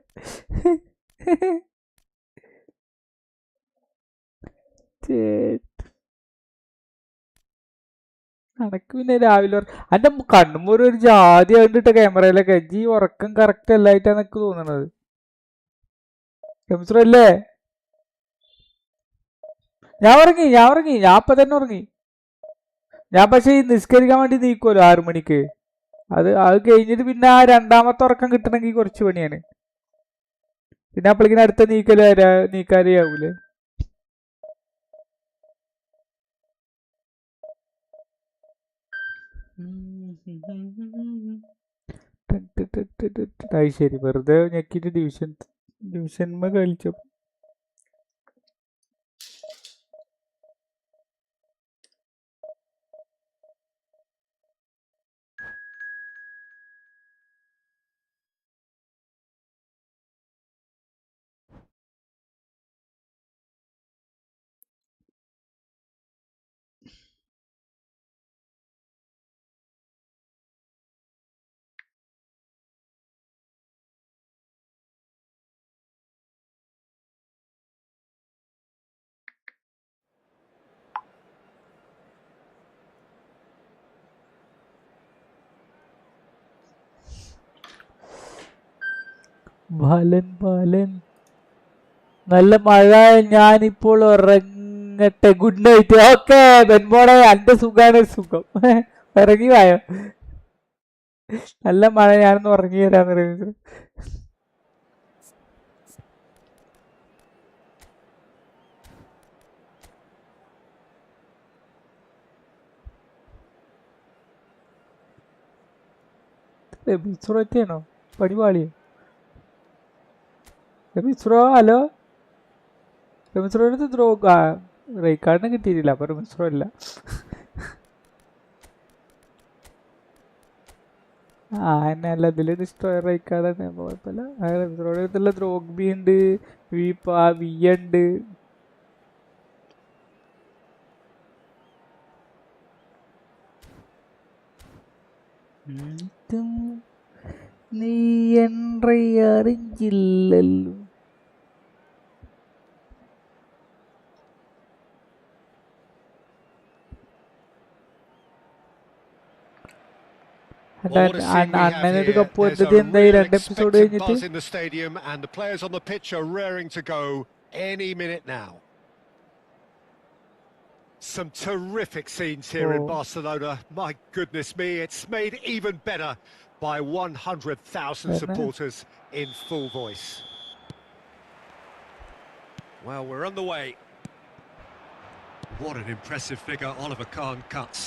അനക്ക് പിന്നെ രാവിലെ എന്റെ കണ്ണുമ്പൂർ ഒരു ജാതി കണ്ടിട്ട ക്യാമറയിലൊക്കെ ഈ ഉറക്കം കറക്റ്റ് അല്ലായിട്ടാണ് എനിക്ക് തോന്നണത്. രമേശ്വരല്ലേ? ഞാൻ ഉറങ്ങി ഞാൻ അപ്പൊ തന്നെ ഉറങ്ങി. ഞാൻ പക്ഷെ ഈ നിസ്കരിക്കാൻ വേണ്ടി നീക്കുമല്ലോ 6 മണിക്ക്. അത് കഴിഞ്ഞിട്ട് പിന്നെ ആ രണ്ടാമത്തെ ഉറക്കം കിട്ടണമെങ്കിൽ കുറച്ച് പണിയാണ്. പിന്നെ അപ്പോഴേക്കിനും അടുത്ത നീക്കാരേ ആവൂലേ. അത് ശരി, വെറുതെ ഞെക്കിട്ട് ഡിവിഷന്മ കളിച്ചു. ബാലൻ നല്ല മഴ. ഞാനിപ്പോൾ ഉറങ്ങട്ടെ. Good night. ഓക്കെ ബെൻബോടെ, എന്റെ സുഖാണ് സുഖം. ഇറങ്ങി വായോ. നല്ല മഴ, ഞാനൊന്ന് ഉറങ്ങി തരാന്ന് പറയുന്നത്. ബിസ്റോറ്റാണോ പടിപാളിയോ? മിസ്രോ ഹലോ. മിസ്രോയുടെ അടുത്ത് റൈക്കാർഡിനെ കിട്ടിയിട്ടില്ല, അപ്പൊ മിസ്രോ ഇല്ല. എന്നെ അല്ല ഇതില് ഡിസ്ട്രോയർ റൈക്കാർഡ് തന്നെ കുഴപ്പമില്ല. മിസ്രോയുടെ അടുത്തുള്ള ദ്രോഗ്ബി ഉണ്ട്, വി ഉണ്ട്. നീ എന്നെ അറിഞ്ഞില്ലല്ലോ. അണ്ണനൊരു കപ്പ് വന്നത് എന്തായി 2 എപ്പിസോഡ് കഴിഞ്ഞിട്ട്? Some terrific scenes here in Barcelona. My goodness me, it's made even better by 100,000 supporters in full voice. Well, we're on the way. What an impressive figure Oliver Kahn cuts.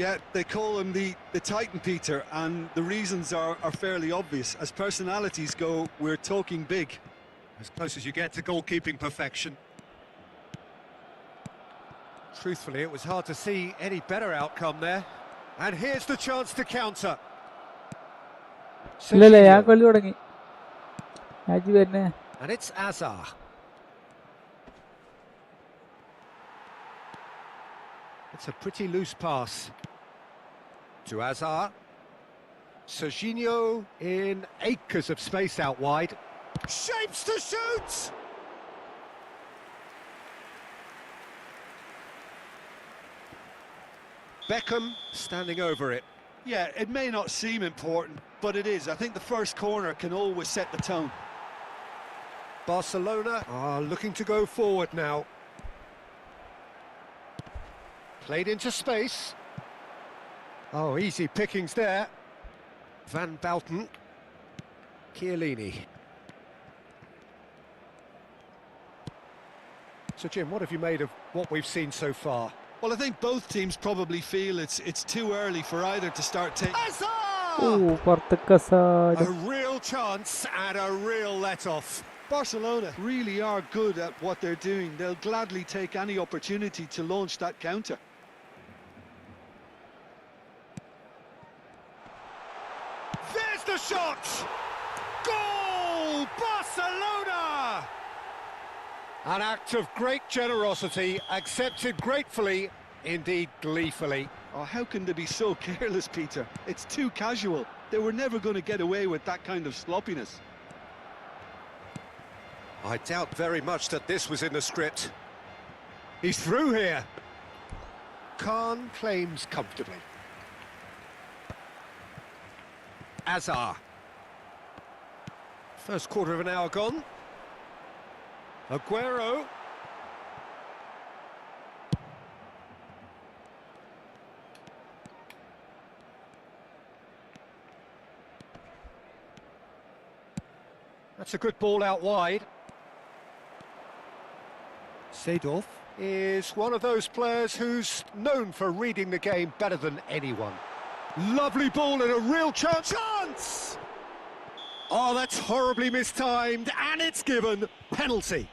Yeah, they call him the Titan, Peter, and the reasons are fairly obvious. As personalities go, we're talking big. As close as you get to goalkeeping perfection. Truthfully, it was hard to see any better outcome there. And here's the chance to counter. And it's Azar. It's a pretty loose pass to Azar. Serginho in acres of space out wide. Shapes to shoot! Beckham standing over it. Yeah, it may not seem important, but it is. I think the first corner can always set the tone. Barcelona are looking to go forward now. Played into space. Oh, easy pickings there. Van Bouten. Chiellini. So Jim, what have you made of what we've seen so far? Well, I think both teams probably feel it's too early for either to start taking. പുറത്തേക്ക് A real chance and a real let-off. Barcelona really are good at what they're doing. They'll gladly take any opportunity to launch that counter. There's the shot! Goal! Barcelona! An act of great generosity, accepted gratefully, indeed gleefully. Oh, how can they be so careless, Peter? It's too casual. They were never going to get away with that kind of sloppiness. I doubt very much that this was in the script. He's through here. Khan claims comfortably. Azar. First quarter of an hour gone. Aguero. That's a good ball out wide. Seedorf is one of those players who's known for reading the game better than anyone. Lovely ball and a real chance. Chance! Oh, that's horribly mistimed, and it's given. Penalty.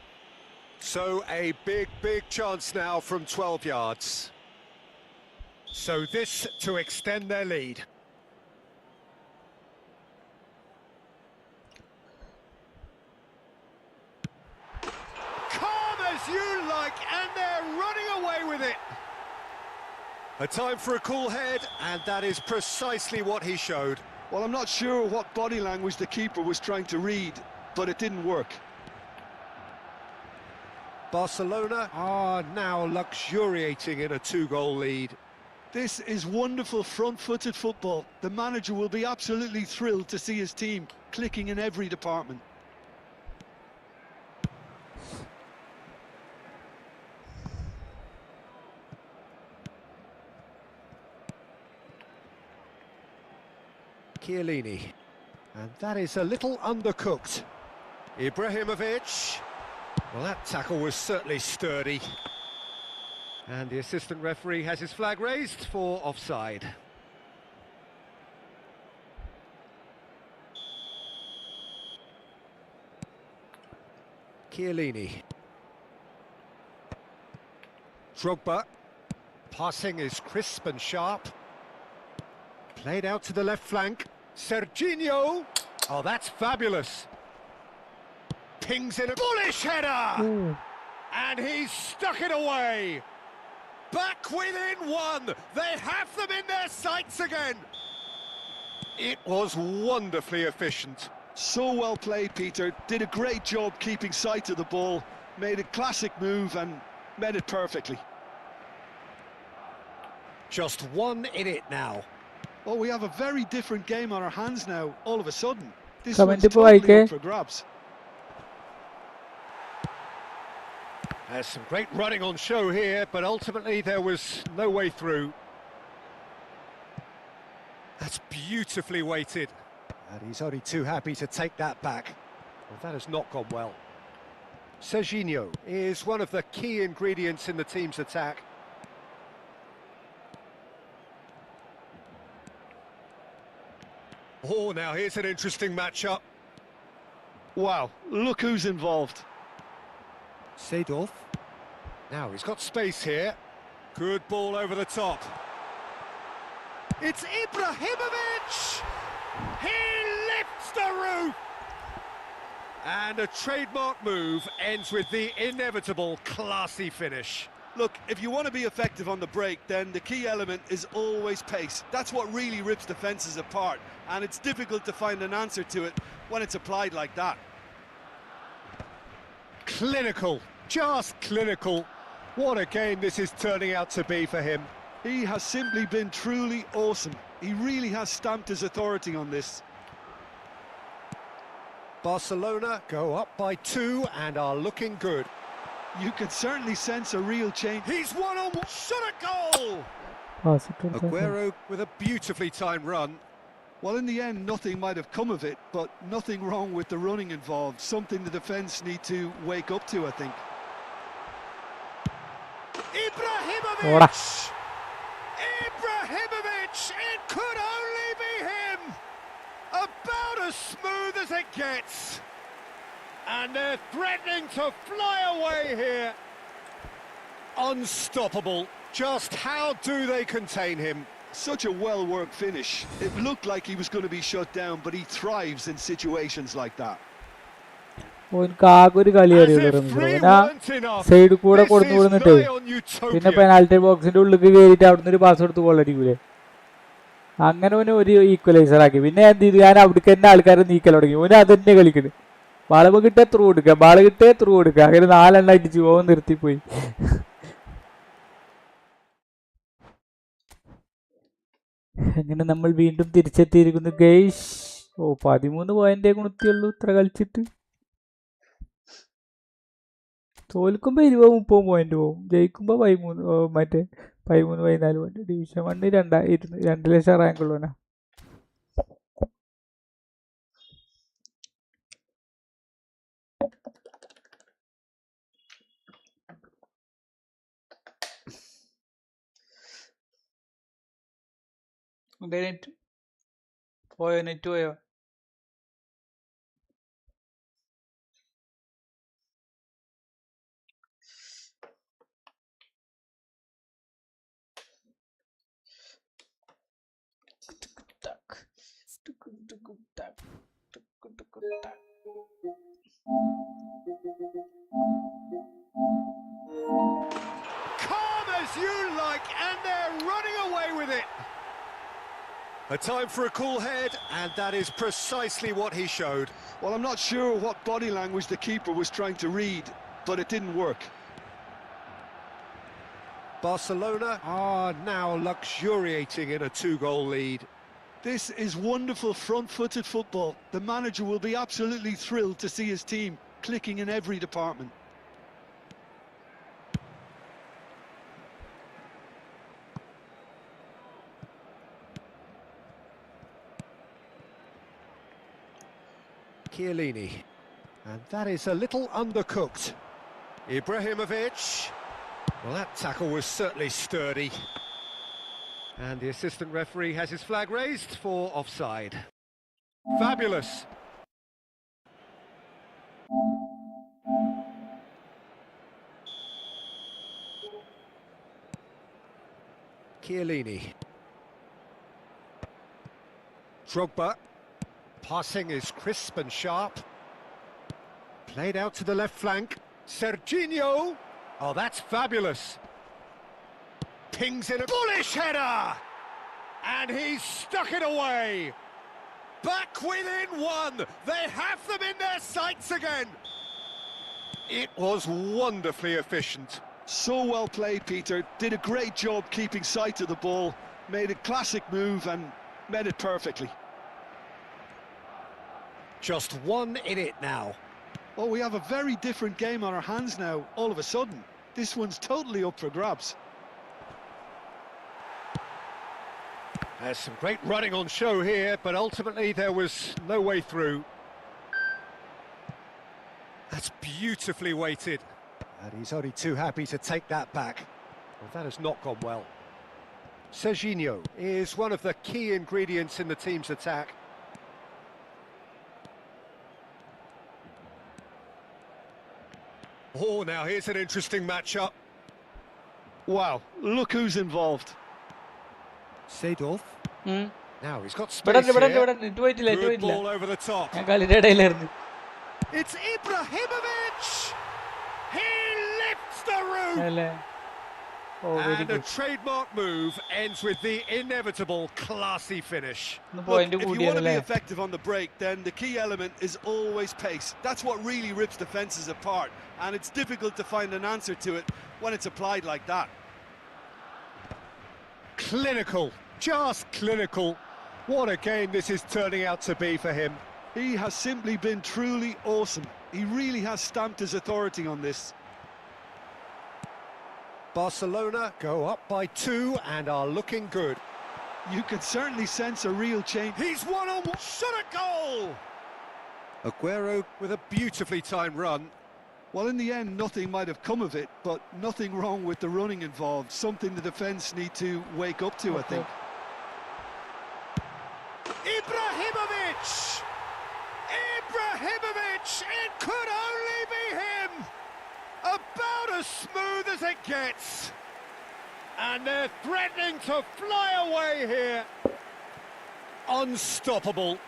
So a big, big chance now from 12 yards. So this to extend their lead. Calm as you like, and they're running away with it. A time for a cool head, and that is precisely what he showed. Well, I'm not sure what body language the keeper was trying to read, but it didn't work. Barcelona are now luxuriating in a 2-goal lead. This is wonderful front-footed football. The manager will be absolutely thrilled to see his team clicking in every department. Chiellini. And that is a little undercooked. Ibrahimovic. Well, that tackle was certainly sturdy. And the assistant referee has his flag raised for offside. Chiellini. Drogba. Passing is crisp and sharp. Played out to the left flank. Serginho. Oh, that's fabulous. Pings in a bullish header. Ooh. And he's stuck it away. Back within one. They have them in their sights again. It was wonderfully efficient. So well played, Peter. Did a great job keeping sight of the ball. Made a classic move and made it perfectly. Just one in it now. Well, we have a very different game on our hands now, all of a sudden. This Comment one's ഇപ്പൊ totally വായിക്കേ. up for grabs. There's some great running on show here, but ultimately there was no way through. That's beautifully weighted. And he's only too happy to take that back. Well, that has not gone well. Serginho is one of the key ingredients in the team's attack. Oh, now here's an interesting matchup. Wow, look who's involved. Seedorf. Now he's got space here. Good ball over the top. It's Ibrahimovic! He lifts the roof! And a trademark move ends with the inevitable classy finish. Look, if you want to be effective on the break, then the key element is always pace. That's what really rips defences apart, and it's difficult to find an answer to it when it's applied like that. Clinical, just clinical. What a game this is turning out to be for him. He has simply been truly awesome. He really has stamped his authority on this. Barcelona go up by 2 and are looking good. You can certainly sense a real change. He's one-on-one, shot a goal! Pass it to the- Aguero with a beautifully timed run. Well, in the end, nothing might have come of it, but nothing wrong with the running involved. Something the defence need to wake up to, I think. Ibrahimovic! Ibrahimovic! It could only be him! About as smooth as it gets. And they're threatening to fly away here. Unstoppable. Just how do they contain him? Such a well-worked finish. It looked like he was going to be shut down, but he thrives in situations like that. ഓനക്ക് കളി അറിയുള്ളൂ. Side കൂടെ കൊടുത്തു കൊടുത്തിട്ട് പിന്നെ penalty ബോക്സിന്റെ ഉള്ളിൽ കയറിയിട്ട് അവിടുന്ന് ഒരു പാസ് കൊടുത്ത് ഗോൾ അടിക്കൂലേ. അങ്ങനെ ഓന് ഒരു ഈക്വലൈസർ ആക്കി. പിന്നെ എന്ത് ചെയ്തു, ഞാൻ അവിടേക്ക് തന്നെ ആൾക്കാരെ നീക്കൽ തുടങ്ങി. ഓന് അത് തന്നെ കളിക്കുന്നത്. ബാള് കിട്ടിയ ത്രൂ കൊടുക്കുക, ബാള് കിട്ടിയ ത്രൂ കൊടുക്കുക. അങ്ങനെ 4 എണ്ണം അടിച്ചു പോകാൻ നിർത്തിപ്പോയി. അങ്ങനെ നമ്മൾ വീണ്ടും തിരിച്ചെത്തിയിരിക്കുന്നു ഗൈസ്. 13 പോയിന്റേ ഗുണത്തിയുള്ളൂ ഇത്ര കളിച്ചിട്ട്. തോൽക്കുമ്പോൾ 20-30 പോയിന്റ് പോകും, ജയിക്കുമ്പോൾ 13-14 പോയിന്റ്. ഡിവിഷൻ 1 2 ലക്ഷം റാങ്ക് ഉള്ളവനാ. നെറ്റ് പോയോ? Calm as you like, and they're running away with it. A time for a cool head, and that is precisely what he showed. Well, I'm not sure what body language the keeper was trying to read, but it didn't work. Barcelona are now luxuriating in a 2-goal lead. This is wonderful front-footed football. The manager will be absolutely thrilled to see his team clicking in every department. Chiellini, and that is a little undercooked. Ibrahimovic, well, that tackle was certainly sturdy. And the assistant referee has his flag raised for offside. Fabulous. Chiellini. Drogba. Passing is crisp and sharp. Played out to the left flank. Serginho. Oh, that's fabulous. Pings in a bullish header. And he's stuck it away. Back within one. They have them in their sights again. It was wonderfully efficient. So well played, Peter. Did a great job keeping sight of the ball. Made a classic move and made it perfectly. Just one in it now. Oh, we have a very different game on our hands now, all of a sudden. This one's totally up for grabs. There's some great running on show here, but ultimately there was no way through. That's beautifully weighted. And he's only too happy to take that back. Well, that has not gone well. Serginho is one of the key ingredients in the team's attack. Oh, now here's an interesting matchup. Wow, look who's involved. Seedorf. Now he's got space here. Good ball over the top. It's Ibrahimovic! He lifts the roof! And a trademark move ends with the inevitable classy finish. Look, if you want to be effective on the break, then the key element is always pace. That's what really rips defences apart, and it's difficult to find an answer to it when it's applied like that. Clinical, just clinical. What a game this is turning out to be for him. He has simply been truly awesome. He really has stamped his authority on this. Barcelona go up by 2 and are looking good. You can certainly sense a real change. He's one-on-one. Shot a goal! Aguero with a beautifully timed run. Well, in the end, nothing might have come of it, but nothing wrong with the running involved. Something the defence need to wake up to, I think. Ibrahimovic! Ibrahimovic! It could only be him! About as smooth as it gets. And they're threatening to fly away here. Unstoppable.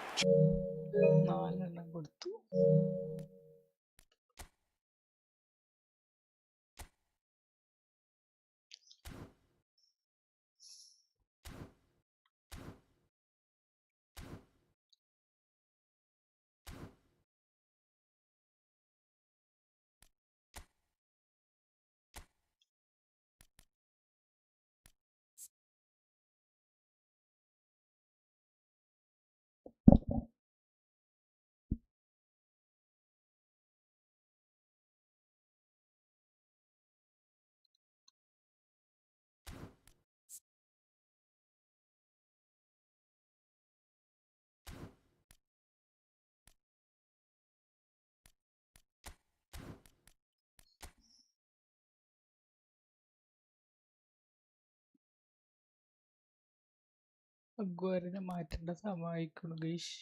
അഗ്വാരിനെ മാറ്റേണ്ട സമയമായിക്കണു guys.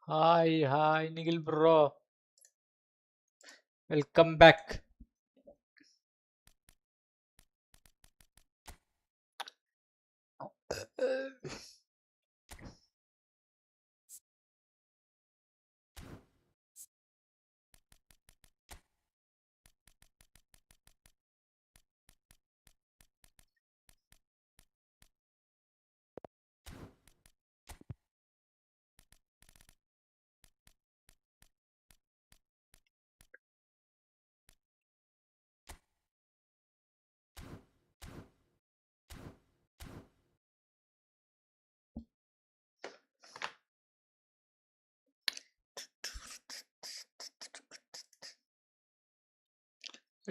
Hi Nikhil bro, welcome back.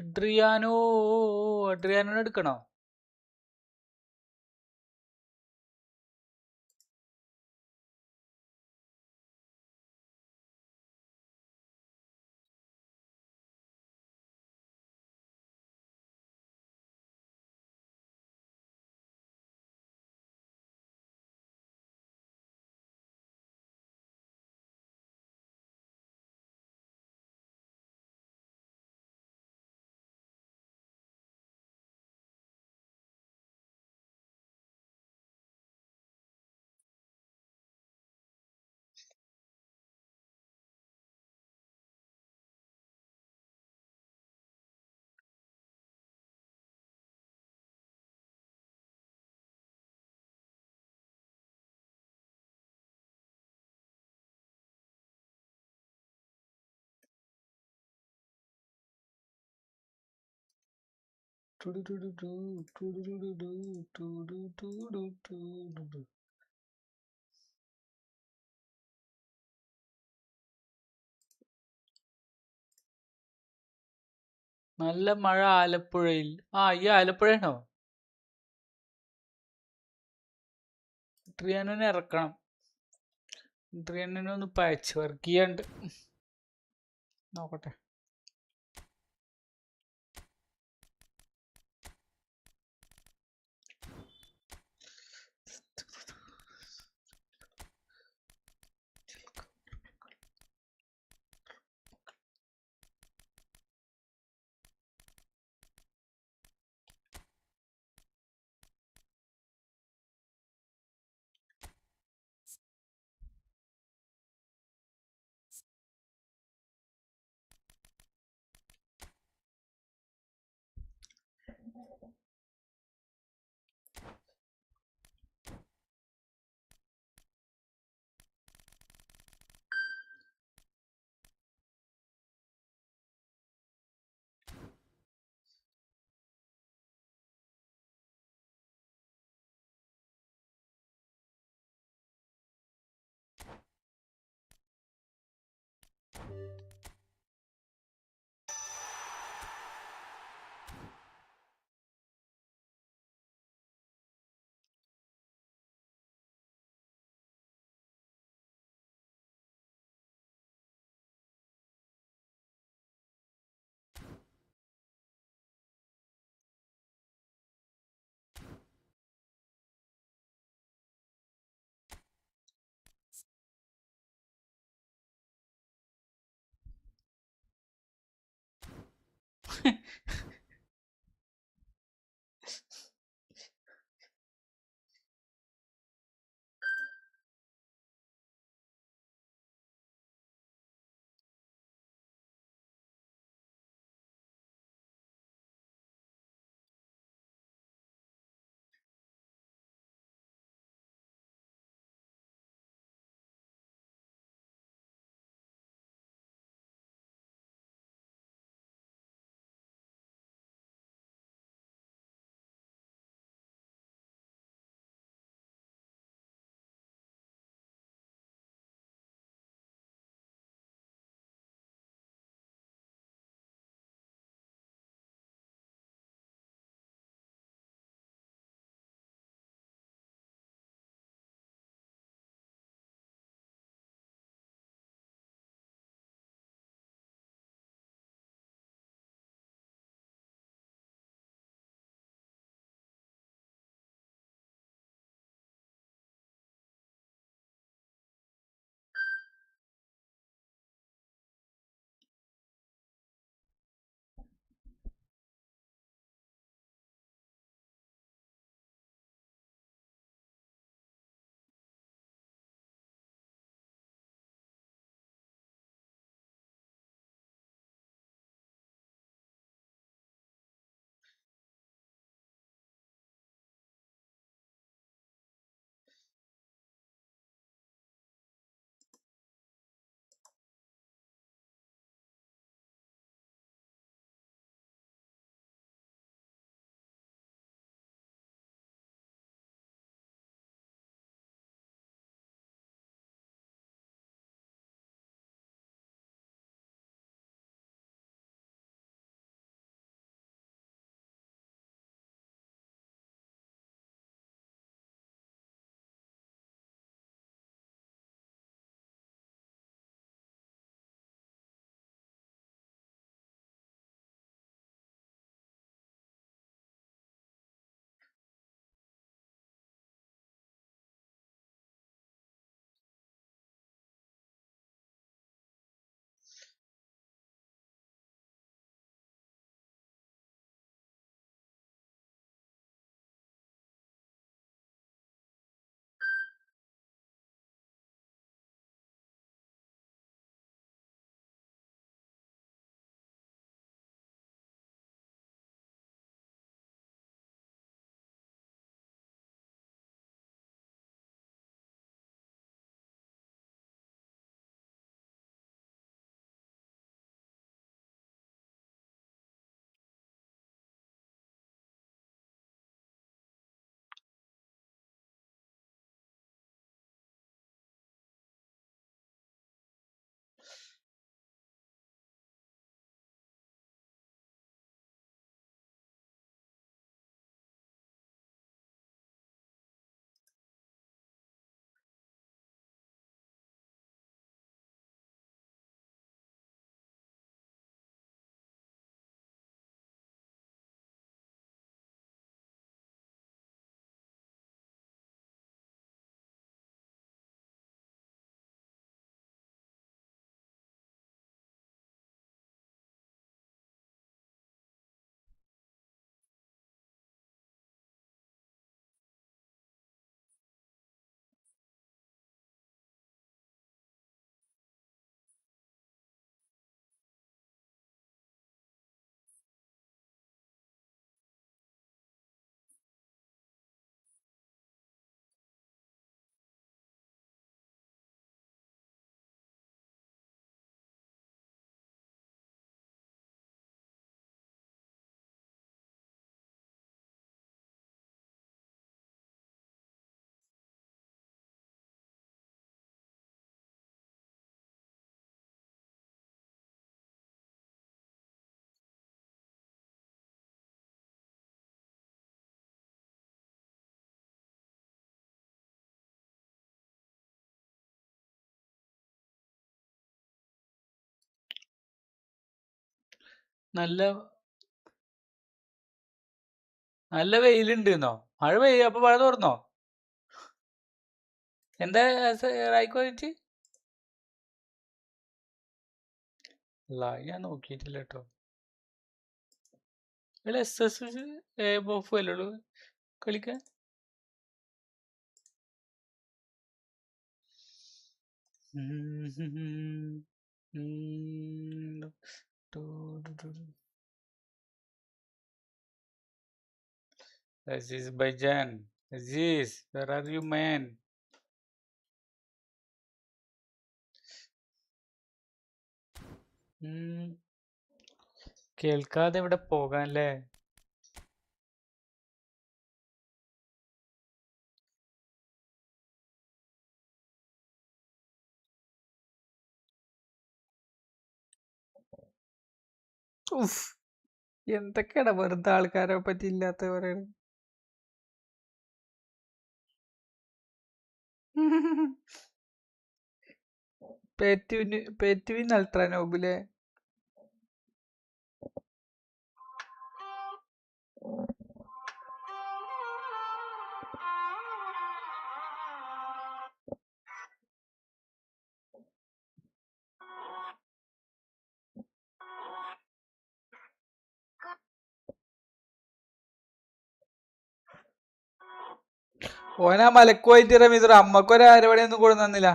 അഡ്രിയാനോനെ എടുക്കണോ? നല്ല മഴ ആലപ്പുഴയിൽ. ഈ ആലപ്പുഴയാണോ? അഡ്രിയാനോനെ ഇറക്കണം. അഡ്രിയാനോനെ ഒന്ന് പാച്ച് വർക്ക് ചെയ്യാണ്ട് നോക്കട്ടെ. നല്ല നല്ല വെയിലുണ്ടെന്നോ? മഴ പെയ്യ അപ്പൊ മഴ തോർന്നോ? എന്താ ആയിക്കോട്ട്? അല്ല ഞാൻ നോക്കിയിട്ടില്ല കേട്ടോ. SS ബോഫ് അല്ലുള്ളൂ കളിക്കാൻ. Aziz Baijan, Aziz, where are you, man? കേൾക്കാതെ ഇവിടെ പോകാനല്ലേ? എന്തൊക്കെയാണ് വെറുതെ ആൾക്കാരെ പറ്റി ഇല്ലാത്ത പറയണ. പേറ്റുവിൻ അൾട്രാ നോബിലെ ഓനാ മലക്കുവായിട്ട് റമീസ് അമ്മക്കൊരു അരവണയൊന്നും കൂടെ തന്നില്ല.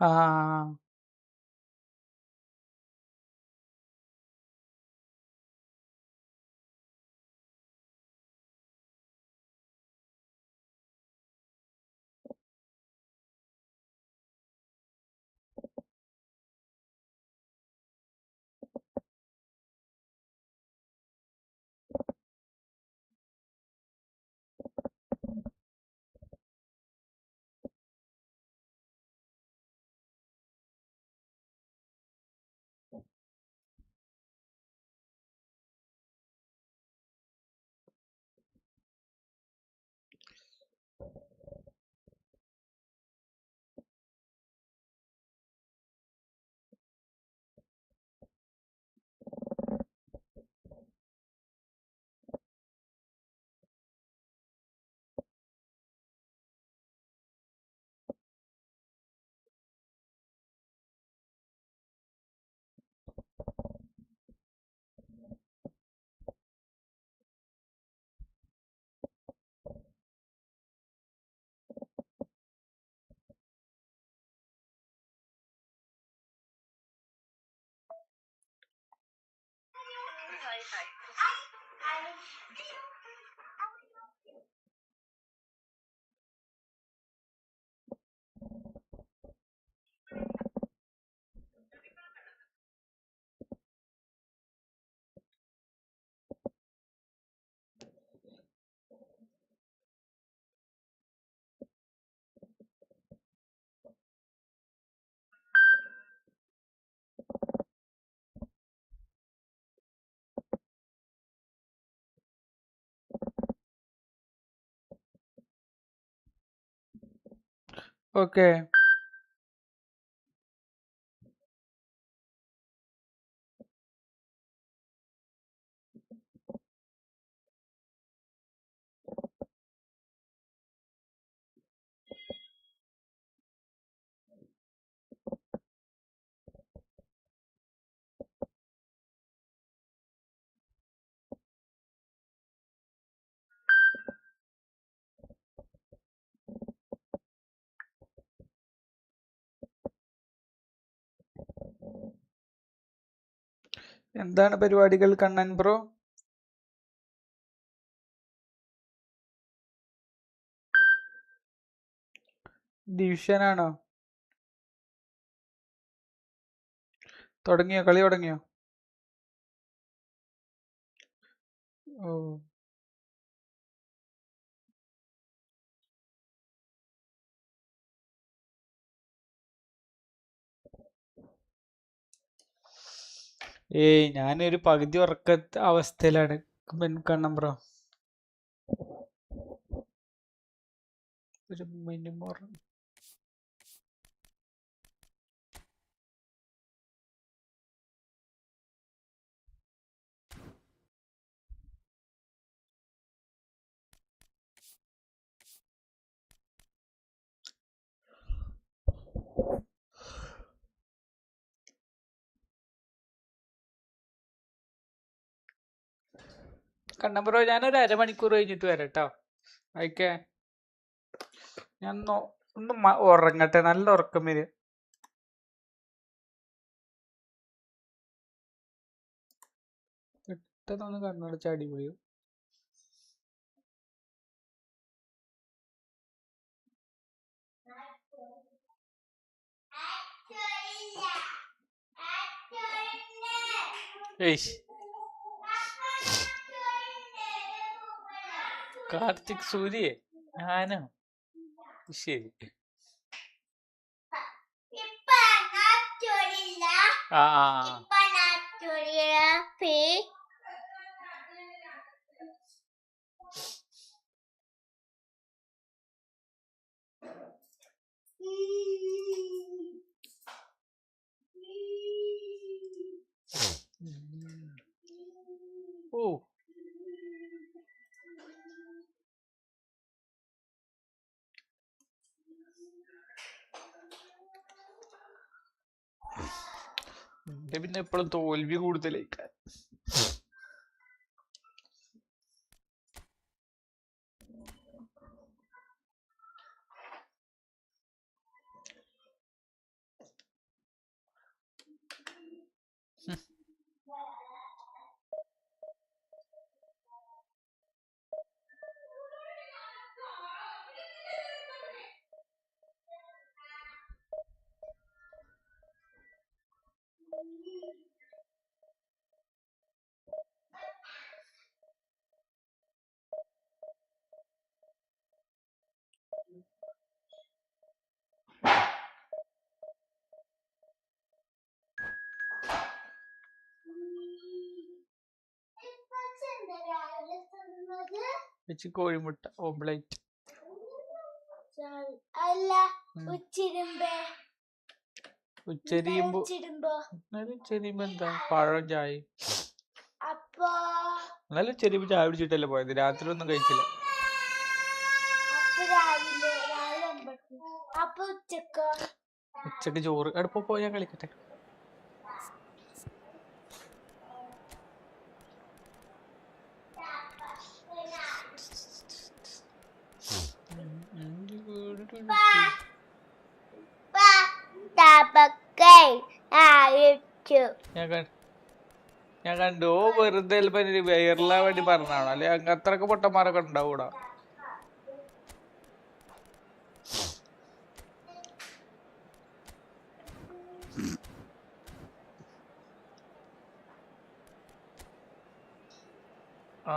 ആ ഓക്കെ. എന്താണ് പരിപാടികൾ കണ്ണൻ ബ്രോ? ഡിവിഷനാണോ? തുടങ്ങിയോ? കളി തുടങ്ങിയോ? ഓ, ഏയ് ഞാനൊരു പകുതി ഉറക്ക അവസ്ഥയിലാണ് കണ്ണം ബ്രോ. ഒരു മിനിമം കണ്ണം ബ്രോ. ഞാനൊരു അരമണിക്കൂർ കഴിഞ്ഞിട്ട് വരാം കേട്ടോ. അയക്കേ. ഞാൻ ഒന്ന് ഉറങ്ങട്ടെ, നല്ല ഉറക്കം വരും. പെട്ടെന്നൊന്ന് കണ്ണടച്ച അടിപൊളിയും. കാർത്തിക് സൂര്യ ഞാനോ? ശരി. ആ ഓ, പിന്നെ എപ്പോഴും തോൽവി കൂടുതലായിക്കാൻ. വെച്ച് കോഴിമുട്ട ഓംപ്ലേറ്റ്. ഉച്ചരിയുമ്പോ എന്താ പഴം ചായ. എന്നാലും ചെരിയുമ്പോ ചായ പിടിച്ചിട്ടല്ലേ പോയത്. രാത്രി ഒന്നും കഴിച്ചില്ല. ഉച്ചക്ക് ചോറ്. അടുപ്പ പോയാ കളിക്കട്ടെ. ഞാൻ കണ്ടു. ഓ വെറുതെ വയറിലാൻ വേണ്ടി പറഞ്ഞാണോ? അല്ലെ അത്രക്ക് പൊട്ടന്മാരൊക്കെ ഉണ്ടാവൂടാ. ആ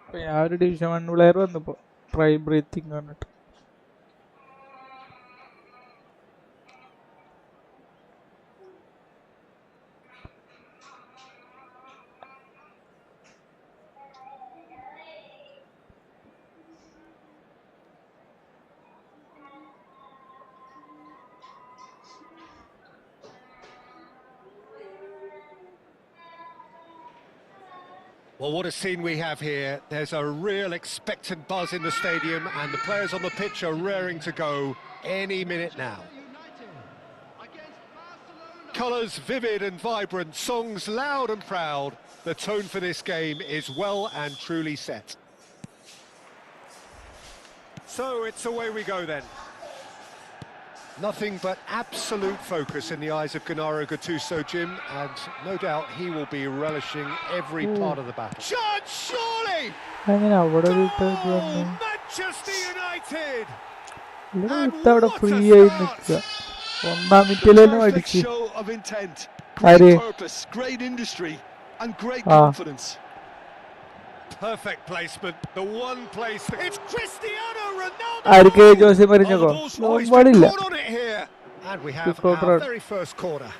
ഞാൻ ഒരു ഡിവിഷൻ 1 പ്ലെയർ വന്നപ്പോ ട്രൈ ബ്രീത്തിങ് പറഞ്ഞിട്ട്. Well, what a scene we have here. There's a real expectant buzz in the stadium, and the players on the pitch are raring to go any minute now. Colours vivid and vibrant, songs loud and proud. The tone for this game is well and truly set. So it's away we go then. Nothing but absolute focus in the eyes of Gennaro Gattuso, Jim, and no doubt he will be relishing every part of the battle. Chance, surely! Manchester United! Perfect show of intent, great purpose, great industry, and great confidence. Perfect placement, the one place. It's Cristiano Ronaldo! The ball's always been caught on it here. And we have our very first corner.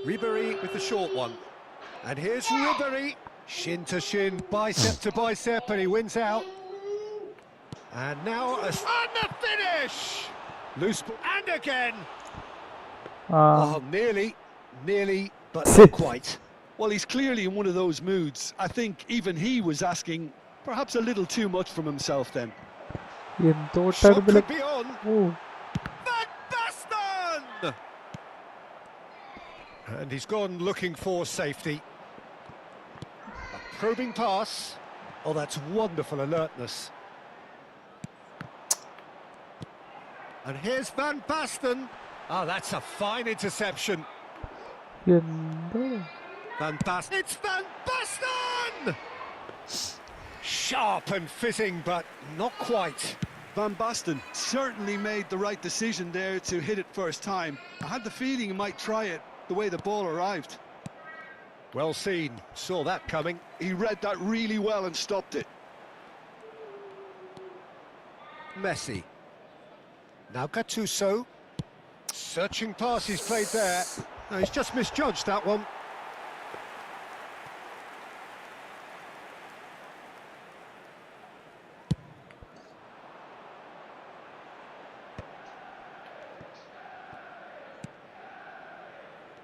Ribéry with the short one. And here's Ribéry. Shin to shin, bicep to bicep, and he wins out. And now and the finish! Loose ball, and again! Oh, nearly, but not quite. Well, he's clearly in one of those moods. I think even he was asking perhaps a little too much from himself then. Shot could be on. Van Basten! And he's gone looking for safety. A probing pass. Oh, that's wonderful alertness. And here's Van Basten. Oh, that's a fine interception. Van Basten. It's Van Basten! Sharp and fitting, but not quite. Van Basten certainly made the right decision there to hit it first time. I had the feeling he might try it the way the ball arrived. Well seen. Saw that coming. He read that really well and stopped it. Messi. Now Gattuso, searching pass he's played there. No, he's just misjudged that one.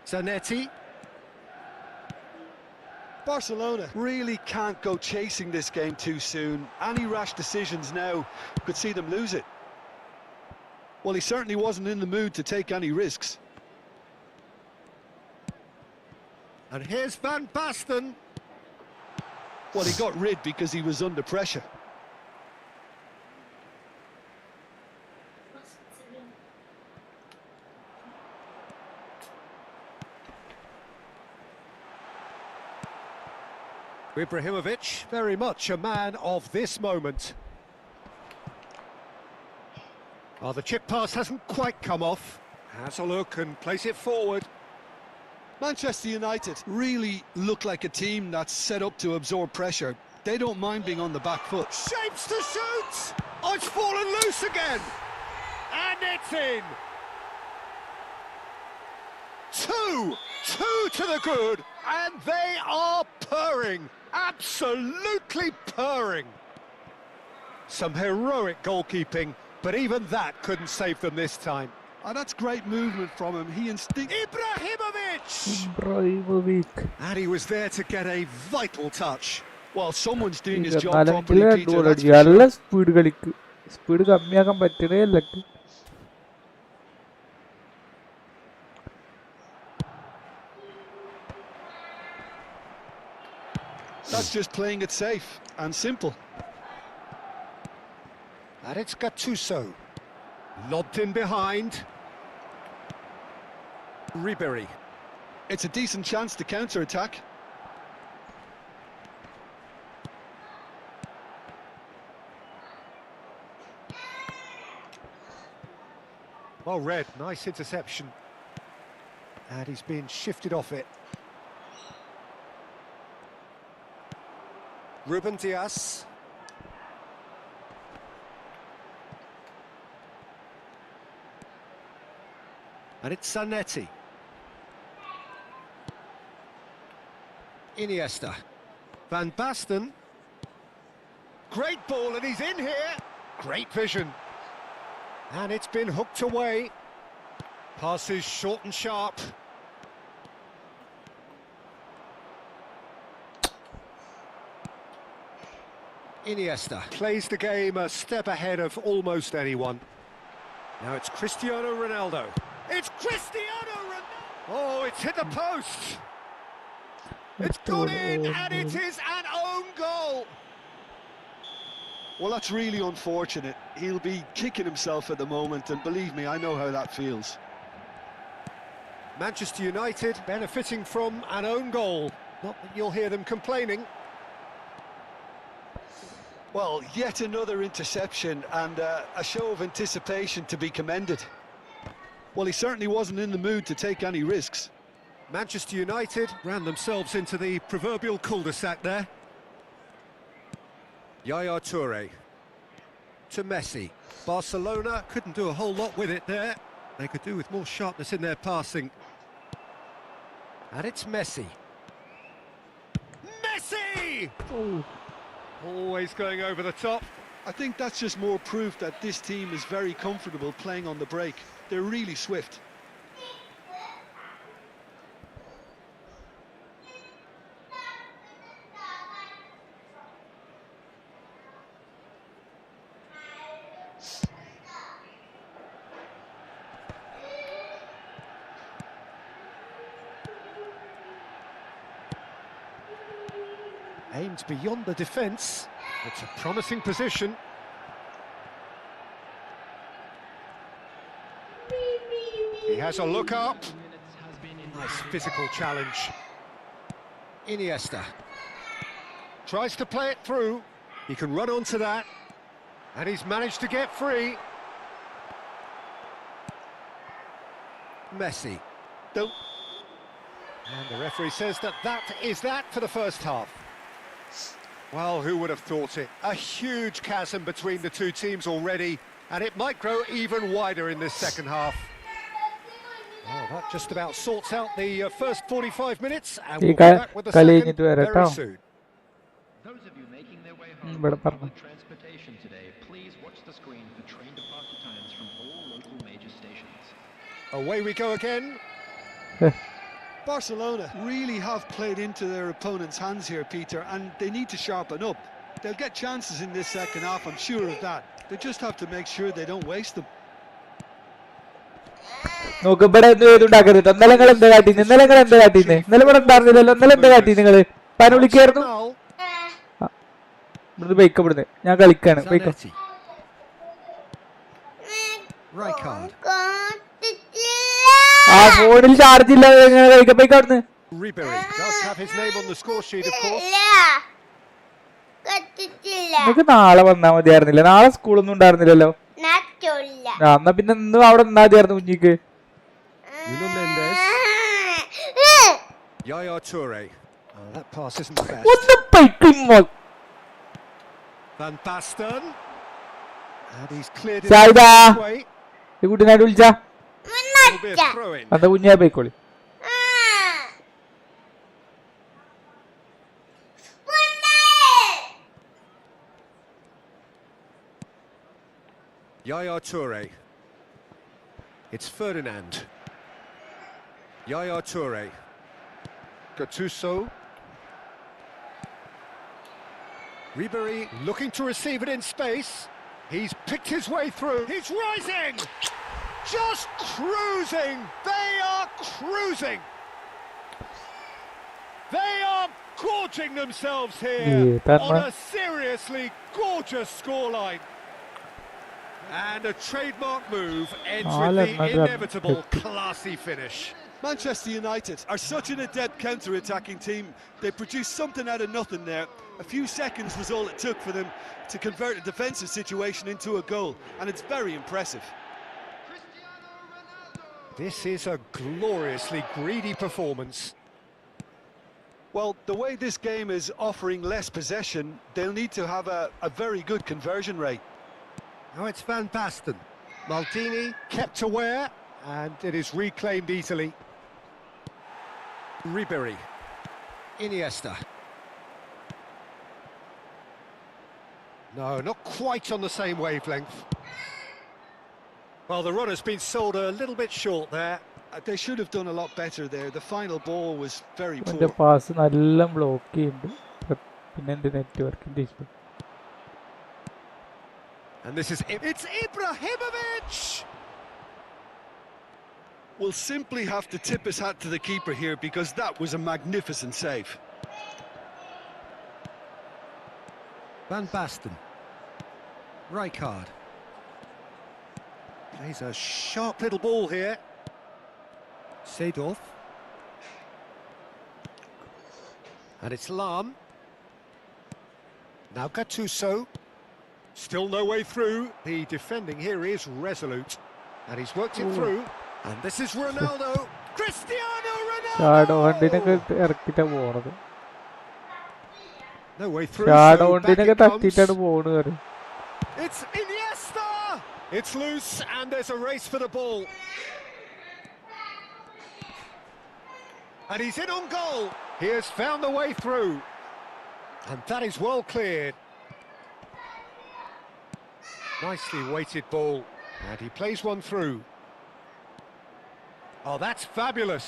Zanetti. Barcelona really can't go chasing this game too soon. Any rash decisions now could see them lose it. Well, he certainly wasn't in the mood to take any risks. And here's Van Basten. Well, he got rid because he was under pressure. Ibrahimovic, very much a man of this moment. Oh, the chip pass hasn't quite come off. Has a look and plays it forward. Manchester United really look like a team that's set up to absorb pressure. They don't mind being on the back foot. Shapes to shoot! Oh, it's fallen loose again! And it's in! Two to the good, and they are purring. Absolutely purring. Some heroic goalkeeping, but even that couldn't save them this time. Oh, that's great movement from him. He Ibrahimovic! And he was there to get a vital touch. Well, someone's doing his job properly, Peter, that's for sure. That's just playing it safe and simple. And it's Gattuso. Lobbed in behind. Ribéry. It's a decent chance to counter-attack. Well read, nice interception. And he's been shifted off it. Ruben Dias. And it's Zanetti. Iniesta. Van Basten. great ball, and he's in here. Great vision. And it's been hooked away. Passes short and sharp. Iniesta plays the game a step ahead of almost anyone. Now it's Cristiano Ronaldo. It's Cristiano Ronaldo! Oh, it's hit the post! It's gone in, and it is an own goal! Well, that's really unfortunate. He'll be kicking himself at the moment, and believe me, I know how that feels. Manchester United benefiting from an own goal. Not that you'll hear them complaining. Well, yet another interception and a show of anticipation to be commended. Well, he certainly wasn't in the mood to take any risks. Manchester United ran themselves into the proverbial cul-de-sac there. Yaya Toure to Messi. Barcelona couldn't do a whole lot with it there. They could do with more sharpness in their passing. And it's Messi. Messi! Oh. Always going over the top. I think that's just more proof that this team is very comfortable playing on the break. They're really swift. Aimed beyond the defence. It's a promising position. He has a look up. Nice physical challenge. Iniesta tries to play it through. He can run onto that. And he's managed to get free. Messi. Don't. And the referee says that is that for the first half. Well, who would have thought it? A huge chasm between the two teams already, and it might grow even wider in this second half. Well, that just about sorts out the first 45 minutes, and we'll be back with the second very soon. Those of you making their way home with public transportation today, please watch the screen for train departure times from all local major stations. Away we go again. Barcelona really have played into their opponent's hands here, Peter, and they need to sharpen up. They'll get chances in this second half, I'm sure of that. They just have to make sure they don't waste them. നോക്ക് ഇവിടെ എന്ത് ചെയ്തുണ്ടാക്കരുത്. ഇന്നലെ നിങ്ങൾ എന്താ കാട്ടിന്ന്? ഇന്നലെ നിങ്ങൾ എന്താ കാട്ടിന്ന്? ഇന്നലെ ഇവിടെ ഉണ്ടായിരുന്നില്ലല്ലോ. ഇന്നലെ എന്താ കാട്ടി നിങ്ങള്? പന വിളിക്കായിരുന്നു. ഇവിടുന്ന് ബൈക്കപ്പെടുന്നത് ഞാൻ കളിക്കാണ്. ബൈക്കോ ആ ഫോണിൽ ചാർജ് ഇല്ലാതെ എങ്ങനെ കളിക്കാം? ബൈക്ക് അവിടുന്ന്. നമുക്ക് നാളെ വന്നാ മതിയായിരുന്നില്ല? നാളെ സ്കൂളൊന്നും ഉണ്ടായിരുന്നില്ലല്ലോ. എന്നാ പിന്നെ ഇന്നും അവിടെ നിന്നാ മതിയായിരുന്നു കുഞ്ഞിക്ക്. Yaya Toure. Oh, that pass isn't fast. Van Basten. And he's cleared it this way. ഈ കുട്ടീനായിട്ട് വിളിച്ചാ അതാ കുഞ്ഞാ പോയിക്കോളി. Yaya Toure. It's Ferdinand. Yaya Toure. Gattuso. Ribéry looking to receive it in space. He's picked his way through. He's rising! Just cruising! They are cruising! They are gorging themselves here on a seriously gorgeous scoreline. And a trademark move ends with the inevitable classy finish. Manchester United are such an adept counter-attacking team. They produced something out of nothing there. A few seconds was all it took for them to convert a defensive situation into a goal, and it's very impressive. This is a gloriously greedy performance. Well, the way this game is offering less possession, they'll need to have a very good conversion rate. Now it's Van Basten. Maldini kept aware, and it is reclaimed easily. Ribéry. Iniesta. No, not quite on the same wavelength. Well, the runner's been sold a little bit short there. They should have done a lot better there. The final ball was very അവന്റെ poor. Pass നല്ല block ചെയ്യുന്നുണ്ട്. പിന്നെ എന്ത് നെറ്റ്വർക്കിന്റെ issue. And this is it's Ibrahimovic. We'll simply have to tip his hat to the keeper here because that was a magnificent save. Van Basten. Rijkaard. Plays a sharp little ball here. Seedorf. And it's Lam. Now Gattuso. Still no way through. The defending here is resolute. And he's worked it through. And this is Ronaldo. Cristiano shadow Ronaldo! വണ്ടിനൊക്കെ ഇറക്കിട്ടാ പോണത്. No way through. Shadow So back വണ്ടിനൊക്കെ it comes. തട്ടിട്ടാണ് പോണത്. It's Iniesta! It's loose and there's a race for the ball. And he's in on goal. He has found the way through. And that is well cleared. Nicely weighted ball. And he plays one through. Oh, that's fabulous.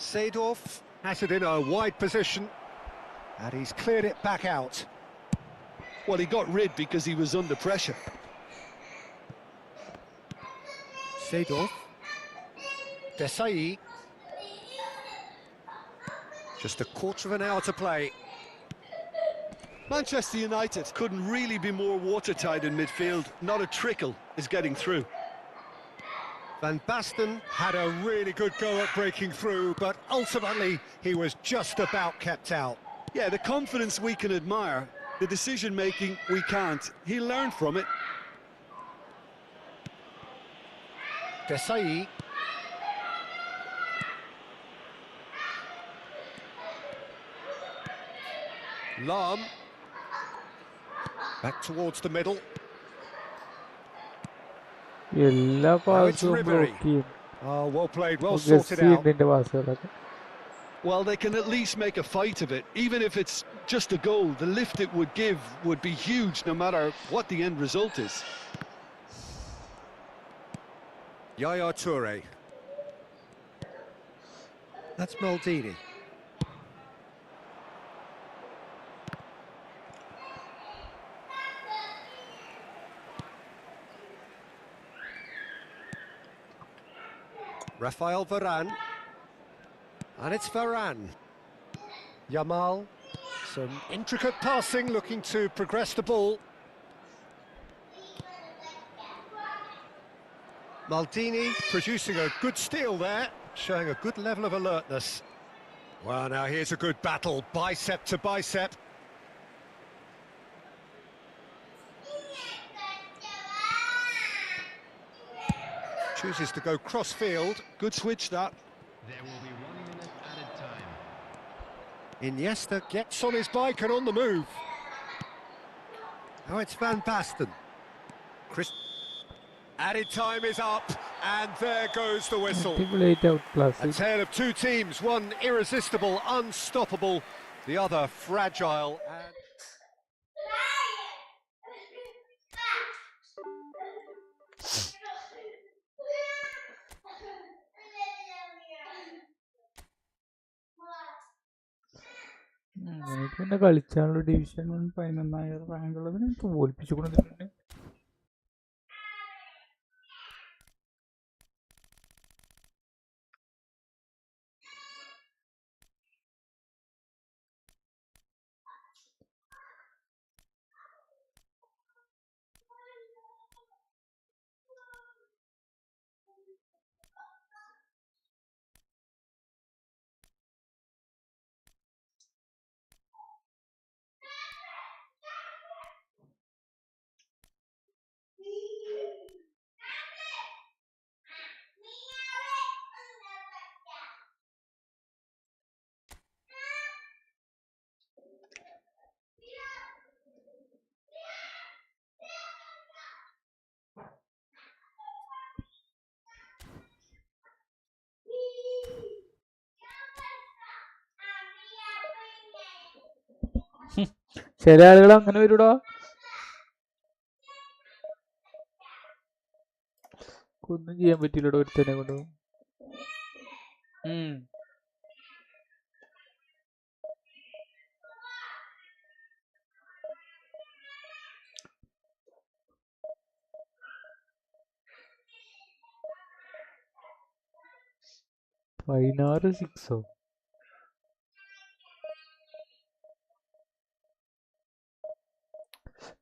Seedorf has it in a wide position. And he's cleared it back out. Well, he got rid because he was under pressure. Seedorf. Desai. Just a quarter of an hour to play. Manchester United couldn't really be more watertight in midfield. Not a trickle is getting through. Van Basten had a really good go at breaking through, but ultimately he was just about kept out. Yeah, the confidence we can admire, the decision-making we can't. He learned from it. Desai. Lam. Back towards the middle. എല്ലാ പാസും block ചെയ്യും. Oh, well played, well sorted out. ഇതിന്റെ പാസുകളൊക്കെ. Well, they can at least make a fight of it. Even if it's just a goal, the lift it would give would be huge no matter what the end result is. Yaya Toure. That's Maldini. Rafael Varane. And it's Varane. Yamal. Some intricate passing, looking to progress the ball. Maldini producing a good steal there, showing a good level of alertness. Well, now here's a good battle, bicep to bicep. Chooses to go cross-field. Good switch, that. There will be 1 minute added time. Iniesta gets on his bike and on the move. Now it's Van Basten. Added time is up, and there goes the whistle. അടിപൊളിയായിട്ട് out A class. tale of two teams, one irresistible, unstoppable, the other fragile and... പിന്നെ കളിച്ചാലുള്ള division 11 റാങ്കുള്ളതിനെ തോൽപ്പിച്ചു കൊടുത്തിട്ടുണ്ട്. ചില ആളുകൾ അങ്ങനെ വരൂടാ. ഒന്നും ചെയ്യാൻ പറ്റില്ലടോ ഒരുത്തനെ കൊണ്ട്. പതിനാറ് സിക്സോ?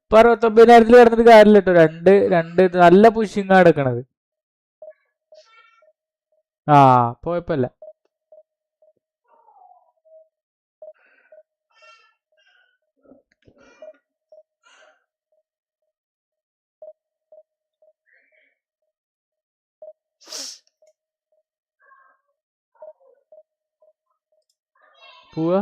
ഇപ്പൊ 69,000 കിടന്നിട്ട് കാര്യമില്ല കേട്ടോ. രണ്ട് നല്ല പുഷിങ്ങാ എടുക്കണത്. കുഴപ്പമില്ല. പോവാ.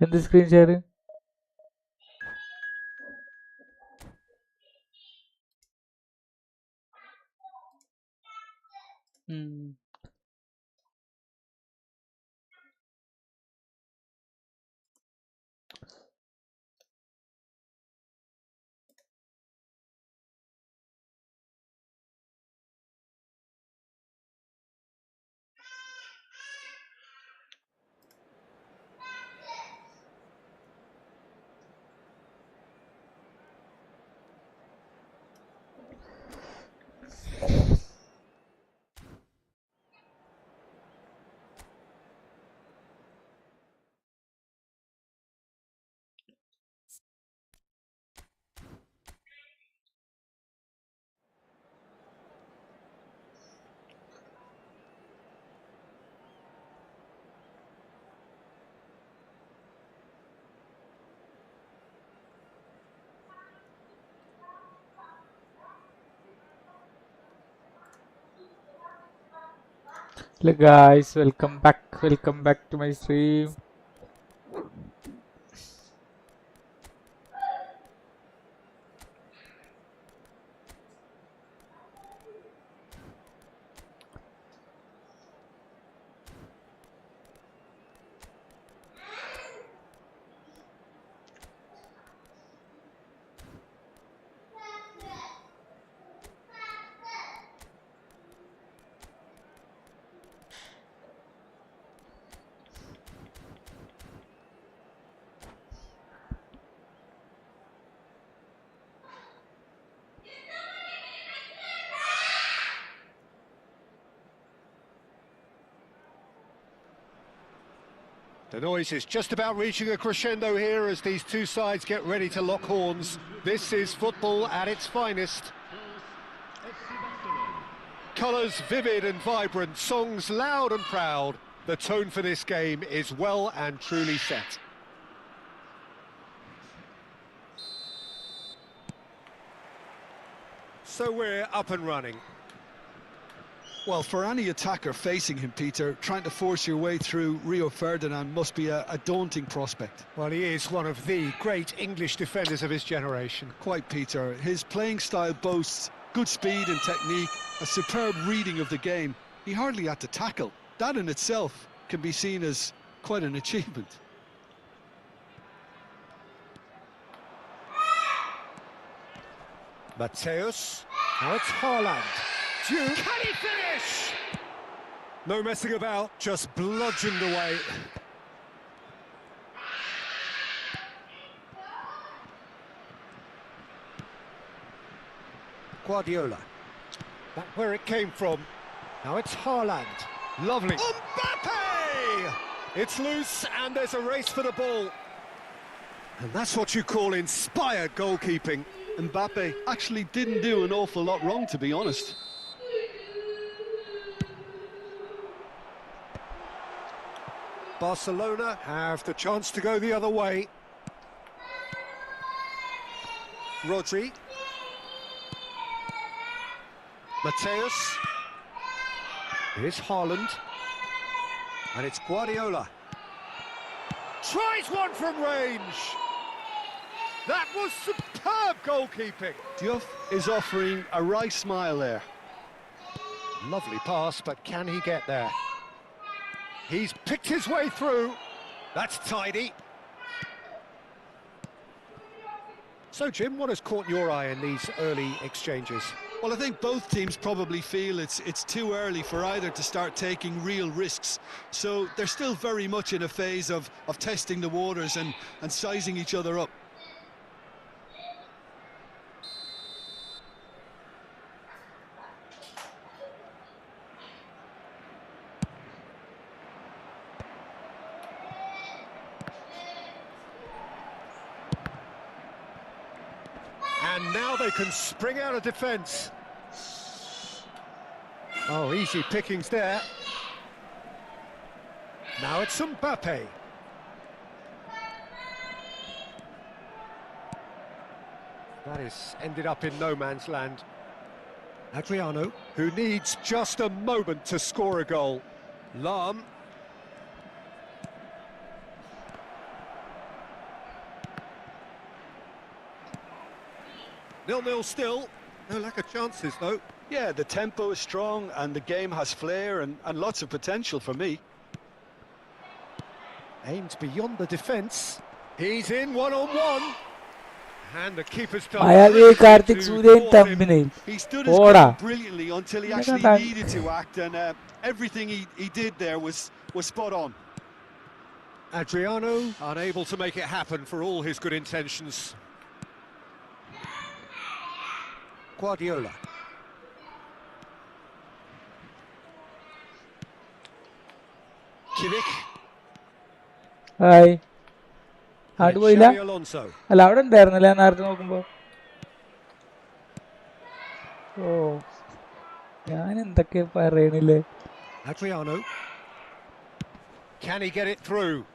എന്ത് screen share? Hello guys, welcome back to my stream. The noise is just about reaching a crescendo here as these two sides get ready to lock horns. This is football at its finest. Colours vivid and vibrant, songs loud and proud. The tone for this game is well and truly set. So we're up and running. Well, for any attacker facing him, Peter, trying to force your way through Rio Ferdinand must be a daunting prospect. Well, he is one of the great English defenders of his generation. Quite, Peter. His playing style boasts good speed and technique, a superb reading of the game. He hardly had to tackle. That in itself can be seen as quite an achievement. Mateus, now it's Haaland. Can he finish? No messing about, just bludgeoned away. Guardiola. That's where it came from. Now it's Haaland. Lovely. Mbappe! It's loose and there's a race for the ball. And that's what you call inspired goalkeeping. Mbappe actually didn't do an awful lot wrong, to be honest. Barcelona have the chance to go the other way. Rodri. Mateus. Here's Haaland. And it's Guardiola. Tries one from range. That was superb goalkeeping. Diouf is offering a wry smile there. Lovely pass, but can he get there? He's picked his way through. That's tidy. So, Jim, what has caught your eye in these early exchanges? Well, I think both teams probably feel it's too early for either to start taking real risks. So they're still very much in a phase of testing the waters and sizing each other up. And now they can spring out of defence. Oh, easy pickings there. Now it's Mbappe. That is ended up in no man's land. Adriano, who needs just a moment to score a goal. Lam. Nil-nil still. No lack of chances, though. Yeah, the tempo is strong and the game has flair and lots of potential for me. Aimed beyond the defence. He's in one-on-one. And the keeper's done. Karthik Suryan thumbnail. He stood his ground brilliantly until he actually needed to act, and everything he did there was spot on. Adriano unable to make it happen for all his good intentions. Guardiola. Kimmich. Hi. How do I Xabi Alonso. Allowed in there, Nalan. Oh, yeah, in the cave by Rainile. Adriano. Can he get it through?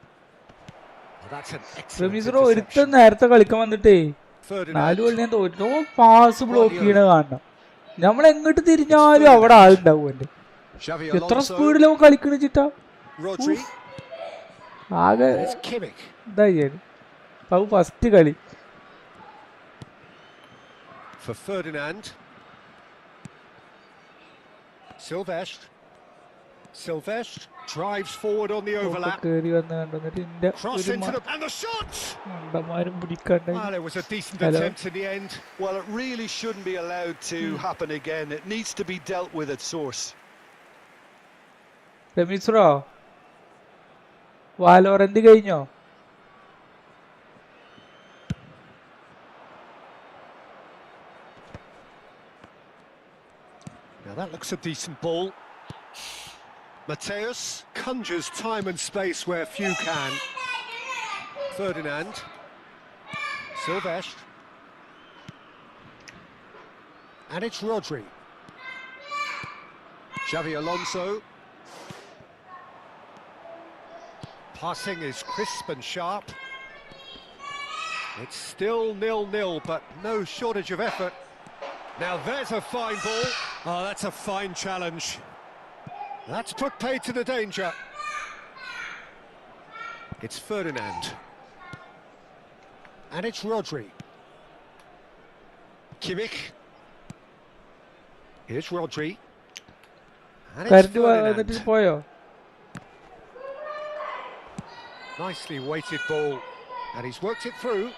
Oh, that's an excellent interception. Ferdinand. Pass block. Xavi Alonso. Rodri. It's Kimmich. For Ferdinand. Silvestre. Silvestre drives forward on the overlap. Cross into the... And the shot! Well, it was a decent attempt in the end. Well, it really shouldn't be allowed to happen again. It needs to be dealt with at source. Remisro. Valorant കഴിഞ്ഞോ? Now that looks a decent ball. Mateus conjures time and space where few can. Ferdinand. Silvestre. And it's Rodri. Xavi Alonso. Passing is crisp and sharp. It's still 0-0, but no shortage of effort. Now there's a fine ball. Oh, that's a fine challenge. That's put paid to the danger. It's Ferdinand. And it's Rodri. Kimmich. Here's Rodri. And it's Ferdinand. Nicely weighted ball. And he's worked it through.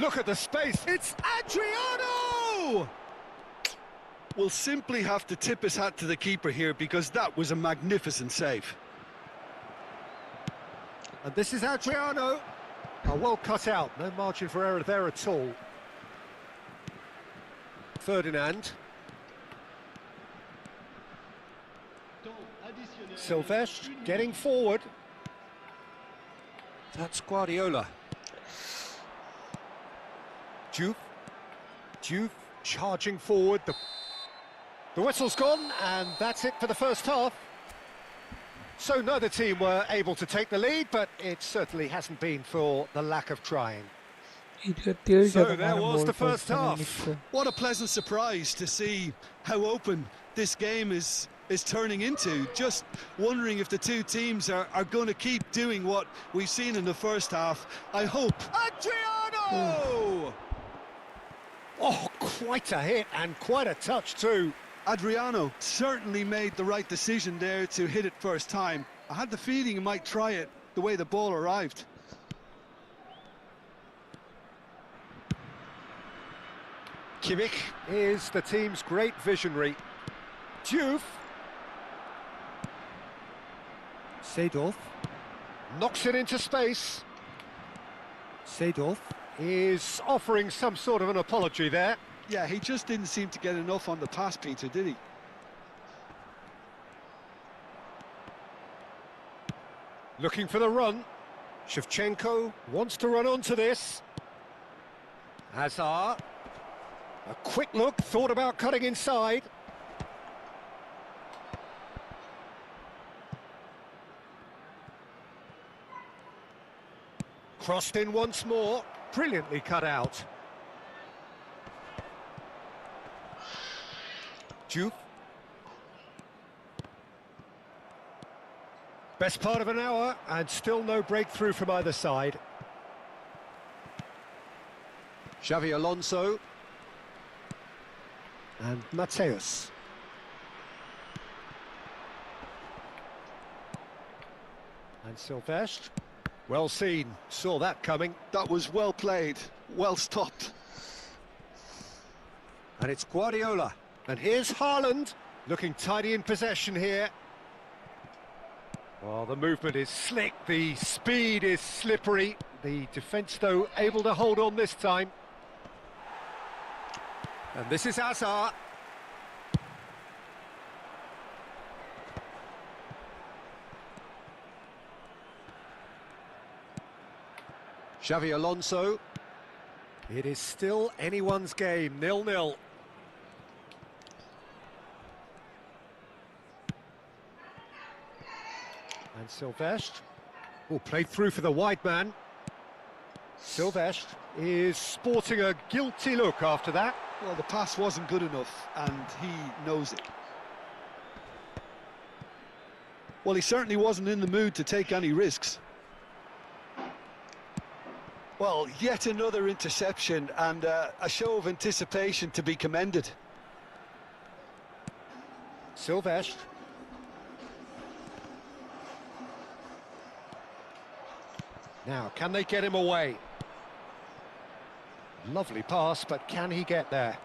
Look at the space. It's Adriano! We'll simply have to tip his hat to the keeper here because that was a magnificent save. And this is Adriano. Oh, well cut out. No margin for error there at all. Ferdinand. Silvestre getting forward. That's Guardiola. Diouf charging forward. The whistle's gone, and that's it for the first half. So neither team were able to take the lead, but it certainly hasn't been for the lack of trying. So there was the first half. What a pleasant surprise to see how open this game is is turning into. Just wondering if the two teams are going to keep doing what we've seen in the first half. I hope. Adriano! Oh, quite a hit and quite a touch too. Adriano certainly made the right decision there to hit it first time. I had the feeling he might try it the way the ball arrived. Kimmich is the team's great visionary. Diouf. Seedorf knocks it into space. Seedorf is offering some sort of an apology there. Yeah, he just didn't seem to get enough on the pass, Peter, did he? Looking for the run. Shevchenko wants to run onto this. Hazard. A quick look, thought about cutting inside. Crossed in once more, brilliantly cut out. Diouf. Best part of an hour, and still no breakthrough from either side. Xavi Alonso. And Mateus. And Silvestre. Well seen, saw that coming. That was well played, well stopped. And it's Guardiola. And here's Haaland, looking tidy in possession here. Well, the movement is slick, the speed is slippery. The defence, though, able to hold on this time. And this is Hazard. Xavi Alonso. It is still anyone's game, 0-0. And Silvestre. Oh, played through for the wide man. Silvestre is sporting a guilty look after that. Well, the pass wasn't good enough, and he knows it. Well, he certainly wasn't in the mood to take any risks. Well, yet another interception, and a show of anticipation to be commended. Silvestre. Now, can they get him away? Lovely pass, but can he get there?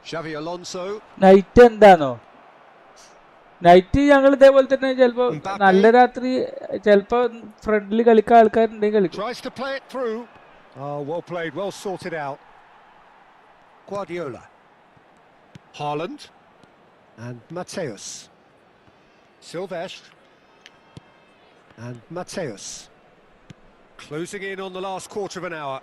Xavi Alonso. Night എന്താണോ night ഞങ്ങൾ ഇതേപോലെ തന്നെ ചിലപ്പോ നല്ല രാത്രി ചിലപ്പോ ഫ്രണ്ടിൽ കളിക്കാൻ ആൾക്കാരുണ്ടെങ്കിൽ കളിക്കും. Tries to play it through. Oh, well played, well sorted out. Guardiola. Haaland. And Mateus. Silvestre. And Mateus. Closing in on the last quarter of an hour.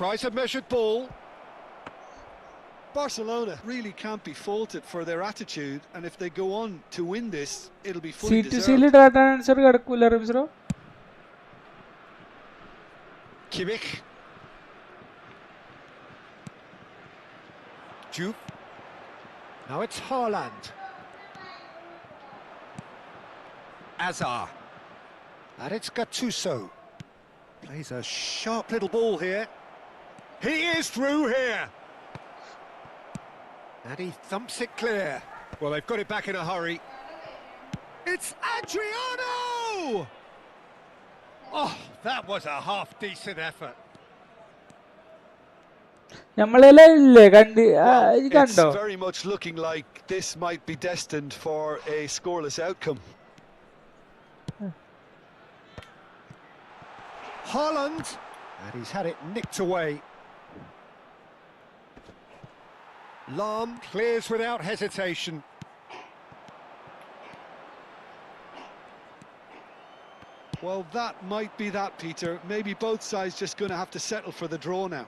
Tries a measured ball. Barcelona really can't be faulted for their attitude, and if they go on to win this, it'll be fully deserved. ഇടാൻ answer കിടക്കൂല റംസ്രോ. Kimmich. Diouf. Now it's Haaland. Hazard. And it's Gattuso. Plays a sharp little ball here. He is through here. And he thumps it clear. Well, they've got it back in a hurry. It's Adriano! Oh, that was a half-decent effort. It's very much looking like this might be destined for a scoreless outcome. Haaland, and he's had it nicked away. Lahm clears without hesitation. Well, that might be that, Peter. Maybe both sides just going to have to settle for the draw now.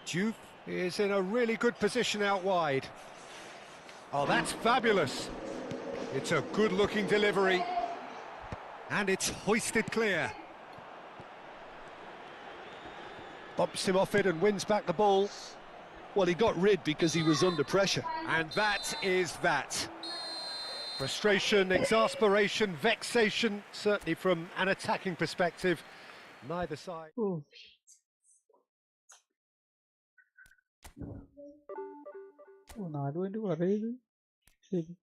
Diouf He is in a really good position out wide. Oh, that's fabulous. It's a good-looking delivery. And it's hoisted clear. Bumps him off it and wins back the ball. Well, he got rid because he was under pressure. And that is that. Frustration, exasperation, vexation, certainly from an attacking perspective. Neither side. Ooh. 4 point കുറയത് ശരി.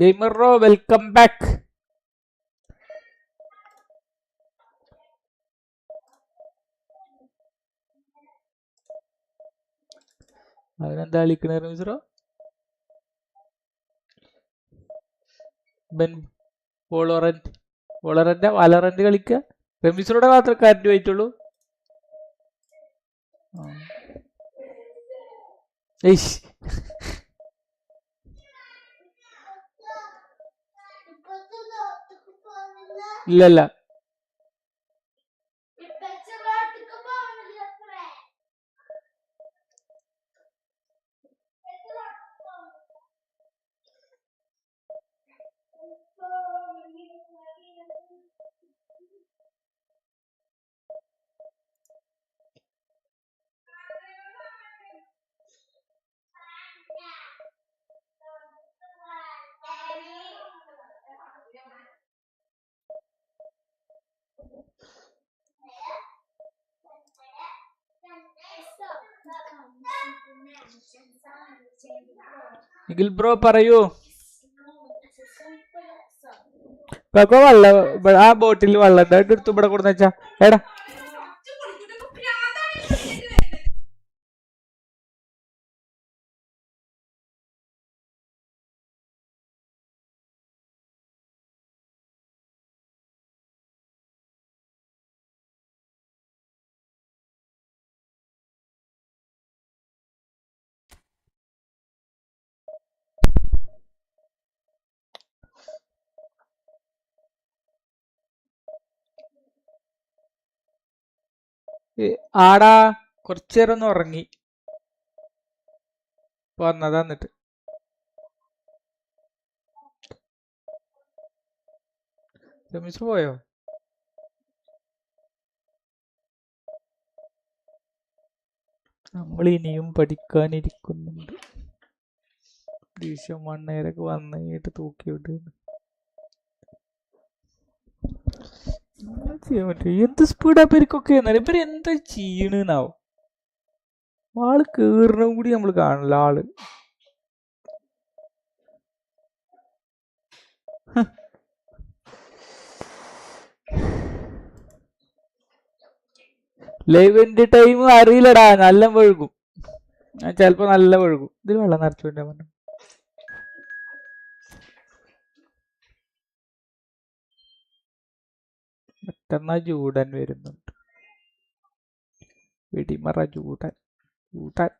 Gamer, welcome back. അതിനെന്താ കളിക്കണ റമീസറോ? Valorant കളിക്ക. റമീസറോടെ മാത്രം current പോയിട്ടുള്ളൂ. ഇല്ലല്ല. Nikhil bro പറയൂ. Kakko വെള്ളം ആ ബോട്ടിൽ വെള്ളം എന്തായിട്ട് എടുത്തു ഇവിടെ കൊടുന്ന് വെച്ചാ എടാ ആടാ കുറച്ചേരം ഒന്ന് ഉറങ്ങി വന്നതാ എന്നിട്ട് രമേശ് പോയോ നമ്മൾ ഇനിയും പഠിക്കാനിരിക്കുന്നുണ്ട് ദേഷ്യം മണ്ണേരൊക്കെ വന്നിട്ട് തൂക്കി വിടുന്നു ചെയ്യാൻ പറ്റും എന്ത് സ്പീഡാ ഇവർക്കൊക്കെ എന്നാലും ഇവര് എന്താ ചെയ്യണെന്നാവും ആള് കേറണം കൂടി നമ്മൾ കാണില്ല ആള് ലൈവിന്റെ ടൈം അറിയില്ലടാ നല്ല വഴുകും ഞാൻ ചിലപ്പോ നല്ല വഴുകും ഇതിൽ വെള്ളം നിറച്ചുകൊണ്ടാ പറഞ്ഞു പെട്ടെന്ന് ചൂടൻ വരുന്നുണ്ട് വെടിമറ ചൂടൻ ചൂടൻ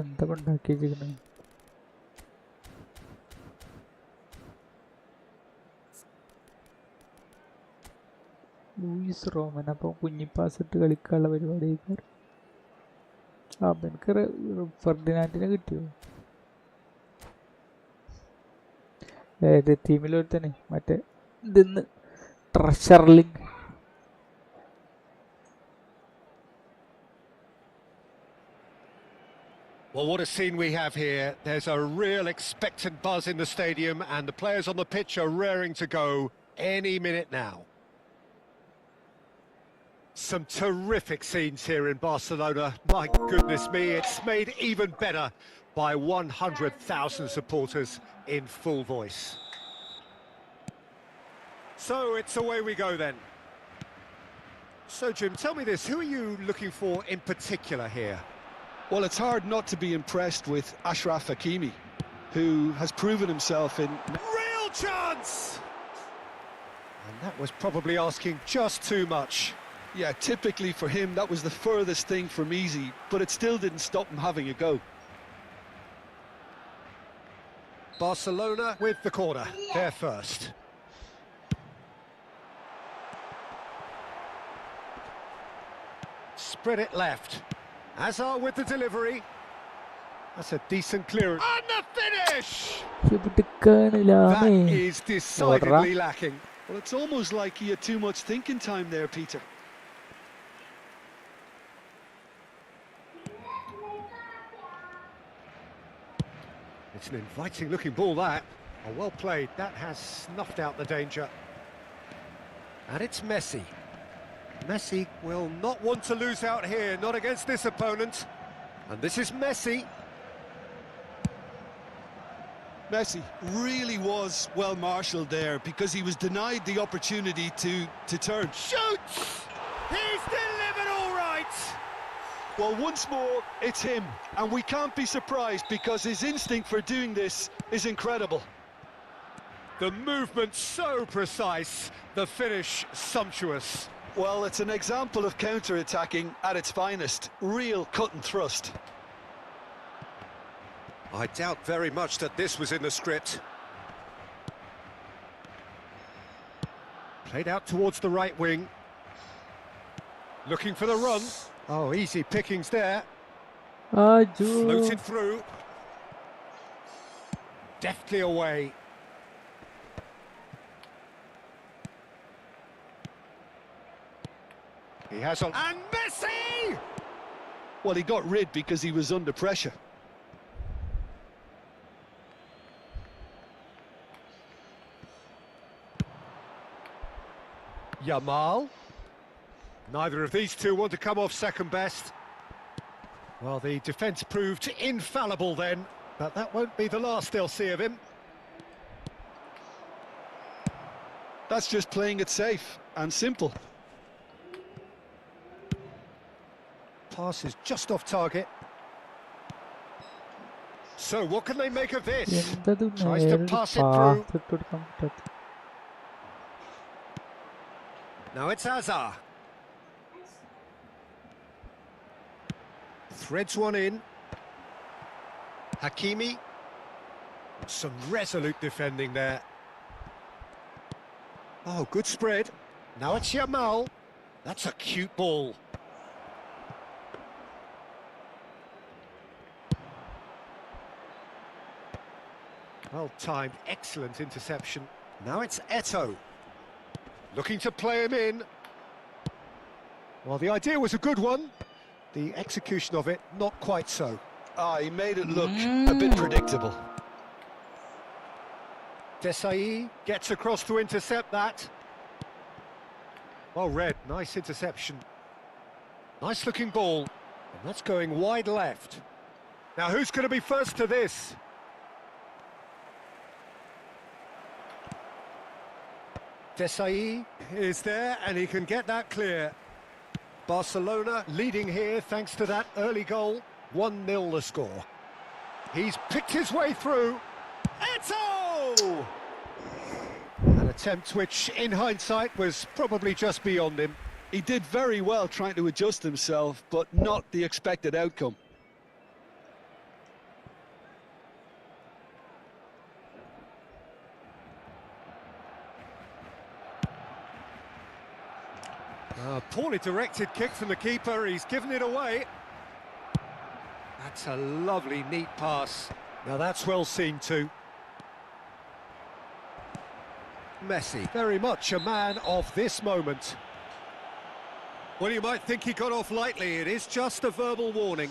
എന്താ ഉണ്ടാക്കി വെച്ചിരിക്കണേ ലൂയിസ് റോമൻ അപ്പൊ കുഞ്ഞിപ്പാസ് ഇട്ട് കളിക്കാനുള്ള പരിപാടി അവനക്ക് ഫെർഡിനാൻഡിനെ കിട്ടിയോ ഏത് ടീമിലൊരു തന്നെ മറ്റേ ഇതിന്ന് ട്രഷർലിംഗ് Well, what a scene we have here. There's a real expectant buzz in the stadium and the players on the pitch are raring to go any minute now. Some terrific scenes here in Barcelona. My goodness me, it's made even better by 100,000 supporters in full voice. So it's away we go then. So Jim, tell me this, who are you looking for in particular here? Well, it's hard not to be impressed with Achraf Hakimi, who has proven himself in... Real chance! And that was probably asking just too much. Yeah, typically for him, that was the furthest thing from easy, but it still didn't stop him having a go. Barcelona with the corner, there first. Spread it left. Hazard with the delivery. That's a decent clearance. And the finish! That is decidedly lacking. Well, it's almost like he had too much thinking time there, Peter. It's an inviting looking ball, that. Oh, well played. That has snuffed out the danger. And it's Messi. Messi will not want to lose out here, not against this opponent. And this is Messi. Messi really was well marshalled there because he was denied the opportunity to turn. Shoots! He's delivered all right! Well, once more, it's him. And we can't be surprised because his instinct for doing this is incredible. The movement so precise, the finish sumptuous. Well, it's an example of counter-attacking at its finest. Real cut and thrust. I doubt very much that this was in the script. Played out towards the right wing. Looking for the run. Oh, easy pickings there. Floated through. Deftly away. He has on. And Messi! Well, he got rid because he was under pressure. Yamal. Neither of these two want to come off second best. Well, the defence proved infallible then, but that won't be the last they'll see of him. That's just playing it safe and simple. Pass is just off target. So what can they make of this? Tries to pass it through. Now it's Azar. Threads one in. Hakimi. Some resolute defending there. Oh, good spread. Now it's Yamal. That's a cute ball. Well timed, excellent interception. Now it's Eto'o. Looking to play him in. Well, the idea was a good one. The execution of it, not quite so. He made it look a bit predictable. Desai gets across to intercept that. Well read, nice interception. Nice looking ball. And that's going wide left. Now who's going to be first to this? Desai is there and he can get that clear. Barcelona leading here thanks to that early goal. 1-0 the score. He's picked his way through. Eto'o! An attempt which, in hindsight, was probably just beyond him. He did very well trying to adjust himself, but not the expected outcome. Poorly directed kick from the keeper, he's given it away. That's a lovely, neat pass. Now that's well seen too. Messi, very much a man of this moment. Well, you might think he got off lightly, it is just a verbal warning.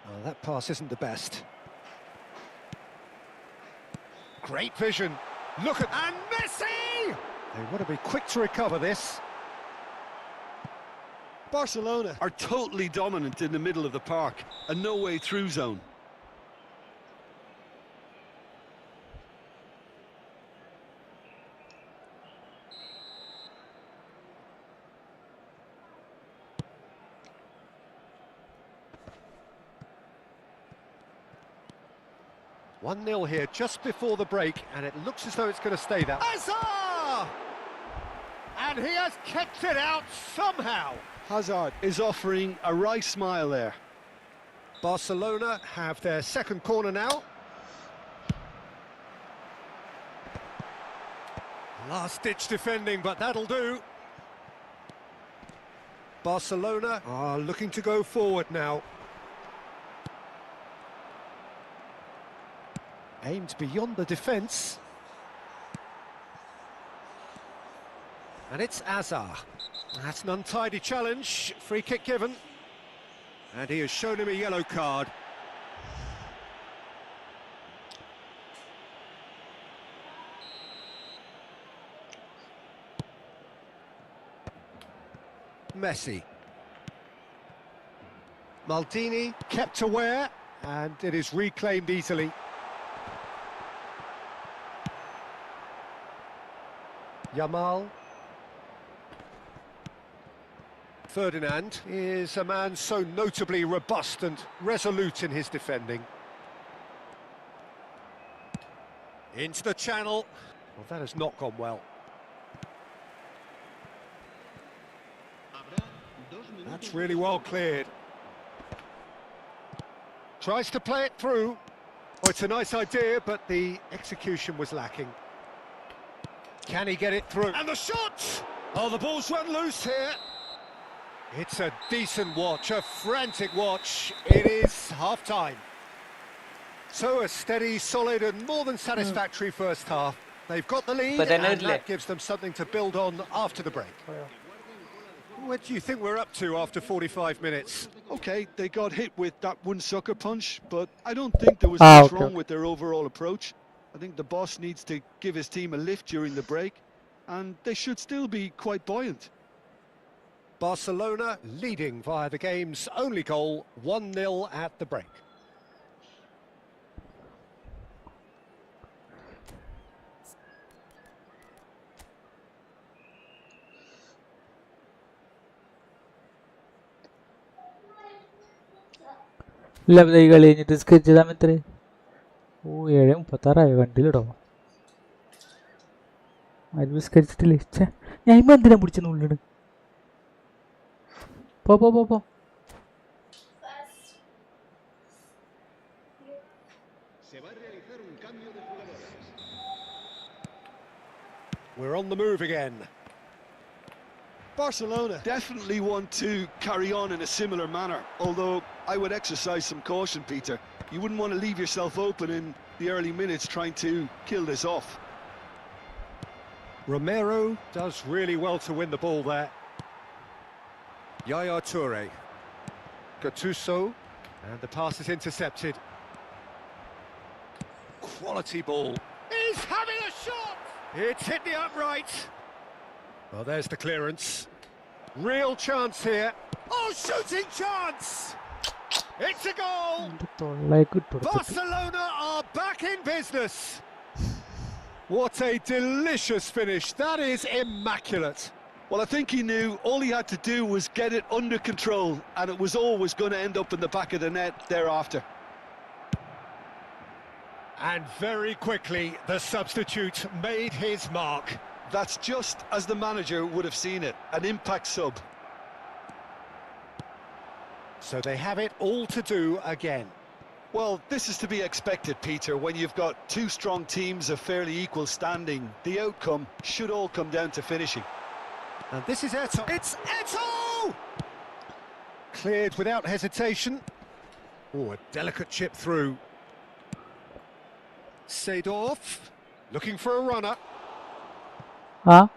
Oh, that pass isn't the best. Great vision. Look at... And Messi! They want to be quick to recover this. Barcelona are totally dominant in the middle of the park. A no-way through zone. One 0 here just before the break, and it looks as though it's going to stay there. Hazard! And he has kept it out somehow. Hazard is offering a wry smile there. Barcelona have their second corner now. Last-ditch defending, but that'll do. Barcelona are looking to go forward now. Aimed beyond the defence. And it's Azar. That's an untidy challenge. Free kick given. And he has shown him a yellow card. Messi. Maldini kept aware, and it is reclaimed easily. Yamal. Ferdinand is a man so notably robust and resolute in his defending. Into the channel. Well, that has not gone well. That's really well cleared. Tries to play it through. Oh, it's a nice idea, but the execution was lacking. Can he get it through? And the shot! Oh, the ball's run loose here. It's a decent watch, a frantic watch. It is half-time. So a steady, solid and more than satisfactory first half. They've got the lead But then and early. that gives them something to build on after the break. What do you think we're up to after 45 minutes? Okay, they got hit with that one sucker punch, but I don't think there was much wrong with their overall approach. I think the boss needs to give his team a lift during the break, and they should still be quite buoyant. Barcelona leading via the game's only goal, 1-0 at the break. ഇല്ല ഈ കളി കഴിഞ്ഞിട്ട് sketch ചെയ്താൽ എത്ര? ഓ 7:36 കണ്ടില്ലടോ. ആരും സ്കെച്ചിട്ടില്ലേ? ഞാൻ ഇപ്പം എന്തിനാ പിടിച്ചെന്ന് ഉള്ളിട്. പോ. We're on the move again. Barcelona definitely want to carry on in a similar manner, although I would exercise some caution, Peter. You wouldn't want to leave yourself open in the early minutes trying to kill this off. Romero does really well to win the ball there. Yaya Toure. Gattuso. And the pass is intercepted. Quality ball. He's having a shot! It's hit the upright. Well, there's the clearance. Real chance here. Oh, shooting chance! It's a goal! Barcelona are back in business. What a delicious finish. That is immaculate. Well, I think he knew all he had to do was get it under control, and it was always going to end up in the back of the net thereafter. And very quickly, the substitute made his mark. That's just as the manager would have seen it, an impact sub. So they have it all to do again. Well, this is to be expected, Peter. When you've got two strong teams of fairly equal standing, the outcome should all come down to finishing. And this is Eto. It's Eto! Cleared without hesitation. Oh, a delicate chip through. Seedorf, looking for a runner. And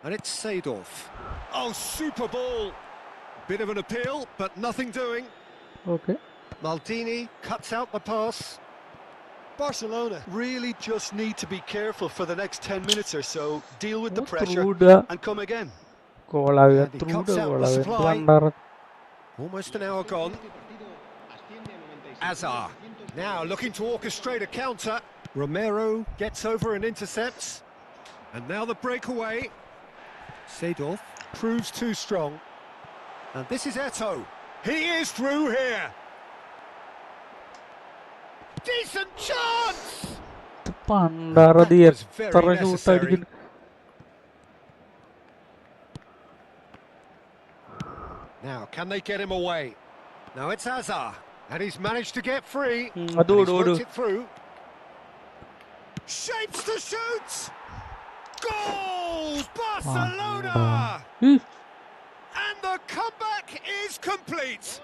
it's Seedorf. Oh, super ball. Bit of an appeal, but nothing doing. Okay. Maldini cuts out the pass. Barcelona really just need to be careful for the next 10 minutes or so, deal with the pressure and come again. Almost an hour gone. Azar now looking to orchestrate a counter. Romero gets over and intercepts. And now the breakaway. Seedorf proves too strong. And this is Eto. He is through here. Decent chance! That was very necessary. Now, can they get him away? Now it's Azar. And he's managed to get free. And he's worked it through. Shapes to shoot! Goal! Barcelona! And the comeback is complete.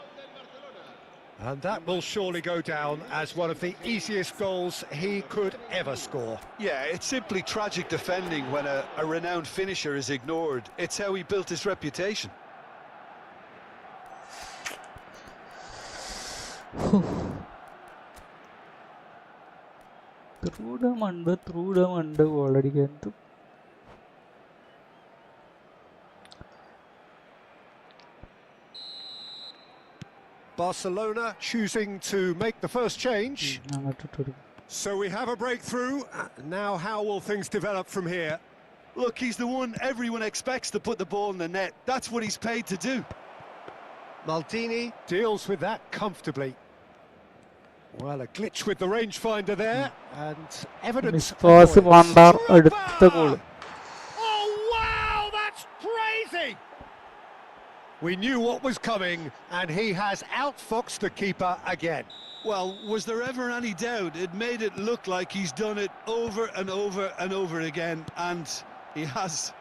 And that will surely go down as one of the easiest goals he could ever score. Yeah, it's simply tragic defending when a renowned finisher is ignored. It's how he built his reputation. through the under already again. Barcelona choosing to make the first change. So we have a breakthrough. Now how will things develop from here? Look, he's the one everyone expects to put the ball in the net. That's what he's paid to do. Maldini deals with that comfortably. Well, a glitch with the rangefinder there, and evidence. Oh wow, that's crazy! We knew what was coming, and he has outfoxed the keeper again. Well, was there ever any doubt? It made it look like he's done it over and over and over again, and he has.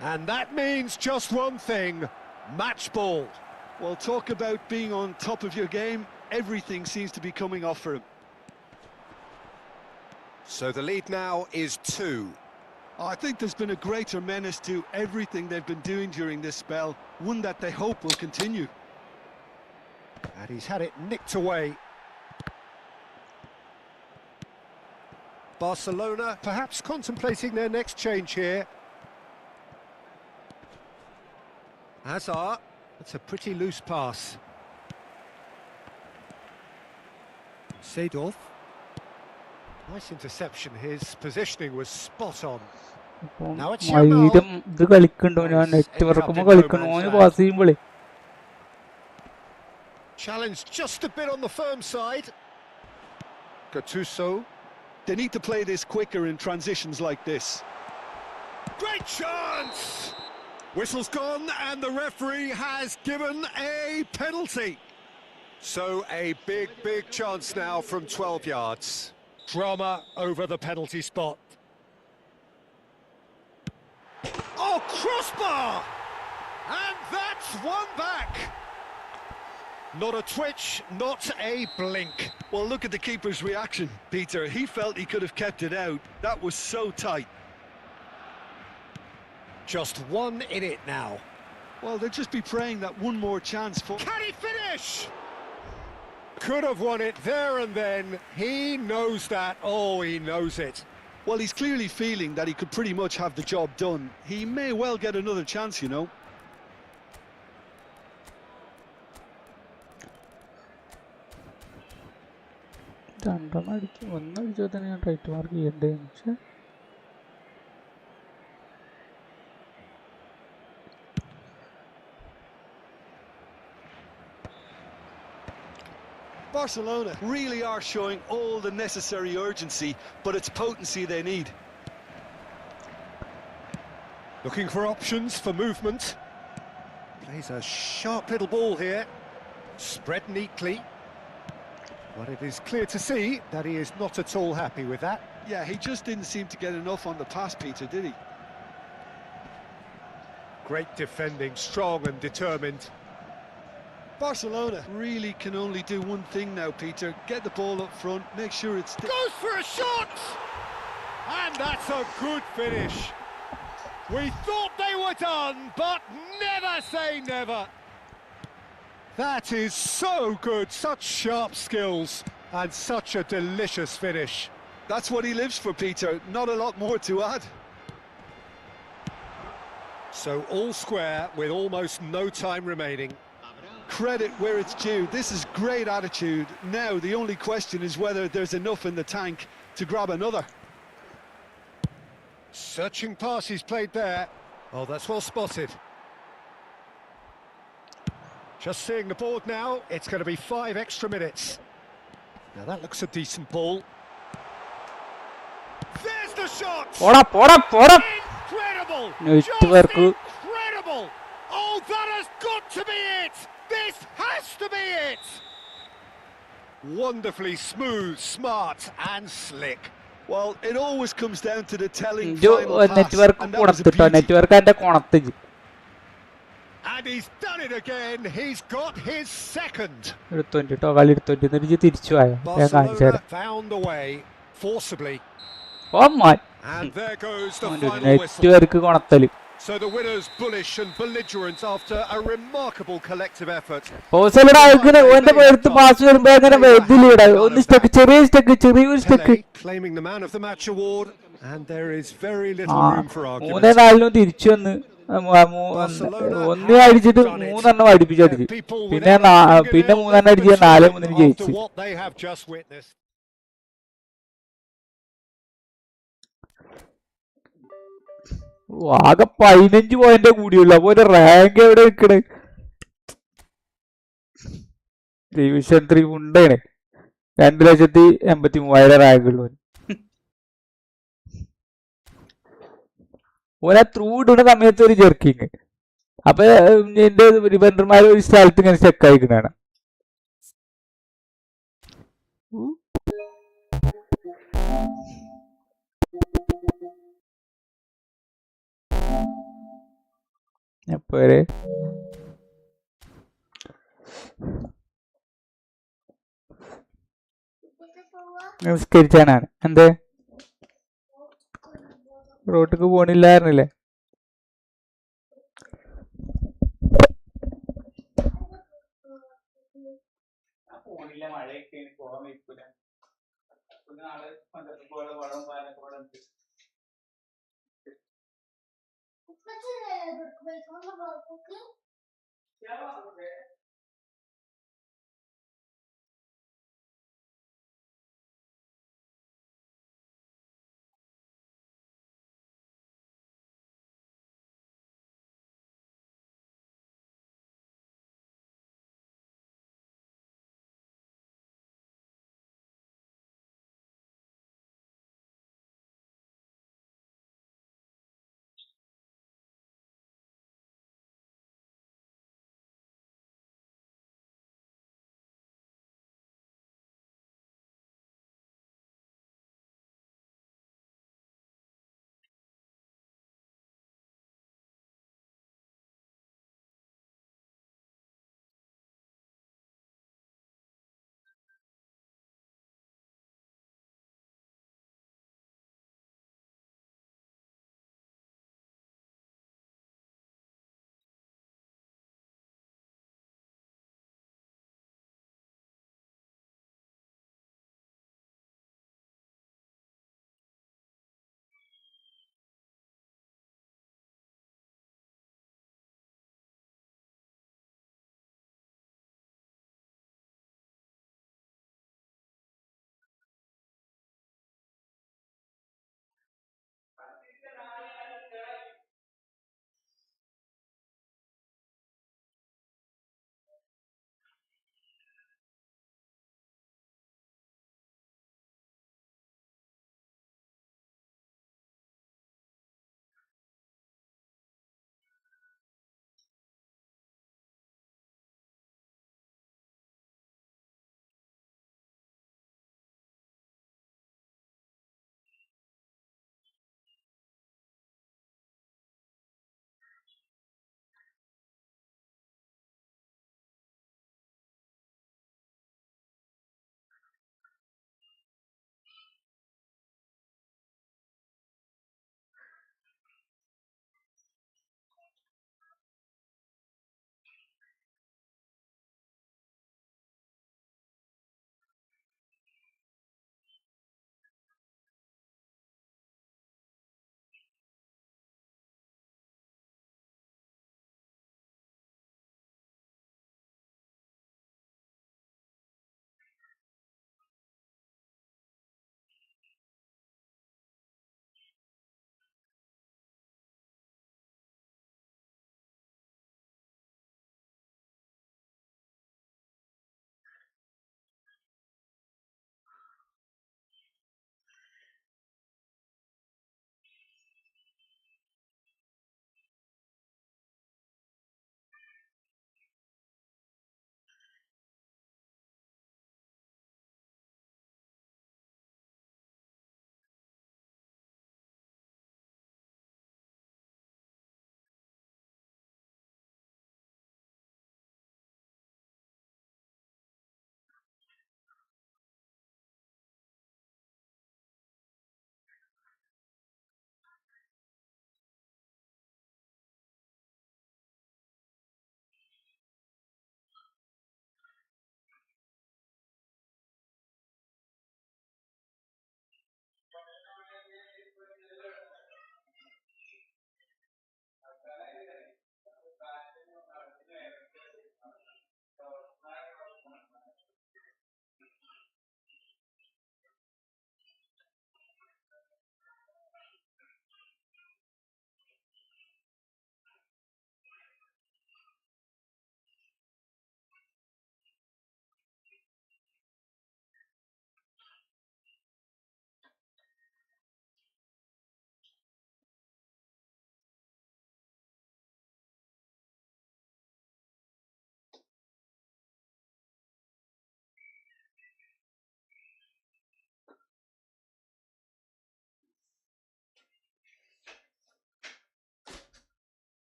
And that means just one thing, match ball. Well, talk about being on top of your game. Everything seems to be coming off for him. So the lead now is 2. I think there's been a greater menace to everything they've been doing during this spell, one that they hope will continue. And he's had it nicked away. Barcelona perhaps contemplating their next change here. Hazard, that's a pretty loose pass. Seedorf. Nice interception, his positioning was spot on. Now it's മൈഡം ഇത് കളിക്കണ്ടോ ഞാൻ net വർക്കുമ്പോ കളിക്കണോ ഓന് pass ചെയ്യുമ്പോളേ Challenge just a bit on the firm side. Gattuso. They need to play this quicker in transitions like this. Great chance! Whistle's gone and the referee has given a penalty. So a big chance now from 12 yards. Drama over the penalty spot. Oh, crossbar! And that's one back. Not a twitch, not a blink. Well, look at the keeper's reaction, Peter. He felt he could have kept it out. That was so tight. Just one in it now. Well, they'll just be praying that one more chance for... Can he finish? Could have won it there and then. He knows that. Oh, he knows it. Well, he's clearly feeling that he could pretty much have the job done. He may well get another chance, you know. രണ്ടെണ്ണം അടിക്കും ഒന്നടിച്ചാൽ തന്നെ ഞാൻ right mark ചെയ്യണ്ടേ പക്ഷേ Barcelona really are showing all the necessary urgency, but it's potency they need. Looking for options for movement. Plays a sharp little ball here. Spread neatly. But it is clear to see that he is not at all happy with that. Yeah, he just didn't seem to get enough on the pass, Peter, did he? Great defending, strong and determined. Barcelona really can only do one thing now, Peter. Get the ball up front, make sure it's... Goes for a shot! And that's a good finish. We thought they were done, but never say never. That is so good, such sharp skills and such a delicious finish. That's what he lives for, Peter. Not a lot more to add. So all square with almost no time remaining. Credit where it's due. This is great attitude. Now the only question is whether there's enough in the tank to grab another. Searching pass he's played there. Oh, that's well spotted. Just seeing the board now, it's going to be 5 extra minutes. Now that looks a decent ball. There's the shot! Incredible! Just incredible! Oh, that has got to be it! This has to be it! Wonderfully smooth, smart and slick. Well, it always comes down to the telling Jo final pass. network കൊടുത്തിട്ടോ network അതിന്റെ കൊണത്ത് And he's done it again. He's got his second. എടുത്തോണ്ടിട്ടോ കളി എടുത്തോണ്ടി എന്നിട്ട് തിരിച്ചു പോയോ ഞാൻ കാണിച്ചു Barcelona തരാം found the way forcibly. Oh my And there goes the final whistle. Network കൊണത്തല് So the winners bullish and belligerent after a remarkable collective effort. ഓസലടാ അങ്ങനെ ഓന്റെ പേർക്ക് പാസ് വരുമ്പോ അങ്ങനെ ഇതിലിടാ ഒന്ന് സ്റ്റക്ക് ചെറിയൊരു stuck Pele claiming the man of the match award, and there is very little room for argument. 3-4 തിരിച്ചു വന്ന് ഒന്ന് അടിച്ചിട്ട് 3 അടിപ്പിച്ചടിച്ച് പിന്നെ 3 അടിച്ച് 4-3 ജയിച്ചു. What they have just witnessed. ആകെ 15 പോയിന്റ് കൂടിയുള്ളൂ. അപ്പൊ ഒരു റാങ്ക് എവിടെ നിൽക്കണേ? ഡിവിഷൻ 3 ഉണ്ടാണ് 2,83,000 റാങ്ക് ഉള്ളു. ഓനെ ത്രൂ ഇടുന്ന സമയത്ത് ഒരു ജെർക്കിങ് അപ്പൊ എന്റെ ഡിഫൻഡർമാർ ഒരു സ്ഥലത്ത് ഇങ്ങനെ സ്റ്റക്ക് ആയിക്കണാണ്. എപ്പോ വരെ നിസ്കരിച്ചാനാണ്. എന്തേ റോട്ടിക്ക് പോണില്ലായിരുന്നില്ലേ? പോണില്ല, മഴയൊക്കെ പോകാൻ വയ്ക്കൂല. നാളെ വളം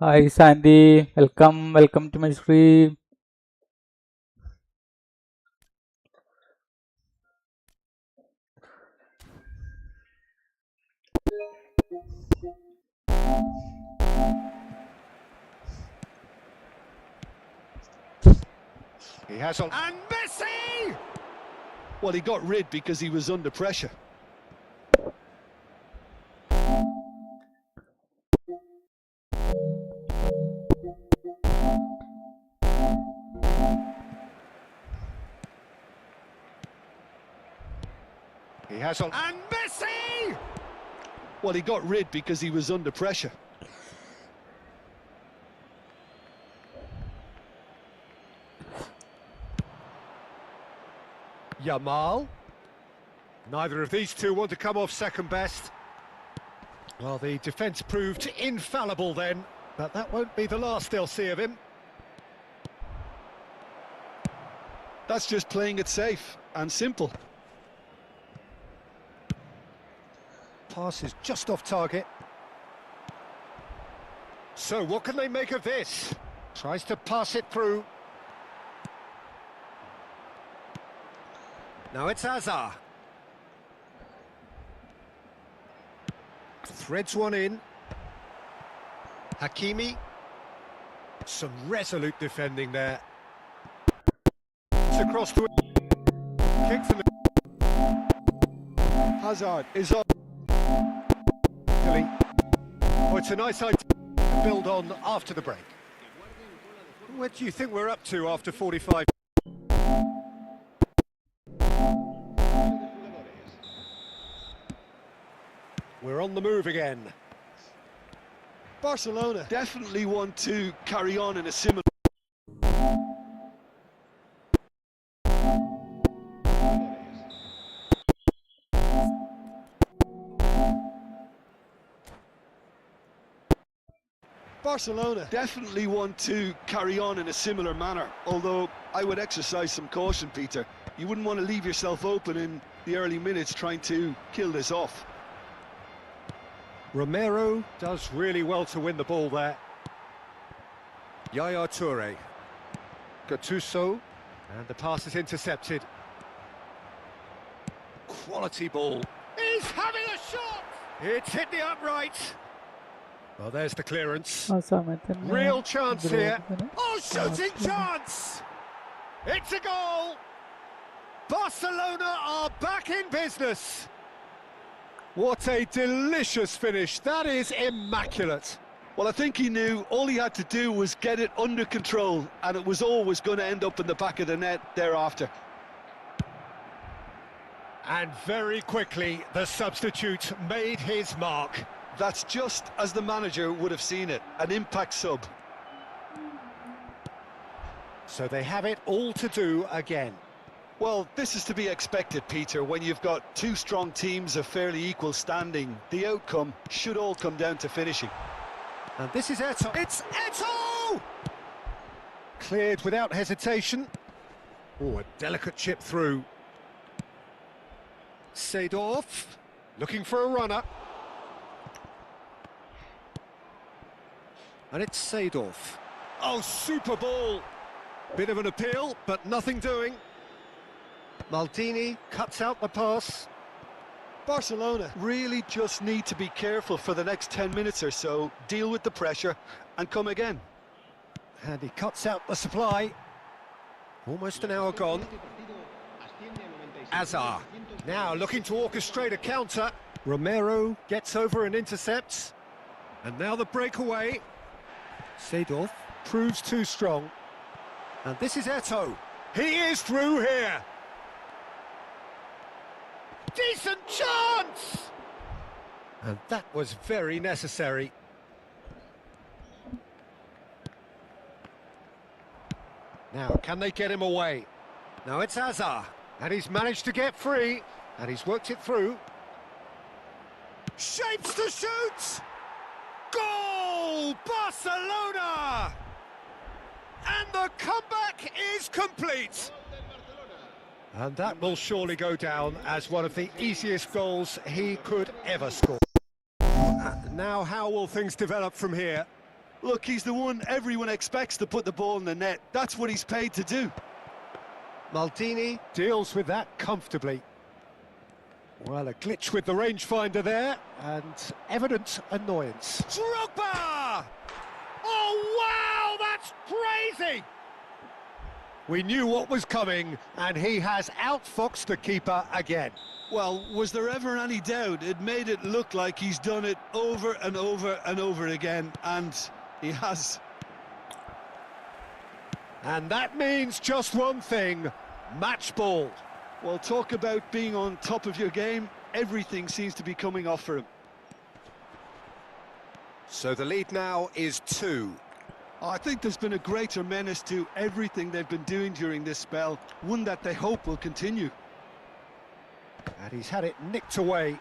Hi Sandy, welcome to my stream. He has on. And Messi! Well, he got rid because he was under pressure. He has on. And Messi! Well, he got rid because he was under pressure. Yamal. Neither of these two want to come off second best. Well, the defence proved infallible then, but that won't be the last they'll see of him. That's just playing it safe and simple. Pass is just off target. So what can they make of this? Tries to pass it through. Now it's Hazard. Threads one in. Hakimi. Some resolute defending there. It's across to it. Kick from the... Hazard is on. Oh, it's a nice idea to build on after the break. What do you think we're up to after 45? We're on the move again. Barcelona definitely want to carry on in a similar... Barcelona definitely want to carry on in a similar manner, although I would exercise some caution, Peter. You wouldn't want to leave yourself open in the early minutes trying to kill this off. Romero does really well to win the ball there. Yaya Toure. Gattuso. And the pass is intercepted. Quality ball. He's having a shot! It's hit the upright. Well, there's the clearance. Real chance here. Oh, shooting chance! It's a goal! Barcelona are back in business. What a delicious finish. That is immaculate. Well, I think he knew all he had to do was get it under control, and it was always going to end up in the back of the net thereafter. And very quickly, the substitute made his mark. That's just as the manager would have seen it, an impact sub. So they have it all to do again. Well, this is to be expected, Peter. When you've got two strong teams of fairly equal standing, the outcome should all come down to finishing. And this is Eto'o. It's Eto'o! Cleared without hesitation. Oh, a delicate chip through. Seedorf, looking for a runner. And it's Seedorf. Oh, super ball! Bit of an appeal, but nothing doing. Maldini cuts out the pass. Barcelona really just need to be careful for the next 10 minutes or so, deal with the pressure and come again. And he cuts out the supply. Almost an hour gone. Hazard now looking to orchestrate a counter. Romero gets over and intercepts. And now the breakaway. Seedorf proves too strong. And this is Eto'o. He is through here. Decent chance! And that was very necessary. Now, can they get him away? Now it's Hazard, and he's managed to get free, and he's worked it through. Shapes to shoot! Goal! Barcelona! And the comeback is complete! And that will surely go down as one of the easiest goals he could ever score. Now, how will things develop from here? Look, he's the one everyone expects to put the ball in the net. That's what he's paid to do. Maldini deals with that comfortably. Well, a glitch with the rangefinder there, and evident annoyance. Drogba! Oh, wow, that's crazy! We knew what was coming, and he has outfoxed the keeper again. Well, was there ever any doubt? It made it look like he's done it over and over and over again, and he has. And that means just one thing, match ball. Well, talk about being on top of your game. Everything seems to be coming off for him. So the lead now is 2. I think there's been a greater menace to everything they've been doing during this spell, one that they hope will continue. And he's had it nicked away.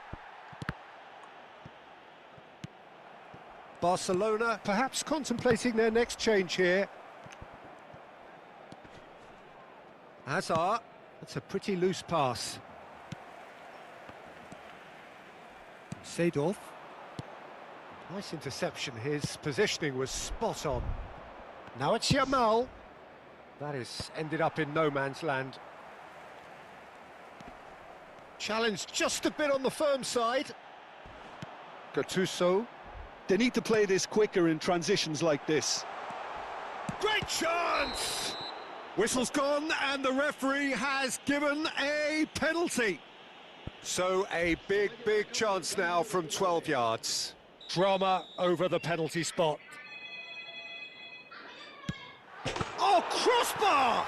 Barcelona perhaps contemplating their next change here. Hazard, that's a pretty loose pass. Seedorf. Nice interception, his positioning was spot on. Now it's Yamal. That has ended up in no man's land. Challenge just a bit on the firm side. Gattuso. They need to play this quicker in transitions like this. Great chance! Whistle's gone and the referee has given a penalty. So a big chance now from 12 yards. Drama over the penalty spot. Oh, crossbar!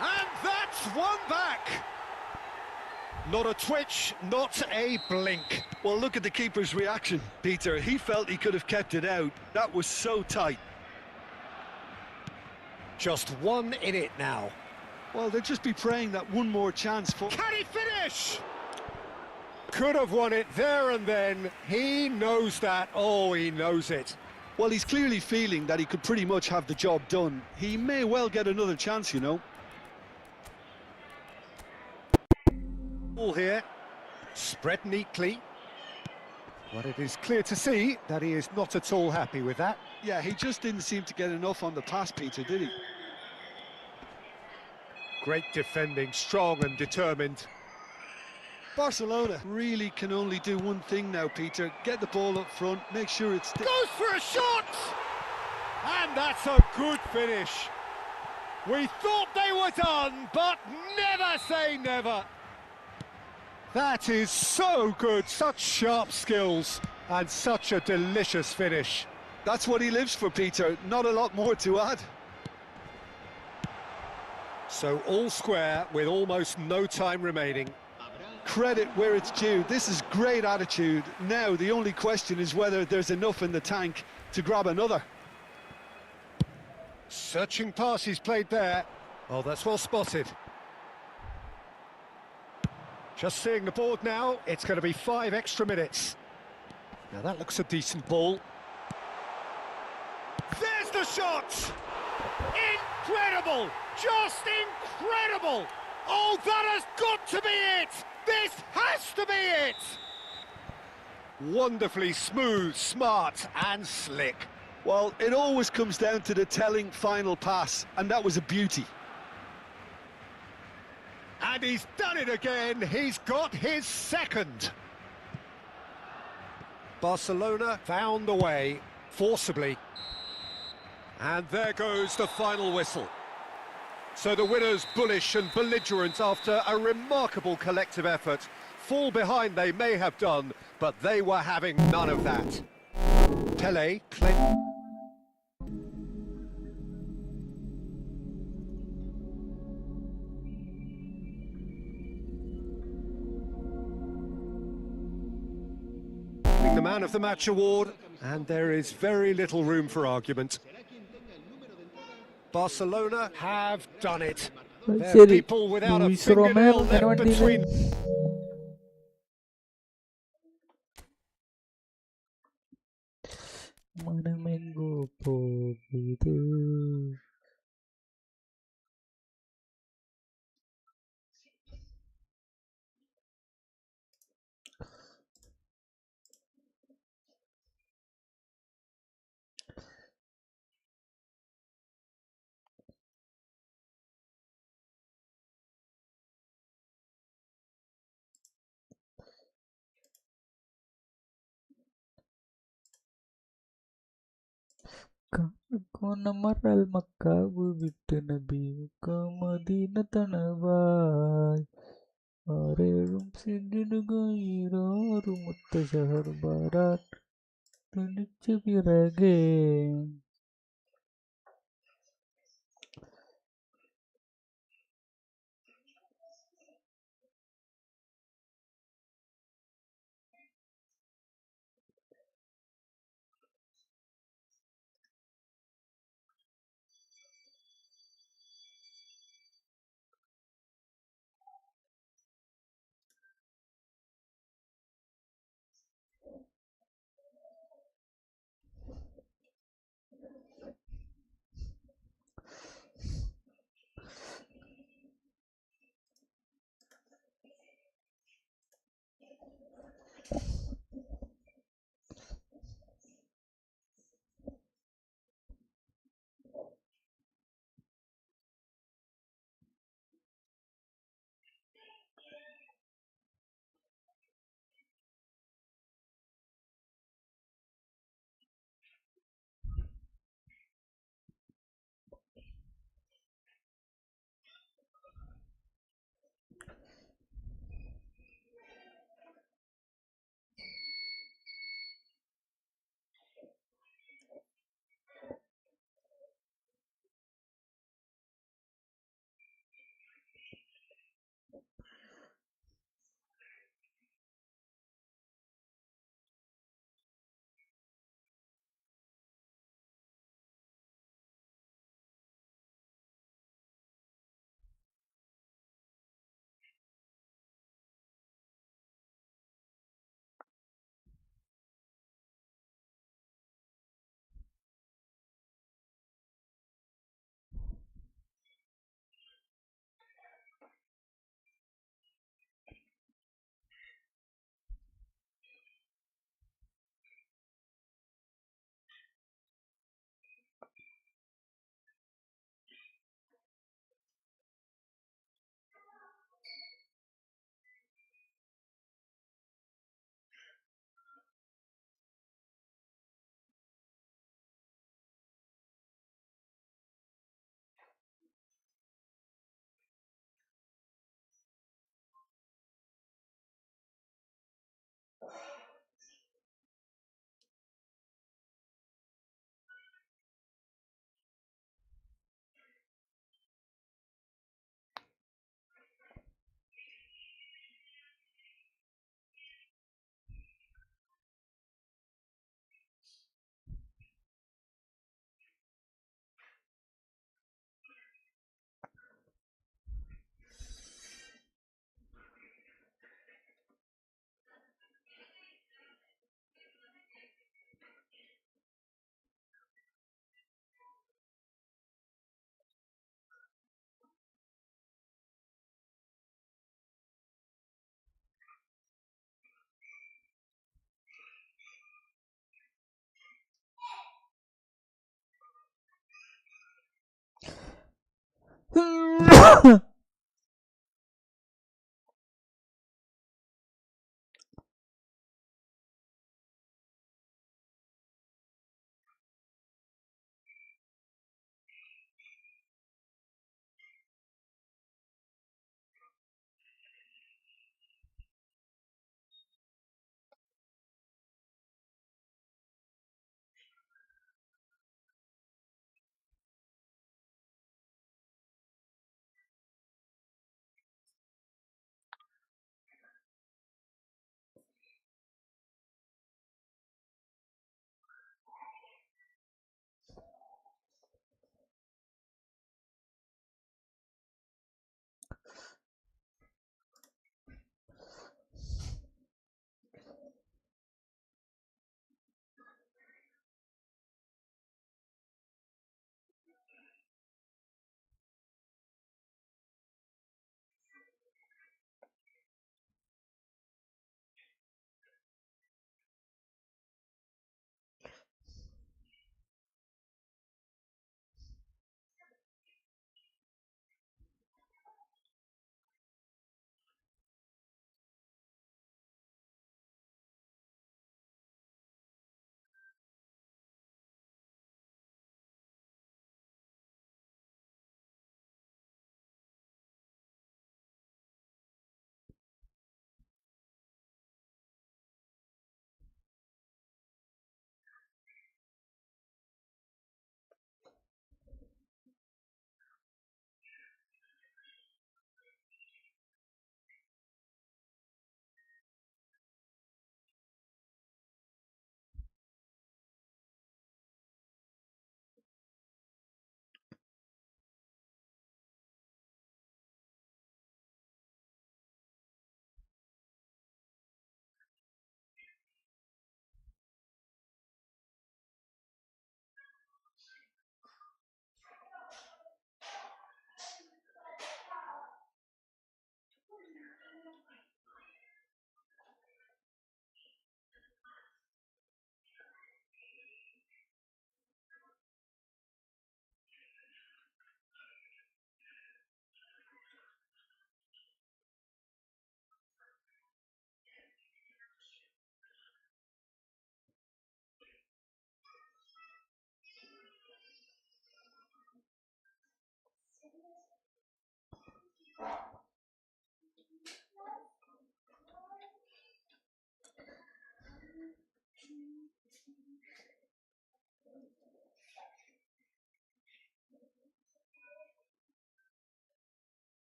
And that's one back. Not a twitch, not a blink. Well, look at the keeper's reaction, Peter. He felt he could have kept it out. That was so tight. Just one in it now. Well, they'll just be praying that one more chance for... Can he finish? Could have won it there and then. He knows that. Oh, he knows it. Well, he's clearly feeling that he could pretty much have the job done. He may well get another chance, you know. Ball here, spread neatly. But it is clear to see that he is not at all happy with that. Yeah, he just didn't seem to get enough on the pass, Peter, did he? Great defending, strong and determined. Barcelona really can only do one thing now, Peter. Get the ball up front, make sure it's... Goes for a shot! And that's a good finish. We thought they were done, but never say never. That is so good, such sharp skills, and such a delicious finish. That's what he lives for, Peter. Not a lot more to add. So all square with almost no time remaining. Credit where it's due. This is great attitude. Now the only question is whether there's enough in the tank to grab another. Searching pass he's played there. Oh, that's well spotted. Just seeing the board now, it's going to be 5 extra minutes. Now that looks a decent ball. There's the shot! Incredible! Just incredible! Oh, that has got to be it! This has to be it! Wonderfully smooth, smart and slick. Well, it always comes down to the telling final pass, and that was a beauty. And he's done it again, he's got his second. Barcelona found a way, forcibly. And there goes the final whistle. So the winners bullish and belligerent after a remarkable collective effort. Fall behind they may have done, but they were having none of that. Pele claimed... the man of the match award, and there is very little room for argument. Barcelona have done it. They're people without a fingernail left between. Manaменgo pogidu. Kona maral Makkah വിട്ട് നബി Medina തണവായി ആരേഴും സിദ്ധിടുകയിരാറും മുത്ത ഷഹർ ബാരാൻ തുണിച്ച പിറകെ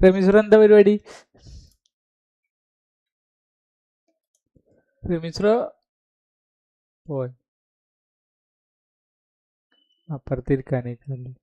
Ramees bro എന്താ പരിപാടി? Ramees bro പോയി അപ്പുറത്തിരിക്കാനേക്കല്ലേ.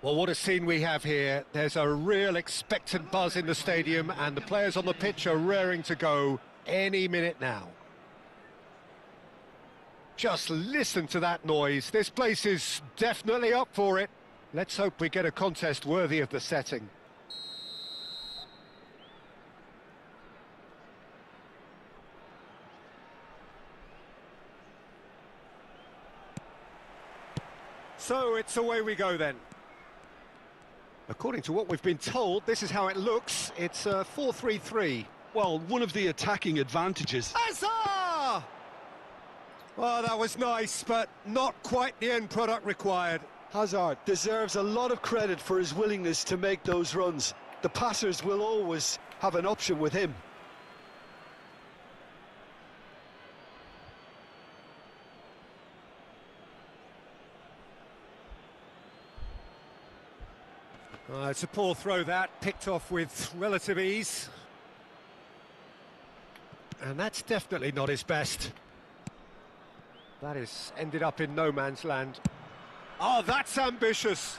Well, what a scene we have here. There's a real expectant buzz in the stadium and the players on the pitch are raring to go any minute now. Just listen to that noise. This place is definitely up for it. Let's hope we get a contest worthy of the setting. So it's away we go then. According to what we've been told, this is how it looks. It's 4-3-3. Well, one of the attacking advantages. Hazard! Well, that was nice, but not quite the end product required. Hazard deserves a lot of credit for his willingness to make those runs. The passers will always have an option with him. It's a poor throw that, picked off with relative ease. And that's definitely not his best. That is ended up in no man's land. Oh, that's ambitious!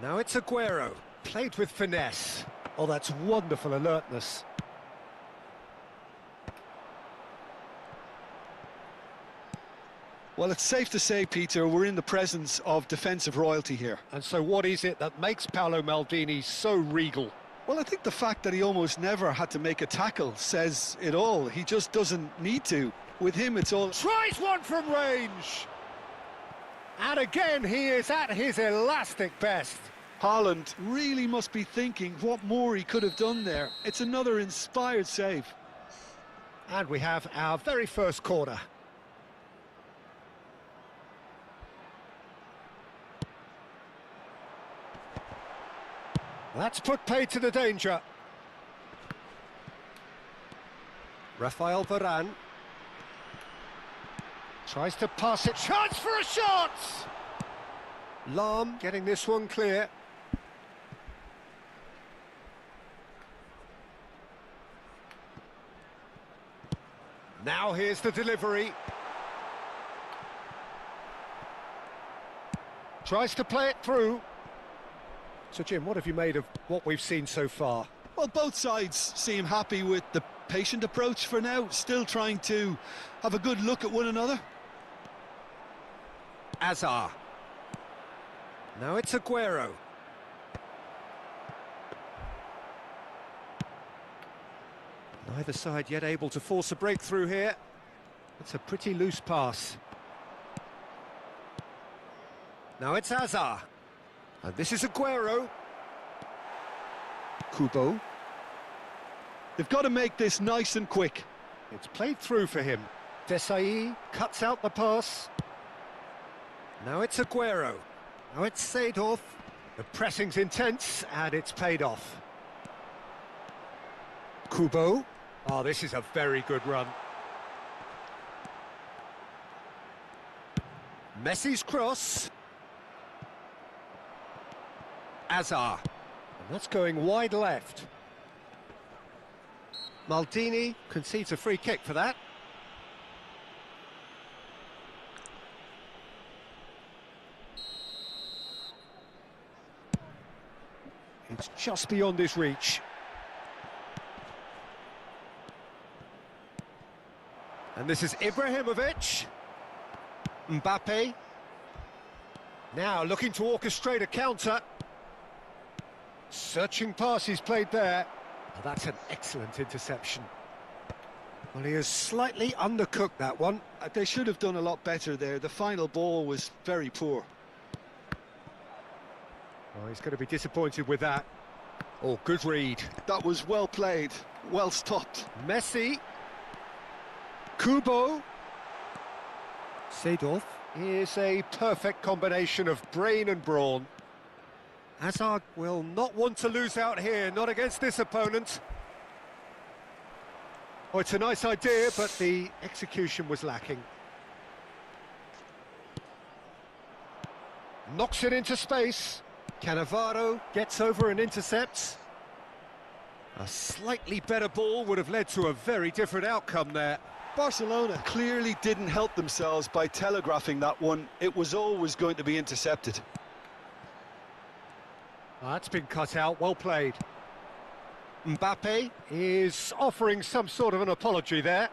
Now it's Aguero, played with finesse. Oh, that's wonderful alertness. Well, it's safe to say, Peter, we're in the presence of defensive royalty here. And so what is it that makes Paolo Maldini so regal? Well, I think the fact that he almost never had to make a tackle says it all. He just doesn't need to. With him, it's all... Tries one from range! And again, he is at his elastic best. Haaland really must be thinking what more he could have done there. It's another inspired save. And we have our very first corner. That's put paid to the danger. Rafael Varane tries to pass it. Chance for a shot! Lahm getting this one clear. Now here's the delivery. Tries to play it through. So, Jim, what have you made of what we've seen so far? Well, both sides seem happy with the patient approach for now, still trying to have a good look at one another. Azar. Now it's Aguero. Neither side yet able to force a breakthrough here. It's a pretty loose pass. Now it's Azar. And this is Aguero. Kubo. They've got to make this nice and quick. It's played through for him. Desai cuts out the pass. Now it's Aguero. Now it's Seedorf. The pressing's intense and it's paid off. Kubo. Oh, this is a very good run. Messi's cross. Azar. And that's going wide left. Maldini concedes a free kick for that. It's just beyond his reach. And this is Ibrahimovic. Mbappe. Now looking to orchestrate a counter. Searching pass he's played there. Oh, that's an excellent interception. Well, he has slightly undercooked that one. They should have done a lot better there. The final ball was very poor. Oh, he's going to be disappointed with that. Oh, good read. That was well played, well stopped. Messi. Kubo. Seedorf is a perfect combination of brain and brawn. Hazard will not want to lose out here, not against this opponent. Oh, it's a nice idea, but the execution was lacking. Knocks it into space. Cannavaro gets over and intercepts. A slightly better ball would have led to a very different outcome there. Barcelona clearly didn't help themselves by telegraphing that one. It was always going to be intercepted. That's been cut out, well played. Mbappe is offering some sort of an apology there.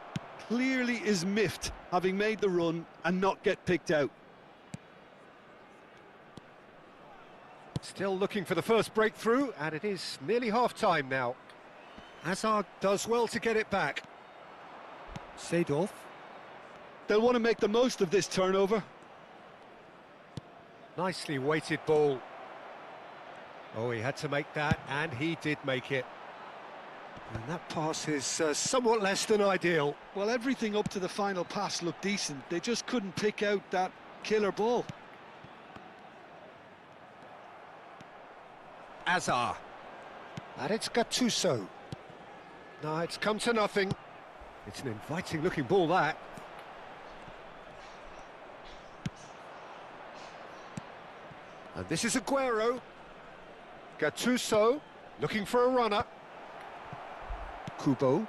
Clearly is miffed, having made the run and not get picked out. Still looking for the first breakthrough, and it is nearly half-time now. Hazard does well to get it back. Seedorf. They'll want to make the most of this turnover. Nicely weighted ball. Oh, he had to make that, and he did make it. And that pass is somewhat less than ideal. Well, everything up to the final pass looked decent. They just couldn't pick out that killer ball. Azar. And it's Gattuso. No, it's come to nothing. It's an inviting looking ball, that. And this is Aguero. Gattuso looking for a runner. Kubo.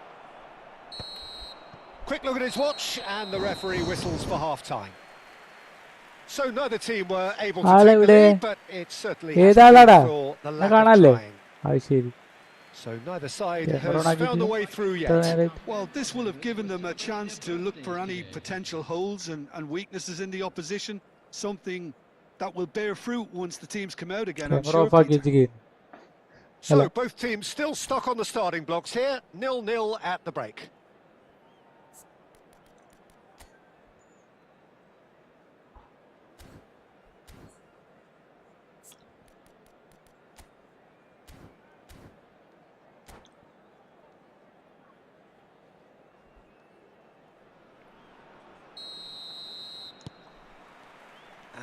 Quick look at his watch, and the referee whistles for half-time. So neither team were able to take the lead, but it certainly has been for the lack of trying. So neither side has found a way through yet. Well, this will have given them a chance to look for any potential holes and weaknesses in the opposition, something that will bear fruit once the teams come out again, I'm sure, Peter. So both teams still stuck on the starting blocks here, 0-0 at the break.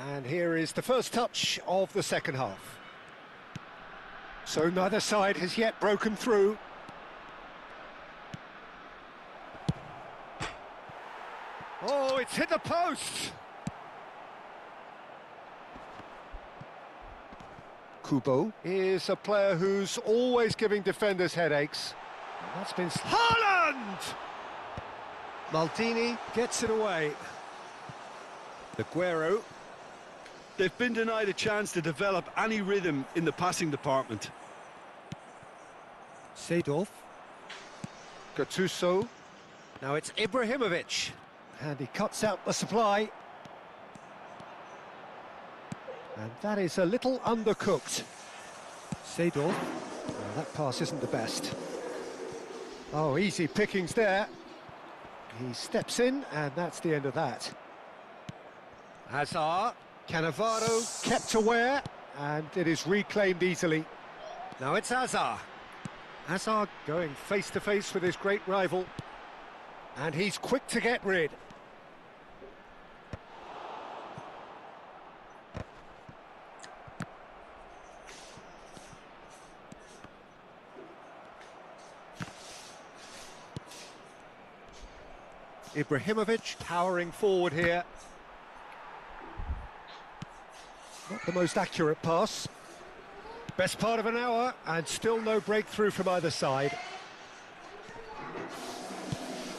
And here is the first touch of the second half. So neither side has yet broken through. Oh, it's hit the post! Kubo is a player who's always giving defenders headaches. And that's been... Haaland! Maldini gets it away. Aguero. They've been denied a chance to develop any rhythm in the passing department. Seedorf. Gattuso. Now it's Ibrahimovic. And he cuts out the supply. And that is a little undercooked. Seedorf. Well, that pass isn't the best. Oh, easy pickings there. He steps in, and that's the end of that. Hazard. Cannavaro kept aware, and it is reclaimed easily. Now it's Hazard. Hazard going face-to-face with his great rival. And he's quick to get rid. Ibrahimovic powering forward here. Not the most accurate pass. Best part of an hour, and still no breakthrough from either side.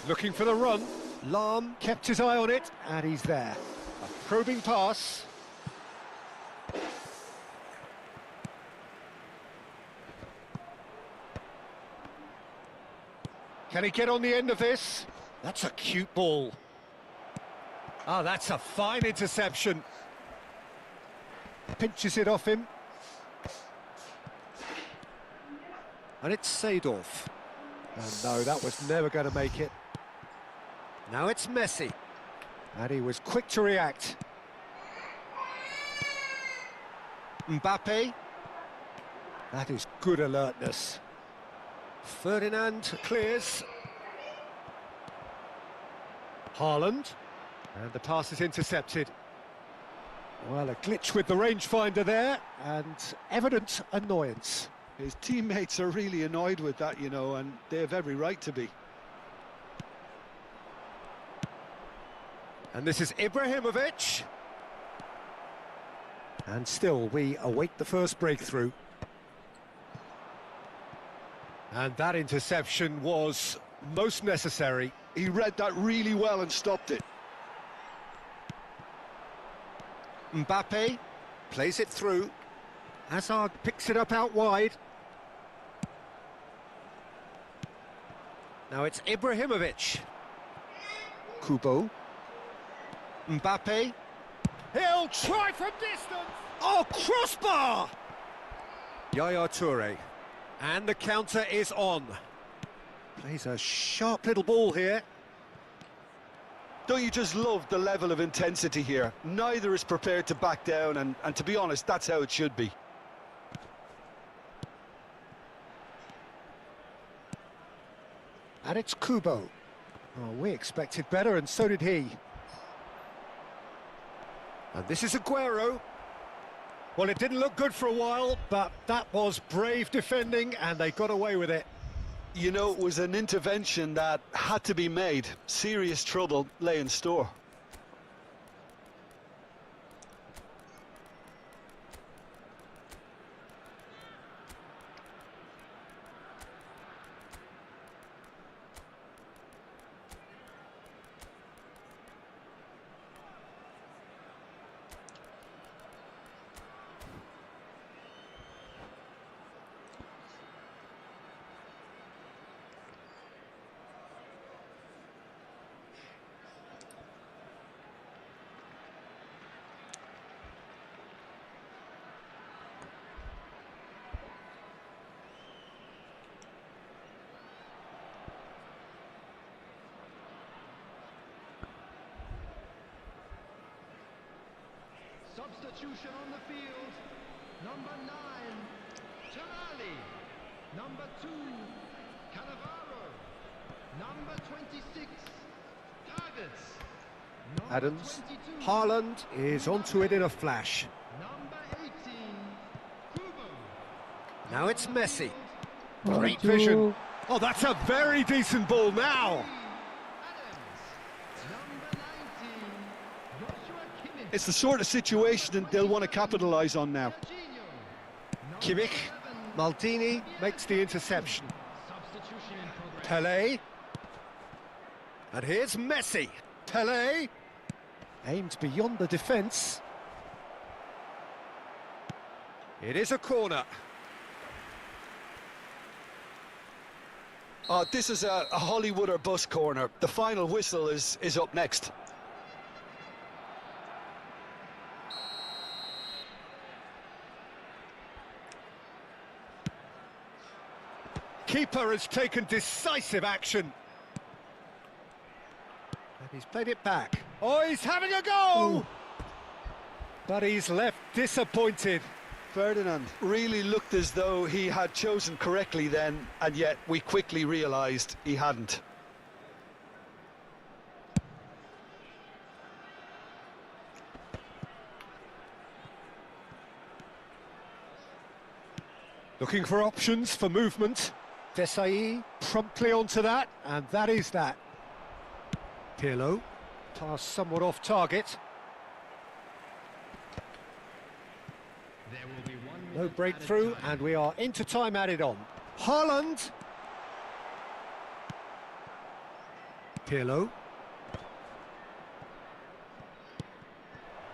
Looking for the run. Lahm kept his eye on it, and he's there. A probing pass. Can he get on the end of this? That's a cute ball. Ah, that's a fine interception. Pinches it off him. And it's Seedorf. And no, that was never going to make it. Now it's Messi. And he was quick to react. Mbappe. That is good alertness. Ferdinand clears. Haaland. And the pass is intercepted. Well, a glitch with the rangefinder there, and evident annoyance. His teammates are really annoyed with that, you know, and they have every right to be. And this is Ibrahimovic. And still, we await the first breakthrough. And that interception was most necessary. He read that really well and stopped it. Mbappe plays it through. Hazard picks it up out wide. Now it's Ibrahimovic. Kubo. Mbappe. He'll try from distance. Oh, crossbar! Yaya Toure. And the counter is on. Plays a sharp little ball here. Don't you just love the level of intensity here? Neither is prepared to back down, and to be honest, that's how it should be. And it's Kubo. Oh, we expected better, and so did he. And this is Aguero. Well, it didn't look good for a while, but that was brave defending, and they got away with it. You know, it was an intervention that had to be made. Serious trouble lay in store. Substitution on the field. Number 9, Tonali. Number 2, Cannavaro. Number 26, Targets. Adams. Haaland is onto it in a flash. Number 18, Kubo. Now it's Messi. Great vision. Oh, that's a very decent ball now. It's the sort of situation that they'll want to capitalise on now. Kimmich. Maldini makes the interception. Pelé. And here's Messi. Pelé. Aimed beyond the defence. It is a corner. This is a Hollywood or bust corner. The final whistle is up next. Keeper has taken decisive action. And he's played it back. Oh, he's having a go! Ooh. But he's left disappointed. Ferdinand really looked as though he had chosen correctly then, and yet we quickly realised he hadn't. Looking for options for movement. Desai promptly onto that, and that is that. Pirlo, pass somewhat off target. No breakthrough, and we are into time added on. Haaland. Pirlo.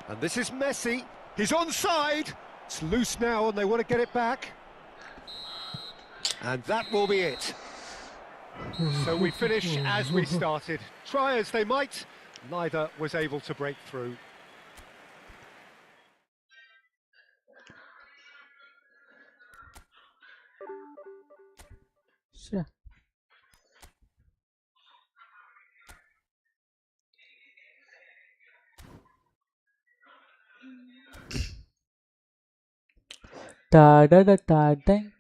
And this is Messi. He's onside. It's loose now, and they want to get it back. And that will be it. So we finish as we started. Try as they might, neither was able to break through. Sure. Da da da da ding.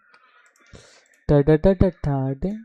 Da da da da da ding.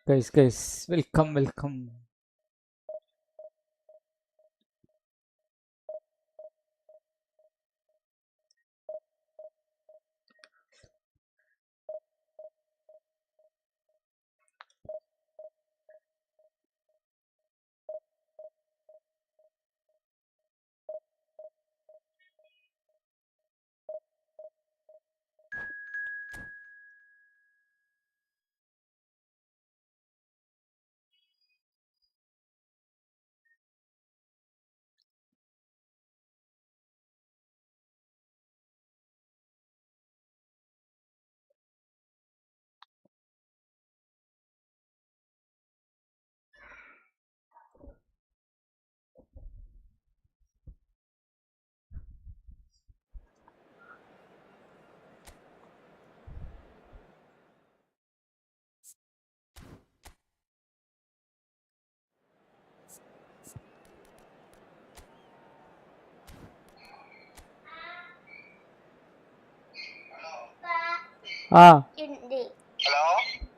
Guys, welcome.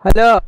Hello.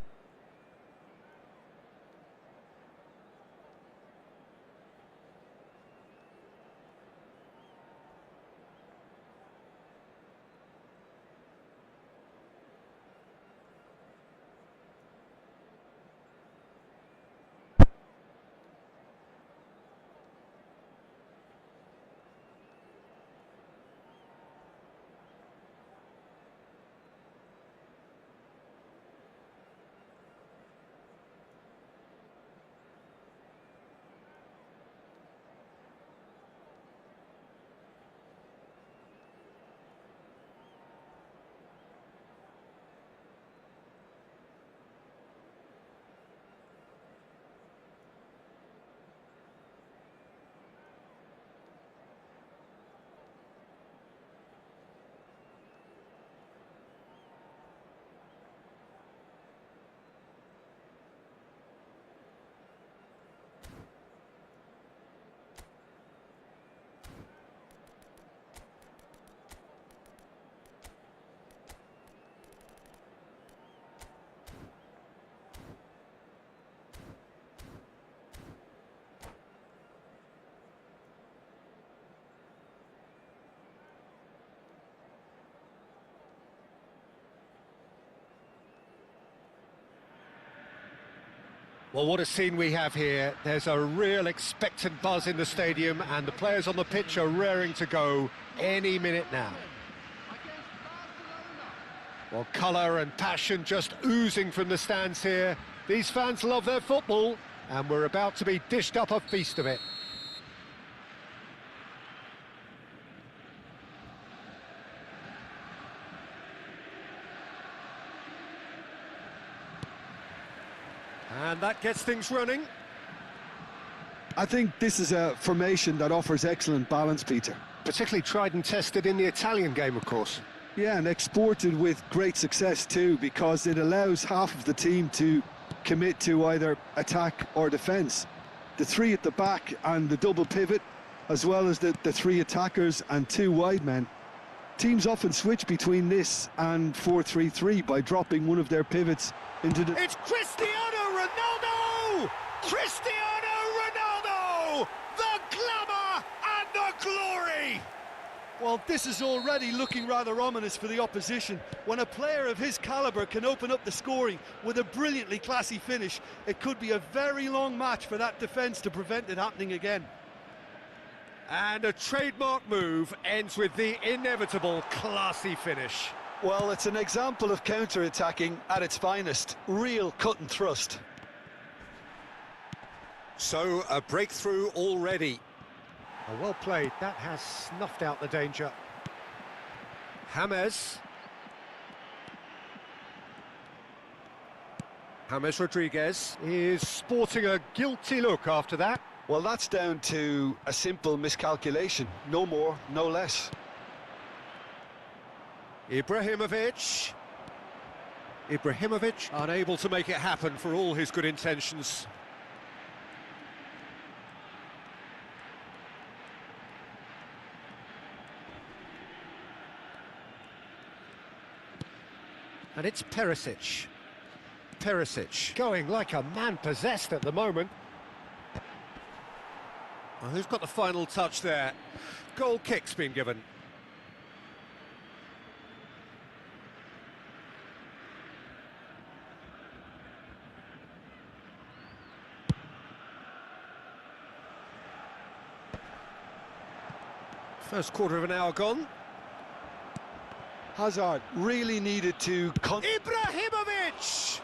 Well, what a scene we have here. There's a real expectant buzz in the stadium and the players on the pitch are raring to go any minute now. Well, colour and passion just oozing from the stands here. These fans love their football and we're about to be dished up a feast of it. And that gets things running. I think this is a formation that offers excellent balance, Peter. Particularly tried and tested in the Italian game, of course. Yeah, and exported with great success too, because it allows half of the team to commit to either attack or defence. The three at the back and the double pivot, as well as the three attackers and two wide men. Teams often switch between this and 4-3-3 by dropping one of their pivots into the... It's Cristiano Ronaldo! Cristiano Ronaldo! The glamour and the glory! Well, this is already looking rather ominous for the opposition. When a player of his calibre can open up the scoring with a brilliantly classy finish, it could be a very long match for that defence to prevent it happening again. And a trademark move ends with the inevitable classy finish. Well, it's an example of counter-attacking at its finest. Real cut and thrust. So, a breakthrough already. Oh, well played. That has snuffed out the danger. James Rodriguez is sporting a guilty look after that. Well, that's down to a simple miscalculation. No more, no less. Ibrahimovic unable to make it happen for all his good intentions. And it's Perisic going like a man possessed at the moment. Well, who's got the final touch there? Goal kick's been given. First quarter of an hour gone. Hazard really needed to... Ibrahimovic!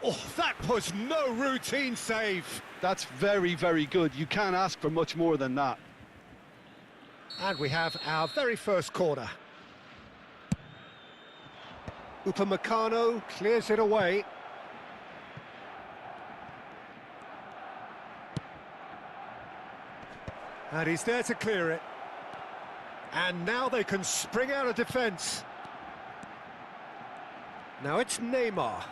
Oh, that was no routine save. That's very, very good. You can't ask for much more than that. And we have our very first corner. Upamecano clears it away. And he's there to clear it. And now they can spring out of defence. Now it's Neymar.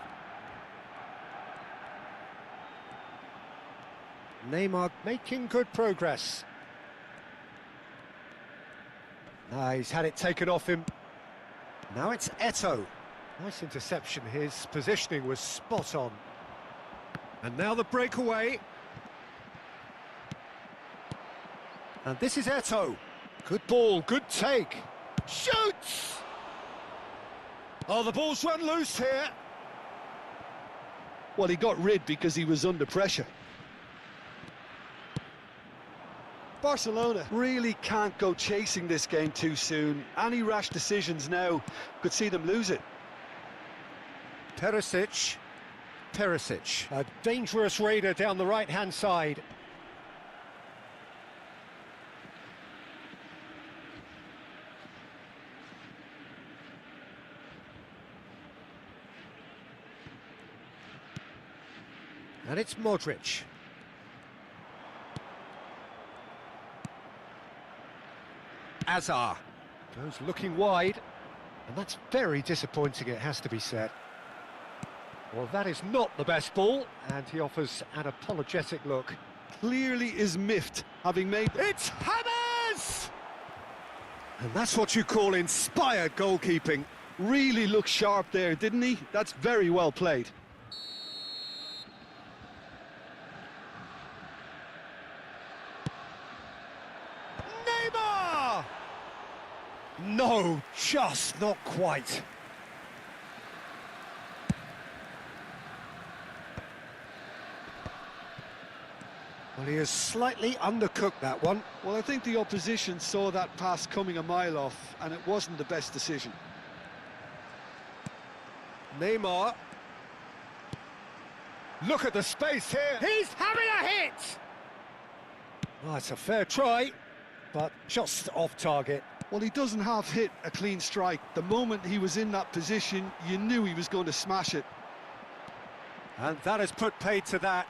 Neymar making good progress. Now he's had it taken off him. Now it's Eto'o. Nice interception, his positioning was spot on. And now the breakaway. And this is Eto'o. Good ball, good take. Shoots! Oh, the ball's run loose here. Well, he got rid because he was under pressure. Barcelona really can't go chasing this game too soon. Any rash decisions now could see them lose it. Perisic, a dangerous raider down the right-hand side. And it's Modric. Azar goes looking wide, and that's very disappointing, it has to be said. Well, that is not the best ball, and he offers an apologetic look. Clearly is miffed, having made... It's Hammers! And that's what you call inspired goalkeeping. Really looked sharp there, didn't he? That's very well played. Neymar! No, just not quite. Well, he has slightly undercooked that one. Well, I think the opposition saw that pass coming a mile off, and it wasn't the best decision. Neymar. Look at the space here. He's having a hit! Oh, it's a fair try, but just off target. Well, he doesn't half hit a clean strike. The moment he was in that position, you knew he was going to smash it. And that has put paid to that.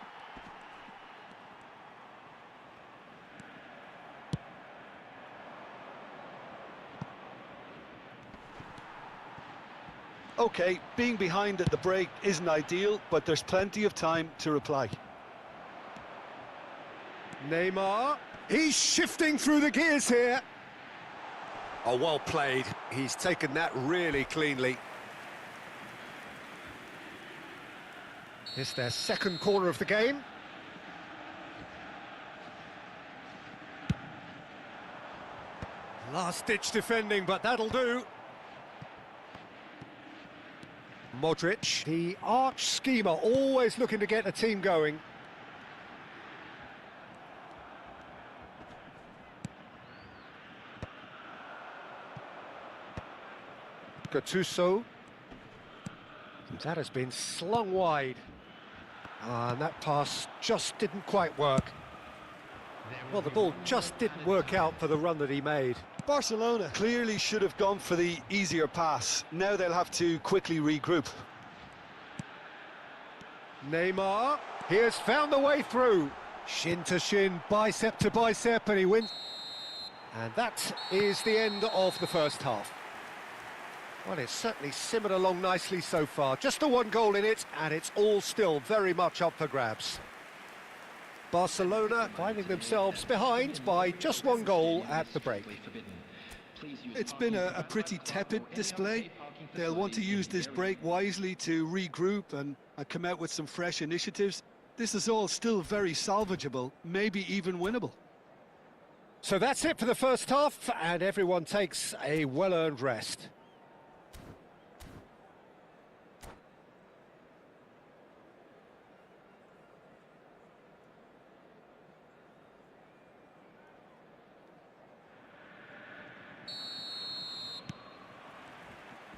OK, being behind at the break isn't ideal, but there's plenty of time to reply. Neymar, he's shifting through the gears here. Oh, well played. He's taken that really cleanly. It's their second corner of the game. Last-ditch defending, but that'll do. Modric, the arch schemer, always looking to get the team going. Gattuso. That has been slung wide. And that pass just didn't quite work. Well, the ball just didn't work out for the run that he made. Barcelona clearly should have gone for the easier pass. Now they'll have to quickly regroup. Neymar, he has found the way through. Shin to shin, bicep to bicep, and he wins. And that is the end of the first half. Well, it's certainly simmered along nicely so far. Just the one goal in it, and it's all still very much up for grabs. Barcelona finding themselves behind by just one goal at the break. It's been a pretty tepid display. They'll want to use this break wisely to regroup and come out with some fresh initiatives. This is all still very salvageable, maybe even winnable. So that's it for the first half, and everyone takes a well-earned rest.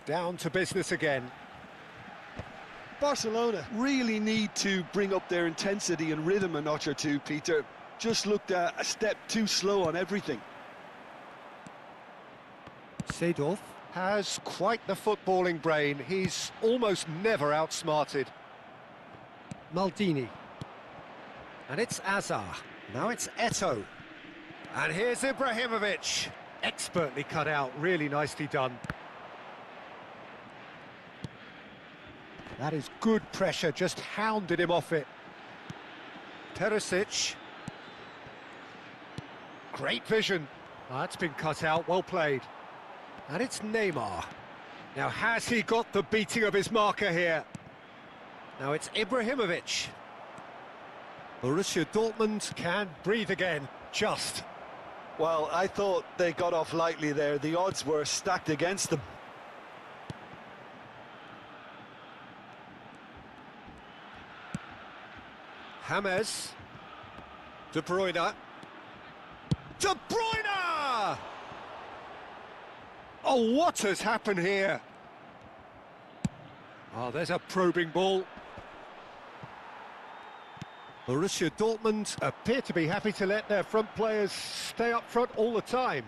Down to business again. Barcelona really need to bring up their intensity and rhythm a notch or two, Peter. Just looked a step too slow on everything. Seedorf has quite the footballing brain. He's almost never outsmarted. Maldini. And it's Azar. Now it's Eto'o. And here's Ibrahimovic. Expertly cut out, really nicely done. That is good pressure, just hounded him off it. Perisic. Great vision. That's been cut out, well played. And it's Neymar. Now, has he got the beating of his marker here? Now it's Ibrahimovic. Borussia Dortmund can breathe again, just. Well, I thought they got off lightly there. The odds were stacked against them. James. De Bruyne. De Bruyne! Oh, what has happened here? Oh, there's a probing ball. Borussia Dortmund appear to be happy to let their front players stay up front all the time.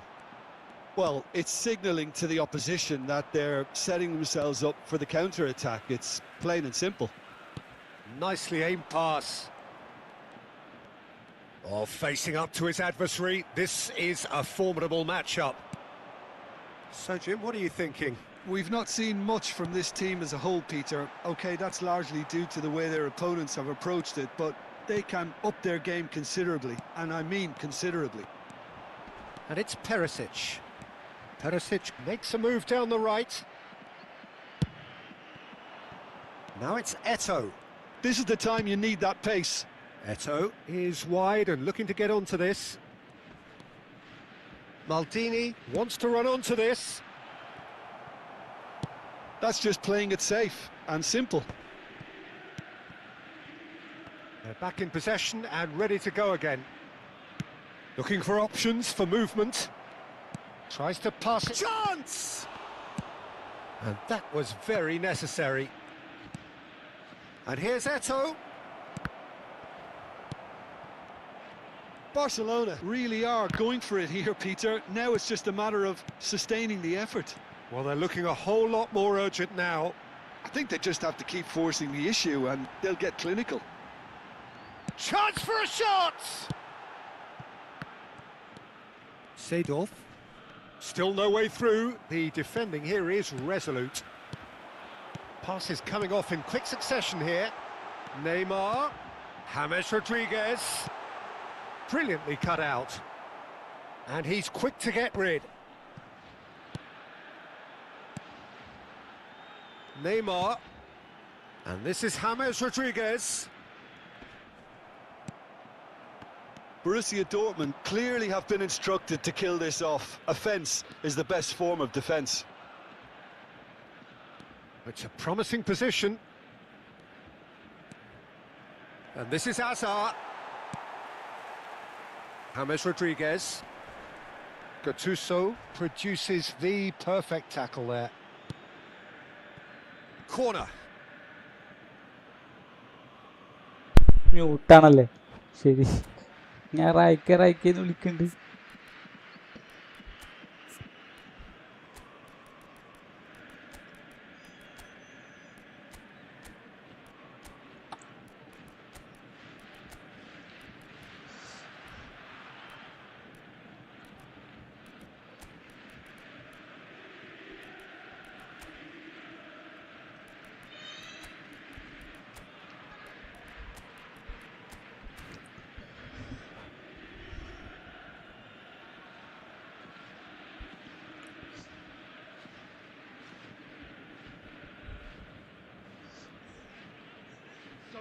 Well, it's signalling to the opposition that they're setting themselves up for the counter-attack. It's plain and simple. Nicely aimed pass. Oh, facing up to his adversary. This is a formidable matchup. So, Jim, what are you thinking? We've not seen much from this team as a whole, Peter. OK, that's largely due to the way their opponents have approached it, but they can up their game considerably, and I mean considerably. And it's Perisic. Perisic makes a move down the right. Now it's Eto'o. This is the time you need that pace. Eto'o is wide and looking to get onto this. Maldini wants to run onto this. That's just playing it safe and simple. They're back in possession and ready to go again. Looking for options for movement. Tries to pass it. Chance! And that was very necessary. And here's Eto'o. Barcelona really are going for it here, Peter. Now it's just a matter of sustaining the effort. Well, they're looking a whole lot more urgent now. I think they just have to keep forcing the issue and they'll get clinical. Chance for a shot! Seedorf. Still no way through. The defending here is resolute. Pass is coming off in quick succession here. Neymar. James Rodriguez. Brilliantly cut out. And he's quick to get rid. Neymar. And this is James Rodriguez. Borussia Dortmund clearly have been instructed to kill this off. Offence is the best form of defence. It's a promising position. And this is Azar. James Rodriguez. Gattuso produces the perfect tackle there. Corner. മ്യൂട്ടാണല്ലേ ശരി ഞാൻ റായിക്കെന്ന് വിളിക്കുന്നുണ്ട്.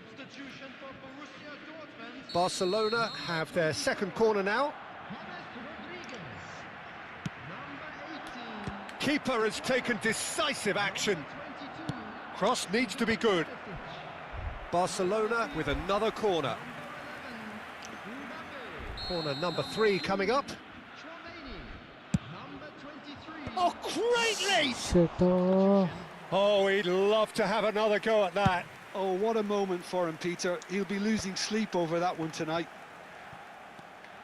Substitution for Borussia Dortmund. Barcelona have their second corner now. Keeper has taken decisive action. Cross needs to be good. Barcelona with another corner. Corner number 3 coming up. Oh, great leap! Oh, he'd love to have another go at that. Oh, what a moment for him, Peter. He'll be losing sleep over that one tonight.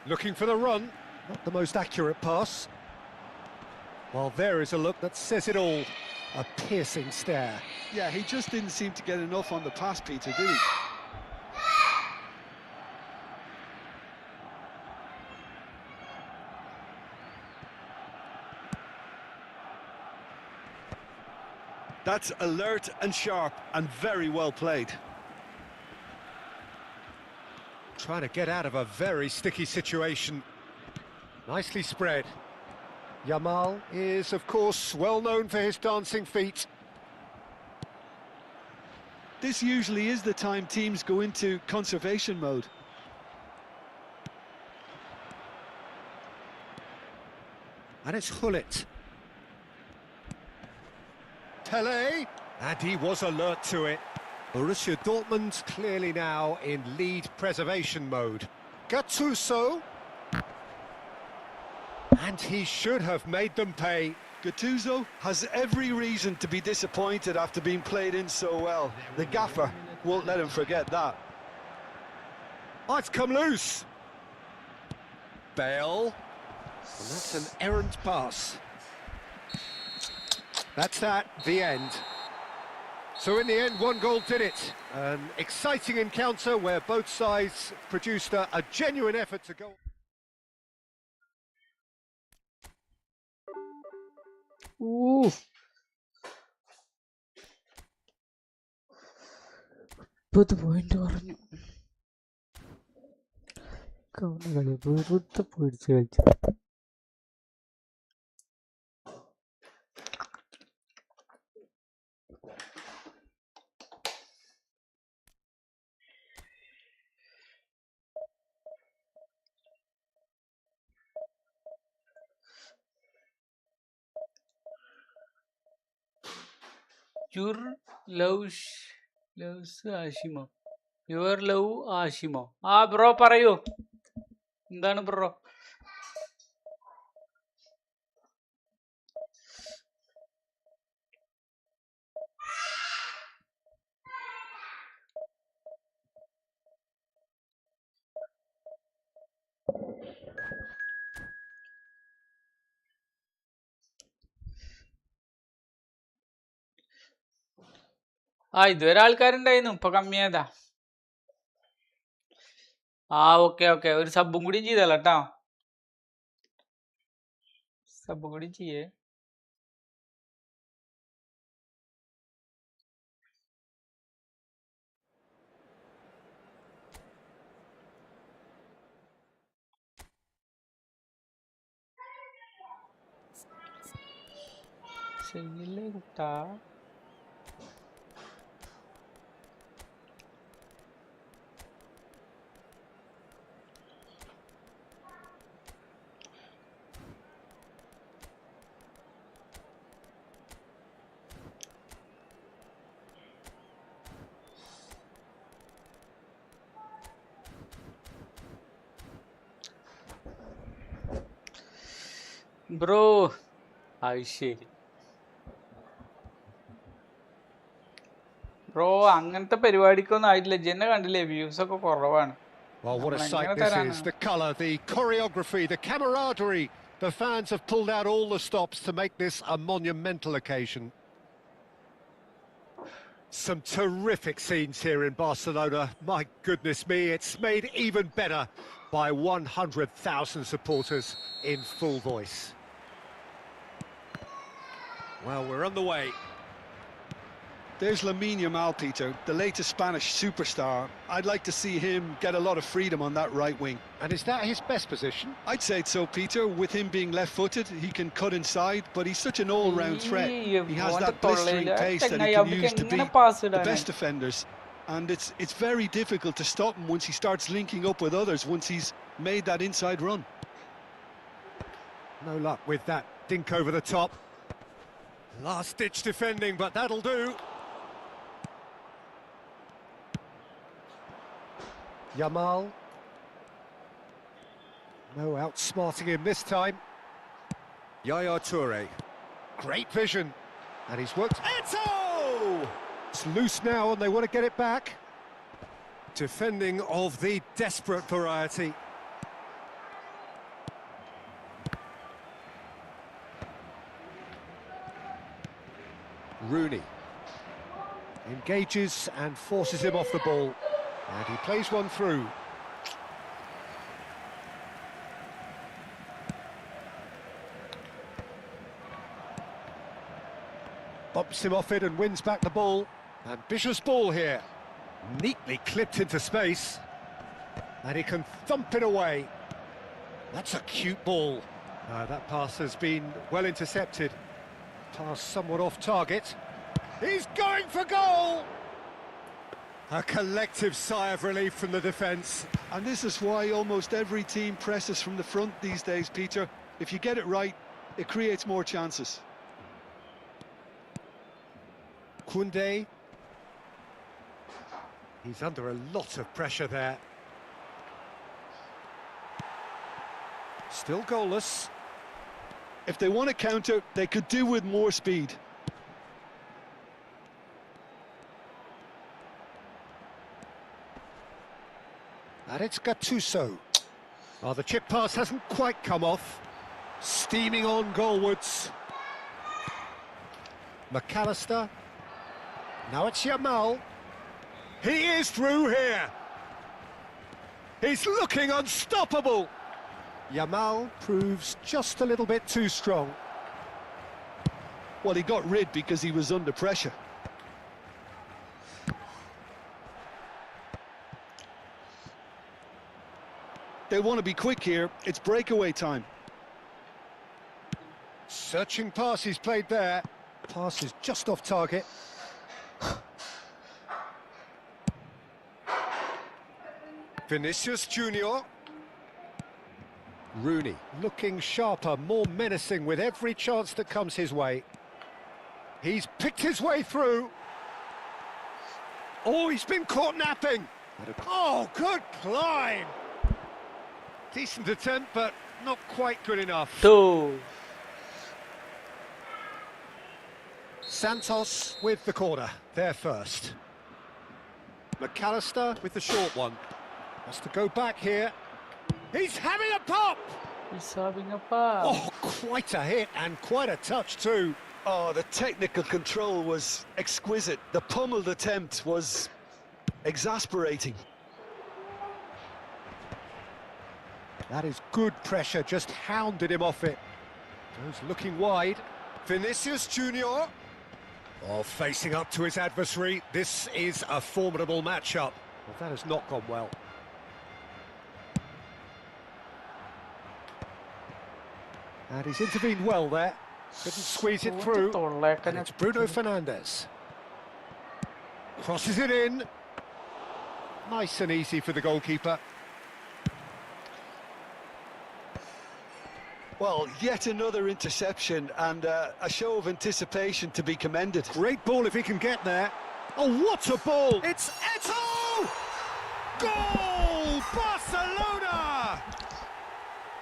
Looking for the run. Not the most accurate pass. Well, there is a look that says it all. A piercing stare. Yeah, he just didn't seem to get enough on the pass, Peter, did he? That's alert and sharp and very well played. Trying to get out of a very sticky situation. Nicely spread. Yamal is, of course, well known for his dancing feet. This usually is the time teams go into conservation mode. And it's Hullet. Pele, and he was alert to it. Borussia Dortmund clearly now in lead preservation mode. Gattuso. And he should have made them pay. Gattuso has every reason to be disappointed after being played in so well. The gaffer won't let him forget that. Oh, it's come loose. Bale. And that's an errant pass. That's that, the end. So in the end, one goal did it. An exciting encounter where both sides produced a genuine effort to go. Ooh. 30 point പറഞ്ഞു. കളി വെറുതെ പിടിച്ച് കളിച്ചു. Your loves Ashimo. Your love Ashimo. Bro പറയൂ. എന്താണ് bro? ഇതുവരെ ആൾക്കാരുണ്ടായിരുന്നു, ഇപ്പൊ കമ്മിയായതാ. ഓക്കെ ഒരു സബും കൂടി ചെയ്തല്ലോ കേട്ടോ. സബും കൂടി ചെയ്യേ. ശരിയല്ലേ കുട്ടാ? ബ്രോ ശരി ബ്രോ, അങ്ങനത്തെ പരിപാടിക്കൊന്നും ആയിട്ടില്ല. ജെന്നെ കണ്ടില്ലേ, വ്യൂസ് ഒക്കെ കുറവാണ്. Well, what a sight this is. The colour, the choreography, the camaraderie. The fans have pulled out all the stops to make this a monumental occasion. Some terrific scenes here in Barcelona. My goodness me, it's made even better by 100,000 supporters in full voice. Well, we're on the way. There's Lamine Yamal, Peter, the latest Spanish superstar. I'd like to see him get a lot of freedom on that right wing. And is that his best position? I'd say so, Peter. With him being left-footed, he can cut inside, but he's such an all-round threat. He has that blistering pace that he can use to beat the best defenders. And it's very difficult to stop him once he starts linking up with others, once he's made that inside run. No luck with that dink over the top. Last-ditch defending, but that'll do. Yamal. No outsmarting him this time. Yaya Toure. Great vision. And he's worked. Eto! It's loose now and they want to get it back. Defending of the desperate variety. Rooney. Engages and forces him off the ball. And he plays one through. Bumps him off it and wins back the ball. Ambitious ball here. Neatly clipped into space. And he can thump it away. That's a cute ball. That pass has been well intercepted. Pass somewhat off target. He's going for goal! A collective sigh of relief from the defence. And this is why almost every team presses from the front these days, Peter. If you get it right, it creates more chances. Koundé. He's under a lot of pressure there. Still goalless. If they want to counter, they could do with more speed. And it's Gattuso. Oh, the chip pass hasn't quite come off. Steaming on goalwards. McAllister. Now it's Yamal. He is through here. He's looking unstoppable. Yamal proves just a little bit too strong. Well, he got rid because he was under pressure. They want to be quick here. It's breakaway time. Searching pass he's played there. Pass is just off target. Vinicius Junior. Rooney looking sharper, more menacing with every chance that comes his way. He's picked his way through. Oh, he's been caught napping. Oh, good climb. Decent attempt, but not quite good enough. Two. Santos with the corner, there first. McAllister with the short one. Has to go back here. He's having a pop! He's having a pass. Oh, quite a hit and quite a touch too. Oh, the technical control was exquisite. The pummeled attempt was exasperating. That is good pressure, just hounded him off it. Goes looking wide. Vinicius Junior. Oh, facing up to his adversary. This is a formidable matchup. Well, that has not gone well. And he's intervened well there. Couldn't squeeze it through. And it's Bruno Fernandes. Crosses it in. Nice and easy for the goalkeeper. Well, yet another interception and a show of anticipation to be commended. Great ball if he can get there. Oh, what a ball! It's Eto! Goal! Barcelona!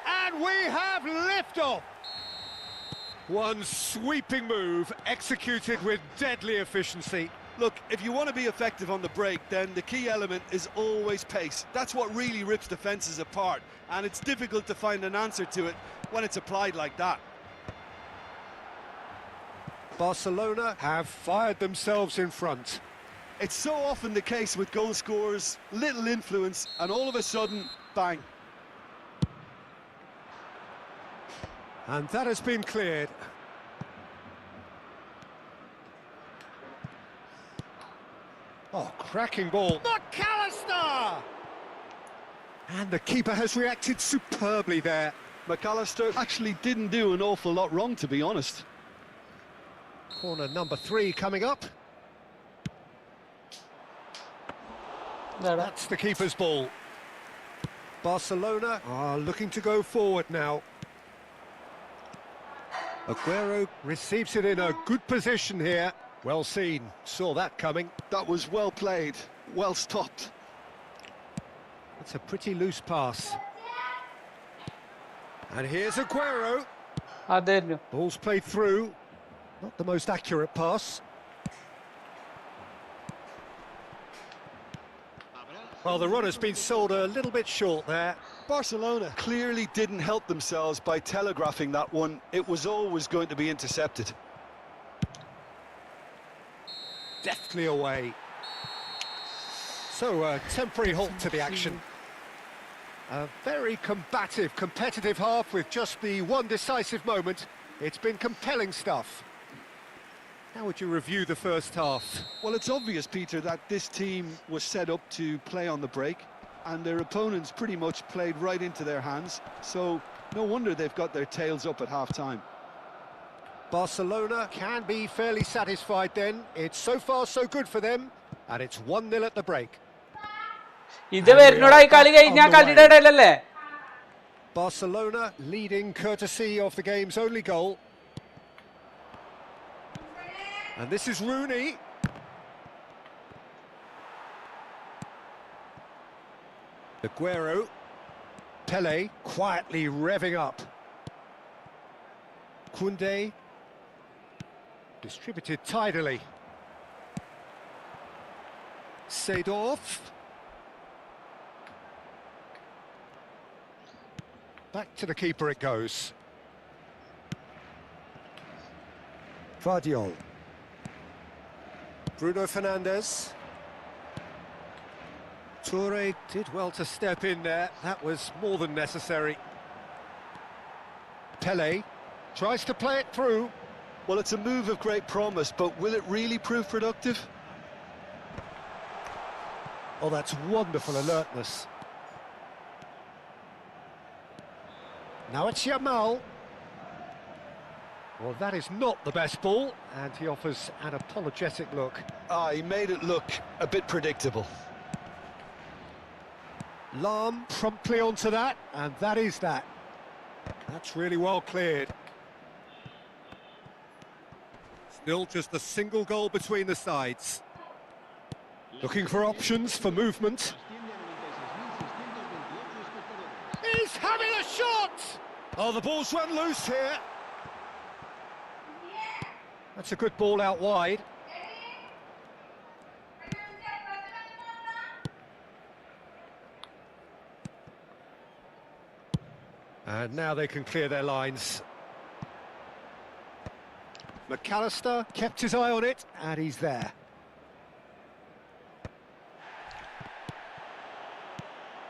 And we have liftoff! One sweeping move, executed with deadly efficiency. Look, if you want to be effective on the break, then the key element is always pace. That's what really rips defences apart, and it's difficult to find an answer to it when it's applied like that. Barcelona have fired themselves in front. It's so often the case with goal scorers, little influence, and all of a sudden, bang. And that has been cleared. Oh, cracking ball. McAllister! And the keeper has reacted superbly there. McAllister actually didn't do an awful lot wrong, to be honest. Corner number 3 coming up. That's the keeper's ball. Barcelona are looking to go forward now. Aguero receives it in a good position here. Well seen, saw that coming. That was well played, well stopped. It's a pretty loose pass. And here's Aguero. Ball's played through. Not the most accurate pass. Well, the runner's been sold a little bit short there. Barcelona clearly didn't help themselves by telegraphing that one. It was always going to be intercepted. Deftly away. So, a temporary halt to the action. A very combative, competitive half with just the one decisive moment. It's been compelling stuff. How would you review the first half? Well, it's obvious, Peter, that this team was set up to play on the break, and their opponents pretty much played right into their hands, so no wonder they've got their tails up at half-time. Barcelona can be fairly satisfied then. It's so far so good for them, and it's 1-0 at the break. Barcelona leading courtesy of the game's only goal. And this is Rooney. Aguero. Pele quietly revving up. Koundé. Distributed tidily. Seedorf. Back to the keeper it goes. Vardiol. Bruno Fernandes. Toure did well to step in there. That was more than necessary. Pele tries to play it through. Well, it's a move of great promise, but will it really prove productive? Oh, that's wonderful alertness. Now it's Yamal. Well, that is not the best ball, and he offers an apologetic look. He made it look a bit predictable. Lam promptly onto that, and that is that. That's really well cleared. Still just a single goal between the sides. Looking for options for movement. He's having a shot! Oh, the ball's run loose here. That's a good ball out wide. And now they can clear their lines. McAllister kept his eye on it, and he's there.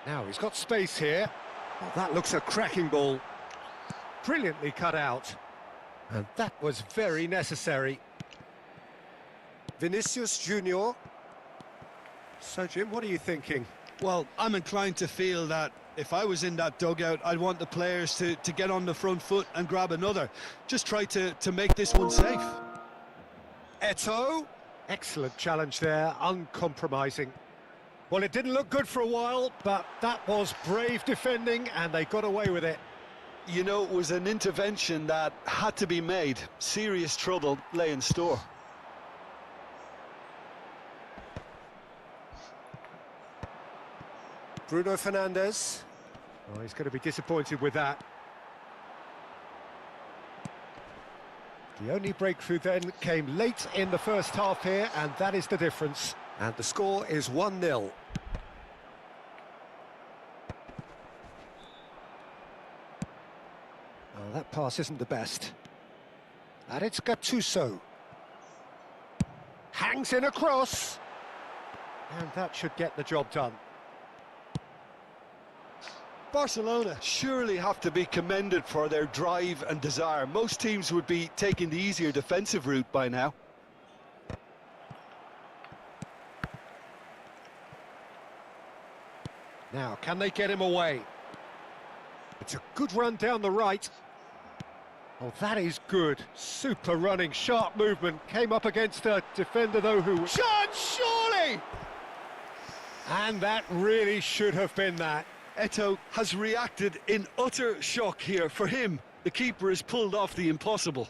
Now he's got space here. Oh, that looks a cracking ball. Brilliantly cut out. And that was very necessary. Vinicius Junior. So, Jim, what are you thinking? Well, I'm inclined to feel that if I was in that dugout, I'd want the players to get on the front foot and grab another. Just try to make this one safe. Eto'o. Excellent challenge there, uncompromising. Well, it didn't look good for a while, but that was brave defending, and they got away with it. You know, it was an intervention that had to be made. Serious trouble lay in store. Bruno Fernandes. Oh, he's going to be disappointed with that. The only breakthrough then came late in the first half here, and that is the difference. And the score is 1-0. Oh, that pass isn't the best. And it's Gattuso. Hangs in a cross. And that should get the job done. Barcelona surely have to be commended for their drive and desire. Most teams would be taking the easier defensive route by now. Now, can they get him away? It's a good run down the right. Oh, that is good. Super running, sharp movement. Came up against a defender, though, who... Chance, surely! And that really should have been that. Eto has reacted in utter shock here. For him, the keeper has pulled off the impossible.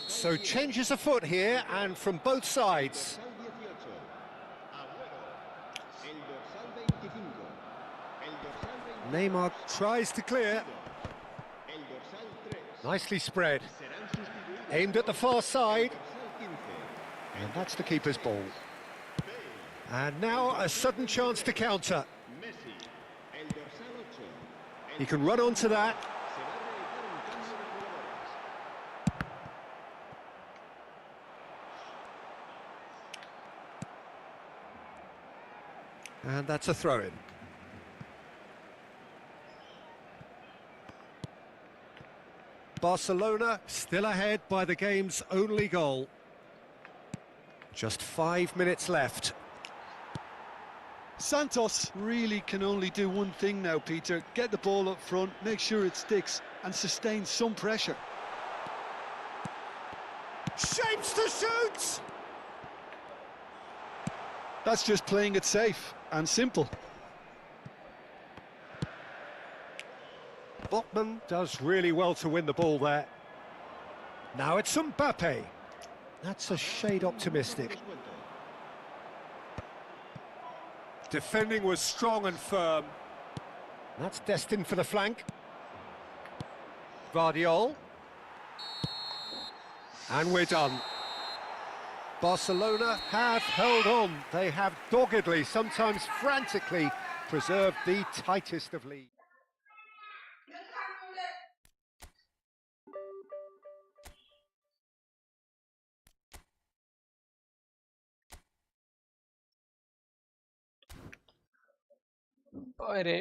So changes afoot here, and from both sides. Neymar tries to clear. Nicely spread. Aimed at the far side. And that's the keeper's ball. And now a sudden chance to counter. He can run onto that. And that's a throw-in. Barcelona still ahead by the game's only goal. Just 5 minutes left. Santos really can only do one thing now, Peter. Get the ball up front, make sure it sticks, and sustain some pressure. Shapes to shoot! That's just playing it safe and simple. Botman does really well to win the ball there. Now it's Mbappe. That's a shade optimistic. Defending was strong and firm. That's destined for the flank. Guardiola. And we're done. Barcelona have held on. They have doggedly, sometimes frantically, preserved the tightest of leads. പോരെ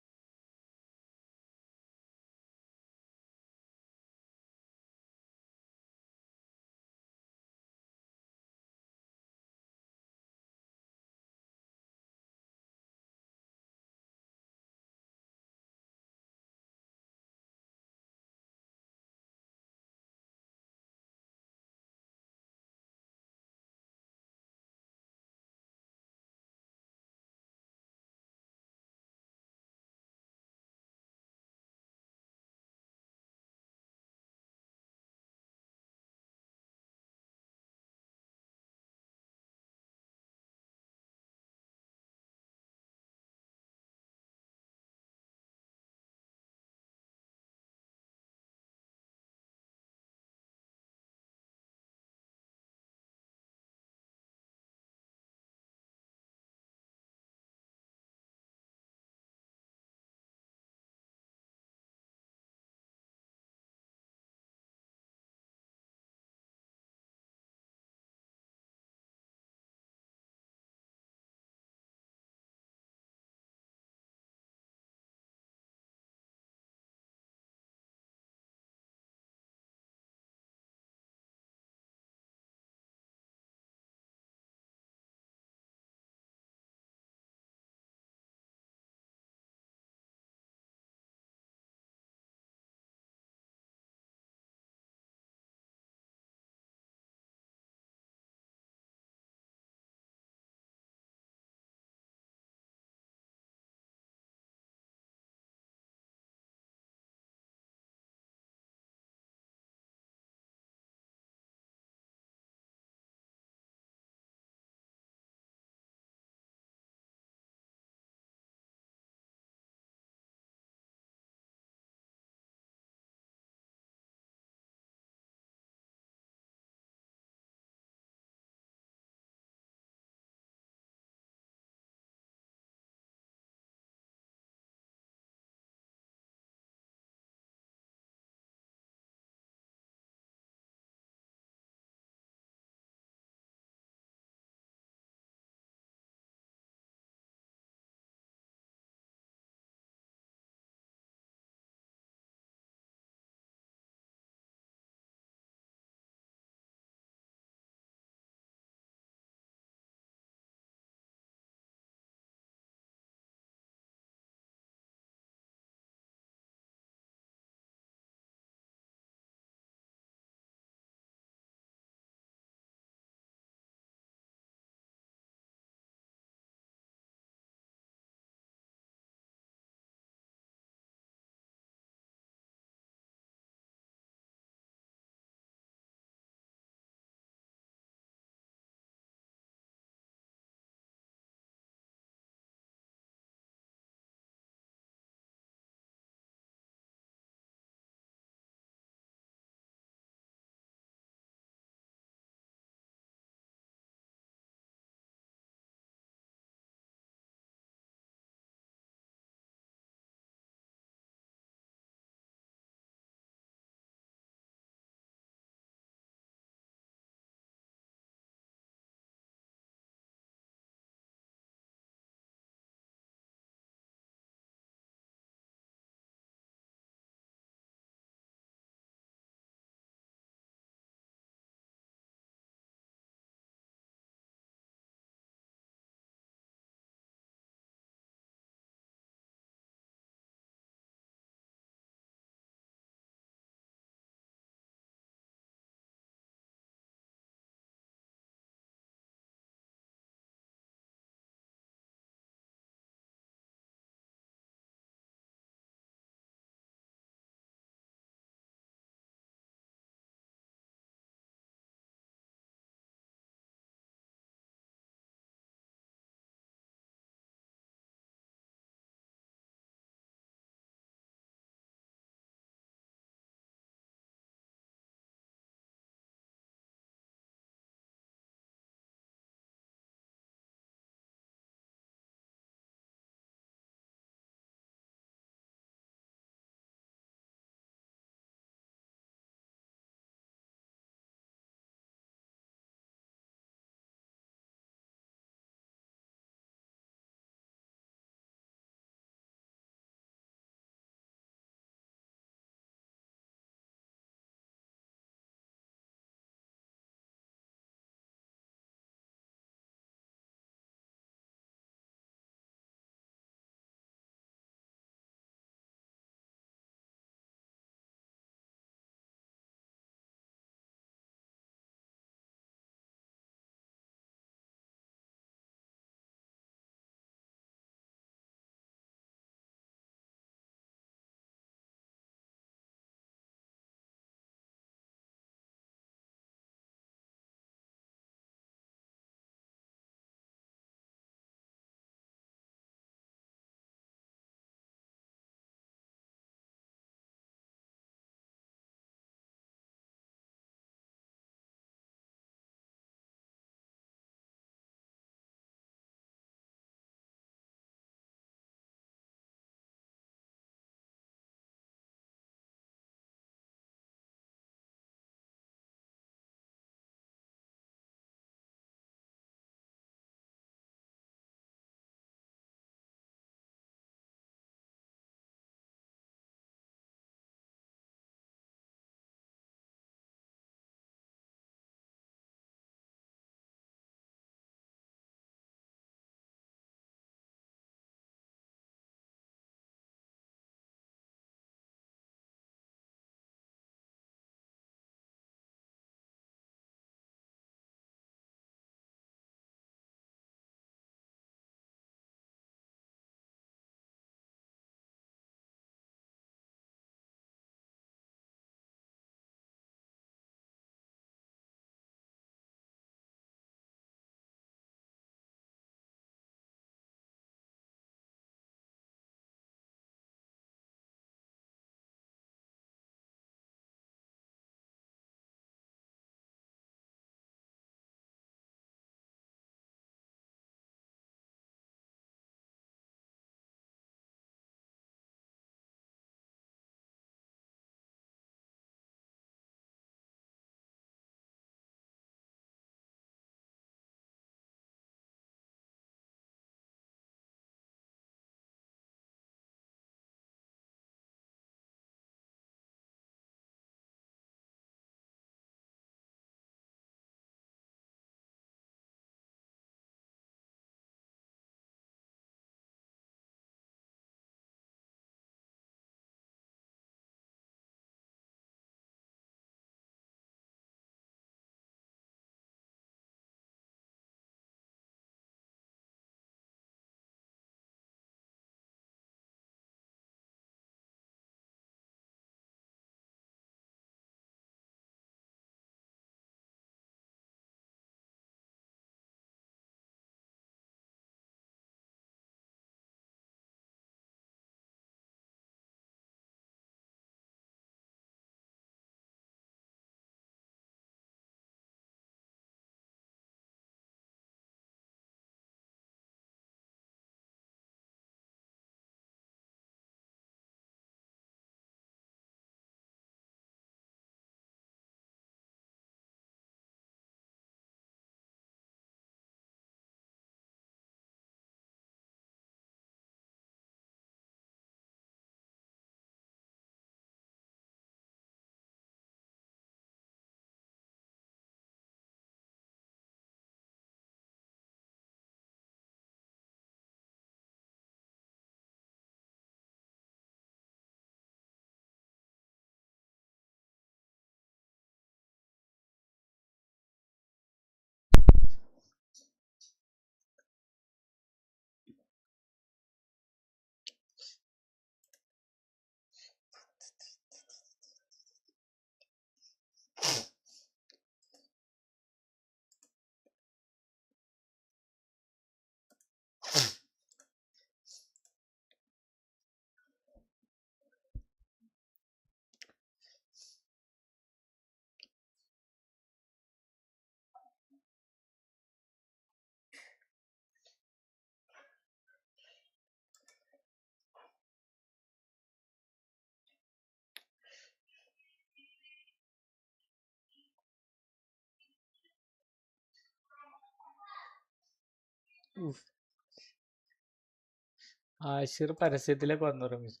ആഷിർ പരസ്യത്തിലേക്ക് വന്നു റമീസ്.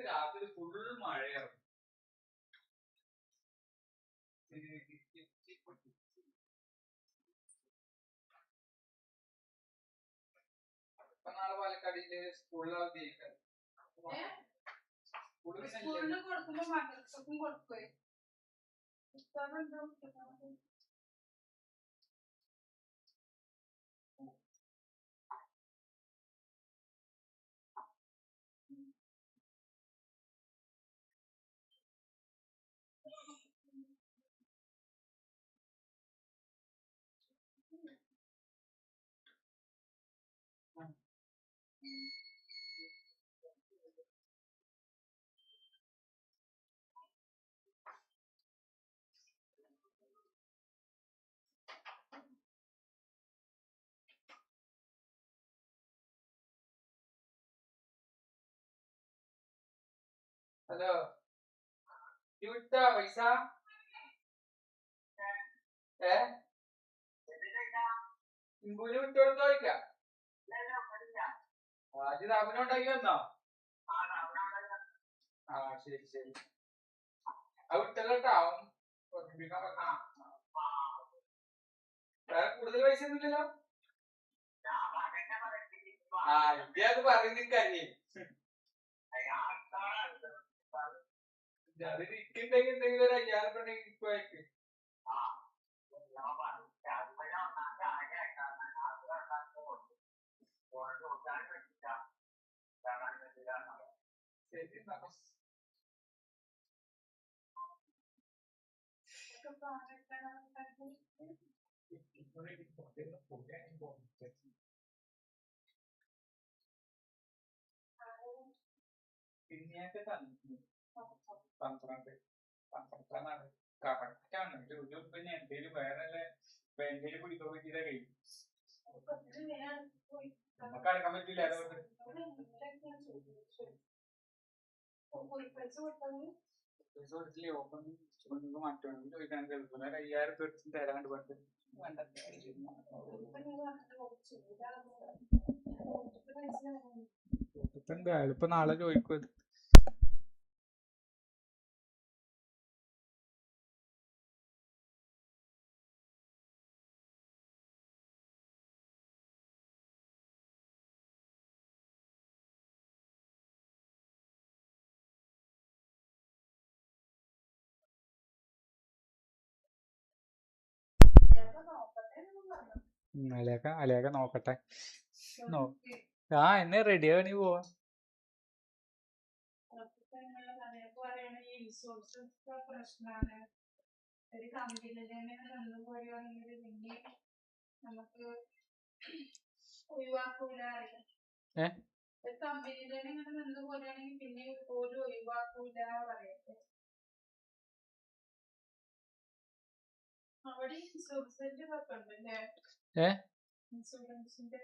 രാത്രി full മഴയാണ്. ഇപ്പൊ നാളെ പാലക്കാടിന്റെ സ്കൂളിൽ അവധിയായിരിക്കും. സ്കൂളിൽ കൊടുക്കുമ്പോ മദ്രസക്കും കൊടുക്കുവേ. ഹലോ, വിട്ടാ പൈസ? ഇമ്പൂര് വിട്ടോടുത്തോ ചോദിക്കാം. അത് രാമനുണ്ടാക്കി വന്നോ? ആ ശരി ശരി. അത് വിട്ടല്ലോട്ടാ, ഓർമ്മിപ്പിക്കാൻ വെക്കണം. വേറെ കൂടുതൽ പൈസ ഒന്നുമില്ലല്ലോ? ആ ഇന്ത്യ അത് പറയുന്നില്ലേ. അത് നിൽക്കുന്നുണ്ടെങ്കിൽ എന്തെങ്കിലും ഒരു 5000 ഉണ്ടെങ്കിൽ നിൽക്കുമായിരിക്കും. ശരി നമസ്. പിന്നെയൊക്കെ തന്നു 12 12 കറക്റ്റാണ്. പിന്നെ എന്തേലും വേറെ എന്തേലും പിടിക്കാൻ പറ്റിയതാ കഴിയും. നമുക്ക് അടക്കാൻ പറ്റില്ല. അതുകൊണ്ട് കൊടുത്തില്ലേ ഓപ്പൺ മറ്റൊന്നും ചോദിക്കാൻ കേൾക്കുന്ന 5000 പേർക്ക് തരാണ്ട് പറ്റും. എന്തായാലും ഇപ്പൊ നാളെ ചോദിക്കും. അലയൊക്കെ നോക്കട്ടെ. എന്നെ റെഡി ആവണി പോവാ. പ്രശ്നമാണ്. ഒരു കമ്പനിയിൽ തന്നെ നിന്ന് പോരുവാണെങ്കിൽ പിന്നെ നമുക്ക് ഒഴിവാക്കൂല. ഒരു കമ്പനിയിൽ തന്നെ ഇങ്ങനെ നിന്ന് പോരുവാണെങ്കിൽ പിന്നെ ഒരു ഒഴിവാക്കൂല പറയട്ടെ. അവിടെ ഇൻഷുറൻസിന്റെ ഒക്കെ ഉണ്ടല്ലേ? ഇൻഷുറൻസിന്റെ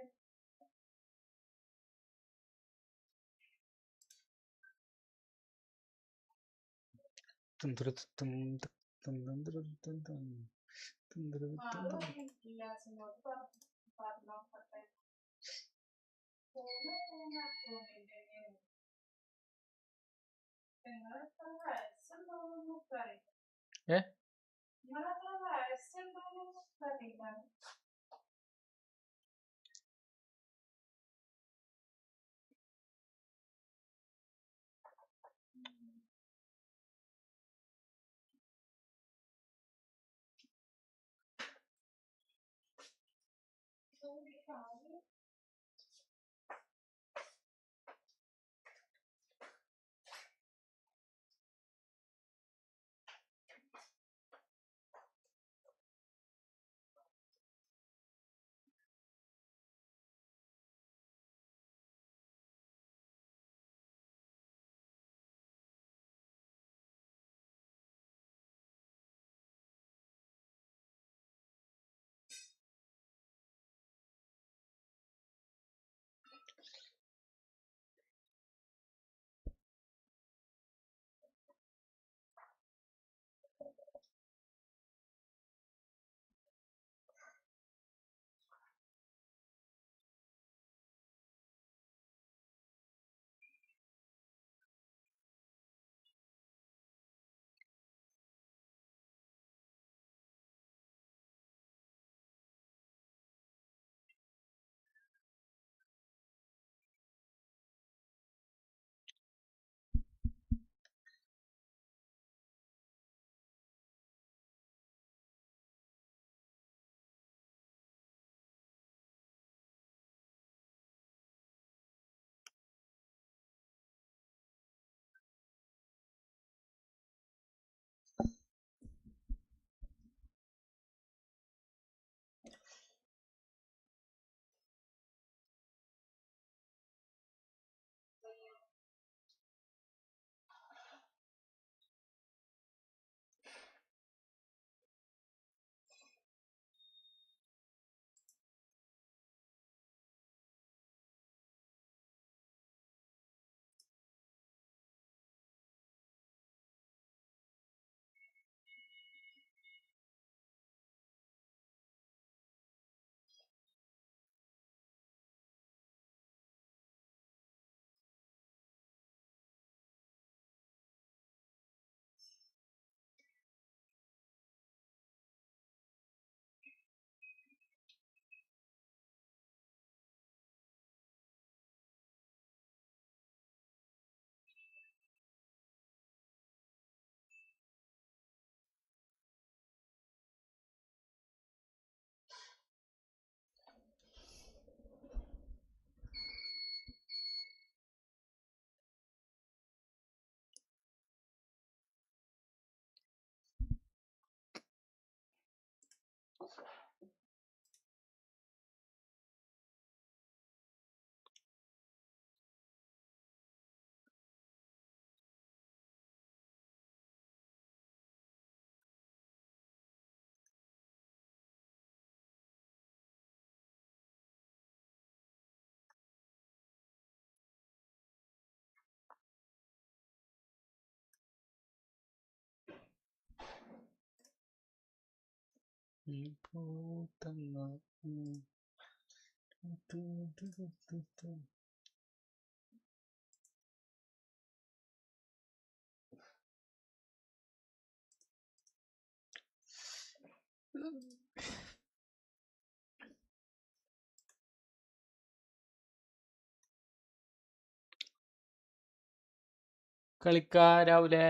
കളിക്കാരാവൂലേ?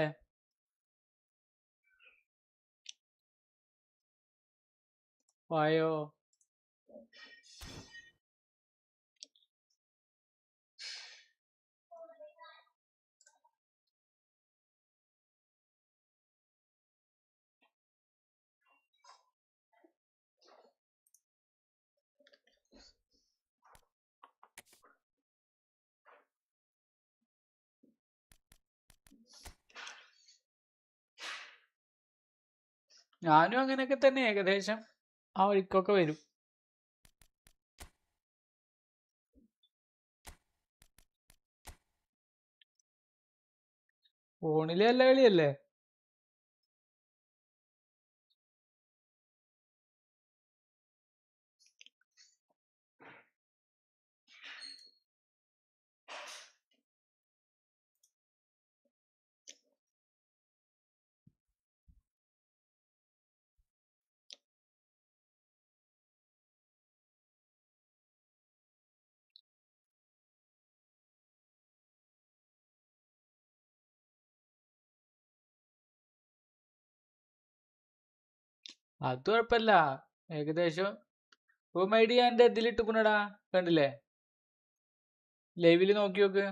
വായോ. ഞാനും അങ്ങനെയൊക്കെ തന്നെ ഏകദേശം ആ വഴിക്കൊക്കെ വരും. ഫോണില് നല്ല കളിയല്ലേ? അത് കുഴപ്പമില്ല. ഏകദേശം റൂം ഐ ഡി ഞാൻ എൻ്റെ ഇതിലിട്ടുക്കുണടാ, കണ്ടില്ലേ? ലൈവില് നോക്കി നോക്ക്.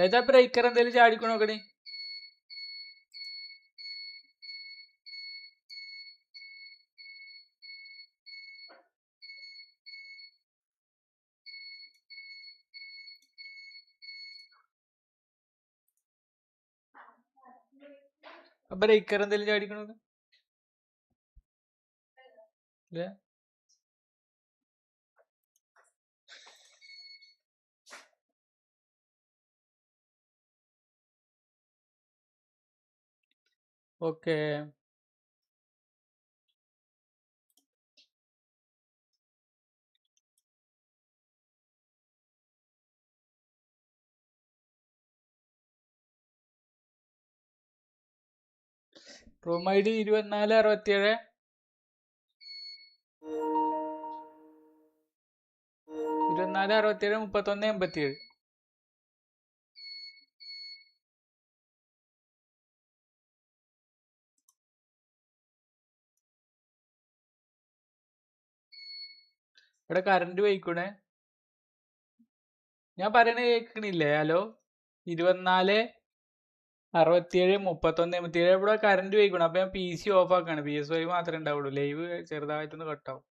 ഏതാ ബ്രേക്കർ എന്തേലും ചാടിക്കോ നോക്കണേ. ബ്രേക്കർ എന്തേലും ചാടിക്കോ നോക്ക്. ഇല്ല. ഓക്കെ. Room I D 2467 2467 3187. ഇവിടെ കറണ്ട് പോയിക്കൂടെ? ഞാൻ പറയണ കേൾക്കണില്ലേ? ഹലോ. 2467 3187. ഇവിടെ കറണ്ട് പോയിക്കണം. അപ്പൊ ഞാൻ PC ഓഫ് ആക്കാണ്. PS5 മാത്രമേ ഉണ്ടാവുള്ളൂ. ലൈവ് ചെറുതായിട്ടൊന്ന് കട്ടാവും.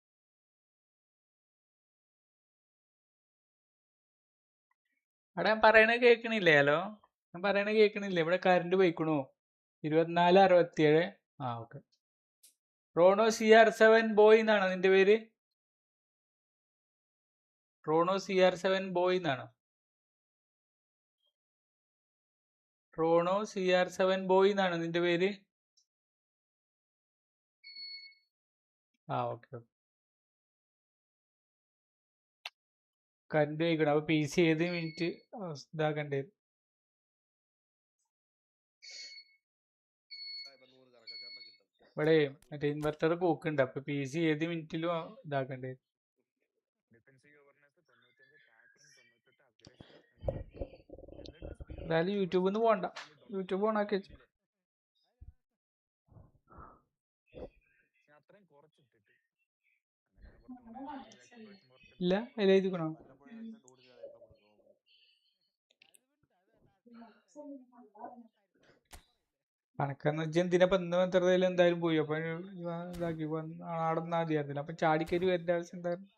അവിടെ ഞാൻ പറയണ കേൾക്കണില്ലേ? ഹലോ. ഞാൻ പറയണ കേൾക്കണില്ലേ? ഇവിടെ കറണ്ട് പോയിക്കണു. 2467. ആ ഓക്കെ. റോണോ CR7 ബോയ് എന്നാണോ നിന്റെ പേര്? റോണോ CR7 ബോയ് എന്നാണോ? റോണോ CR7 ബോയ് എന്നാണോ നിന്റെ പേര്? ആ ഓക്കെ. കറണ്ട് പോയിക്കണം. അപ്പൊ PC ഏത് മിനിറ്റ് ഇതാക്കണ്ടേ? ഇവിടെ മറ്റേ ഇൻവെർട്ടർ പോക്കുണ്ട്. അപ്പൊ PC ഏത് മിനിറ്റിലും ഇതാക്കണ്ടേ? എന്തായാലും യൂട്യൂബിൽ നിന്ന് പോകണ്ട. യൂട്യൂബ് ഓണാക്കി വെച്ചു. ഇല്ല അതിൽ എഴുതിക്കണോ? കണക്കെന്ന് വെച്ചാൽ എന്തിനാ ഇന്ന് മാത്രത്തിൽ എന്തായാലും പോയി. അപ്പൊ ഇതാക്കി ആടെ മതിയായിരുന്നില്ല. അപ്പൊ ചാടിക്കരി വരേണ്ട ആവശ്യം എന്തായിരുന്നു?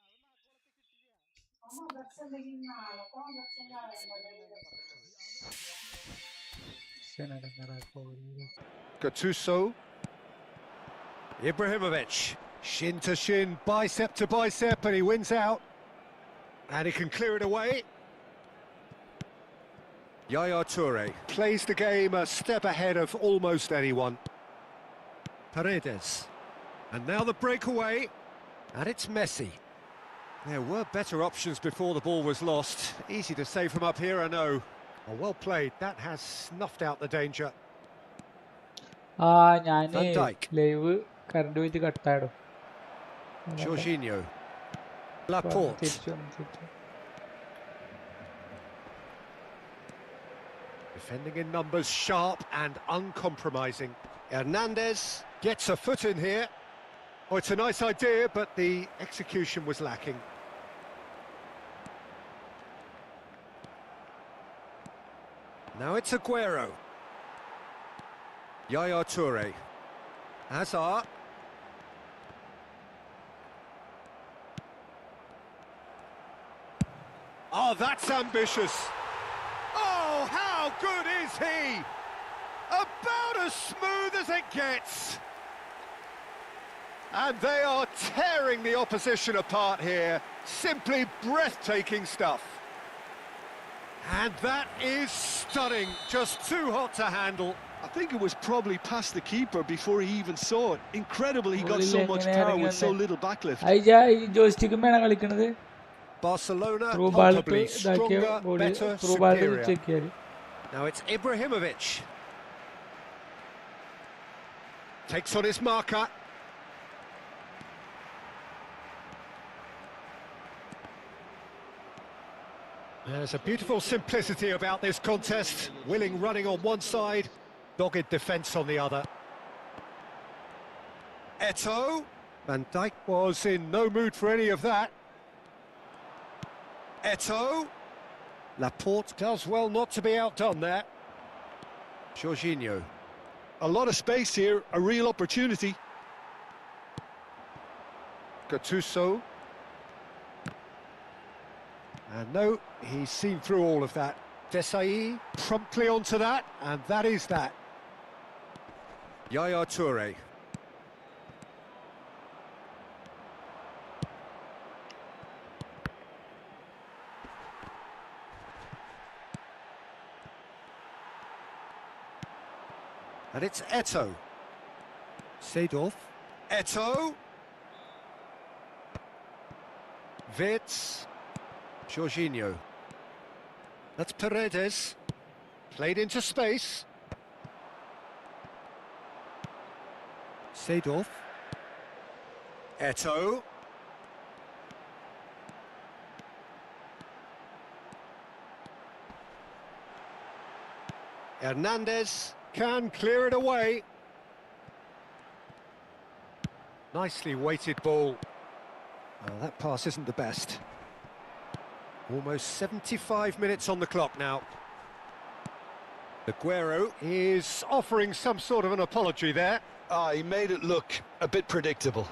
Gattuso. Ibrahimovic. Shin to shin, bicep to bicep, and he wins out. And he can clear it away. Yaya Toure plays the game a step ahead of almost anyone. Paredes. And now the breakaway. And it's Messi. There were better options before the ball was lost. Easy to say from up here, I know. Oh, well played. That has snuffed out the danger. ഞാൻ live current പോയിട്ട് കട്ടായിടും. Jorginho. Laporte. Defending in numbers, sharp and uncompromising. Hernandez gets a foot in here. Oh, it's a nice idea, but the execution was lacking. Now it's Aguero. Yaya Toure. Hazard. Oh, that's ambitious. Oh, how good is he? About as smooth as it gets. And they are tearing the opposition apart here. Simply breathtaking stuff. And that is stunning. Just too hot to handle. I think it was probably past the keeper before he even saw it. Incredible he got so much power with so little backlift. Barcelona palpably stronger, better, superior. Now it's Ibrahimovic. Takes on his marker. There's a beautiful simplicity about this contest. Willing running on one side, dogged defence on the other. Eto'o. Van Dijk was in no mood for any of that. Eto'o. Laporte does well not to be outdone there. Jorginho. A lot of space here, a real opportunity. Gattuso. And no, he's seen through all of that. Desai promptly onto that, and that is that. Yaya Toure. And it's Eto'o. Seedorf. Eto'o. Wirtz. Jorginho. That's Paredes. Played into space. Seedorf. Eto'o. Hernandez can clear it away. Nicely weighted ball. Well, that pass isn't the best. Almost 75 minutes on the clock now. Aguero is offering some sort of an apology there. He made it look a bit predictable.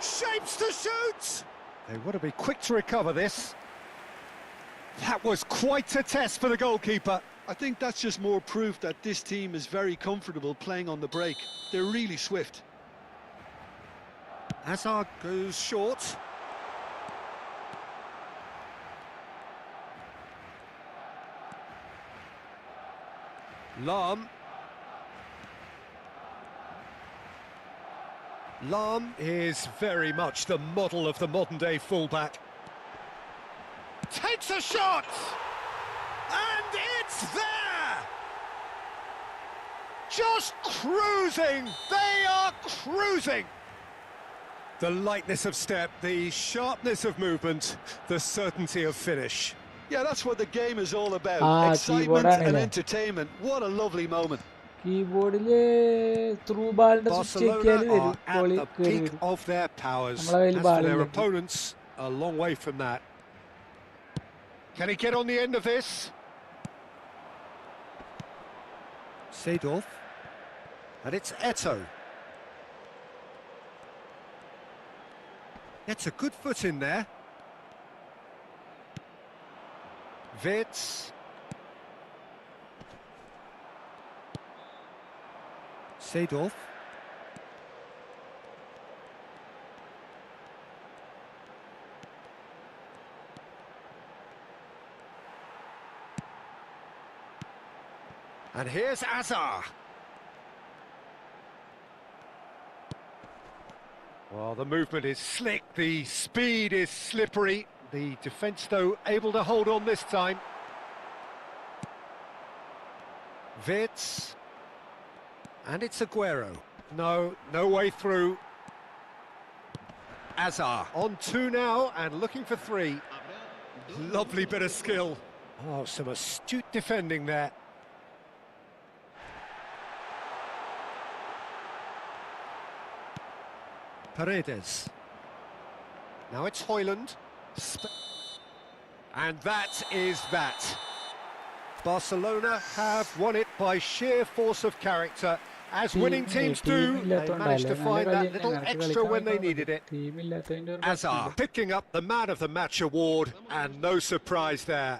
Shapes to shoot! They want to be quick to recover this. That was quite a test for the goalkeeper. I think that's just more proof that this team is very comfortable playing on the break. They're really swift. Hazard goes short. Lahm is very much the model of the modern-day fullback. Takes a shot! And it's there! Just cruising! They are cruising! The lightness of step, the sharpness of movement, the certainty of finish. Yeah, that's what the game is all about. Excitement and entertainment. What a lovely moment. കീബോർഡില് through ബാളിന്റെ switch ഞെക്കിയാൽ Barcelona വരും, are ബോളി at the കയറി peak വരും. of their powers. നമ്മളെ കയ്യിൽ As for their ബാളില്ലെങ്കിൽ opponents, a long way from that. Can he get on the end of this? Seedorf. And it's Eto'o. Gets a good foot in there. Wits. Seedorf. And here's Azar. Well, the movement is slick, the speed is slippery. The defence, though, able to hold on this time. Wits. And it's Aguero. No way through. Azar on 2 now and looking for 3. Lovely bit of skill. Oh, some astute defending there. Paredes. Now it's Højlund. And that is that. Barcelona have won it by sheer force of character. As winning teams do, they managed to find that little extra when they needed it. Azar picking up the Man of the Match award, and no surprise there.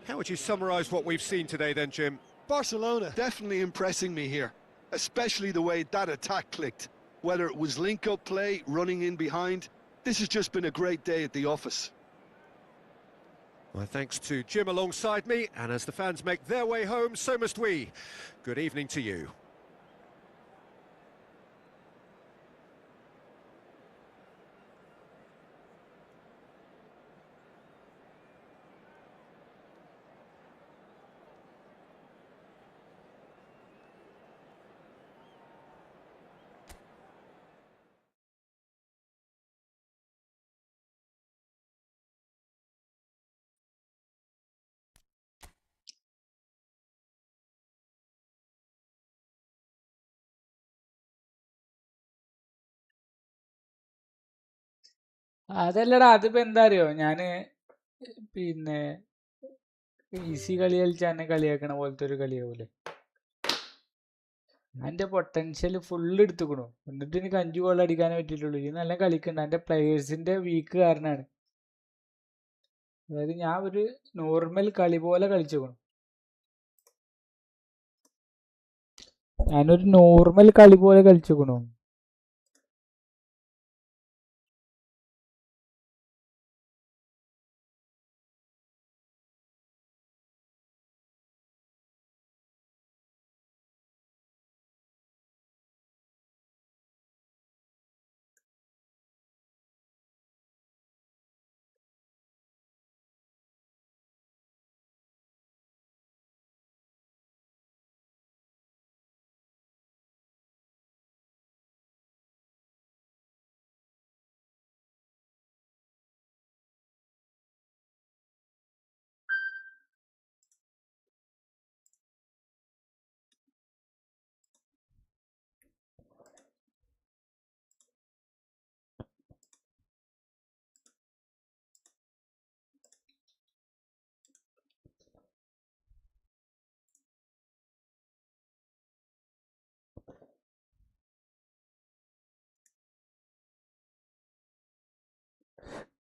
How would you summarise what we've seen today then, Jim? Barcelona definitely impressing me here, especially the way that attack clicked. Whether it was link-up play, running in behind, this has just been a great day at the office. Well, thanks to Jim alongside me, and as the fans make their way home, so must we. Good evening to you. അതല്ലടാ, അതിപ്പോ എന്താ അറിയോ, ഞാന് പിന്നെ easy കളി കളിച്ച എന്നെ കളിയാക്കണ പോലത്തെ ഒരു കളിയാവൂലെ. എന്റെ പൊട്ടൻഷ്യൽ ഫുള്ള് എടുത്തുക്കണു, എന്നിട്ട് എനിക്ക് 5 ഗോൾ അടിക്കാനേ പറ്റിയിട്ടുള്ളൂ. ഇത് നല്ല കളിക്കണ്ട, എന്റെ പ്ലേയേഴ്സിന്റെ വീക്ക് കാരണമാണ്. അതായത് ഞാൻ ഒരു നോർമൽ കളി പോലെ കളിച്ചേക്കണു. ഞാനൊരു നോർമൽ കളി പോലെ കളിച്ചേക്കണു.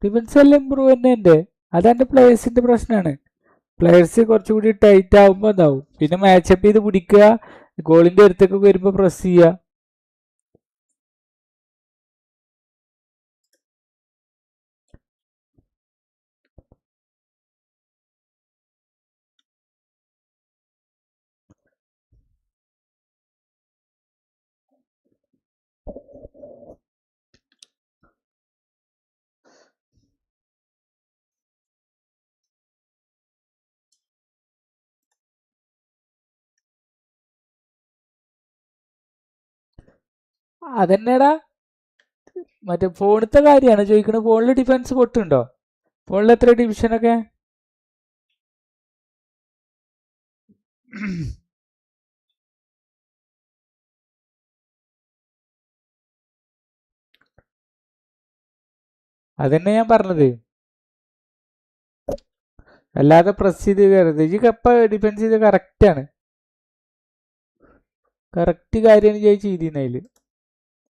ഡിഫൻസ് എല്ലാം ഇമ്പ്രൂവ് തന്നെ ഉണ്ട്. അതെന്റെ പ്ലേയേഴ്സിന്റെ പ്രശ്നമാണ്. പ്ലേയേഴ്സ് കുറച്ചുകൂടി ടൈറ്റ് ആവുമ്പോൾ അതാവും. പിന്നെ മാച്ചപ്പ് ചെയ്ത് പിടിക്കുക, ഗോളിന്റെ അടുത്തൊക്കെ വരുമ്പോൾ പ്രസ് ചെയ്യുക. അതന്നെടാ, മറ്റേ ഫോണിലത്തെ കാര്യമാണ് ചോദിക്കണത്. ഫോണിൽ ഡിഫൻസ് പൊട്ടുണ്ടോ? ഫോണിൽ എത്ര ഡിവിഷനൊക്കെ? അതന്നെ ഞാൻ പറഞ്ഞത്. അല്ലാതെ പ്രസ് ചെയ്ത് കയറരുത്. ഈ കപ്പ ഡിഫെൻസ് ചെയ്ത് കറക്റ്റാണ്. കറക്റ്റ് കാര്യമാണ് ഞാൻ ചെയ്തിരുന്നതിൽ.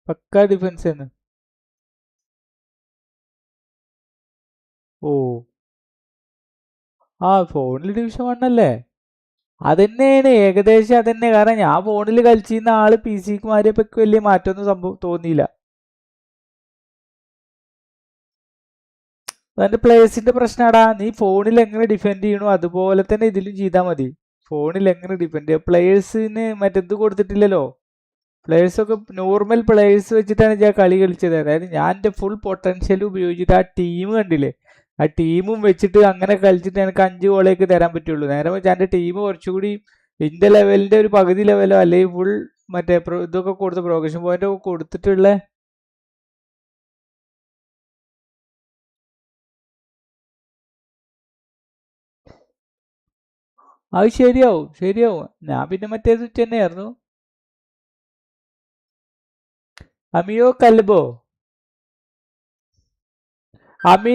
പക്ക ഡിഫെൻസ് ആണ്. ഓ ആ ഫോണിൽ ഡിവിഷൻ 1 അല്ലേ? അതന്നെയാണ് ഏകദേശം അതന്നെ. കാരണം ഞാൻ ഫോണിൽ കളിച്ചിരുന്ന ആള് പി സിക്ക് മാറിയപ്പോ വലിയ മാറ്റമൊന്നും സംഭവം തോന്നിയില്ല. അതിന്റെ പ്ലേയേഴ്സിന്റെ പ്രശ്നമാടാ. നീ ഫോണിൽ എങ്ങനെ ഡിഫെൻഡ് ചെയ്യണോ അതുപോലെ തന്നെ ഇതിലും ചെയ്താൽ മതി. ഫോണിൽ എങ്ങനെ ഡിഫെൻഡ് ചെയ്യുക? പ്ലേയേഴ്സിന് മറ്റെന്ത് കൊടുത്തിട്ടില്ലല്ലോ. പ്ലേയേഴ്സൊക്കെ നോർമൽ പ്ലേയേഴ്സ് വെച്ചിട്ടാണ് ഞാൻ കളി കളിച്ചത്. അതായത് ഞാൻ എൻ്റെ ഫുൾ പൊട്ടൻഷ്യൽ ഉപയോഗിച്ചിട്ട് ആ ടീം കണ്ടില്ലേ, ആ ടീമും വെച്ചിട്ട് അങ്ങനെ കളിച്ചിട്ട് എനിക്ക് 5 ഗോളേക്ക് തരാൻ പറ്റുള്ളൂ. നേരെ വെച്ചാൽ എൻ്റെ ടീം കുറച്ചുകൂടി എൻ്റെ ലെവലിൻ്റെ ഒരു പകുതി ലെവലോ അല്ലെങ്കിൽ ഫുൾ മറ്റേ ഇതൊക്കെ കൊടുത്ത് പ്രോഗ്രഷൻ പോയിന്റ് ഒക്കെ കൊടുത്തിട്ടുള്ള അത് ശരിയാവും ശരിയാവും. ഞാൻ പിന്നെ മറ്റേ സ്വിച്ച് തന്നെയായിരുന്നു. അമിയോ കൽബോ അമി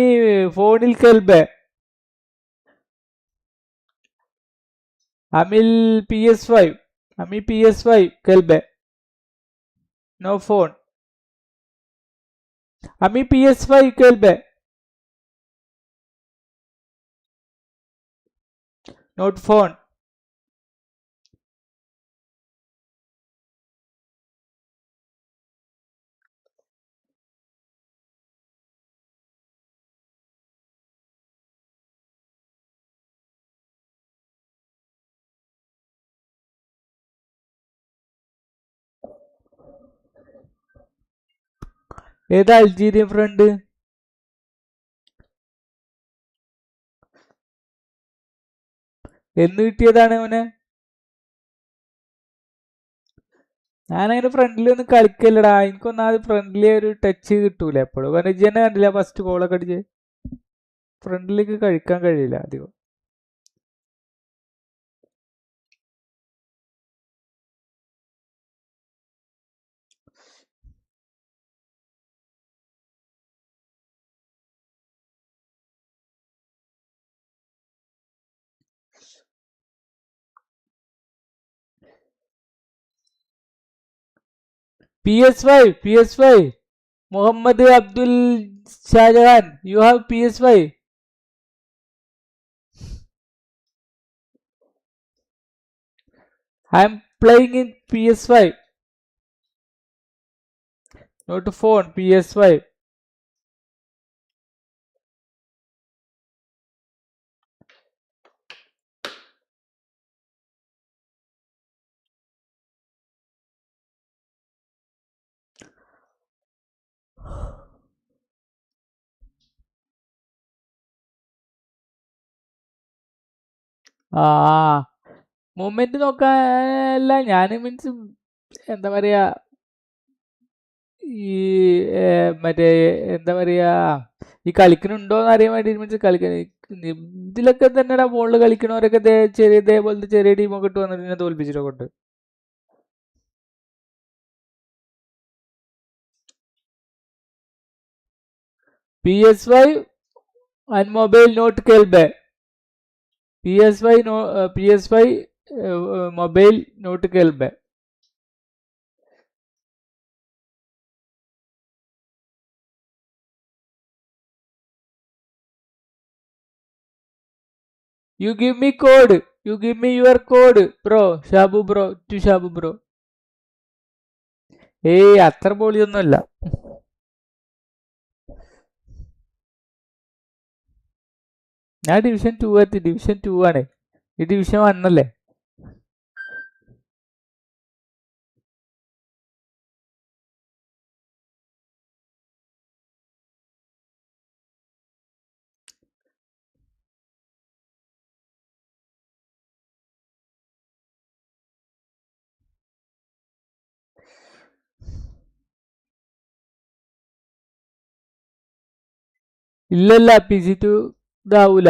ഫോണിൽ കൽബ് അമിൽ PS5 അമി PS5 കൽബ് നോ ഫോൺ അമി PS5 കൽബ് നോട്ട് ഫോൺ. ഏതാ അൾജീരിയൻ ഫ്രണ്ട്? എന്ന് കിട്ടിയതാണ് അവന്? ഞാനങ്ങനെ ഫ്രണ്ട്ലി ഒന്നും കളിക്കല്ലടാ. എനിക്കൊന്നാമത് ഫ്രണ്ട്ലി ഒരു ടച്ച് കിട്ടൂല എപ്പോഴും. കാരണം ഇജ്ജ് തന്നെ കണ്ടില്ല ഫസ്റ്റ് ഗോളൊക്കെ അടിച്ച്. ഫ്രണ്ട്ലിക്ക് കഴിക്കാൻ കഴിയില്ല അധികം. PS5 Muhammad Abdul Shajahan, you have PS5? I am playing in PS5, not phone. PS5. ആ മൂമെന്റ് നോക്കാനല്ല ഞാൻ, മീൻസ് എന്താ പറയാ, ഈ മറ്റേ എന്താ പറയാ, ഈ കളിക്കണുണ്ടോന്ന് അറിയാൻ വേണ്ടി. മീൻസ് കളിക്കാൻ ഇതിലൊക്കെ തന്നെടാ ബോളിൽ കളിക്കണവരൊക്കെ ഇതേപോലത്തെ ചെറിയ ടീമൊക്കെ ഇട്ട് വന്നിട്ട് ഇതിനെ തോൽപ്പിച്ചിട്ടൊക്കെ ഉണ്ട്. PS5 and mobile not kelbe. PS5 no, PS5 mobile not kelbe. You give me code. You give me your code, bro. Shabu bro. To Shabu bro. ഏയ് അത്ര പൊളിയൊന്നുമല്ല. ഞാൻ ഡിവിഷൻ 2 എത്തി. ഡിവിഷൻ 2 ആണ്. ഈ ഡിവിഷൻ 1 അല്ലേ? ഇല്ലല്ല, PC2 ഇതാവൂല.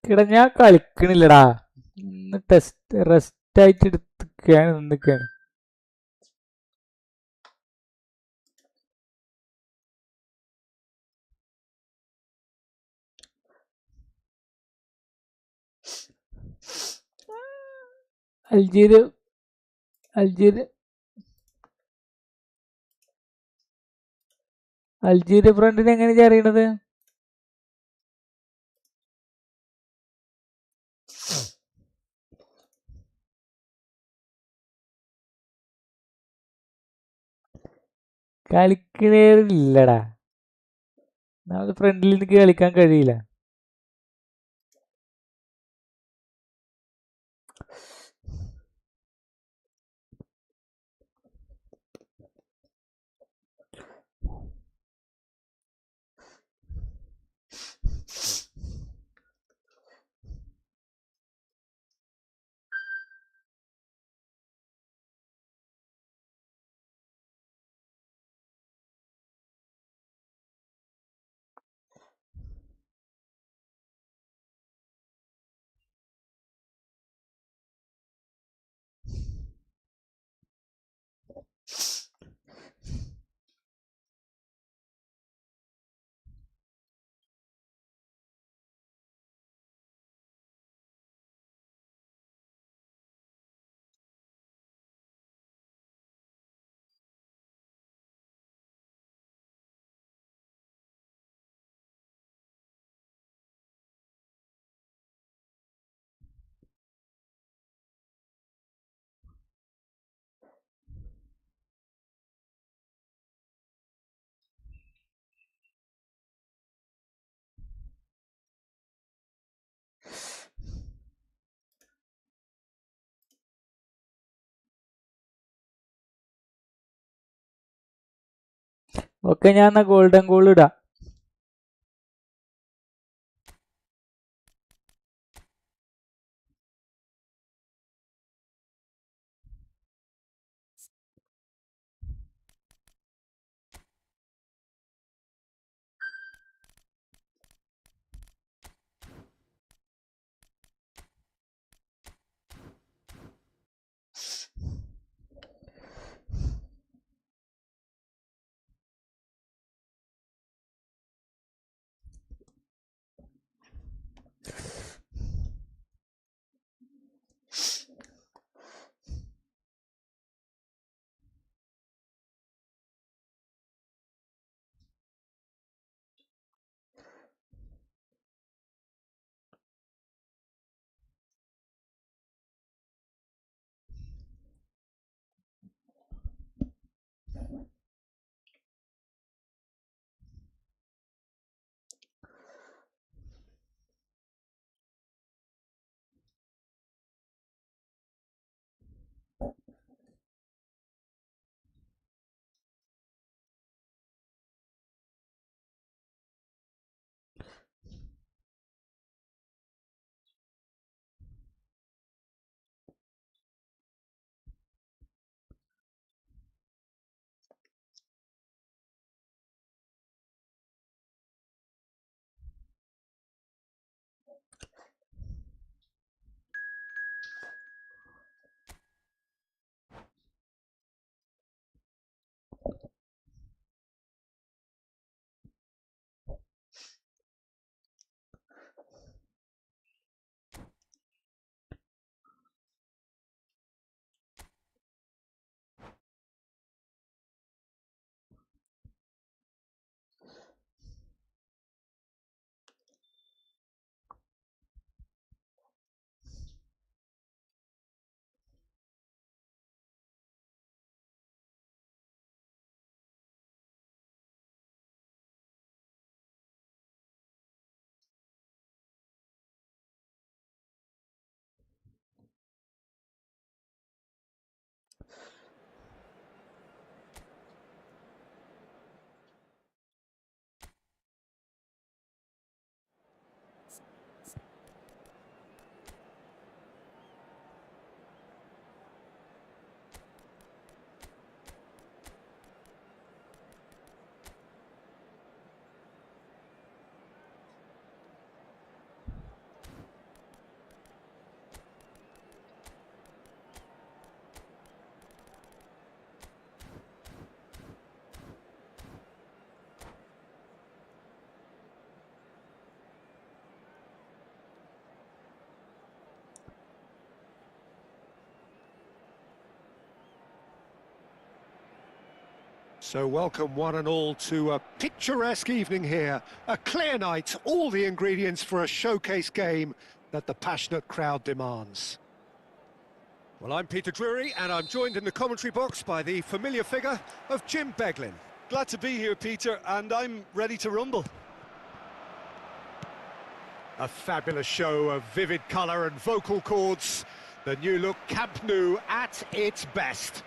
എടാ ഞാൻ കളിക്കണില്ലടാ. ഇന്ന് റെസ്റ്റ് ആയിട്ട് നിന്നിക്കാണ്. അൽജീരിയ ഫ്രണ്ടിനെ എങ്ങനെയാ അറിയണത്? കളിക്കണേല്ലടാ, അത് ഫ്രണ്ടിൽ എനിക്ക് കളിക്കാൻ കഴിയില്ല. ഓക്കെ, ഞാൻ എന്നാ ഗോൾഡൻ ഗോൾ ഇടാം. So welcome one and all to a picturesque evening here. A clear night, all the ingredients for a showcase game that the passionate crowd demands. Well, I'm Peter Drury, and I'm joined in the commentary box by the familiar figure of Jim Beglin. Glad to be here, Peter, and I'm ready to rumble. A fabulous show of vivid colour and vocal cords. The new look Camp Nou at its best.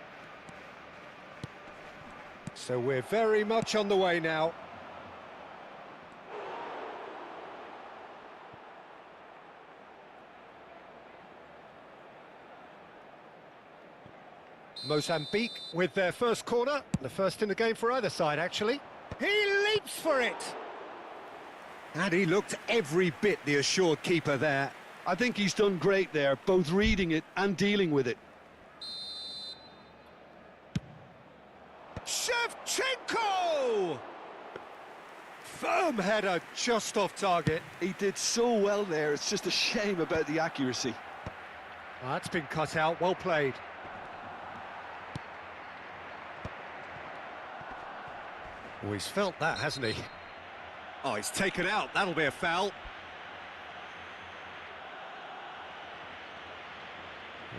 So we're very much on the way now. Mozambique with their first corner, the first in the game for either side, actually. He leaps for it! And he looked every bit the assured keeper there. I think he's done great there, both reading it and dealing with it. Shevchenko! Firm header just off target. He did so well there, it's just a shame about the accuracy. Oh, that's been cut out, well played. Oh, he's felt that, hasn't he? Oh, he's taken out, that'll be a foul.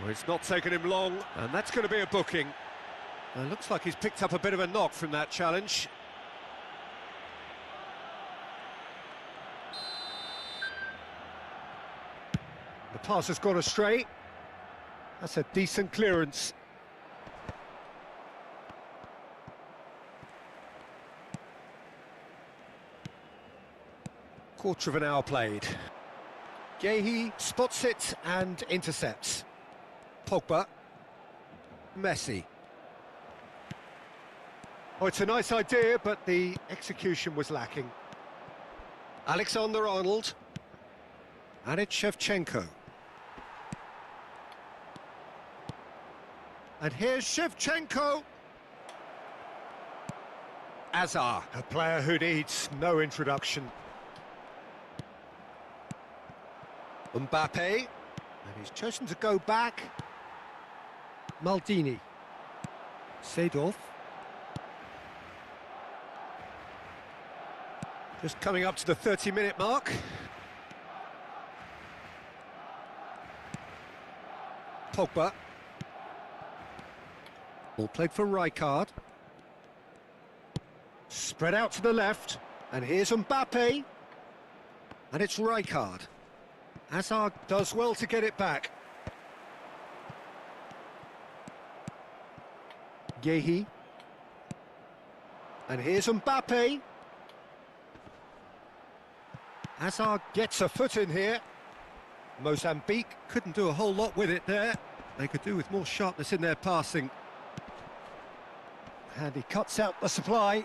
Well, it's not taken him long, and that's going to be a booking. Looks like he's picked up a bit of a knock from that challenge. The pass has gone astray. That's a decent clearance. Quarter of an hour played. Gehi spots it and intercepts. Pogba. Messi. Oh, it's a nice idea, but the execution was lacking. Alexander-Arnold. And it's Shevchenko. And here's Shevchenko. Azar, a player who needs no introduction. Mbappe, and he's chosen to go back. Maldini. Seedorf. Just coming up to the 30-minute mark. Pogba. Ball played for Rijkaard. Spread out to the left, and here's Mbappe. And it's Rijkaard. Hazard does well to get it back. Gehi. And here's Mbappe. Hazard gets a foot in here. Mozambique couldn't do a whole lot with it there. They could do with more sharpness in their passing. And he cuts out the supply.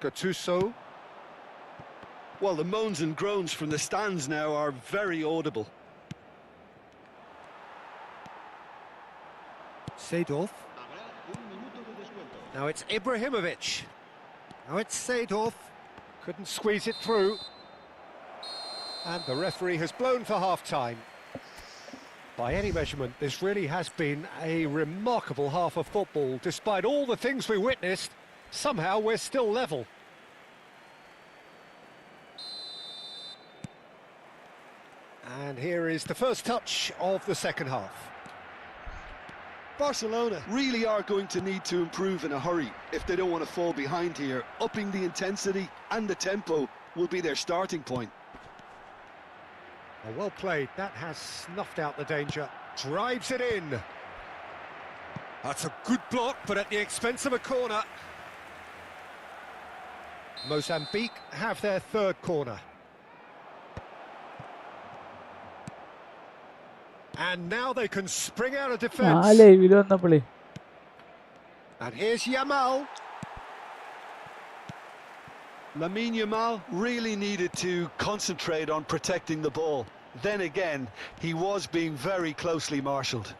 Gattuso. Well, the moans and groans from the stands now are very audible. Seedorf. Now it's Ibrahimovic. Now it's Seedorf. Couldn't squeeze it through. And the referee has blown for half-time. By any measurement, this really has been a remarkable half of football. Despite all the things we witnessed, somehow we're still level. And here is the first touch of the second half. Barcelona really are going to need to improve in a hurry if they don't want to fall behind here. Upping the intensity and the tempo will be their starting point. Oh, well played. That has snuffed out the danger. Drives it in. That's a good block, but at the expense of a corner. Mozambique have their third corner. And now they can spring out of defence. And here's Yamal. Lamine Yamal really needed to concentrate on protecting the ball. Then again, he was being very closely marshalled.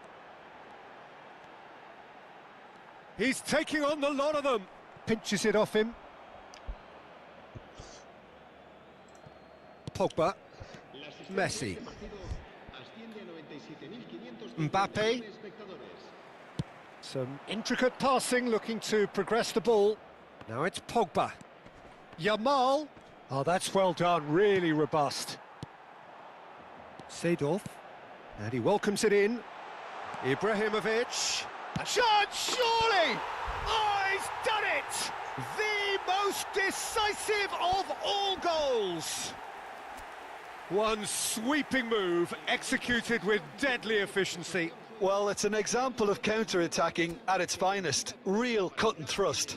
He's taking on the lot of them. Pinches it off him. Pogba. Messi. Mbappe. Some intricate passing, looking to progress the ball. Now it's Pogba. Yamal. Oh, that's well done, really robust. Seedorf. And he welcomes it in. Ibrahimovic. A shot, surely! Oh, he's done it! The most decisive of all goals. One sweeping move, executed with deadly efficiency. Well, it's an example of counter-attacking at its finest. Real cut and thrust.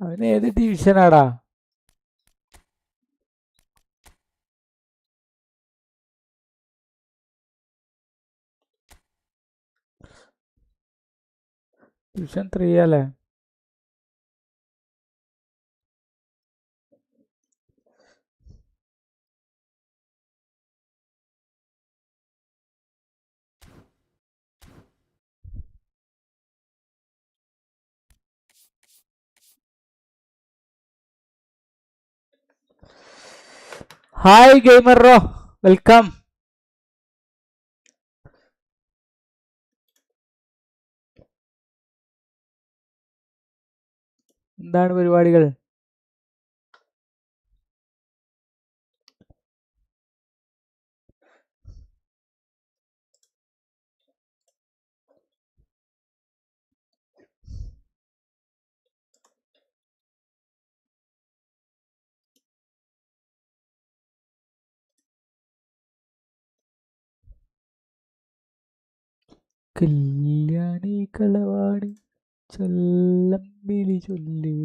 അവന് ഏത് ഡിവിഷനാടാ? Division 3 അല്ലേ? Hi gamer റോ, welcome. എന്താണ് പരിപാടികൾ? കല്യാണി കളവാണി ചൊല്ലം വിളി ചൊല്ല്.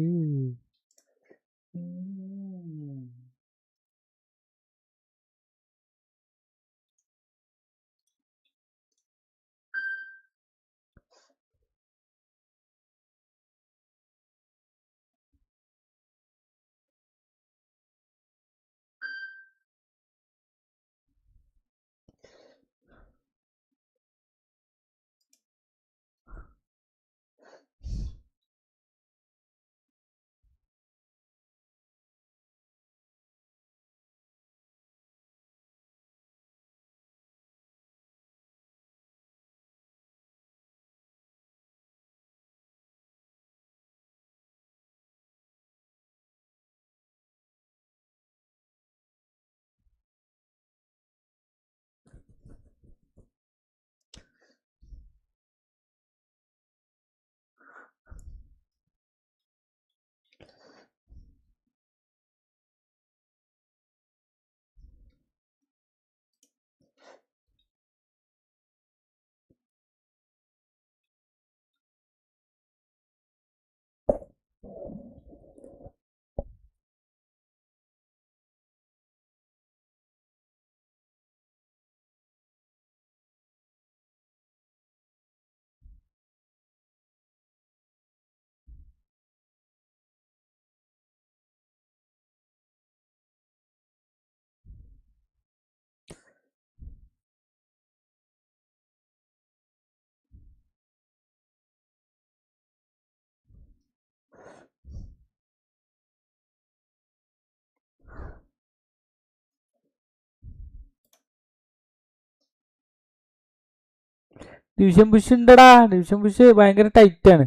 ഡിവിഷൻ പുഷ് ഉണ്ടടാ. ഡിവിഷൻ പുഷ് ഭയങ്കര ടൈറ്റ് ആണ്.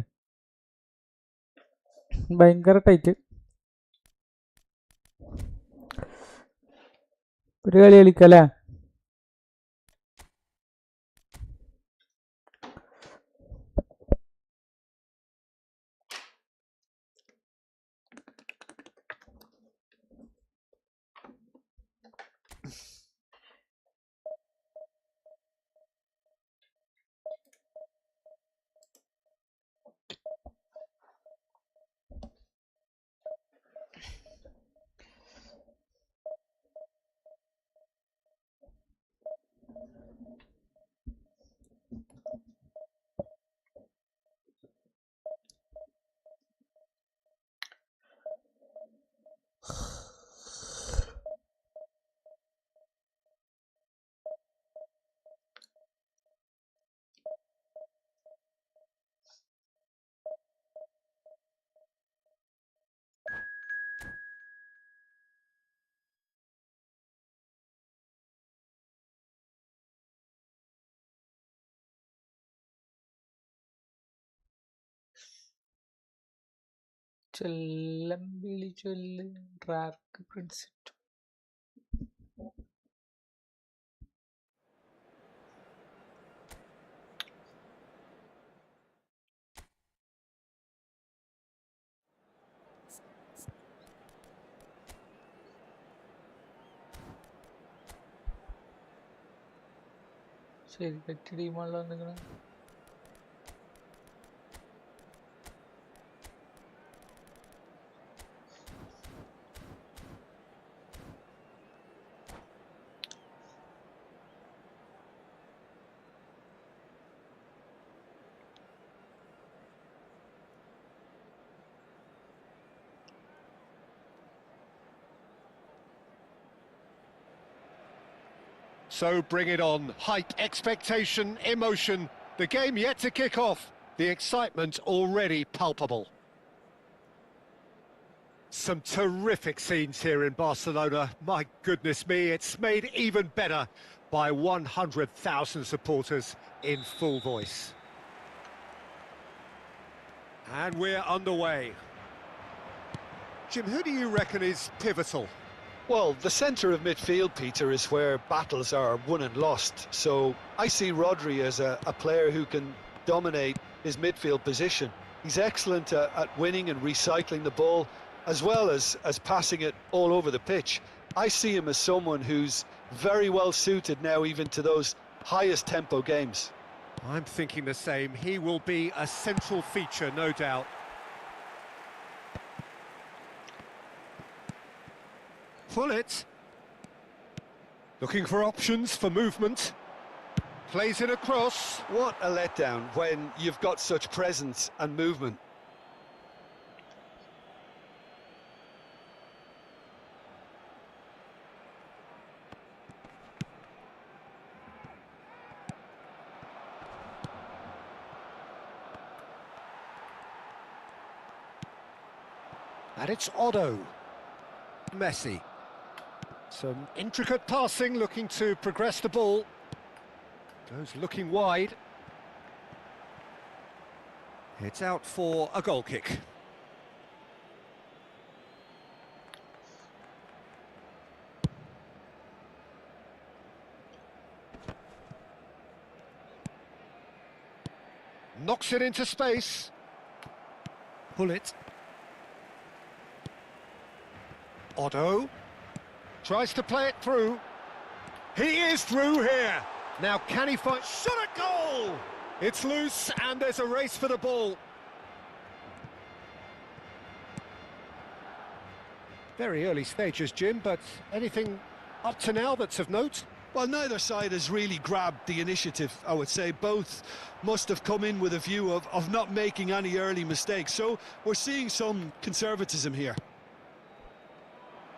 ഭയങ്കര ടൈറ്റ്. ഒരു കളി കളിക്കല്ലേ? ചൊല്ലം വിളി ചൊല്ല് ട്രാക്ക് പ്രിൻസിപ്പ്. ശരി, തെറ്റ് ടീമാണല്ലോ വന്നിരിക്കണേ. So bring it on. Hype, expectation, emotion. The game yet to kick off. The excitement already palpable. Some terrific scenes here in Barcelona. My goodness me, it's made even better by 100,000 supporters in full voice. And we're underway. Jim, who do you reckon is pivotal? Well, the centre of midfield, Peter, is where battles are won and lost. So I see Rodri as a player who can dominate his midfield position. He's excellent at winning and recycling the ball, as well as passing it all over the pitch. I see him as someone who's very well suited now even to those highest tempo games. I'm thinking the same. He will be a central feature, no doubt. Pull it. Looking for options for movement. Plays it across. What a letdown when you've got such presence and movement. And it's Otto. Messi. Some intricate passing, looking to progress the ball. Goes looking wide. It's out for a goal kick. Knocks it into space. Pull it. Otto tries to play it through. He is through here. Now can he find... Shot at goal! It's loose and there's a race for the ball. Very early stages, Jim, but anything up to now that's of note? Well, neither side has really grabbed the initiative, I would say. Both must have come in with a view of not making any early mistakes. So we're seeing some conservatism here.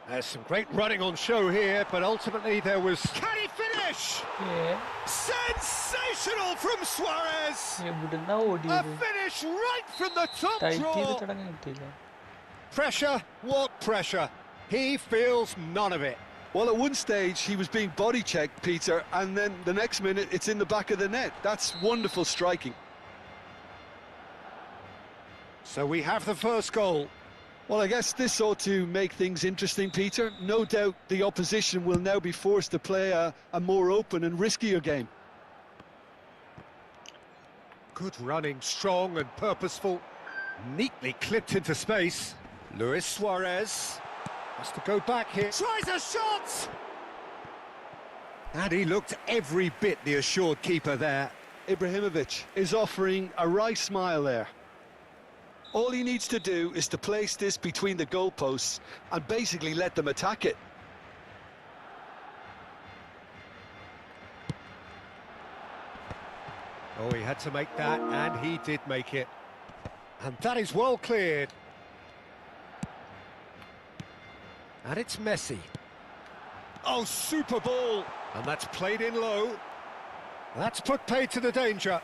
There's some great running on show here, but ultimately there was... Can he finish? Yeah. Sensational from Suarez! എവിടുന്നാ A ഓടിയത്? finish right from the top tight ചെയ്ത് draw! തുടങ്ങാൻ കിട്ടിയില്ല. Pressure, what pressure? He feels none of it. Well, at one stage he was being body checked, Peter, and then the next minute it's in the back of the net. That's wonderful striking. So we have the first goal. Well, I guess this ought to make things interesting, Peter. No doubt the opposition will now be forced to play a more open and riskier game. Good running, strong and purposeful. Neatly clipped into space. Luis Suarez has to go back here. Tries a shot! And he looked every bit the assured keeper there. Ibrahimovic is offering a wry smile there. All he needs to do is to place this between the goalposts and basically let them attack it. Oh, he had to make that, and he did make it. And that is well cleared. And it's Messi. Oh, super ball! And that's played in low. That's put paid to the danger.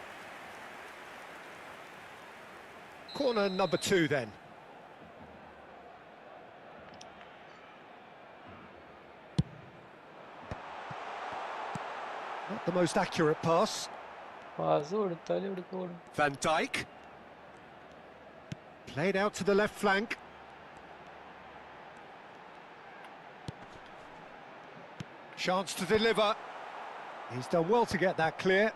Corner number 2 then. Not the most accurate pass. Pass കൊടുത്താലും ഇവിടേക്ക് ഓടും. Van Dijk. Played out to the left flank. Chance to deliver. He's done well to get that clear.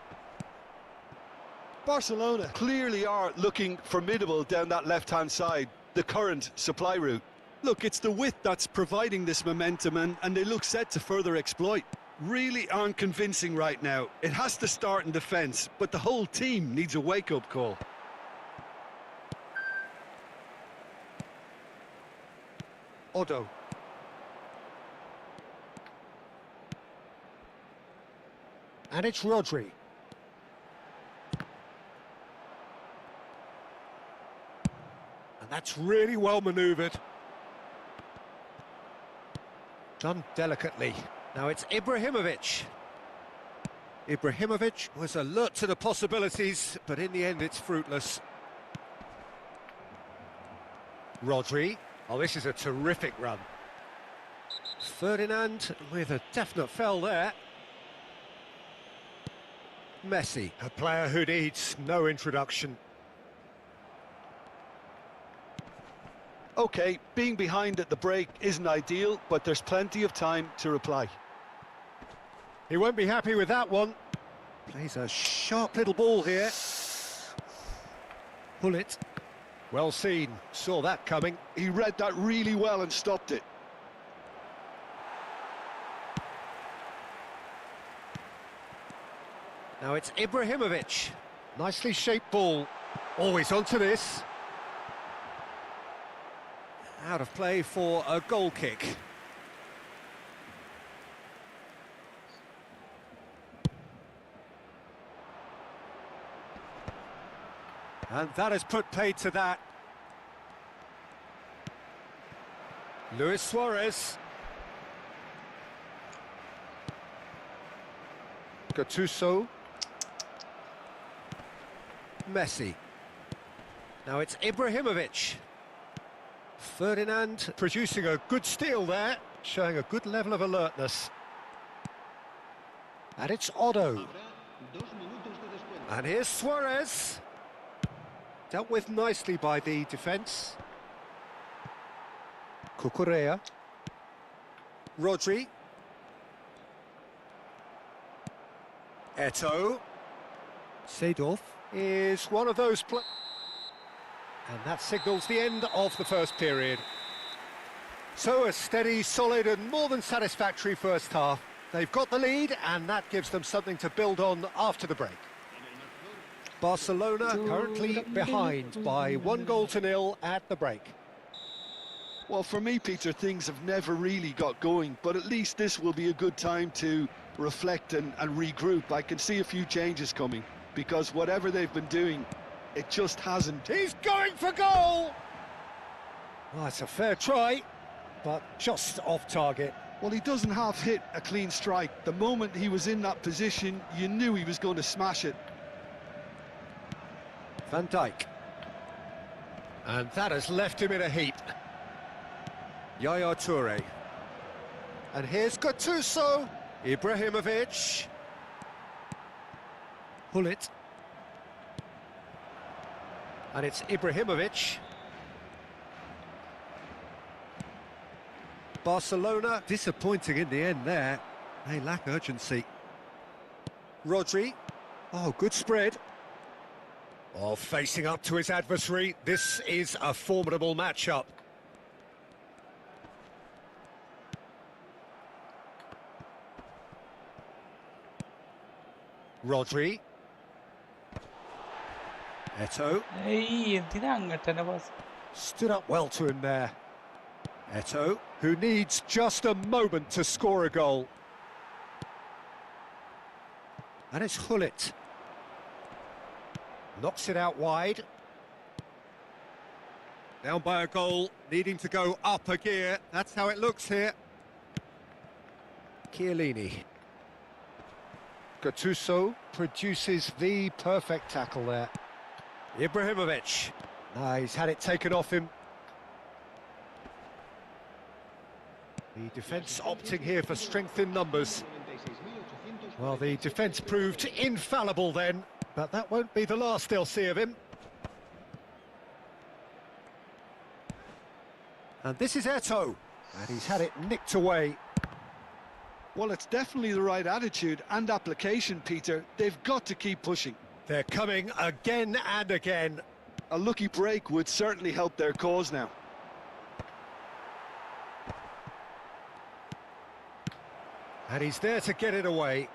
Barcelona clearly are looking formidable down that left-hand side, the current supply route. Look, it's the width that's providing this momentum and they look set to further exploit. Really aren't convincing right now. It has to start in defence, but the whole team needs a wake-up call. Otto. And it's Rodri. And that's really well manoeuvred. Done delicately. Now it's Ibrahimovic. Ibrahimovic was alert to the possibilities, but in the end it's fruitless. Rodri. Oh, this is a terrific run. Ferdinand with a definite fell there. Messi, a player who needs no introduction. OK, being behind at the break isn't ideal, but there's plenty of time to reply. He won't be happy with that one. Plays a sharp little ball here. Pull it. Well seen, saw that coming. He read that really well and stopped it. Now it's Ibrahimovic. Nicely shaped ball. Always onto this. Out of play for a goal kick. And that has put paid to that. Luis Suarez. Gattuso. Messi. Now it's Ibrahimovic. Ferdinand producing a good steal there, showing a good level of alertness. And it's Otto. And here's Suarez. Dealt with nicely by the defence. Cucurella. Rodri. Eto'o. Seedorf is one of those players. And that signals the end of the first period. So a steady, solid and more than satisfactory first half. They've got the lead and that gives them something to build on after the break. Barcelona currently behind by 1-0 at the break. Well, for me, Peter, things have never really got going, but at least this will be a good time to reflect and regroup. I can see a few changes coming, because whatever they've been doing, it just hasn't. He's going for goal! Well, it's a fair try, but just off target. Well, he doesn't half hit a clean strike. The moment he was in that position, you knew he was going to smash it. Van Dijk. And that has left him in a heap. Yaya Toure. And here's Gattuso. Ibrahimovic. Pull it. And it's Ibrahimovic. Barcelona disappointing in the end there. They lack urgency. Rodri. Oh, good spread. Oh, facing up to his adversary. This is a formidable matchup. Rodri. Eto'o. Stood up well to him there. Eto'o, who needs just a moment to score a goal. And it's Hullet. Knocks it out wide. Down by a goal, needing to go up a gear. That's how it looks here. Chiellini. Gattuso produces the perfect tackle there. Ibrahimovic. He's had it taken off him. The defence opting here for strength in numbers. Well, the defence proved infallible then, but that won't be the last they'll see of him. And this is Eto'o, and he's had it nicked away. Well, it's definitely the right attitude and application, Peter. They've got to keep pushing. They're coming again and again. A lucky break would certainly help their cause now. And he's there to get it away.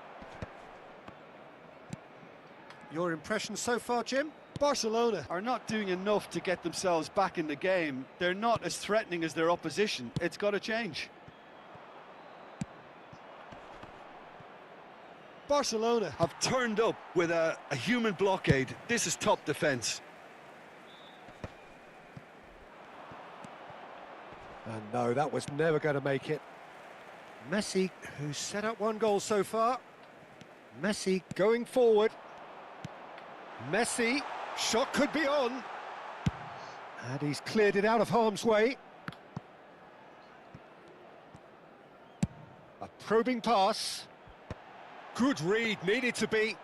Your impression so far, Jim? Barcelona are not doing enough to get themselves back in the game. They're not as threatening as their opposition. It's got to change. Barcelona have turned up with a human blockade. This is top defence. And no, that was never going to make it. Messi, who's set up one goal so far. Messi going forward. Messi, shot could be on. And he's cleared it out of harm's way. A probing pass. Good read, needed to be.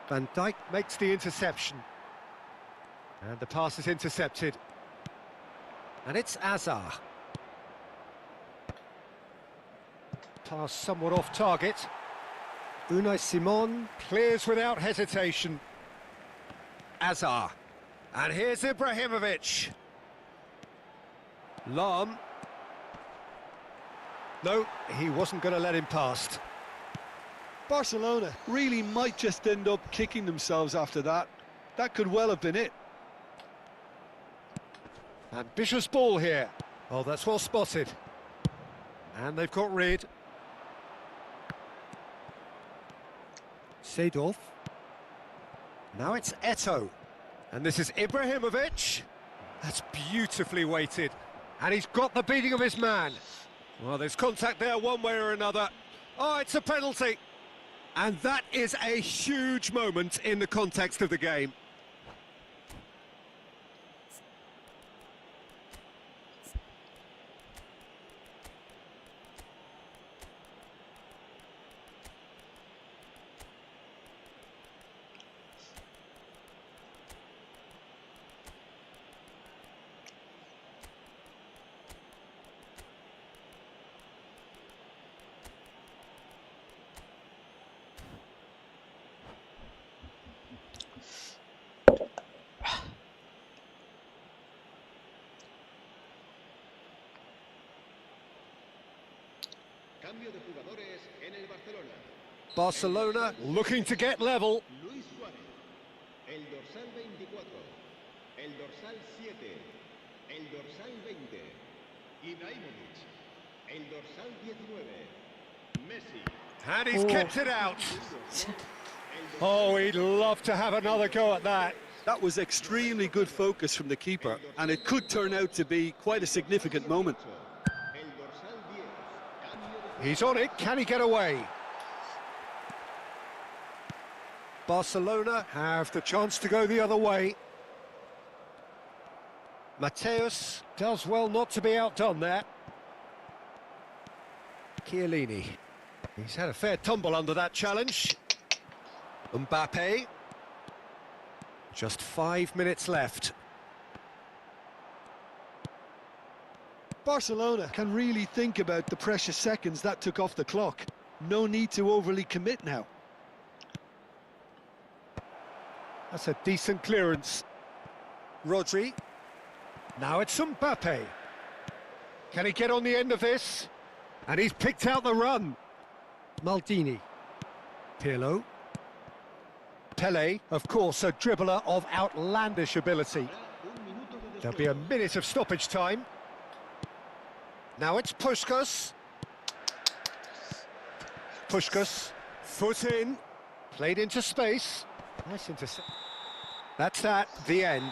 Van Dijk makes the interception. And the pass is intercepted. And it's Azar. Pass somewhat off target. Unai Simon clears without hesitation. Azar. And here's Ibrahimovic. Lam. No, he wasn't going to let him past. Barcelona really might just end up kicking themselves after that. That could well have been it. Ambitious ball here. Oh, that's well spotted. And they've got rid. Seedorf. Now it's Eto'o. And this is Ibrahimovic. That's beautifully weighted. And he's got the beating of his man. Well, there's contact there one way or another. Oh, it's a penalty. And that is a huge moment in the context of the game. Cambio de jugadores en el Barcelona. Barcelona looking to get level. Luis Suárez, el dorsal 24, el dorsal 7, el dorsal 20, Ibrahimovic, el dorsal 19, Messi. And he's kept it out. Oh, he'd love to have another go at that. That was extremely good focus from the keeper, and it could turn out to be quite a significant moment. El dorsal 10, cambio de He's on it, can he get away? Barcelona have the chance to go the other way. Mateus does well not to be outdone there. Chiellini. He's had a fair tumble under that challenge. Mbappe. Just 5 minutes left. Barcelona can really think about the precious seconds that took off the clock. No need to overly commit now. That's a decent clearance. Rodri. Now it's Mbappe. Can he get on the end of this? And he's picked out the run. Maldini. Pirlo. Pele, of course, a dribbler of outlandish ability. There'll be a minute of stoppage time. Now it's Puskas. Puskas, foot in, played into space. Nice intercept. That's that, the end.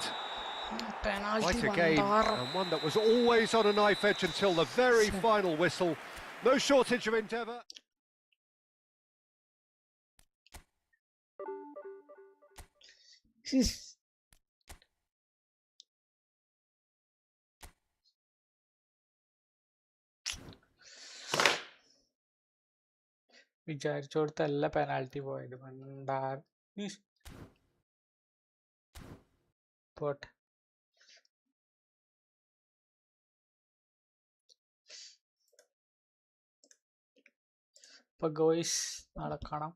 Quite a game, and one that was always on a knife edge until the very final whistle. No shortage of endeavour. വിചാരിച്ചോടത്തല്ല penalty പോയത് മണ്ടാർ പോട്ടെ അപ്പൊ ഗോയ്സ് നാളെ കാണാം.